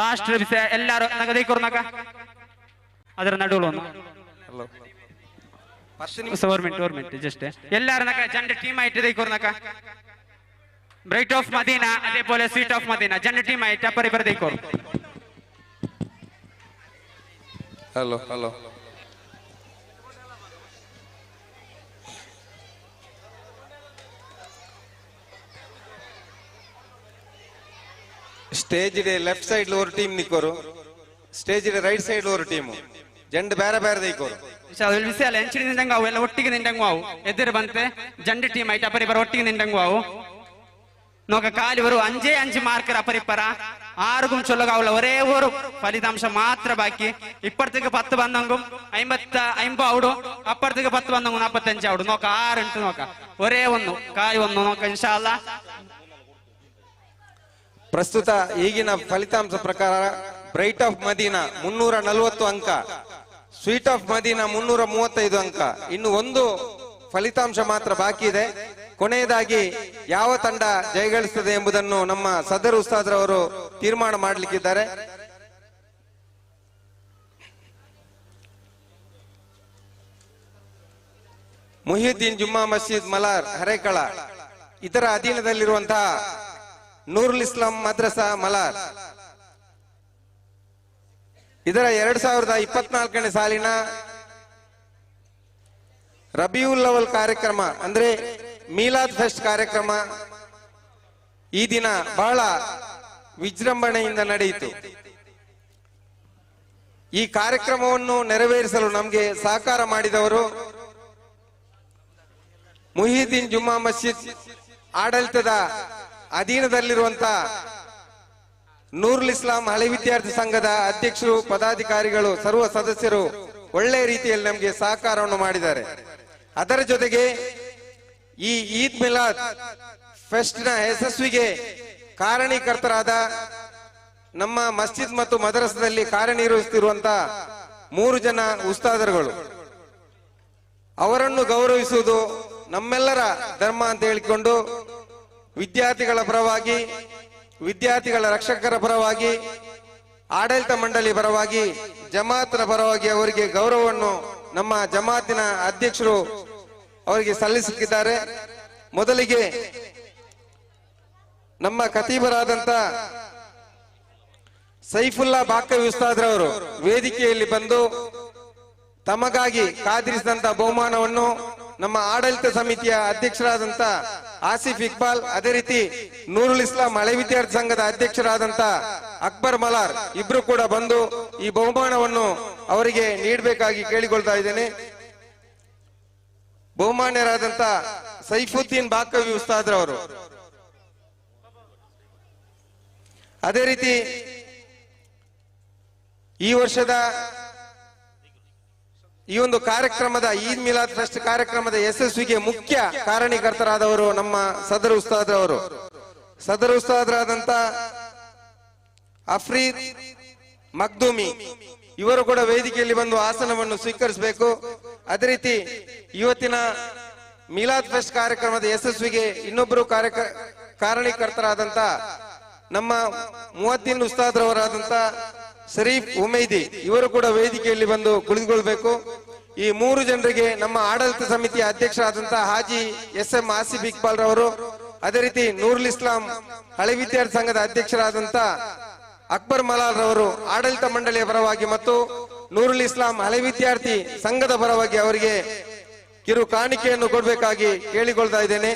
ലാസ്റ്റ് എല്ലാരും നഗതീക്കുറന്നക്ക ಅದರ ನಡುವೆ ಒಂದು ಓರ್ ಮಿನಿಟ್ ಜಸ್ಟ್ ಎಲ್ಲಾರು ನಕ ಜಂಡ ಟೀಮ್ ಆಯ್ತು ದೈಕೋರ್ನಕ ಬ್ರೈಟ್ ಆಫ್ ಮದೀನಾ അതേപോലെ ಸ್ವೀಟ್ ಆಫ್ ಮದೀನಾ ಜಂಡ ಟೀಮ್ ಆಯ್ತು ಅಪರಿ ಬರ ದೈಕೋರ್. ಹಲೋ സ്റ്റേജിന്റെ ಲೆಫ್ಟ್ ಸೈಡ್ ഒരു ടീം നിക്കോರು, സ്റ്റേജിന്റെ റൈറ്റ് സൈഡ് ഒരു ടീം, ಜಂಡ ಬೇರೆ ಬೇರೆ ದೈಕೋರು. ವಿಷಯ ಎಂಚಿಡಿ ನಿಂದಂಗ ಅವು ಎಲ್ಲ ಒಟ್ಟಿಗೆ ನಿಂದಂಗು ಅವು ಎದುರು ಬಂತೆ ಜಂಡ ಟೀಮ್ ಆಯ್ತು ಅಪರಿ ಬರ ಒಟ್ಟಿಗೆ ನಿಂದಂಗು ಅವು ನೋಕ ಕಾಲಿ ಬರು 5 ಮಾರ್ಕರ್ ಅಪರಿಪರ ആർക്കും ചൊല്ലുകാവുള്ള ഒരേ ഒരു ഫലിതാംശം മാത്രം ബാക്കി. ഇപ്പുറത്തേക്ക് 10 വന്നെങ്കും 50 ഔടും, അപ്പുറത്തേക്ക് 10 വന്നെങ്കും 45 ഔടും. നോക്കാം ആരുണ്ട് നോക്കാം. ഒരേ ഒന്ന് ಕಾಯಿ ಒಂದು ನೋಕ ಇನ್ಶಾ ಅಲ್ಲಾ. ಪ್ರಸ್ತುತ ಈಗಿನ ಫಲಿತಾಂಶ ಪ್ರಕಾರ ಬ್ರೈಟ್ ಆಫ್ ಮದೀನಾ 340 ಅಂಕ, ಸ್ವೀಟ್ ಆಫ್ ಮದೀನಾ 335 ಅಂಕ. ಇನ್ನು ಒಂದು ಫಲಿತಾಂಶ ಮಾತ್ರ ಬಾಕಿ ಇದೆ. ಕೊನೆಯದಾಗಿ ಯಾವ ತಂಡ ಜಯಗಳಿಸುತ್ತದೆ ಎಂಬುದನ್ನು ನಮ್ಮ ಸದರ್ ಉಸ್ತಾದ್ರವರು ತೀರ್ಮಾನ ಮಾಡಲಿಕ್ಕಿದ್ದಾರೆ. ಮುಹಿಯುದ್ದೀನ್ ಜುಮ್ಮಾ ಮಸ್ಜಿದ್ ಮಲಾರ್ ಹರೇಕಳ ಇದರ ಅಧೀನದಲ್ಲಿರುವಂತಹ ನೂರುಲ್ ಇಸ್ಲಾಂ ಮದ್ರಸಾ ಮಲಾರ್ ಇದರ 2024ನೇ ಸಾಲಿನ ರಬಿಯುಲ್ ಅವಲ್ ಕಾರ್ಯಕ್ರಮ ಅಂದ್ರೆ ಮೀಲಾದ್ ಫೆಸ್ಟ್ ಕಾರ್ಯಕ್ರಮ ಈ ದಿನ ಬಹಳ ವಿಜೃಂಭಣೆಯಿಂದ ನಡೆಯಿತು. ಈ ಕಾರ್ಯಕ್ರಮವನ್ನು ನೆರವೇರಿಸಲು ನಮಗೆ ಸಹಕಾರ ಮಾಡಿದವರು ಮುಹಿಯುದ್ದೀನ್ ಜುಮ್ಮಾ ಮಸ್ಜಿದ್ ಆಡಳಿತದ ಅಧೀನದಲ್ಲಿರುವಂತಹ ನೂರುಲ್ ಇಸ್ಲಾಂ ಹಳೆ ವಿದ್ಯಾರ್ಥಿ ಸಂಘದ ಅಧ್ಯಕ್ಷರು, ಪದಾಧಿಕಾರಿಗಳು, ಸರ್ವ ಸದಸ್ಯರು ಒಳ್ಳೆ ರೀತಿಯಲ್ಲಿ ನಮಗೆ ಸಹಕಾರವನ್ನು ಮಾಡಿದ್ದಾರೆ. ಅದರ ಜೊತೆಗೆ ಈ ಈದ್ ಮಿಲಾದ್ ಫೆಸ್ಟ್ ನ ಯಶಸ್ವಿಗೆ ಕಾರಣೀಕರ್ತರಾದ ನಮ್ಮ ಮಸ್ಜಿದ್ ಮತ್ತು ಮದರಸದಲ್ಲಿ ಕಾರ್ಯನಿರ್ವಹಿಸುತ್ತಿರುವಂತಹ 3 ಜನ ಉಸ್ತಾದರುಗಳು, ಅವರನ್ನು ಗೌರವಿಸುವುದು ನಮ್ಮೆಲ್ಲರ ಧರ್ಮ ಅಂತ ಹೇಳಿಕೊಂಡು ವಿದ್ಯಾರ್ಥಿಗಳ ಪರವಾಗಿ, ವಿದ್ಯಾರ್ಥಿಗಳ ರಕ್ಷಕರ ಪರವಾಗಿ, ಆಡಳಿತ ಮಂಡಳಿ ಪರವಾಗಿ, ಜಮಾತ್ನ ಪರವಾಗಿ ಅವರಿಗೆ ಗೌರವವನ್ನು ನಮ್ಮ ಜಮಾತಿನ ಅಧ್ಯಕ್ಷರು ಅವರಿಗೆ ಸಲ್ಲಿಸುತ್ತಿದ್ದಾರೆ. ಮೊದಲಿಗೆ ನಮ್ಮ ಖತೀಬರಾದಂತ ಸೈಫುಲ್ಲಾ ಬಾಕವಿ ಉಸ್ತಾದ್ರವರು ವೇದಿಕೆಯಲ್ಲಿ ಬಂದು ತಮಗಾಗಿ ಕಾದಿರಿಸಿದಂತ ಬಹುಮಾನವನ್ನು ನಮ್ಮ ಆಡಳಿತ ಸಮಿತಿಯ ಅಧ್ಯಕ್ಷರಾದಂತ ಆಸಿಫ್ ಇಕ್ಬಾಲ್, ಅದೇ ರೀತಿ ನೂರುಲ್ ಇಸ್ಲಾಂ ಹಳೆ ವಿದ್ಯಾರ್ಥಿ ಸಂಘದ ಅಧ್ಯಕ್ಷರಾದಂತ ಅಕ್ಬರ್ ಮಲಾರ್ ಇಬ್ರು ಕೂಡ ಬಂದು ಈ ಬಹುಮಾನವನ್ನು ಅವರಿಗೆ ನೀಡಬೇಕಾಗಿ ಕೇಳಿಕೊಳ್ತಾ ಇದ್ದೇನೆ. ಬಹುಮಾನ್ಯರಾದಂತ ಸೈಫುದ್ದೀನ್ ಬಾಕವಿ ಉಸ್ತಾದ್ರವರು, ಅದೇ ರೀತಿ ಈ ವರ್ಷದ ಈ ಒಂದು ಕಾರ್ಯಕ್ರಮದ ಈದ್ ಮಿಲಾದ್ ಫೆಸ್ಟ್ ಕಾರ್ಯಕ್ರಮದ ಯಶಸ್ವಿಗೆ ಮುಖ್ಯ ಕಾರಣೀಕರ್ತರಾದವರು ನಮ್ಮ ಸದರ್ ಉಸ್ತಾದ್ರವರು. ಸದರ್ ಉಸ್ತಾದ್ರಾದಂತ ಅಫ್ರೀದ್ ಮಕ್ದೂಮಿ ಇವರು ಕೂಡ ವೇದಿಕೆಯಲ್ಲಿ ಬಂದು ಆಸನವನ್ನು ಸ್ವೀಕರಿಸಬೇಕು. ಅದೇ ರೀತಿ ಇವತ್ತಿನ ಮಿಲಾದ್ ಫೆಸ್ಟ್ ಕಾರ್ಯಕ್ರಮದ ಯಶಸ್ವಿಗೆ ಇನ್ನೊಬ್ಬರು ಕಾರಣೀಕರ್ತರಾದಂತ ನಮ್ಮ ಮುವದ್ದಿನ್ ಉಸ್ತಾದ್ರವರಾದಂತ ಶರೀಫ್ ಉಮೈದಿ ಇವರು ಕೂಡ ವೇದಿಕೆಯಲ್ಲಿ ಬಂದು ಕುಳಿತುಕೊಳ್ಬೇಕು. ಈ 3 ಜನರಿಗೆ ನಮ್ಮ ಆಡಳಿತ ಸಮಿತಿಯ ಅಧ್ಯಕ್ಷರಾದಂತಹ ಹಾಜಿ ಎಸ್.ಎಂ. ಆಸಿಫ್ ಇಕ್ಬಾಲ್ ರವರು, ಅದೇ ರೀತಿ ನೂರುಲ್ ಇಸ್ಲಾಂ ಹಳೆ ವಿದ್ಯಾರ್ಥಿ ಸಂಘದ ಅಧ್ಯಕ್ಷರಾದಂತ ಅಕ್ಬರ್ ಮಲಾಲ್ ರವರು ಆಡಳಿತ ಮಂಡಳಿಯ ಪರವಾಗಿ ಮತ್ತು ನೂರುಲ್ ಇಸ್ಲಾಂ ಹಳೆ ವಿದ್ಯಾರ್ಥಿ ಸಂಘದ ಪರವಾಗಿ ಅವರಿಗೆ ಕಿರು ಕಾಣಿಕೆಯನ್ನು ಕೊಡಬೇಕಾಗಿ ಕೇಳಿಕೊಳ್ತಾ ಇದ್ದೇನೆ.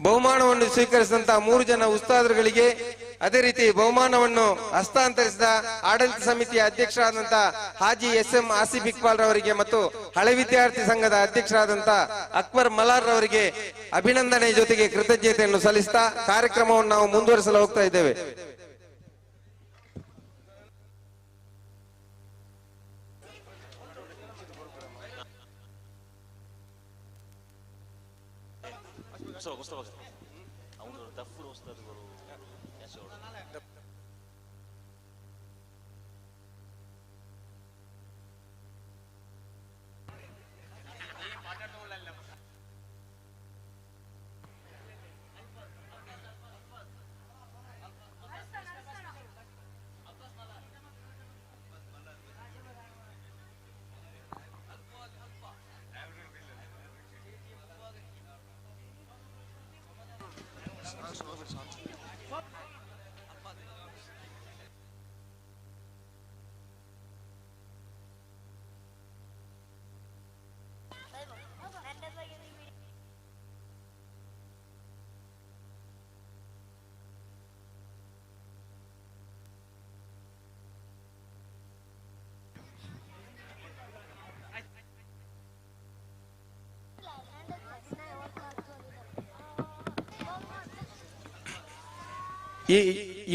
ಬಹುಮಾನವನ್ನು ಸ್ವೀಕರಿಸಿದಂತಹ 3 ಜನ ಉಸ್ತಾದರುಗಳಿಗೆ, ಅದೇ ರೀತಿ ಬಹುಮಾನವನ್ನು ಹಸ್ತಾಂತರಿಸಿದ ಆಡಳಿತ ಸಮಿತಿಯ ಅಧ್ಯಕ್ಷರಾದಂತಹ ಹಾಜಿ ಎಸ್.ಎಂ. ಆಸಿಫ್ ಇಕ್ಬಾಲ್ ರವರಿಗೆ ಮತ್ತು ಹಳೆ ವಿದ್ಯಾರ್ಥಿ ಸಂಘದ ಅಧ್ಯಕ್ಷರಾದಂತ ಅಕ್ಬರ್ ಮಲಾರ್ ರವರಿಗೆ ಅಭಿನಂದನೆ ಜೊತೆಗೆ ಕೃತಜ್ಞತೆಯನ್ನು ಸಲ್ಲಿಸ್ತಾ ಕಾರ್ಯಕ್ರಮವನ್ನು ನಾವು ಮುಂದುವರಿಸಲು ಹೋಗ್ತಾ ಇದ್ದೇವೆ.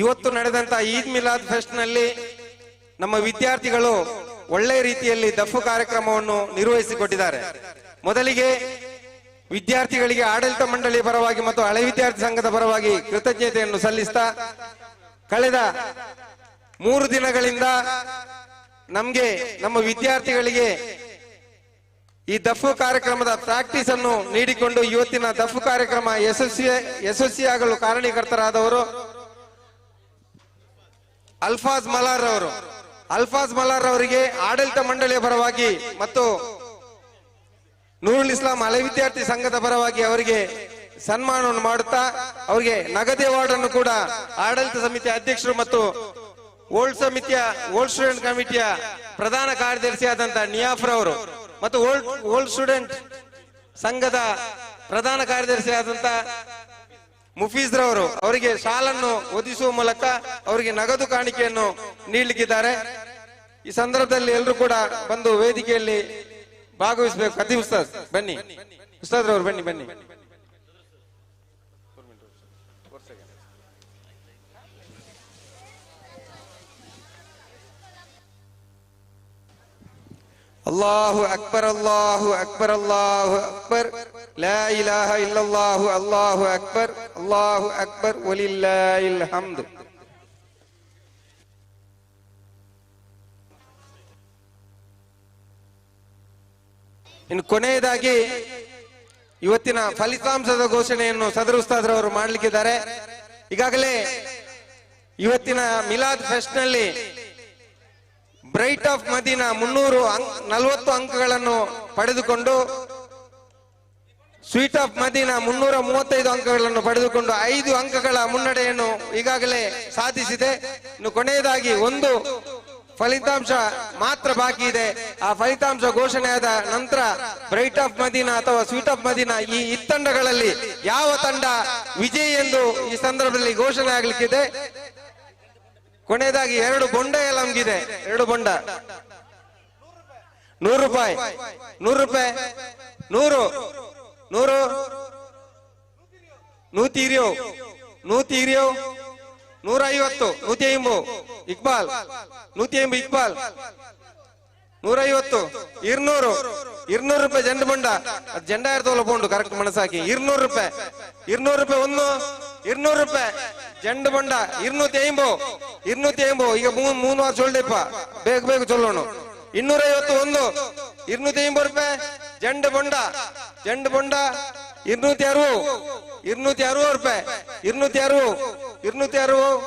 ಇವತ್ತು ನಡೆದಂತ ಈದ್ ಮಿಲಾದ್ ಫೆಸ್ಟ್ ನಲ್ಲಿ ನಮ್ಮ ವಿದ್ಯಾರ್ಥಿಗಳು ಒಳ್ಳೆ ರೀತಿಯಲ್ಲಿ ದಫು ಕಾರ್ಯಕ್ರಮವನ್ನು ನಿರ್ವಹಿಸಿಕೊಟ್ಟಿದ್ದಾರೆ. ಮೊದಲಿಗೆ ವಿದ್ಯಾರ್ಥಿಗಳಿಗೆ ಆಡಳಿತ ಮಂಡಳಿಯ ಪರವಾಗಿ ಮತ್ತು ಹಳೆ ವಿದ್ಯಾರ್ಥಿ ಸಂಘದ ಪರವಾಗಿ ಕೃತಜ್ಞತೆಯನ್ನು ಸಲ್ಲಿಸ್ತಾ, ಕಳೆದ 3 ದಿನಗಳಿಂದ ನಮ್ಮ ವಿದ್ಯಾರ್ಥಿಗಳಿಗೆ ಈ ದಫು ಕಾರ್ಯಕ್ರಮದ ಪ್ರಾಕ್ಟೀಸ್ ಅನ್ನು ನೀಡಿಕೊಂಡು ಇವತ್ತಿನ ದಫು ಕಾರ್ಯಕ್ರಮ ಯಶಸ್ವಿಯಾಗಲು ಕಾರಣೀಕರ್ತರಾದವರು ಅಲ್ಫಾಜ್ ಮಲಾರ್ ಅವರಿಗೆ ಆಡಳಿತ ಮಂಡಳಿಯ ಪರವಾಗಿ ಮತ್ತು ನೂರುಲ್ ಇಸ್ಲಾಂ ಹಳೆ ವಿದ್ಯಾರ್ಥಿ ಸಂಘದ ಪರವಾಗಿ ಅವರಿಗೆ ಸನ್ಮಾನವನ್ನು ಮಾಡುತ್ತಾ ಅವರಿಗೆ ನಗದು ಅವಾರ್ಡ್ ಅನ್ನು ಕೂಡ ಆಡಳಿತ ಸಮಿತಿಯ ಅಧ್ಯಕ್ಷರು ಮತ್ತು ಓಲ್ಡ್ ಸ್ಟೂಡೆಂಟ್ ಕಮಿಟಿಯ ಪ್ರಧಾನ ಕಾರ್ಯದರ್ಶಿಯಾದಂತ ನಿಯಾಫರ್ ಅವರು ಮತ್ತು ಓಲ್ಡ್ ಸ್ಟೂಡೆಂಟ್ ಸಂಘದ ಪ್ರಧಾನ ಕಾರ್ಯದರ್ಶಿಯಾದಂತ ಮುಫೀಜ್ರವರು ಅವರಿಗೆ ಶಾಲನ್ನು ಒದಿಸುವ ಮೂಲಕ ಅವರಿಗೆ ನಗದು ಕಾಣಿಕೆಯನ್ನು ನೀಡಲಿಕ್ಕಿದ್ದಾರೆ. ಈ ಸಂದರ್ಭದಲ್ಲಿ ಎಲ್ಲರೂ ಕೂಡ ಬಂದು ವೇದಿಕೆಯಲ್ಲಿ ಭಾಗವಹಿಸಬೇಕು. ಅತಿ ಉಸ್ತಾದ್ ಬನ್ನಿ, ಉಸ್ತಾದ್ರವರು ಬನ್ನಿ. ಅಲ್ಲಾಹು ಅಕ್ಬರ್ ಅಲ್ಲಾಹು ಅಕ್ಬರ್ ಅಲ್ಲಾಹು ಅಕ್ಬರ್ ಲಾ ಇಲಾಹ ಇಲ್ಲಲ್ಲಾಹು ಅಲ್ಲಾಹು ಅಕ್ಬರ್ ವಲಿಲ್ಲಾಹಿಲ್ ಹಮ್ದ್. ಇನ್ನು ಕೊನೆಯದಾಗಿ ಇವತ್ತಿನ ಫಲಿತಾಂಶದ ಘೋಷಣೆಯನ್ನು ಸದರ್ ಉಸ್ತಾದ್ರವರು ಮಾಡಲಿಕ್ಕಿದ್ದಾರೆ. ಈಗಾಗಲೇ ಇವತ್ತಿನ ಮಿಲಾದ್ ಫೆಸ್ಟ್ ನಲ್ಲಿ ಬ್ರೈಟ್ ಆಫ್ ಮದೀನಾ 340 ಅಂಕಗಳನ್ನು ಪಡೆದುಕೊಂಡು, ಸ್ವೀಟ್ ಆಫ್ ಮದೀನಾ 335 ಅಂಕಗಳನ್ನು ಪಡೆದುಕೊಂಡು 5 ಅಂಕಗಳ ಮುನ್ನಡೆಯನ್ನು ಈಗಾಗಲೇ ಸಾಧಿಸಿದೆ. ಇನ್ನು ಕೊನೆಯದಾಗಿ ಒಂದು ಫಲಿತಾಂಶ ಮಾತ್ರ ಬಾಕಿ ಇದೆ. ಆ ಫಲಿತಾಂಶ ಘೋಷಣೆಯಾದ ನಂತರ ಬ್ರೈಟ್ ಆಫ್ ಮದೀನಾ ಅಥವಾ ಸ್ವೀಟ್ ಆಫ್ ಮದೀನಾ ಈ ತಂಡಗಳಲ್ಲಿ ಯಾವ ತಂಡ ವಿಜಯಿ ಎಂದು ಈ ಸಂದರ್ಭದಲ್ಲಿ ಘೋಷಣೆ ಆಗಲಿಕ್ಕಿದೆ. ಕೊನೆಯದಾಗಿ 2 ಬೊಂಡ ನಮ್ಗಿದೆ. 2 ಬೊಂಡ 100 ರೂಪಾಯಿ 100 ರೂಪಾಯಿ 100 100 120 150 150 ಇಕ್ಬಾಲ್ 150 ಇಕ್ಬಾಲ್ 150 200 ರೂಪಾಯಿ ಜಂಡು ಬೊಂಡ. ಅದು ಜೆಂಡ ಇರ್ತವಲ್ಲ ಬೋಂಡು ಕರೆಕ್ಟ್ ಮನಸ್ಸಾಕಿ. 200 ರೂಪಾಯಿ 200 ರೂಪಾಯಿ ಜಂಡು ಬೊಂಡ 250 ಈಗ 3 ವಾರ ಚೊಲ್ಡೆಪ್ಪ ಬೇಗ ಚೊಲ್ಲೋಣ. 250 250 ರೂಪಾಯಿ ಜಂಡು ಬೊಂಡ 260 ರೂಪಾಯಿ 260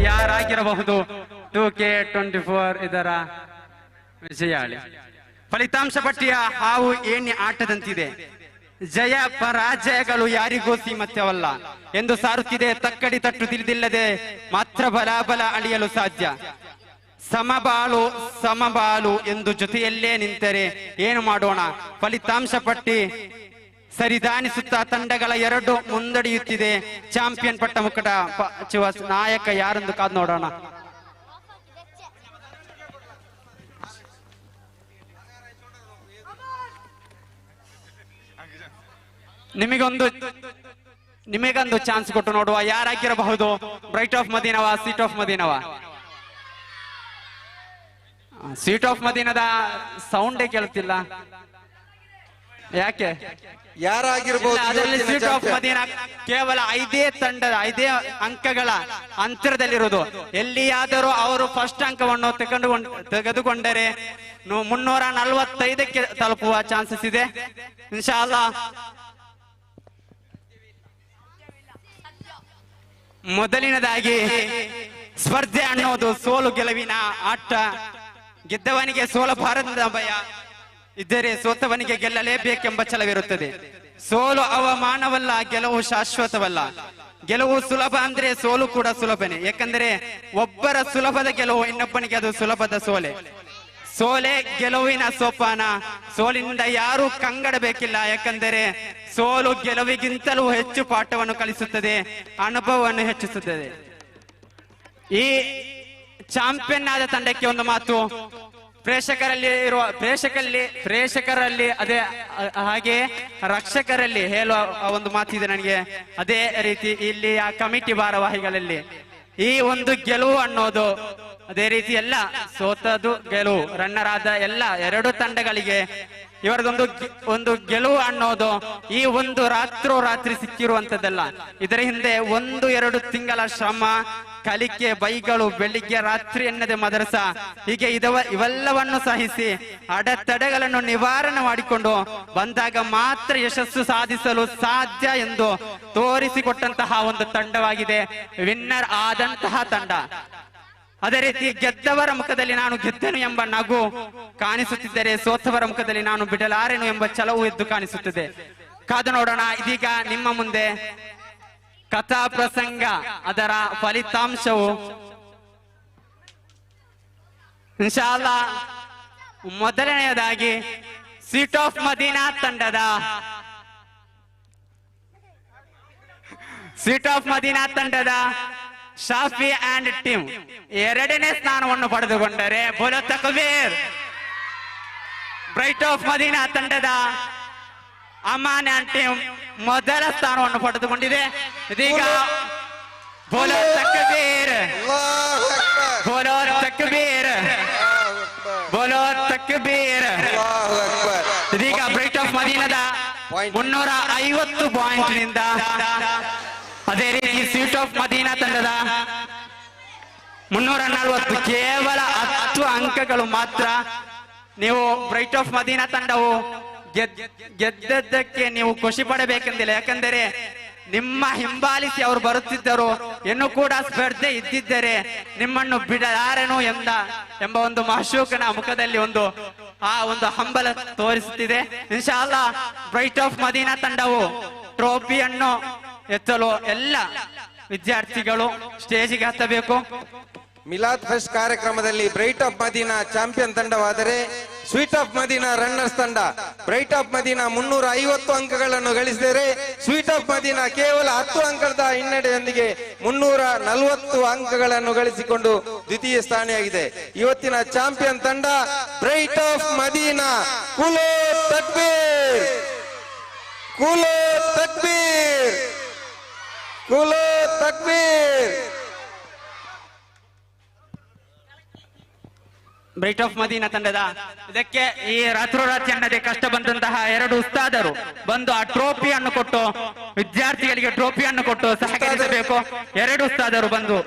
ಯಾರಾಗಿರಬಹುದು 2K24 ಇದರ ವಿಜಯಾಳಿ. ಫಲಿತಾಂಶ ಪಟ್ಟಿಯ ಹಾವು ಏಣಿ ಆಟದಂತಿದೆ. ಜಯ ಪರಾಜಯಗಳು ಯಾರಿಗೂ ಸೀಮಿತವಲ್ಲ ಎಂದು ಸಾರುತ್ತಿದೆ. ತಕ್ಕಡಿ ತಟ್ಟು ತಿಳಿದಿಲ್ಲದೆ ಮಾತ್ರ ಬಲಾಬಲ ಅಳಿಯಲು ಸಾಧ್ಯ. ಸಮಬಾಳು ಎಂದು ಜೊತೆಯಲ್ಲೇ ನಿಂತರೆ ಏನು ಮಾಡೋಣ? ಫಲಿತಾಂಶ ಪಟ್ಟಿ ಸರಿದಾನಿಸುತ್ತಾ ತಂಡಗಳ 2 ಮುಂದಡಿಯುತ್ತಿದೆ. ಚಾಂಪಿಯನ್ ಪಟ್ಟ ಮುಕ್ಕಟ ಹಚ್ಚುವ ನಾಯಕ ಯಾರೆಂದು ಕಾದು ನೋಡೋಣ. ನಿಮಗೊಂದು ನಿಮಗೊಂದು ಚಾನ್ಸ್ ಕೊಟ್ಟು ನೋಡುವ ಯಾರಾಗಿರಬಹುದು. ಬ್ರೈಟ್ ಆಫ್ ಮದೀನವಾ, ಸೀಟ್ ಆಫ್ ಮದೀನವಾ? ಸೀಟ್ ಆಫ್ ಮದೀನದ ಸೌಂಡೇ ಕೇಳ್ತಿಲ್ಲ, ಯಾಕೆ? ಯಾರಾಗಿರ್ಬೋದು ಅದರಲ್ಲಿ ಸೀಟ್ ಆಫ್ ಮದೀನಾ ಕೇವಲ 5 ಅಂಕಗಳ ಅಂತರದಲ್ಲಿರುವುದು. ಎಲ್ಲಿಯಾದರೂ ಅವರು ಫಸ್ಟ್ ಅಂಕವನ್ನು ತೆಗೆದುಕೊಂಡರೆ 345ಕ್ಕೆ ತಲುಪುವ ಚಾನ್ಸಸ್ ಇದೆ ಇನ್ಶಾ ಅಲ್ಲಾ. ಮೊದಲಿನದಾಗಿ ಸ್ಪರ್ಧೆ ಅನ್ನೋದು ಸೋಲು ಗೆಲುವಿನ ಆಟ. ಗೆದ್ದವನಿಗೆ ಸೋಲಬಾರದೆಂಬ ಭಯ ಇದ್ದರೆ ಸೋತವನಿಗೆ ಗೆಲ್ಲಲೇಬೇಕೆಂಬ ಛಲವಿರುತ್ತದೆ. ಸೋಲು ಅವಮಾನವಲ್ಲ, ಗೆಲುವು ಶಾಶ್ವತವಲ್ಲ. ಗೆಲುವು ಸುಲಭ ಅಂದ್ರೆ ಸೋಲು ಕೂಡ ಸುಲಭನೇ. ಯಾಕಂದ್ರೆ ಒಬ್ಬರ ಸುಲಭದ ಗೆಲುವು ಇನ್ನೊಬ್ಬನಿಗೆ ಅದು ಸುಲಭದ ಸೋಲೆ. ಸೋಲೆ ಗೆಲುವಿನ ಸೋಪಾನ. ಸೋಲಿನಿಂದ ಯಾರೂ ಕಂಗಡಬೇಕಿಲ್ಲ. ಯಾಕಂದರೆ ಸೋಲು ಗೆಲುವಿಗಿಂತಲೂ ಹೆಚ್ಚು ಪಾಠವನ್ನು ಕಲಿಸುತ್ತದೆ, ಅನುಭವವನ್ನು ಹೆಚ್ಚಿಸುತ್ತದೆ. ಈ ಚಾಂಪಿಯನ್ ಆದ ತಂಡಕ್ಕೆ ಒಂದು ಮಾತು, ಪ್ರೇಕ್ಷಕರಲ್ಲಿ ಅದೇ ಹಾಗೆ ರಕ್ಷಕರಲ್ಲಿ ಹೇಳುವ ಒಂದು ಮಾತಿದೆ ನನಗೆ. ಅದೇ ರೀತಿ ಇಲ್ಲಿ ಆ ಕಮಿಟಿ ಭಾರವಾಹಿಗಳಲ್ಲಿ ಈ ಒಂದು ಗೆಲುವು ಅನ್ನೋದು ಅದೇ ರೀತಿ ಎಲ್ಲ ಸೋತದು ಗೆಲುವು ರನ್ನರ್ ಆದ ಎಲ್ಲ 2 ತಂಡಗಳಿಗೆ ಇವರದೊಂದು ಗೆಲುವು ಅನ್ನೋದು ಈ ಒಂದು ರಾತ್ರಿ ಸಿಕ್ಕಿರುವಂತದ್ದಲ್ಲ. ಇದರ ಹಿಂದೆ 1-2 ತಿಂಗಳ ಶ್ರಮ, ಕಲಿಕೆ, ಬೈಗಳು, ಬೆಳಿಗ್ಗೆ ರಾತ್ರಿ ಎನ್ನದೆ ಮದರಸ, ಹೀಗೆ ಇವೆಲ್ಲವನ್ನು ಸಹಿಸಿ ಅಡೆತಡೆಗಳನ್ನು ನಿವಾರಣೆ ಮಾಡಿಕೊಂಡು ಬಂದಾಗ ಮಾತ್ರ ಯಶಸ್ಸು ಸಾಧಿಸಲು ಸಾಧ್ಯ ಎಂದು ತೋರಿಸಿಕೊಟ್ಟಂತಹ ಒಂದು ತಂಡವಾಗಿದೆ ವಿನ್ನರ್ ಆದಂತಹ ತಂಡ. ಅದೇ ರೀತಿ ಗೆದ್ದವರ ಮುಖದಲ್ಲಿ ನಾನು ಗೆದ್ದೆನು ಎಂಬ ನಗು ಕಾಣಿಸುತ್ತಿದ್ದರೆ ಸೋತವರ ಮುಖದಲ್ಲಿ ನಾನು ಬಿಡಲಾರೆನು ಎಂಬ ಛಲವು ಎದ್ದು ಕಾಣಿಸುತ್ತದೆ. ಕಾದು ನೋಡೋಣ. ಇದೀಗ ನಿಮ್ಮ ಮುಂದೆ ಕಥಾ ಪ್ರಸಂಗ, ಅದರ ಫಲಿತಾಂಶವು ಇನ್ಶಾ ಅಲ್ಲಾ. ಮೊದಲನೆಯದಾಗಿ ಸೀಟ್ ಆಫ್ ಮದೀನಾ ತಂಡದ ಶಾಫಿ ಅಂಡ್ ಟೀಮ್ 2ನೇ ಸ್ಥಾನವನ್ನು ಪಡೆದುಕೊಂಡರೆ ಬೋಲೋ ತಕ್ಬೀರ್. ಬ್ರೈಟ್ ಆಫ್ ಮದೀನಾ ತಂಡದ ಅಮಾನ್ ಅಂಡ್ ಟೀಮ್ ಮೊದಲ ಸ್ಥಾನವನ್ನು ಪಡೆದುಕೊಂಡಿದೆ. ಇದೀಗ ಬೋಲೋ ತಕ್ಬೀರ್, ಬೋಲೋ ತಕ್ಬೀರ್, ಬೋಲೋ ತಕ್ಬೀರ್. ಇದೀಗ ಬ್ರೈಟ್ ಆಫ್ ಮದೀನದ 350 ಪಾಯಿಂಟ್ ನಿಂದ, ಅದೇ ರೀತಿ ಸೀಟ್ ಆಫ್ ಮದೀನಾ ತಂಡದ 340, ಕೇವಲ 10 ಅಂಕಗಳು ಮಾತ್ರ. ನೀವು ಬ್ರೈಟ್ ಆಫ್ ಮದೀನಾ ತಂಡವು ಗೆದ್ದದ್ದಕ್ಕೆ ನೀವು ಖುಷಿ ಪಡಬೇಕೆಂದಿಲ್ಲ. ಯಾಕಂದರೆ ನಿಮ್ಮ ಹಿಂಬಾಲಿಸಿ ಅವರು ಬರುತ್ತಿದ್ದರು, ಇನ್ನೂ ಕೂಡ ಸ್ಪರ್ಧೆ ಇದ್ದಿದ್ದರೆ ನಿಮ್ಮನ್ನು ಬಿಡಲಾರೆನು ಎಂಬ ಒಂದು ಮಹಶೂಕನ ಮುಖದಲ್ಲಿ ಒಂದು ಹಂಬಲ ತೋರಿಸುತ್ತಿದೆ. ಇನ್ಶಾ ಅಲ್ಲಾ ಬ್ರೈಟ್ ಆಫ್ ಮದೀನಾ ತಂಡವು ಟ್ರೋಫಿಯನ್ನು ಎತ್ತಲು ಎಲ್ಲ ವಿದ್ಯಾರ್ಥಿಗಳು ಸ್ಟೇಜಿಗೆ ಹತ್ತಬೇಕು. ಮಿಲಾದ್ ಫೆಸ್ಟ್ ಕಾರ್ಯಕ್ರಮದಲ್ಲಿ ಬ್ರೈಟ್ ಆಫ್ ಮದೀನಾ ಚಾಂಪಿಯನ್ ತಂಡವಾದರೆ ಸ್ವೀಟ್ ಆಫ್ ಮದೀನಾ ರನ್ನರ್ಸ್ ತಂಡ. ಬ್ರೈಟ್ ಆಫ್ ಮದೀನಾ 350 ಅಂಕಗಳನ್ನು ಗಳಿಸಿದರೆ ಸ್ವೀಟ್ ಆಫ್ ಮದೀನಾ ಕೇವಲ 10 ಅಂಕದ ಹಿನ್ನಡೆಯೊಂದಿಗೆ 340 ಅಂಕಗಳನ್ನು ಗಳಿಸಿಕೊಂಡು ದ್ವಿತೀಯ ಸ್ಥಾನಿಯಾಗಿದೆ. ಇವತ್ತಿನ ಚಾಂಪಿಯನ್ ತಂಡ ಬ್ರೈಟ್ ಆಫ್ ಮದೀನಾ. ಕುಲೋ ತಕ್ಬೀರ್, ಕುಲೋ ತಕ್ಬೀರ್, ಕುಲೋ ತಕ್ಬೀರ್. ಬ್ರೈಟ್ ಆಫ್ ಮದೀನಾ ತಂಡದ ಇದಕ್ಕೆ ಈ ರಾತ್ರೋರಾತ್ರಿ ಅನ್ನದೇ ಕಷ್ಟ ಬಂದಂತಹ 2 ಉಸ್ತಾದರು ಬಂದು ಆ ಟ್ರೋಫಿಯನ್ನು ಕೊಟ್ಟು ವಿದ್ಯಾರ್ಥಿಗಳಿಗೆ ಟ್ರೋಫಿಯನ್ನು ಕೊಟ್ಟು ಸಹಕರಿಸಬೇಕು. 2 ಉಸ್ತಾದರು ಬಂದು,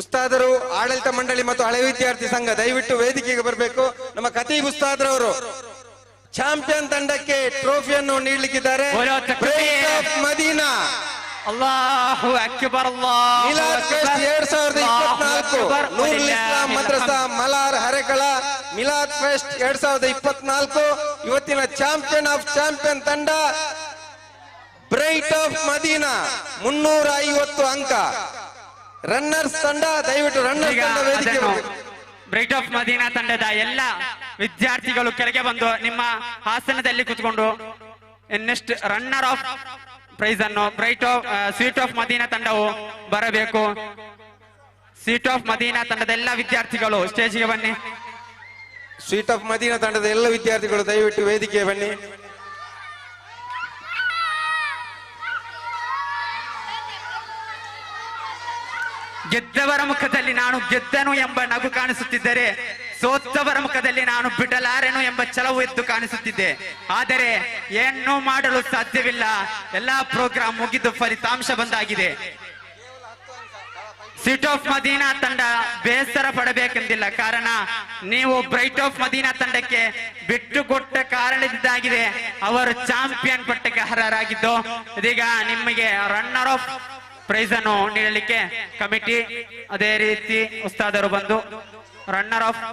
ಉಸ್ತಾದರು, ಆಡಳಿತ ಮಂಡಳಿ ಮತ್ತು ಹಳೆ ವಿದ್ಯಾರ್ಥಿ ಸಂಘ ದಯವಿಟ್ಟು ವೇದಿಕೆಗೆ ಬರಬೇಕು. ನಮ್ಮ ಖತೀಬ್ ಉಸ್ತಾದ್ರವರು ಚಾಂಪಿಯನ್ ತಂಡಕ್ಕೆ ಟ್ರೋಫಿಯನ್ನು ನೀಡಲಿಕ್ಕಿದ್ದಾರೆ. ಬ್ರೈಟ್ ಆಫ್ ಮದೀನಾ ಅಲ್ಲಾಹು ಅಕ್ಬರ್. ಮಿಲಾದ್ ಫೆಸ್ಟ್ 2024 ನೂರುಲ್ ಇಸ್ಲಾಂ ಮದ್ರಸಾ ಮಲಾರ್ ಹರೆಕಳ ಮಿಲಾದ್ ಫೆಸ್ಟ್ 2024. ಇವತ್ತಿನ ಚಾಂಪಿಯನ್ ಆಫ್ ಚಾಂಪಿಯನ್ ತಂಡ ಬ್ರೈಟ್ ಆಫ್ ಮದೀನಾ 350 ಅಂಕ. ರನ್ನರ್ಸ್ ತಂಡ ದಯವಿಟ್ಟು ರನ್ನರ್ಸ್ ತಂಡ ವೇದಿಕೆ. ಬ್ರೈಟ್ ಆಫ್ ಮದೀನಾ ತಂಡದ ಎಲ್ಲ ವಿದ್ಯಾರ್ಥಿಗಳು ಕೆಳಗೆ ಬಂದು ನಿಮ್ಮ ಆಸನದಲ್ಲಿ ಕುತ್ಕೊಂಡು ನೆಕ್ಸ್ಟ್ ರನ್ನರ್ ಆಫ್ ಪ್ರೈಸ್ ಅನ್ನು ಸ್ವೀಟ್ ಆಫ್ ಮದೀನಾ ತಂಡವು ಬರಬೇಕು. ಸ್ವೀಟ್ ಆಫ್ ಮದೀನಾ ತಂಡದ ಎಲ್ಲ ವಿದ್ಯಾರ್ಥಿಗಳು ಸ್ಟೇಜ್ಗೆ ಬನ್ನಿ. ಸ್ವೀಟ್ ಆಫ್ ಮದೀನಾ ತಂಡದ ಎಲ್ಲ ವಿದ್ಯಾರ್ಥಿಗಳು ದಯವಿಟ್ಟು ವೇದಿಕೆಗೆ ಬನ್ನಿ. ಗೆದ್ದವರ ಮುಖದಲ್ಲಿ ನಾನು ಗೆದ್ದನು ಎಂಬ ನಗು ಕಾಣಿಸುತ್ತಿದ್ದರೆ ಸೋತವರ ಮುಖದಲ್ಲಿ ನಾನು ಬಿಡಲಾರೆನು ಎಂಬ ಛಲವು ಎದ್ದು ಕಾಣಿಸುತ್ತಿದ್ದೆ. ಆದರೆ ಏನೂ ಮಾಡಲು ಸಾಧ್ಯವಿಲ್ಲ. ಎಲ್ಲಾ ಪ್ರೋಗ್ರಾಂ ಮುಗಿದು ಫಲಿತಾಂಶ ಬಂದಾಗಿದೆ. ಸಿಟಿ ಆಫ್ ಮದೀನಾ ತಂಡ ಬೇಸರ ಪಡಬೇಕೆಂದಿಲ್ಲ. ಕಾರಣ ನೀವು ಬ್ರೈಟ್ ಆಫ್ ಮದೀನಾ ತಂಡಕ್ಕೆ ಬಿಟ್ಟುಕೊಟ್ಟ ಕಾರಣದಿಂದಾಗಿದೆ ಅವರು ಚಾಂಪಿಯನ್ ಪಟ್ಟಕ್ಕೆ ಅರ್ಹರಾಗಿದ್ದು. ಇದೀಗ ನಿಮಗೆ ರನ್ನರ್ ಆಫ್ ಪ್ರೈಸ್ ಅನ್ನು ನೀಡಲಿಕ್ಕೆ ಕಮಿಟಿ ಅದೇ ರೀತಿ ಉಸ್ತಾದರು ಬಂದು ರನ್ನರ್ ಆಫ್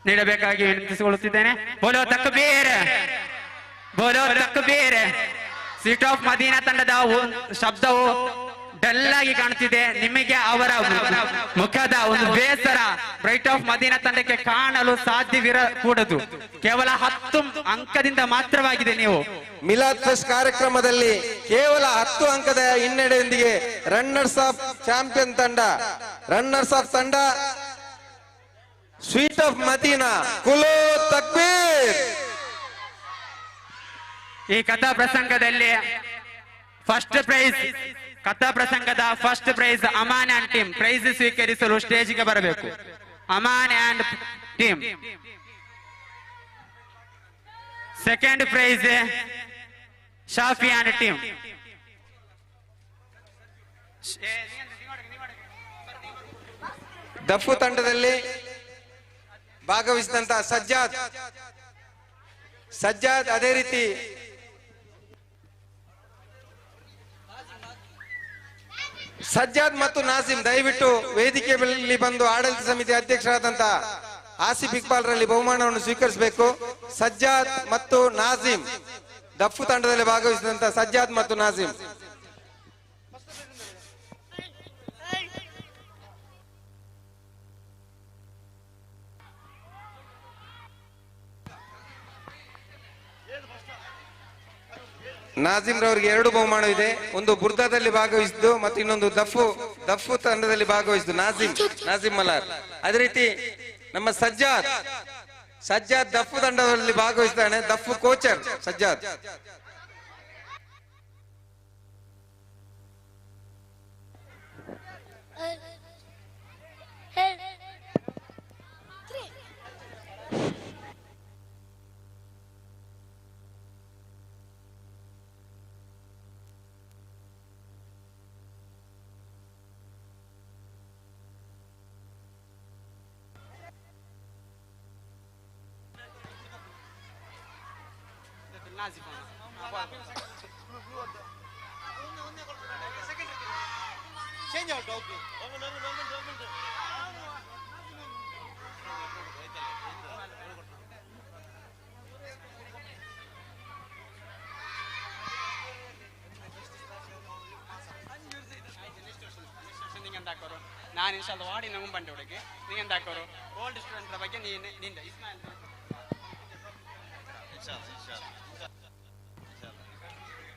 ನೀಡಬೇಕಾಗಿ ವಿನಂತಿಸಿಕೊಳ್ಳುತ್ತಿದ್ದೇನೆ. ಬೋಲೋ ತಕ್ಬೀರ್, ಬೋಲೋ ತಕ್ಬೀರ್. ಸಿಟಿ ಆಫ್ ಮದೀನಾ ತಂಡದ ಶಬ್ದವು ಡಲ್ ಆಗಿ ಕಾಣುತ್ತಿದೆ. ನಿಮಗೆ ಅವರ ಮುಖದ ಒಂದು ಬೇಸರ ಬ್ರೈಟ್ ಆಫ್ ಮದೀನಾ ತಂಡಕ್ಕೆ ಕಾಣಲು ಸಾಧ್ಯವಿರಕೂಡದು. ಕೇವಲ 10 ಅಂಕದಿಂದ ಮಾತ್ರವಾಗಿದೆ. ನೀವು ಮಿಲಾದ್ ಫೆಸ್ಟ್ ಕಾರ್ಯಕ್ರಮದಲ್ಲಿ ಕೇವಲ 10 ಅಂಕದ ಹಿನ್ನಡೆಯೊಂದಿಗೆ ರನ್ನರ್ಸ್ ಆಫ್ ಚಾಂಪಿಯನ್ ತಂಡ, ರನ್ನರ್ಸ್ ಆಫ್ ತಂಡ ಸ್ವೀಟ್ ಆಫ್ ಮದೀನಾ. ಕುಲೋ ತಕ್ಬೀರ್. ಈ ಕಥಾ ಪ್ರಸಂಗದಲ್ಲಿ ಫಸ್ಟ್ ಪ್ರೈಸ್, ಕಥಾ ಪ್ರಸಂಗದ first prize Aman and team prize ಸ್ವೀಕರಿಸಲು ಸ್ಟೇಜ್ಗೆ ಬರಬೇಕು. Aman and team. Second prize Shafi and team. ದಫು ತಂಡದಲ್ಲಿ ಭಾಗವಹಿಸಿದಂತಹ ಸಜ್ಜಾದ್ ಅದೇ ರೀತಿ ಸಜ್ಜಾದ್ ಮತ್ತು ನಾಜಿಮ್ ದಯವಿಟ್ಟು ವೇದಿಕೆಯಲ್ಲಿ ಬಂದು ಆಡಳಿತ ಸಮಿತಿ ಅಧ್ಯಕ್ಷರಾದಂತಹ ಆಸಿಫ್ ಇಕ್ಬಾಲ್ ರಲ್ಲಿ ಬಹುಮಾನವನ್ನು ಸ್ವೀಕರಿಸಬೇಕು. ಸಜ್ಜಾದ್ ಮತ್ತು ನಾಜಿಮ್, ದಫು ತಂಡದಲ್ಲಿ ಭಾಗವಹಿಸಿದಂತಹ ಸಜ್ಜಾದ್ ಮತ್ತು ನಾಜಿಮ್. ನಾಜಿಮ್ ರವರಿಗೆ 2 ಬಹುಮಾನವಿದೆ. ಒಂದು ಬುರ್ದಾದಲ್ಲಿ ಭಾಗವಹಿಸಿದ್ದು ಮತ್ತು ಇನ್ನೊಂದು ದಫು ತಂಡದಲ್ಲಿ ಭಾಗವಹಿಸಿದ್ದು ನಾಜಿಮ್ ಮಲಾರ್. ಅದೇ ರೀತಿ ನಮ್ಮ ಸಜ್ಜಾದ್ ದಫು ತಂಡದಲ್ಲಿ ಭಾಗವಹಿಸಿದ್ದಾನೆ. ದಫು ಕೋಚರ್ ಸಜ್ಜಾದ್. ನಾನು ಇನ್ಶಾಲ್ಲ ವಾರ್ಡಿನ ಮುಂಬಂಡೆ ಹುಡುಗಿ ನೀ ಎಂತ ಹಾಕೋರು ಓಲ್ಡ್ ಸ್ಟೂಡೆಂಟ್ ಬಗ್ಗೆ ನಿಂದ ಇಸ್ಮಾಯಿಲ್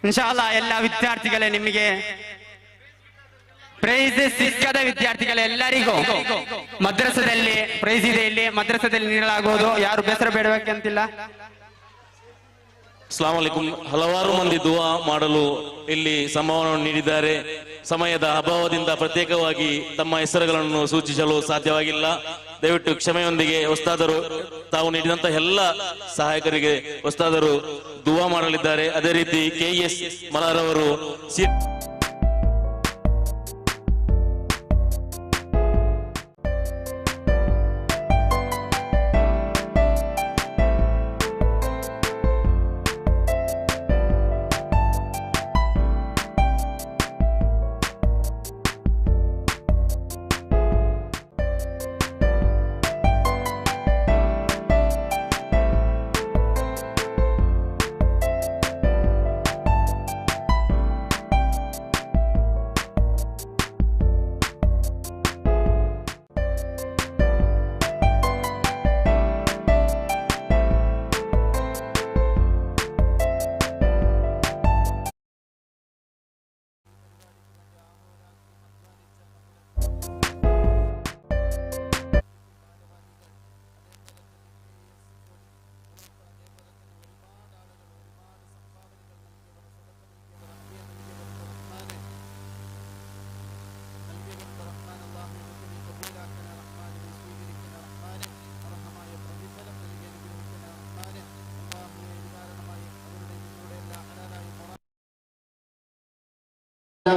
ಇನ್ಶಾಲ್ಲ ಎಲ್ಲ ವಿದ್ಯಾರ್ಥಿಗಳೇ ನಿಮಗೆ ಪ್ರೈಸ್ ಸಿಕ್ಕದ ವಿದ್ಯಾರ್ಥಿಗಳೆಲ್ಲರಿಗೂ ಮದ್ರಸದಲ್ಲಿ ಪ್ರೈಸ್ ಇದೆ. ಇಲ್ಲಿ ಮದ್ರಸದಲ್ಲಿ ನೀಡಲಾಗುವುದು. ಯಾರು ಬೇಸರ ಬೇಡಬೇಕಂತಿಲ್ಲ. ಅಸ್ಲಾಂ ಅಲೈಕುಂ. ಹಲವಾರು ಮಂದಿ ದುವಾ ಮಾಡಲು ಇಲ್ಲಿ ಸಂಭಾವನೆ ನೀಡಿದ್ದಾರೆ. ಸಮಯದ ಅಭಾವದಿಂದ ಪ್ರತ್ಯೇಕವಾಗಿ ತಮ್ಮ ಹೆಸರುಗಳನ್ನು ಸೂಚಿಸಲು ಸಾಧ್ಯವಾಗಿಲ್ಲ. ದಯವಿಟ್ಟು ಕ್ಷಮೆಯೊಂದಿಗೆ ಉಸ್ತಾದರು ತಾವು ನೀಡಿದಂತಹ ಎಲ್ಲ ಸಹಾಯಕರಿಗೆ ಉಸ್ತಾದರು ದುವಾ ಮಾಡಲಿದ್ದಾರೆ. ಅದೇ ರೀತಿ KS ಮಲಾರ್ ಅವರು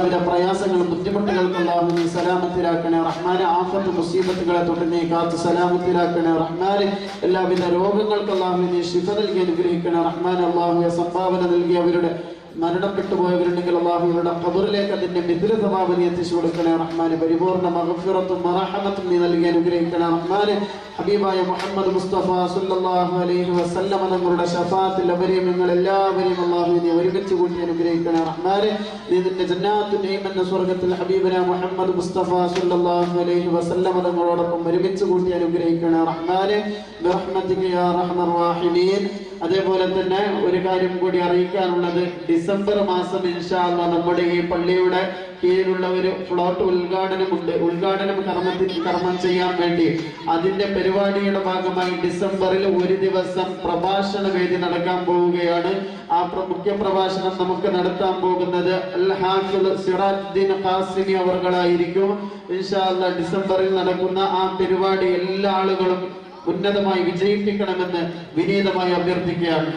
എല്ലാവിധ പ്രയാസങ്ങളും ബുദ്ധിമുട്ടുകൾക്കും അല്ലാഹു നീ സലാമത്തിലാക്കണേ റഹ്മാനെ. ആഫത്ത് മുസീബത്തുകളെ തൊട്ട് നീ കാത്ത് സലാമത്തിലാക്കണേ റഹ്മാനെ. എല്ലാവിധ രോഗങ്ങൾക്കും അല്ലാഹു നീ ശിഫ നൽകി അനുഗ്രഹിക്കണേ റഹ്മാനെ. അല്ലാഹുവേ സംഭാവന നൽകിയവരുടെ മരണപ്പെട്ടു പോയവരുണ്ടെങ്കിൽ അല്ലാഹുവിന്റെ ഖബറിലേക്ക് അതിന്റെ മിഥില സമാപനി എത്തിച്ചു കൊടുക്കണേ റഹ്മാനെ. പരിപൂർണ്ണ മഗ്ഫിറത്തും മറഹമത്തും നീ നൽകി അനുഗ്രഹിക്കണേ റഹ്മാനെ. ഹബീബായ മുഹമ്മദ് മുസ്തഫ സല്ലല്ലാഹു അലൈഹി വസല്ലം തങ്ങളുടെ ശഫാത്തിൽ അവരെയും നിങ്ങൾ എല്ലാവരെയും അല്ലാഹു നീ ഒരുമിച്ച് കൂട്ടി അനുഗ്രഹിക്കണേ റഹ്മാനെ. നീ നിന്റെ ജന്നാത്തുൽ നഈം എന്ന സ്വർഗ്ഗത്തിൽ ഹബീബന മുഹമ്മദ് മുസ്തഫ സല്ലല്ലാഹു അലൈഹി വസല്ലം തങ്ങളോടൊപ്പം ഒരുമിച്ച് കൂട്ടി അനുഗ്രഹിക്കണേ റഹ്മാനെ. ബിറഹ്മതിക യാ അർഹമർ റഹീമീൻ. അതേപോലെ തന്നെ ഒരു കാര്യം കൂടി അറിയിക്കാനുള്ളത്, ഡിസംബർ മാസം ഇൻഷാ അല്ലാഹ് നമ്മുടെ ഈ പള്ളിയുടെ കീഴിലുള്ള ഒരു ഫ്ലോട്ട് ഉദ്ഘാടനമുണ്ട്. കർമ്മം ചെയ്യാൻ വേണ്ടി അതിന്റെ പരിപാടിയുടെ ഭാഗമായി ഡിസംബറിൽ ഒരു ദിവസം പ്രഭാഷണ വേദി നടക്കാൻ പോവുകയാണ്. ആ മുഖ്യ പ്രഭാഷണം നമുക്ക് നടത്താൻ പോകുന്നത് അൽ ഹാഫിദ് സിറാജുദ്ദീൻ ഖാസിമി അവർകളായിരിക്കും. ഇൻഷാ അല്ലാഹ് ഡിസംബറിൽ നടക്കുന്ന ആ പരിപാടി എല്ലാ ആളുകളും ഉന്നതമായി വിജയിപ്പിക്കണമെന്ന് വിനീതമായി അഭ്യർത്ഥിക്കുകയാണ്.